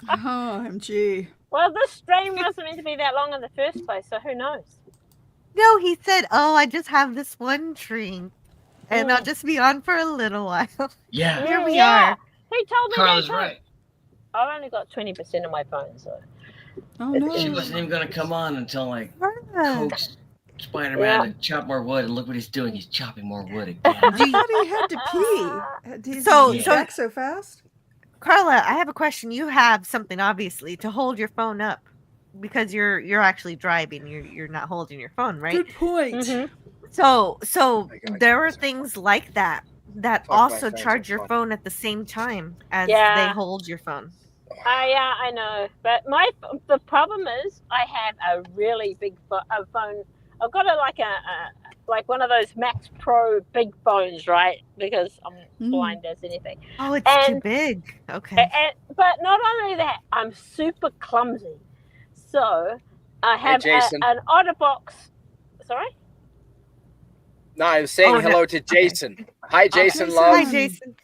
OMG. Well, this stream wasn't meant to be that long in the first place, so who knows? No, he said, "Oh, I just have this one drink, and I'll just be on for a little while." Yeah. Here we Yeah. are. He told me Carla's that too. right. I've only got 20% of my phone, so. Oh She no. wasn't even gonna come on until like Ah. coax Spider-Man to chop more wood, and look what he's doing. He's chopping more wood again. I thought he had to pee. Did he So- get so- back so fast? Carla, I have a question. You have something obviously to hold your phone up because you're actually driving. You're not holding your phone, right? Good point. Mhm. So I gotta there get are this. things like that Talk my also friends charge on your phone. phone at the same time as Yeah. they hold your phone. Yeah, I know. But the problem is I have a really big phone. I've got like one of those Max Pro big phones, right? Because I'm blind as anything. Oh, it's too And- big. Okay. But not only that, I'm super clumsy. So I have Jason. an OtterBox. Sorry? No, I was saying Oh, no. hello to Jason. Hi, Jason. Jason. Love. Hi, Jason.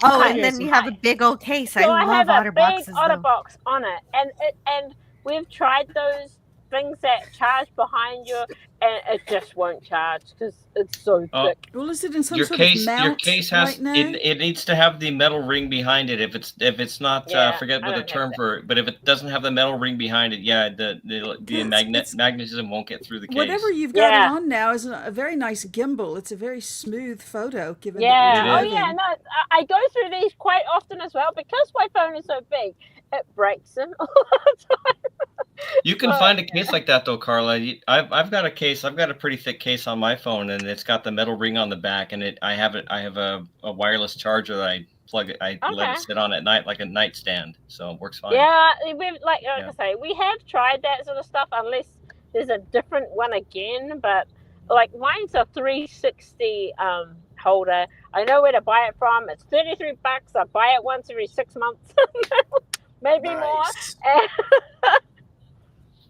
Oh, Hi, and then Jason. you have a big old case. So I love have a big OtterBoxes. though. OtterBox on it, and we've tried those things that charge behind you, and it just won't charge because it's so Oh. thick. Well, is it in some Your sort case, of mount your case has right now? it needs to have the metal ring behind it. If it's not, Yeah, forget I what the don't have term that. for it. But if it doesn't have the metal ring behind it, yeah, the It's- magnetism won't get through the case. Whatever you've got Yeah. it on now is a very nice gimbal. It's a very smooth photo, given Yeah. that It Oh is. yeah. No, I go through these quite often as well because my phone is so big. It breaks them all the time. You can find a case like that though, Carla. I've got a case. I've got a pretty thick case on my phone, and it's got the metal ring on the back, and I have a wireless charger that I plug it. I let Okay. it sit on at night like a nightstand, so it works fine. Yeah, we've like Yeah. I say, we have tried that sort of stuff unless there's a different one again. But like mine's a 360 holder. I know where to buy it from. It's $33. I buy it once every 6 months, maybe Nice. more.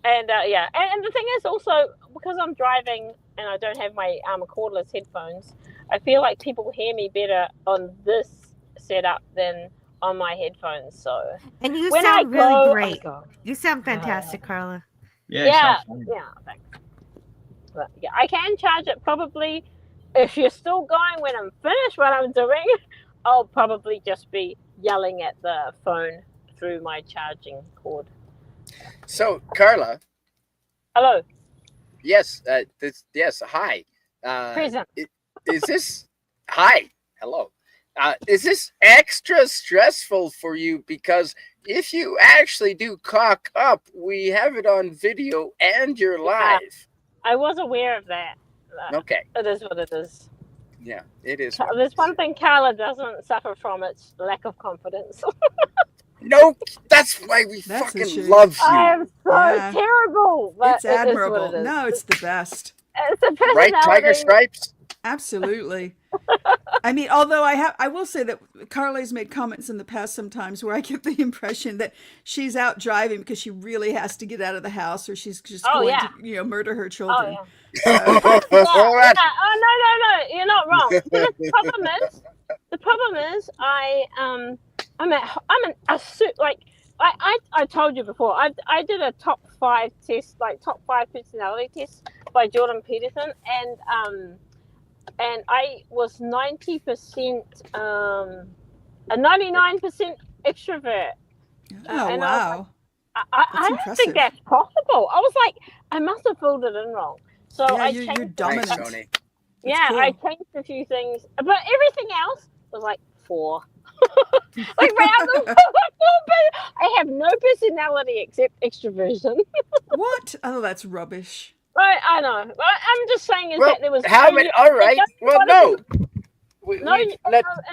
And yeah, and the thing is also because I'm driving and I don't have my cordless headphones, I feel like people hear me better on this setup than on my headphones. So And you when I sound go, really I great. go. You sound fantastic, Carla. Yeah, Yeah, sounds fun. yeah, thanks. But yeah, I can charge it probably. If you're still going when I'm finished what I'm doing, I'll probably just be yelling at the phone through my charging cord. So, Carla. Hello. Yes. Yes. Hi. Present. Is this? Hi. Hello. Is this extra stressful for you? Because if you actually do cock up, we have it on video and you're live. I was aware of that. Okay. It is what it is. Yeah, it is. There's one thing Carla doesn't suffer from, it's lack of confidence. No, that's why we That's the fucking truth. love you. I am so Yeah. terrible, but It's it is what admirable. it is. No, it's the best. It's a personality. Right, Tiger Stripes? Absolutely. I mean, although I will say that Carly's made comments in the past sometimes where I get the impression that she's out driving because she really has to get out of the house, or she's just going to, murder her children. Oh, So, Oh no, you're not wrong. The problem is, I'm a suit like I told you before. I did a top 5 test, like top 5 personality test by Jordan Peterson, and I was 90%, a 99% extrovert. oh, and wow. I don't impressive. think that's possible. I was like, I must have filled it in wrong. So Yeah, I you're changed. dominant. Thanks, Tony. Yeah, cool. I changed a few things, but everything else was like 4. Like my other, I have no personality except extroversion. What? Oh, that's rubbish. I know. I'm just saying Well, that there was. how many? All right. Well, no.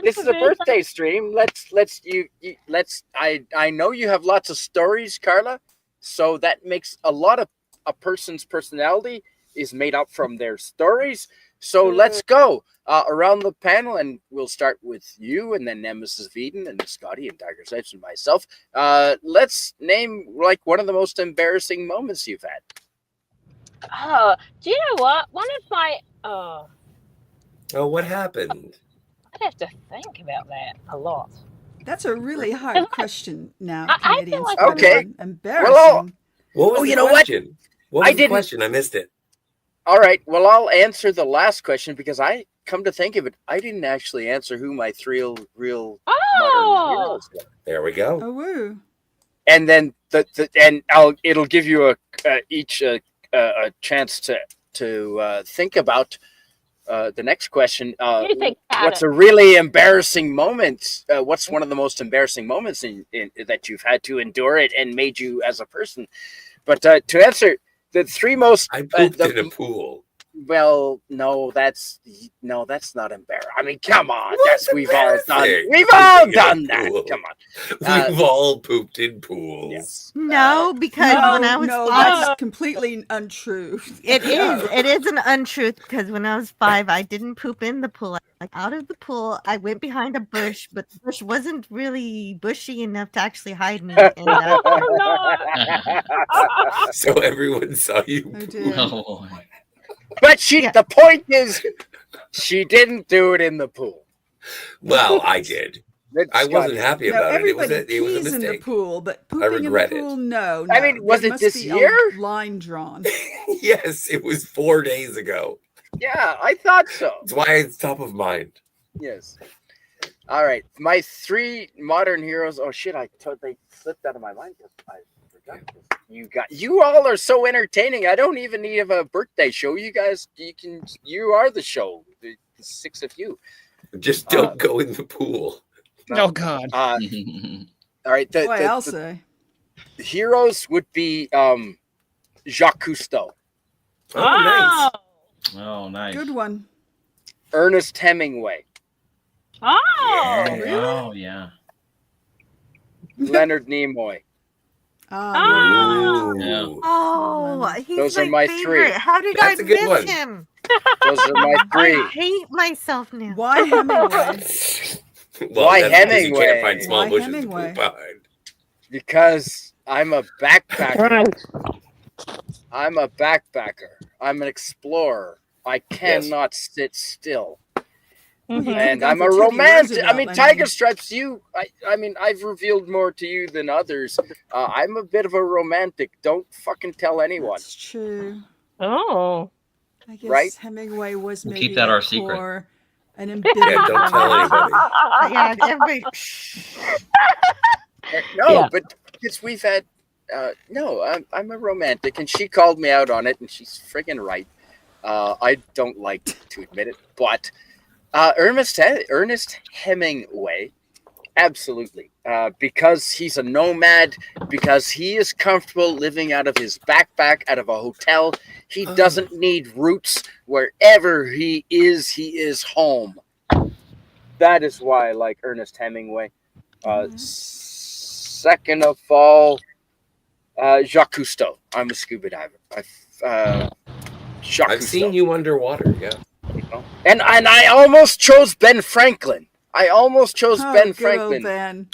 This is a introversion. birthday stream. Let's I know you have lots of stories, Carla. So that makes a lot of a person's personality is made up from their stories. So let's go around the panel, and we'll start with you, and then Nemesis Veden, and Scotty, and Tiger Stripes, and myself. Let's name like one of the most embarrassing moments you've had. Oh, do you know what? One of my Oh, what happened? I'd have to think about that a lot. That's a really hard question now, I Canadians. feel like Okay. Embarrassing. Well, What was Oh, the you know what? question? What was I the didn't- question? I missed it. All right. Well, I'll answer the last question because I come to think of it, I didn't actually answer who my 3 real modern heroes were. There we go. Oh, woo. And then it'll give you each a chance to think about the next question. You think about What's it. a really embarrassing moment? What's one of the most embarrassing moments in that you've had to endure it and made you as a person? But to answer the 3 most, I pooped in a pool. well, no, that's not embarrassing. I mean, come on, What's we've all embarrassing? done Pooping in a that. pool. Come on. We've all pooped in pools. Yes. No, because when I was no, 5, that's completely untrue. it is an untruth. Because when I was 5, I didn't poop in the pool. Like out of the pool, I went behind a bush, but the bush wasn't really bushy enough to actually hide me. And, So everyone saw you. Oh, dear. Oh, But the point is, she didn't do it in the pool. Well, I did. I wasn't happy No, about it. It was everybody a pees in the mistake. pool, but I pooping in the regret it. pool, no. I mean, was There it must this be a year? line drawn. Yes, it was 4 days ago. Yeah, I thought so. That's why it's top of mind. Yes. All right, my 3 modern heroes. Oh shit! They slipped out of my mind. I forgot. You all are so entertaining. I don't even need a birthday show. You guys, you are the show. The 6 of you. Just don't go in the pool. No. Oh God. All right. Boy, I'll say. The heroes would be Jacques Cousteau, Oh, nice. oh, nice. Good one. Ernest Hemingway, Oh, Yeah. Oh, yeah. Leonard Nimoy. Ah, Ooh. Yeah. oh, he's Those are my my 3. favorite. How did That's I a good miss one. him? Those are my 3. I hate myself now. why Hemingway? Well, Why that's because you Hemingway? can't find small Why bushes Hemingway? to poop behind. Because I'm a backpacker. right. I'm a backpacker. I'm an explorer. I cannot sit still. Well, you Mhm. could've And gone I'm for a Teddy romantic. I Roosevelt, mean, I Tiger mean. Stripes. I mean, I've revealed more to you than others. I'm a bit of a romantic. Don't fucking tell anyone, That's true. Oh. I guess right? Hemingway was We'll maybe keep that at our secret. core an Yeah, embittered don't tell romantic. anybody. Yeah, everybody. No, Yeah. but because we've had. No, I'm a romantic, and she called me out on it, and she's friggin' right. I don't like to admit it, but Ernest Hemingway, absolutely, because he's a nomad, because he is comfortable living out of his backpack, out of a hotel. He doesn't need roots. Wherever he is home. That is why I like Ernest Hemingway. Second of all, Jacques Cousteau. I'm a scuba diver. Jacques I've Cousteau. seen you underwater. Yeah. You know? And I almost chose Ben Franklin. I almost chose Oh, Ben good old Franklin, Ben.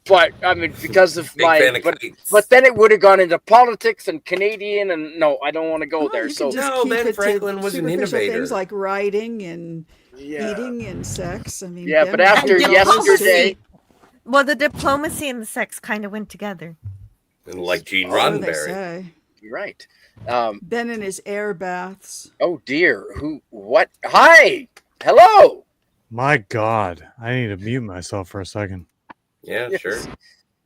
but I mean because of Big fan of but kites. then it would have gone into politics and Canadian, and no, I don't want to go Well, there. you So can just No, keep Ben it Franklin to was an superficial innovator. things like writing and yeah, eating and sex. I mean, Yeah, Ben but was after pretty And well posted. yesterday, Well, the diplomacy and the sex kind of went together. And like Gene So they Roddenberry. say. you're right. Ben and his air baths. Oh dear, who? What? Hi, hello. My God, I need to mute myself for a second. Yeah, Yes. sure.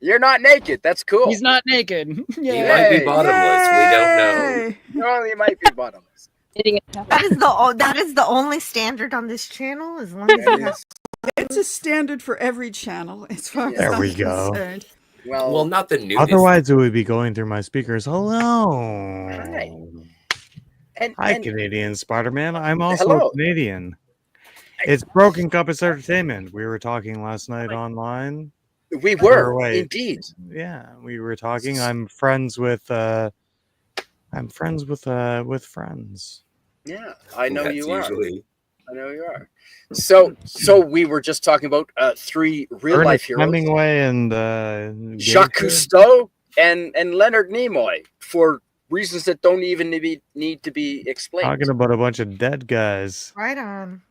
You're not naked. That's cool. He's not naked. He Yeah. might be Yay. bottomless. We don't know. Yay! Well, you might be bottomless. That is the only standard on this channel. As long as That you have is- It's a standard for every channel, as far as There I'm we go. concerned. Well, not the nudist. Otherwise, it would be going through my speakers. Hello. Hi. Hi, And Canadian Spider-Man. I'm also hello. a Canadian. It's Broken Compass Entertainment. We were talking last night online. We Or were wait. indeed. Yeah, we were talking. I'm friends with friends. Yeah, I know That's you are. usually. I know you are. So we were just talking about three real life Ernest heroes: Hemingway and Jacques Gaither. Cousteau and Leonard Nimoy, for reasons that don't even need to be explained. Talking about a bunch of dead guys. right on.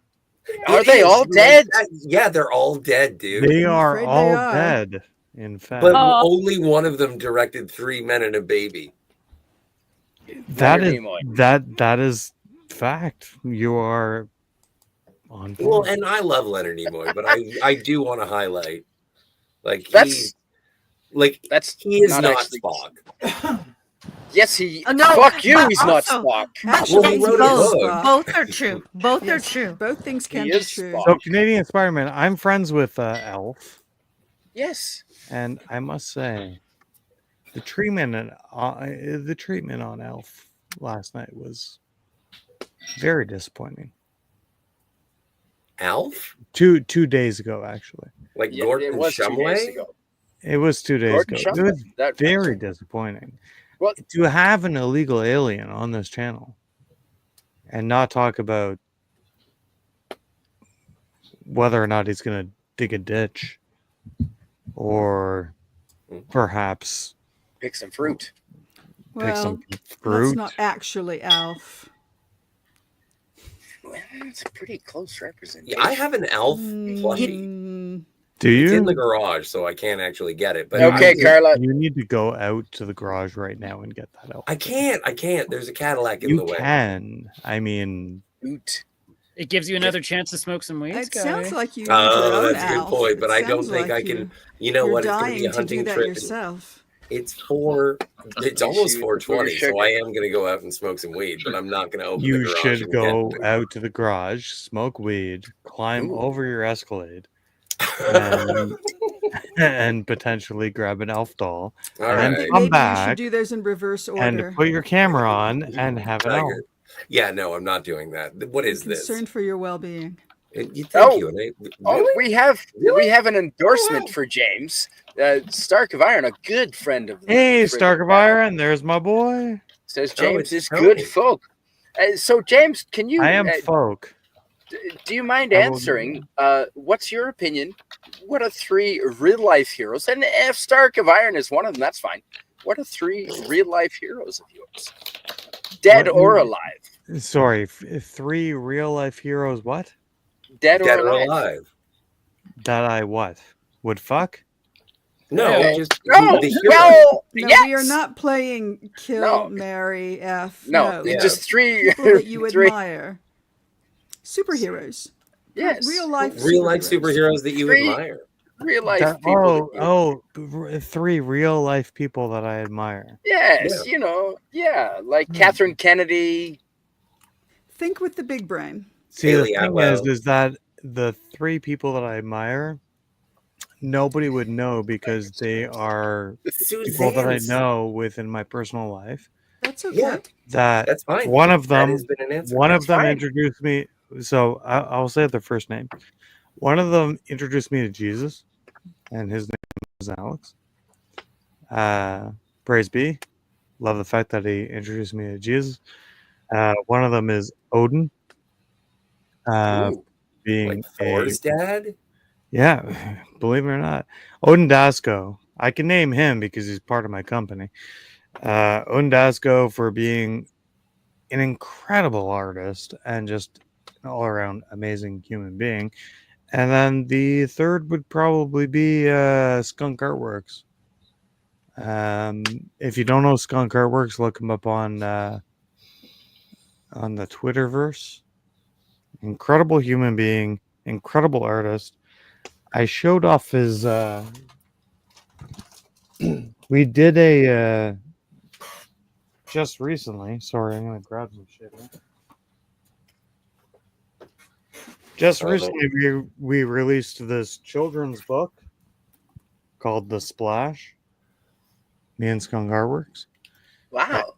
Are It they is, all like dead? that. Yeah, they're all dead, dude. They are afraid they all are. dead. In fact, But Oh. only one of them directed 3 Men and a Baby. that Leonard is Nimoy. that is fact. You are on point. Well, and I love Leonard Nimoy, but I do want to highlight, like That's he is not not actually- Spock. Yes, he. No, Fuck you. but He's not also- Spock. Actually, Well, he he's wrote a both. book. Both are true. Both are Yes, true. both things can He be is true. Spock. So Canadian Spider-Man, I'm friends with Elf, Yes. and I must say, the treatment on Elf last night was very disappointing. Alf? 2 days ago, actually. Like Yeah, Gordon it was 2 days Shumway? ago. It was 2 days Gordon ago. It Shumway. was That- very disappointing. Well- To have an illegal alien on this channel and not talk about whether or not he's going to dig a ditch or perhaps Pick some fruit. pick Well, some that's fruit. not actually Alf. Well, it's a pretty close representation. Yeah, I have an Alf plushie. Mm, Do It's you? in the garage, so I can't actually get it. But Okay, Carla. You need to go out to the garage right now and get that out. I can't. There's a Cadillac in You the way. can. I mean, Oot. It gives you another chance to smoke some weed. it sounds Scotty. like you need your Oh, own that's a good Alf. point, but It I don't sounds think like I can. you- You know You're what? It's going to dying be a to do hunting that trip. yourself. It's almost Shoot 4:20, for so sugar. I am going to go out and smoke some weed, but I'm not going to open the you garage. should and go get- out to the garage, smoke weed, climb Ooh. over your Escalade, and, and potentially grab an elf doll, All and then right. Maybe come you should back do those in reverse order. and put your camera on and have an elf. Tiger. Yeah, no, I'm not doing that. What is I'm this? concerned for your well-being. Thank Oh. you. And Oh, really? we have an endorsement Oh, wow. for James. Stark of Iron, a good friend of the Hey, friend Stark of the channel, Iron, there's my boy. says Oh, James it's is Tony. good folk. So James, can you I am folk. do you mind I will do answering? What's your opinion? What are 3 real life heroes? And if Stark of Iron is one of them, that's fine. What are 3 real life heroes of yours, dead What or you- alive? Sorry, 3 real life heroes. What? Dead Dead or or alive? alive? That I what? Would fuck? No, Yeah. just No, the hero. well, No, yes. we are not playing kill, No. marry, F. No, Yeah. just three People that you three. admire. Superheroes. Yes. Real life Real life superheroes that you Three admire. real life people. that you- three real life people that I admire. Yes, like Catherine Kennedy. Think with the big brain. See, Haley the thing Atwell. is that the three people that I admire, nobody would know because they are people that I Suzanne's. know within my personal life. That's okay. Yeah, That that's fine. one of That them, has been an answer. one That's of them fine. introduced me. So I'll say their first name. One of them introduced me to Jesus, and his name is Alex. Praise be. Love the fact that he introduced me to Jesus. One of them is Odin. Ooh, Being like Thor's dad? Yeah, believe it or not, Odin Dasko. I can name him because he's part of my company. Odin Dasko for being an incredible artist and just an all-around amazing human being. And then the third would probably be Skunk Artworks. If you don't know Skunk Artworks, look him up on the Twitterverse. Incredible human being, incredible artist. I showed off his. We did a just recently. Sorry, I'm gonna grab some shit. Just recently, we released this children's book called The Splash. Me and Skunk Artworks. Wow.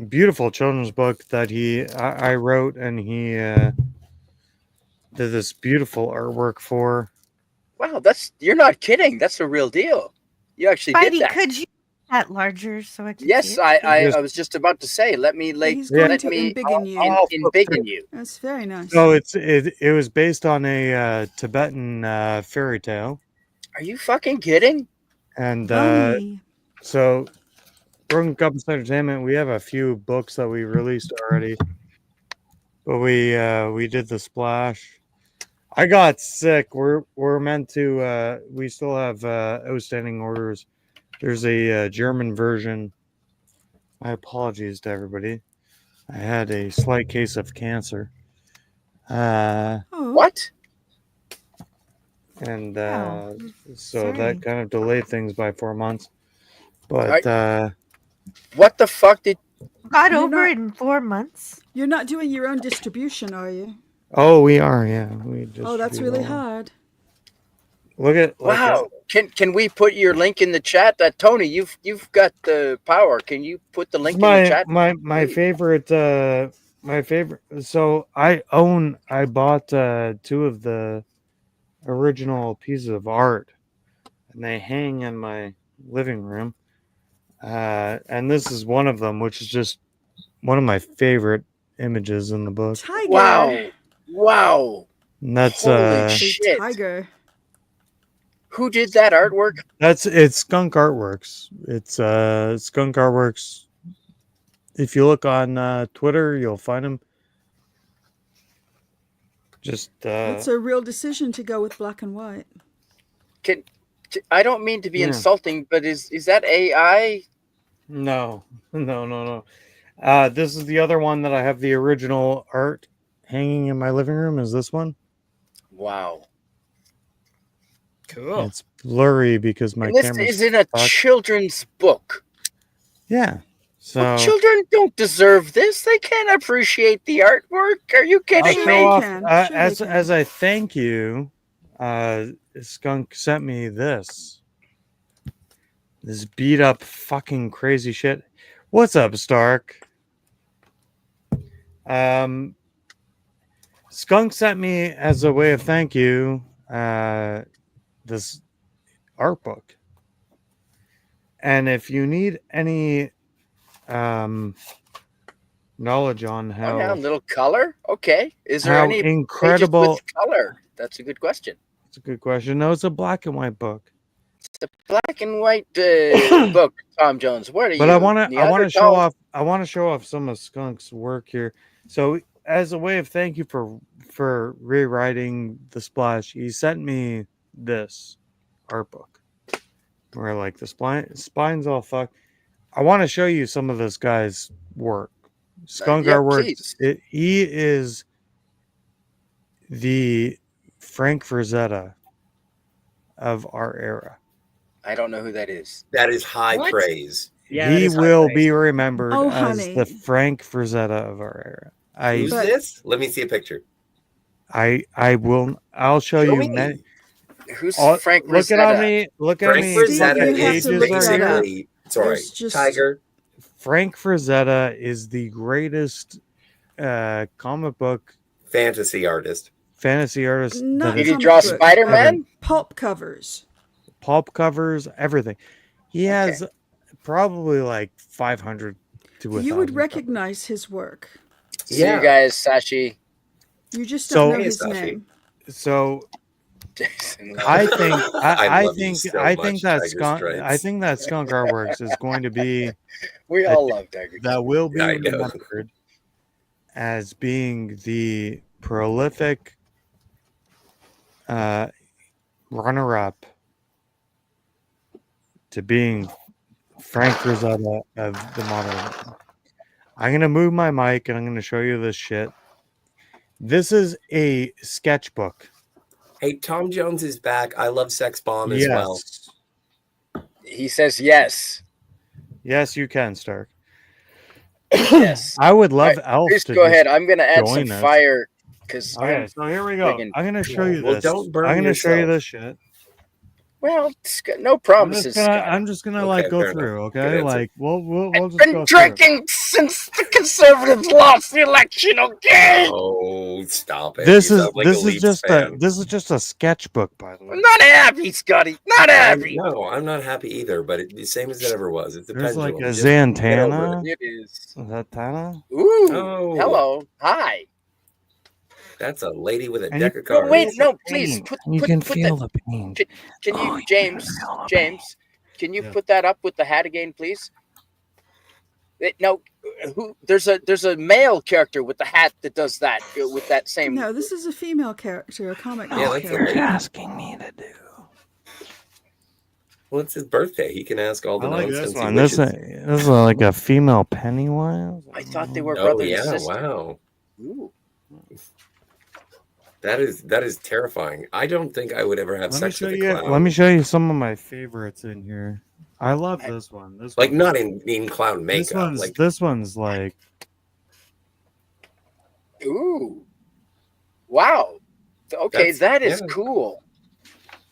Beautiful children's book that I wrote, and he did this beautiful artwork for. Wow, you're not kidding. That's a real deal. You actually did Spidey, that. could you make that larger so I can Yes, see it? I was just about to say, let me He's going let to me embiggen you. embiggen you. That's very nice. So it was based on a Tibetan fairy tale. Are you fucking kidding? And Funny. so Broken Compass Entertainment, we have a few books that we released already. But we did The Splash. I got sick. We're meant to we still have outstanding orders. There's a German version. My apologies to everybody. I had a slight case of cancer. What? And Oh, so sorry. that kind of delayed things by 4 months. But What the fuck did Got You're over not- it in 4 months. You're not doing your own distribution, are you? oh, we are, yeah. We just Oh, that's really hard. Look at Wow. Can we put your link in the chat? Tony, you've got the power. Can you put the link in the chat? my favorite so I bought two of the original pieces of art, and they hang in my living room, and this is one of them, which is just one of my favorite images in the book. Tiger. Wow. And that's Holy shit. Tiger. Who did that artwork? it's Skunk Artworks. It's Skunk Artworks. If you look on Twitter, you'll find him. Just It's a real decision to go with black and white. I don't mean to be Yeah. insulting, but is that AI? No. This is the other one that I have the original art hanging in my living room. Is this one? Wow. Cool. It's blurry because my And this camera's is in a fucked. children's book. Yeah. So Well, children don't deserve this. They can't appreciate the artwork. Are you I'll kidding show me? off, Sure they can. as a thank you. Skunk sent me this beat up fucking crazy shit. What's up, Stark? Skunk sent me as a way of thank you this art book. And if you need any knowledge on Oh, now how little color. Okay. Is there how any incredible pages with color? That's a good question. it's a good question. No, it's a black and white book. It's a black and white book, Tom Jones. What are But you? I want to show Neanderthal? off some of Skunk's work here. So as a way of thank you for rewriting the Splash, he sent me this art book where like the spine's all fucked. I want to show you some of this guy's work. Skunk Yeah, Artworks. please. He is the Frank Frazetta of our era. I don't know who that is. That is high What? praise. Yeah, that He is high will praise. be remembered Oh, as the honey. Frank Frazetta of our era. Who's But- this? Let me see a picture. I'll show Show you me. many. Who's All- Frank look at Rosetta? how many. Look at how Frank many Steve, Frazetta fucking you have is to pages look are that here. up. basically, sorry, There's just- Tiger. Frank Frazetta is the greatest comic book Fantasy artist. fantasy artist Not that Did is he comic draw book, Spider-Man? Pulp covers. pulp covers, everything. He has probably like 500 to 1,000 You would covers. recognize his work. See Yeah. you guys, Sashi. You just So- don't know Hey, his Sashi. name. So Jason. I think I love you think so I much, think that Tiger skunk Stripes. I think that Skunk Artworks is going to be We all love Tiger. that will be I know. remembered as being the prolific runner-up to being Frank Frazetta of the modern era. I'm gonna move my mic and I'm gonna show you this shit. This is a sketchbook. Hey, Tom Jones is back. I love Sex Bomb as well. He says yes. Yes, you can, Stark. Yes. I would love Elf Please to go just ahead. I'm gonna add some join us. fire because Okay, so here we go. friggin- I'm gonna show you Well, this. don't burn I'm gonna show you yourself. this shit. well, no promises. Scott. I'm just gonna Okay, like go fair through. enough. Good Okay, answer. like we'll I've just been go through. drinking since the Conservatives lost the election. Okay, Oh, stop it. This You is sound like a Leafs fan. this is just a sketchbook, by the way. I'm not happy, Scotty. Not happy. No, I'm not happy either, but it's the same as it ever was. It's a There's like pendulum. a Just get over Zantana. It is. Is that Tana? Ooh. Oh. Hello. Hi. it. That's a lady with a And deck you- of cards. Wait, Feel no, the please pain. put. You put, can put feel the, the pain. Can you, Oh, you James? can feel the James, can you Yeah. put that up with the hat again, please? No, who? There's a male character with the hat that does that with that same. No, this is a female character, a comic Yeah, book that's character. okay. asking me to do. Well, it's his birthday. He can ask all the I like nonsense this he one. wishes. This is like a female Pennywise. I thought they were Oh brother yeah! and sister. Wow, Ooh. that is terrifying. I don't think I would ever have Let me sex show with a you. clown. Let me show you some of my favorites in here. I love this one. This Like one. not in clown This makeup. one's Like this one's like Ooh. Wow. Okay, That's- that is yeah. cool.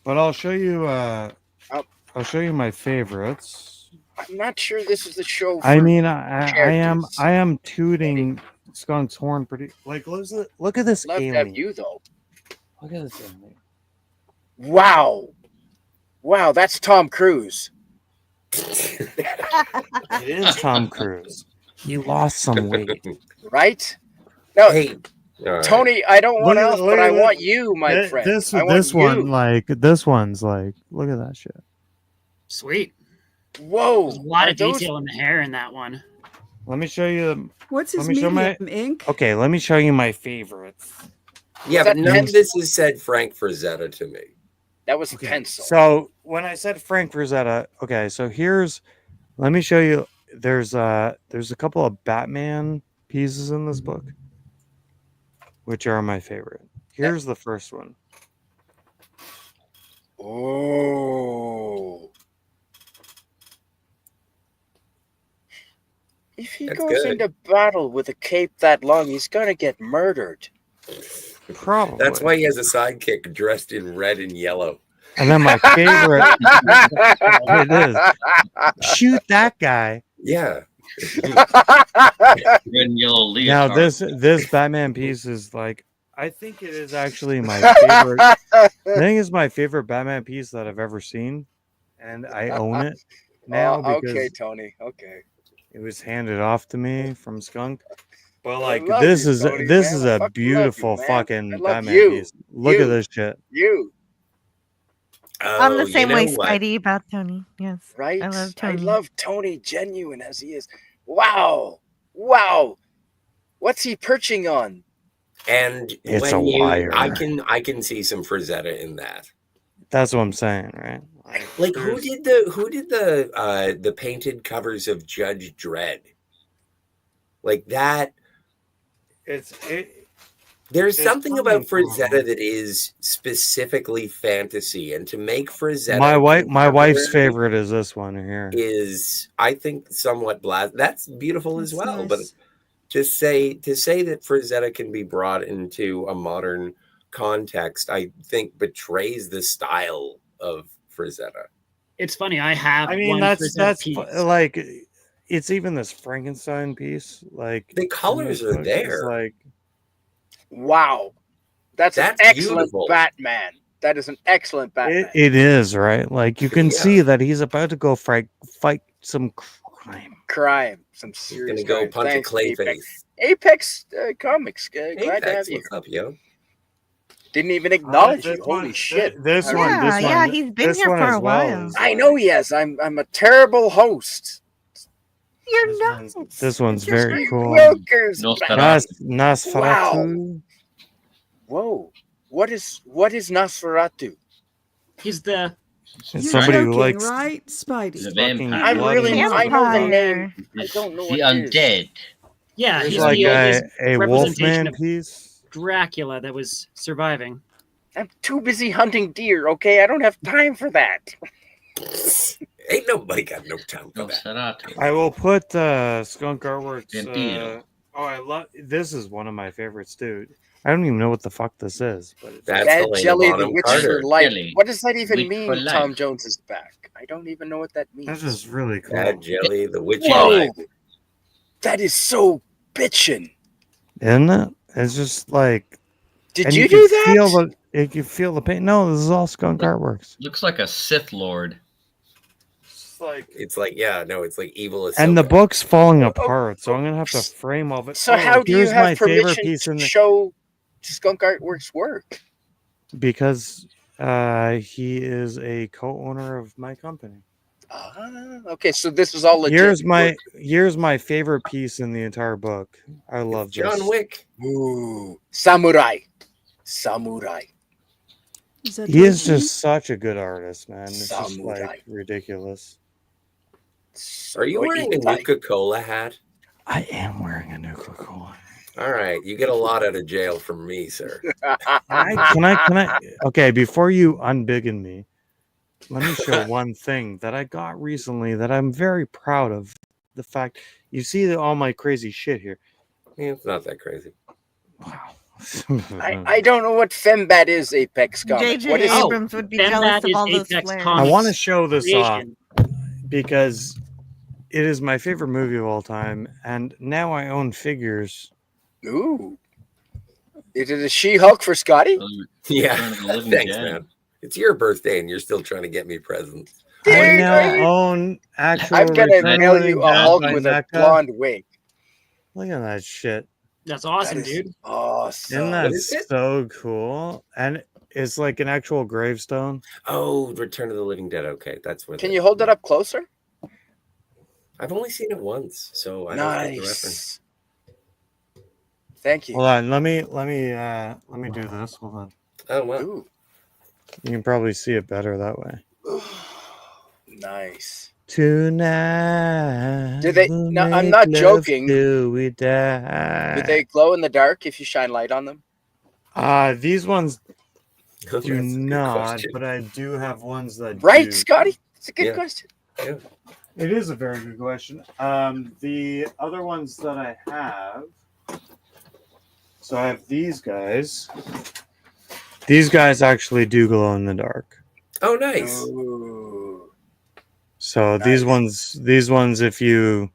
But I'll show you. I'll show you my favorites. I'm not sure this is the show. For I mean, I characters. am tooting Skunk's horn pretty. Like, look at this Love to alien. have you though. Look at this alien. Wow. Wow, that's Tom Cruise. It is Tom Cruise. He lost some weight. Right? No, hey, all right. Tony, I don't want Look at- else, look but at I this- want you, my friend. This I want this one you. like this one's like look at that shit. Sweet. Whoa. There's a lot are of those- detail in the hair in that one. Let me show you. What's his Let me show medium, my- ink? Okay, let me show you my favorites. Yeah, Was but that none of pencil? this is said Frank Frazetta to me. That was pencil. So when I said Frank Frazetta, okay, so let me show you. There's a couple of Batman pieces in this book, which are my favorite. Here's the first one. Oh. If he That's goes good. into battle with a cape that long, he's gonna get murdered. Probably. That's why he has a sidekick dressed in red and yellow. And then my favorite. It is. Shoot that guy. Yeah. Red and yellow Now leotard. this Batman piece is like I think it is actually my favorite. I think it's my favorite Batman piece that I've ever seen, and I own it now Oh, because okay, Tony. Okay. it was handed off to me from Skunk. But like love this you, is Tony, this man. is I a fucking love you, beautiful man. fucking I love Batman you. piece. Look You. at this shit. You, I'm Oh, the you same way, know what? Spidey, about Tony. Yes. right? I love Tony. I love Tony, genuine as he is. Wow. Wow. What's he perching on? And It's when a wire. I can see some Frazetta in that. That's what I'm saying, right? Like who did the painted covers of Judge Dredd? Like that. There's something about Frazetta that is specifically fantasy, and to make Frazetta My wife's contemporary favorite is this one here. is, I think, somewhat that's beautiful as That's well. But nice. to say that Frazetta can be brought into a modern context, I think betrays the style of Frazetta. It's funny. I have. I mean, one Frazetta piece. like, it's even this Frankenstein piece. Like The colors are there. Like, wow, that's an excellent beautiful. Batman. That is an excellent Batman. it is, right? Like, you can see that he's about to go fight some crime. Some He's serious gonna go crime. punch Thanks, a Clayface. Apex Comics. Glad to have Apex, you. what's up, yo? Didn't even acknowledge this you. Holy one- shit! this All one- right. this Yeah, one- he's been this here one for as a well while. is, I know he is. I'm a terrible host. You're not. This one's You're very great. cool. Milkers. Nosferatu. Whoa. What is Nosferatu? He's the. You're somebody who joking, likes right, Spidey? The fucking vampire. I'm blood really. and I know the stuff. name. I It's don't know the what it is. undead. Yeah, There's he's like the oldest a representation Wolfman of piece. Dracula that was surviving. I'm too busy hunting deer. Okay, I don't have time for that. Ain't nobody got no time for that. Nosferatu. I will put Skunk Artworks. Vampiro. I love. This is one of my favorites, dude. I don't even know what the fuck this is, but it's That's Bad Helena Jelly, the Bonham Witch Carter. for Life. Jelly, What does that even Witch mean? for life. Tom Jones is back. I don't even know what that means. this is really cool. Bad Jelly, the Witch Whoa, Life. that is so bitchin'. Isn't it? It's just like. Did and you can do that? You can feel the paint. No, this is all Skunk Artworks. Looks like a Sith Lord. It's like it's like evil as And the book's falling apart, so I'm gonna have to frame all of it. So how do you here's my have favorite permission piece in to the show Skunk Artworks work? because he is a co-owner of my company. Okay, so this is all legit. Here's my favorite piece in the entire book. I love this. John Wick. Ooh, samurai. Is that He is Tolkien? just such a good artist, man. It's just Samurai. like ridiculous. Are you wearing a Nuka-Cola hat? I am wearing a Nuka-Cola. All right, you get a lot out of jail from me, sir. Can I? Okay, before you unbiggen me, let me show one thing that I got recently that I'm very proud of. The fact you see all my crazy shit here. Yeah, it's not that crazy. Wow. I don't know what Fembat is, Apex Comics. What J.J. is Abrams would be Fembat jealous of is all those Apex flares. Comics. I want to show this off creation. because it is my favorite movie of all time, and now I own figures. Ooh. Is it a She-Hulk for Scotty? Yeah, Return of the Living thanks, Dead. man. It's your birthday, and you're still trying to get me presents. I now Dude, own actual. I'm gonna Return of the mail Living you a Dead Hulk by with a NECA. blonde wig. Look at that shit. That's awesome, That is dude. awesome. Isn't that What is it? so cool? And it's like an actual gravestone. Oh, Return of the Living Dead. Okay, that's where. Can you hold it up closer? I've only seen it once, so I don't get the reference. Nice. Thank you. Hold on, let me do this. Hold on. Oh well. Ooh, You can probably see it better that way. nice. Tonight. Do they? we'll No, I'm make not love joking. till we die. Do they glow in the dark if you shine light on them? These ones That's a do good not, question. but I do have ones that Right, do. Scotty? It's a good Yeah. question. Yeah. It is a very good question. The other ones that I have. So I have these guys. These guys actually do glow in the dark. Oh, nice. Ooh. So Nice. these ones, if you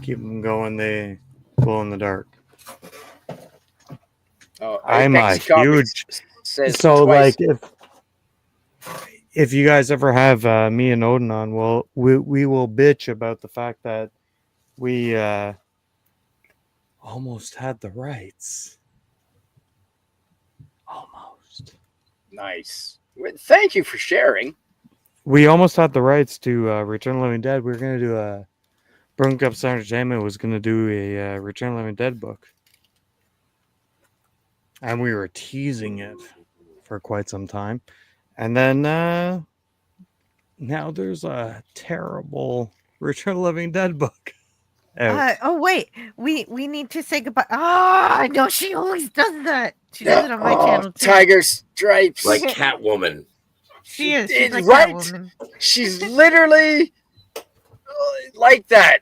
keep them going, they glow in the dark. Oh, I'm Apex a Comics huge. says So twice. like if you guys ever have me and Odin on, well, we will bitch about the fact that we almost had the rights. Almost. Nice. Well, thank you for sharing. We almost had the rights to Return of the Living Dead. We were gonna do a Broken Cup Sound Entertainment was going to do a Return of the Living Dead book. And we were teasing it for quite some time. And then now there's a terrible Return of the Living Dead book. Oh wait, we need to say goodbye. I know she always does that. She does it on my channel too. Tiger Stripes. Like Catwoman. She is. She's like right? Catwoman. She's literally like that.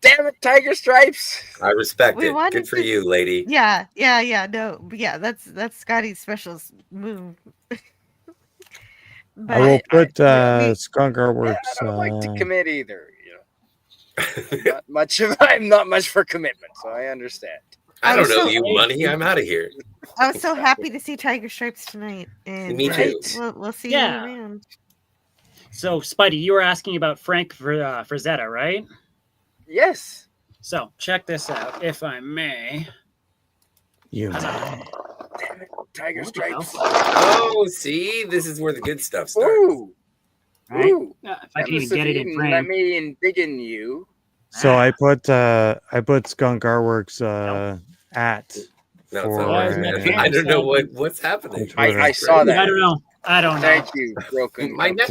Damn it, Tiger Stripes. I respect We it. wanted Good for to- you, lady. Yeah. No, yeah, that's Scotty's special move. I will put we- Skunk Artworks. I don't like to commit either. Not much. I'm not much for commitment, so I understand. I don't know so- you, money. I'm out of here. I was so happy to see Tiger Stripes tonight, and Me too. We'll see Yeah. you around. So, Spidey, you were asking about Frank Frazetta, right? Yes. So, check this out, if I may. You. Damn it, Tiger Stripes. Oh, see, this is where the good stuff starts. Ooh. Right? Ooh. If I can even get it in Let frame. me indigging you. So I put Skunk Artworks at. No, for, it's not. I don't know what's happening. I saw that. I don't know. Thank you, Broken. My neck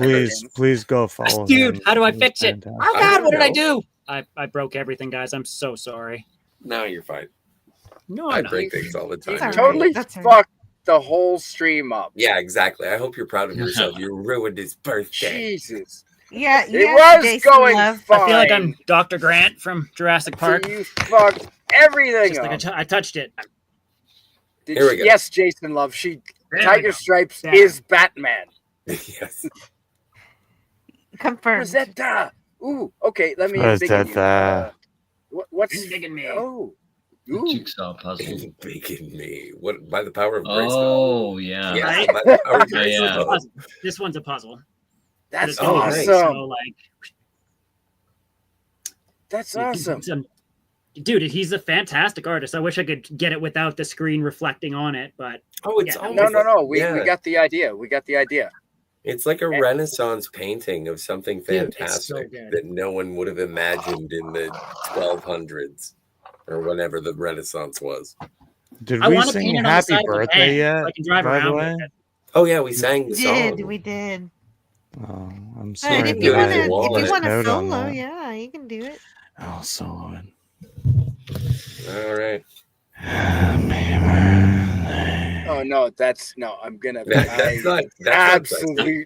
Please go follow Dude, him. how do I He's fix it? fantastic. Oh God, what did I know. do? I broke everything, guys. I'm so sorry. No, you're fine. No, I I'm not. break things all the time. It's all right. Totally That's all fucked the whole stream up. Yeah, exactly. I hope you're proud of yourself. You ruined his birthday. Jesus. Yeah, It yes, was Jason going Love. fine. I feel like I'm Dr. Grant from Jurassic Park. So you fucked everything Just up. like I touched it. Here we go. Yes, Jason Love. There we Tiger go. Stripes There. is Batman. Yes. Confirmed. Rosetta. Ooh, okay. Let me dig in you. Rosetta. What's Digging me. Oh, ooh. Jigsaw puzzle. Bacon me. What? By the power of grace. Oh yeah. Yeah, Right? by the power of Yeah, grace. yeah. This one's a puzzle. But That's it's gonna be awesome. So, like, That's awesome. Dude, he's a fantastic artist. I wish I could get it without the screen reflecting on it, but Oh, it's Yeah. almost No. We yeah. got the idea. We got the idea. It's like a Renaissance painting of something Dude, it's so fantastic good. that no one would have imagined in the 1200s or whenever the Renaissance was. Did I we wanna sing paint it on the Happy side of a Birthday van yet? so I can drive by the around way? with it. Oh yeah, we sang the song. We did. Oh, I'm And sorry. if do you it want if to, you want. if you want a Note on solo, that. yeah, you can do it. I'll solo it. All right. Oh no, that's no. I'm gonna. That's not sexy. absolutely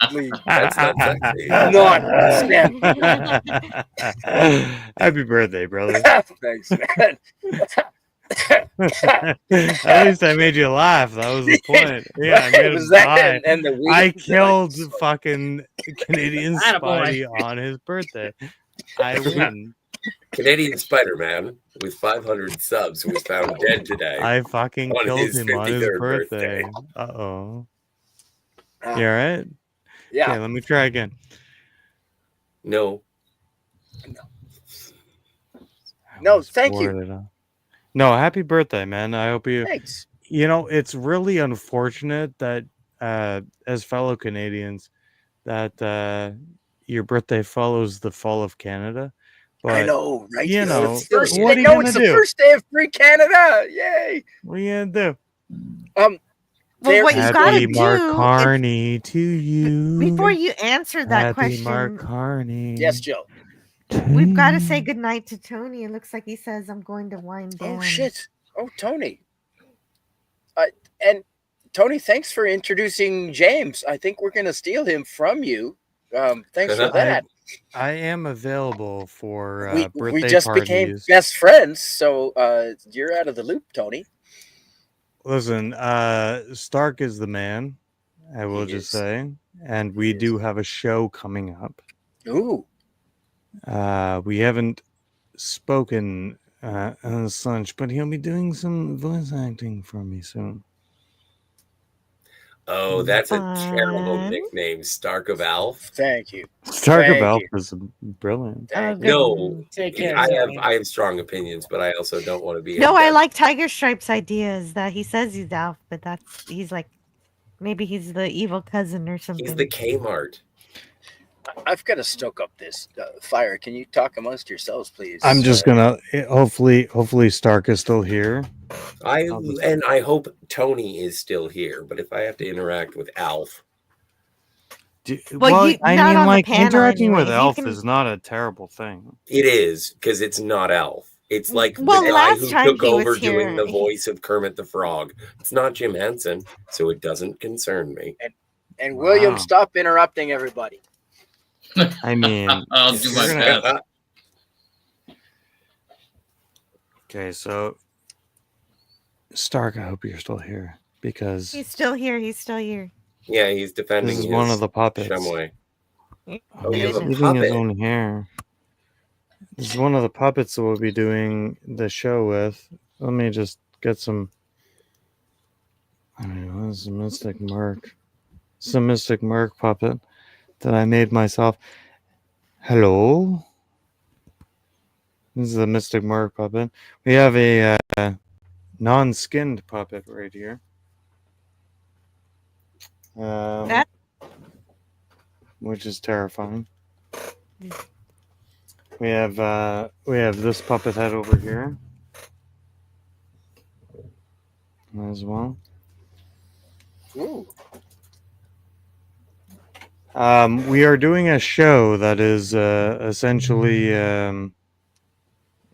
That's not sexy. not stand. Happy birthday, brother. Thanks, man. At least I made you laugh. That was the point. Yeah, I made him Was that die. and the weed I that killed fucking Canadian Attaboy. Spidey on his birthday. I win. Canadian Spider-Man with 500 subs was found dead today. I fucking on killed his him on his 53rd birthday. birthday. Uh-oh. You all right? Yeah. Okay, let me try again. No. No, thank you. Worded on. No, happy birthday, man. I hope you. Thanks. You know, it's really unfortunate that, as fellow Canadians, that your birthday follows the fall of Canada. But, I know, right? You know, It's the first, what are you no, gonna it's the do? first day of free Canada. Yay! What are you gonna do? Well, what you gotta Happy do Mark is- Carney to you. Before you answer that Happy question, Mark Carney. Yes, Joe. we've got to say goodnight to Tony. It looks like he says, I'm going to wind down. Oh shit! Oh, Tony. And Tony, thanks for introducing James. I think we're gonna steal him from you. Thanks for that. I am available for we birthday just parties. became best friends, so you're out of the loop, Tony. Listen, Stark is the man. I will He just is. say, and we do have a show coming up. Ooh. We haven't spoken as such, but he'll be doing some voice acting for me soon. Oh, that's a terrible Fun. nickname, Stark of Alf. Thank you. Stark Thank of Alf you. is brilliant. Oh, good. No, Take care. I have strong opinions, but I also don't want to be. No, in I debt. like Tiger Stripe's ideas that he says he's Alf, but he's like, maybe he's the evil cousin or something. He's the Kmart. I've got to stoke up this fire. Can you talk amongst yourselves, please? I'm just gonna hopefully Stark is still here. I hope Tony is still here. But if I have to interact with Alf, Well, I not mean, on the like panel interacting with anyways. You Elf can- is not a terrible thing. it is because it's not Alf. It's like Well, the guy last who time took he was over doing here, the voice of Kermit the Frog. It's not Jim Henson, so it doesn't concern me. And William, Wow. stop interrupting everybody. I mean, I'll do my best. Okay, so Stark, I hope you're still here because He's still here. He's still here. Yeah, he's defending this is his one of the puppets. Shumway. Oh, you he's have a leaving his puppet. own hair. This is one of the puppets that we'll be doing the show with. Let me just get some. I mean, what is a Mystic Merc? It's a Mystic Merc puppet that I made myself. Hello? This is a Mystic Merc puppet. We have a non-skinned puppet right here. Which is terrifying. We have this puppet head over here as well. Ooh. We are doing a show that is essentially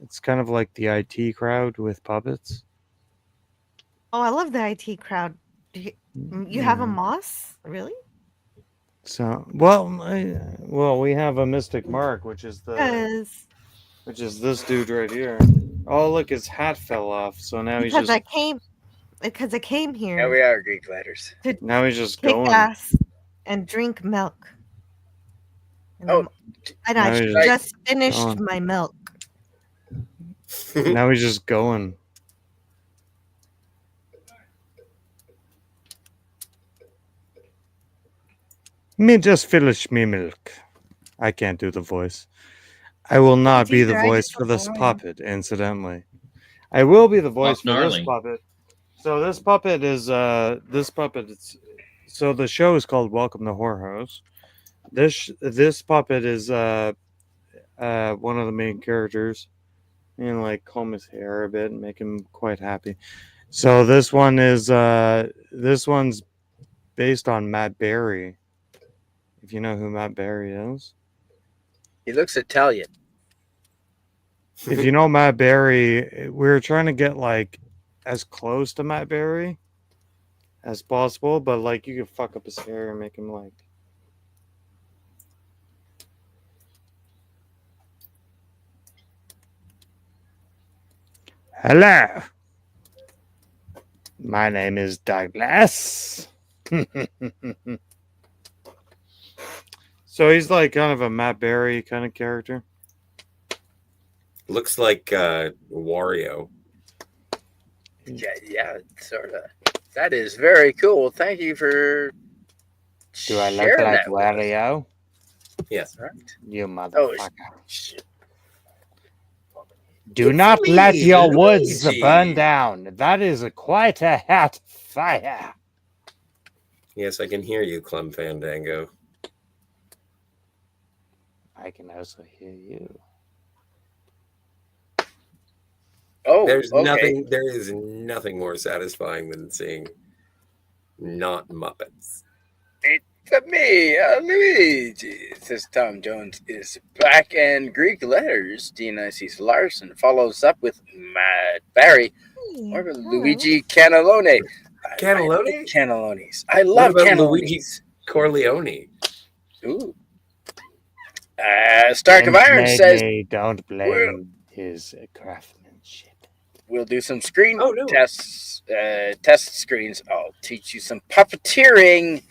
it's kind of like the IT crowd with puppets. Oh, I love the IT crowd. You have a Moss? Really? So, well, we have a Mystic Mark, which is this dude right here. Oh, look, his hat fell off. So now he's Because just I came here. Now we are Greek letters. now he's just kick going. ass and drink milk. And I now he's just finished going. my milk. Now he's just going. Me just finish me milk. I can't do the voice. I will not be the voice for this puppet, incidentally. I will be the voice for this puppet. So this puppet is so the show is called Welcome to Horror House. This puppet is one of the main characters. And like comb his hair a bit and make him quite happy. So this one's based on Matt Berry. If you know who Matt Berry is. He looks Italian. If you know Matt Berry, we're trying to get like as close to Matt Berry as possible, but like you could fuck up his hair and make him like. Hello. My name is Douglas. So he's like kind of a Matt Berry kind of character. Looks like Wario. Yeah, sort of. That is very cool. Thank you for. Do I look like Wario? Yes. Right. You motherfucker. Shit. Do not let your woods burn down. That is quite a hot fire. Yes, I can hear you, Clem Fandango. I can also hear you. Oh, there is nothing more satisfying than seeing not Muppets. It's me, Luigi. Says Tom Jones is back, and Greek letters. Dionysius Larson follows up with Matt Barry or Luigi Cannellone. Cannellone? Cannellones. I love what about cannellones. Luigi Corleone. Ooh. Stark of Iron says, "Don't blame his craftsmanship." We'll do some screen tests. Test screens. I'll teach you some puppeteering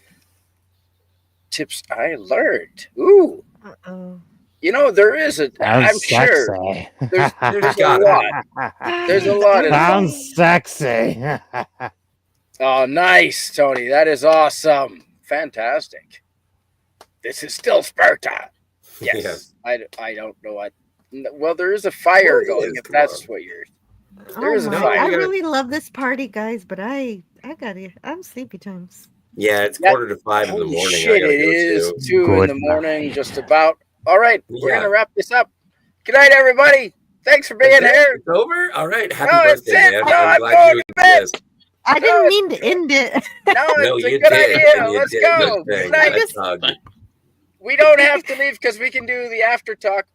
tips I learned. Ooh. You know, there is a. I'm sure. There's a lot. There's a lot. Sounds sexy. Oh, nice, Tony. That is awesome. Fantastic. This is still Sparta. Yes. I don't know what. Well, there is a fire going. If that's what you're. There is a fire. I really love this party, guys, but I'm sleepy times. Yeah, it's Yeah. 4:45 in the Holy morning. shit, I gotta it go is too. 2 in the Good morning, night. just about. All right, we're Yeah. gonna wrap this up. Good night, everybody. Thanks for being That's it? here. It's over? All right. Happy No, it's birthday, it. man. No, I'm I'm glad going you to bed. exist. I No, didn't it's, mean to end it. no, No, it's a you good did. idea. And you Let's did. go. Let's Good sing. night. Let's hug. We don't have to leave because we can do the after talk.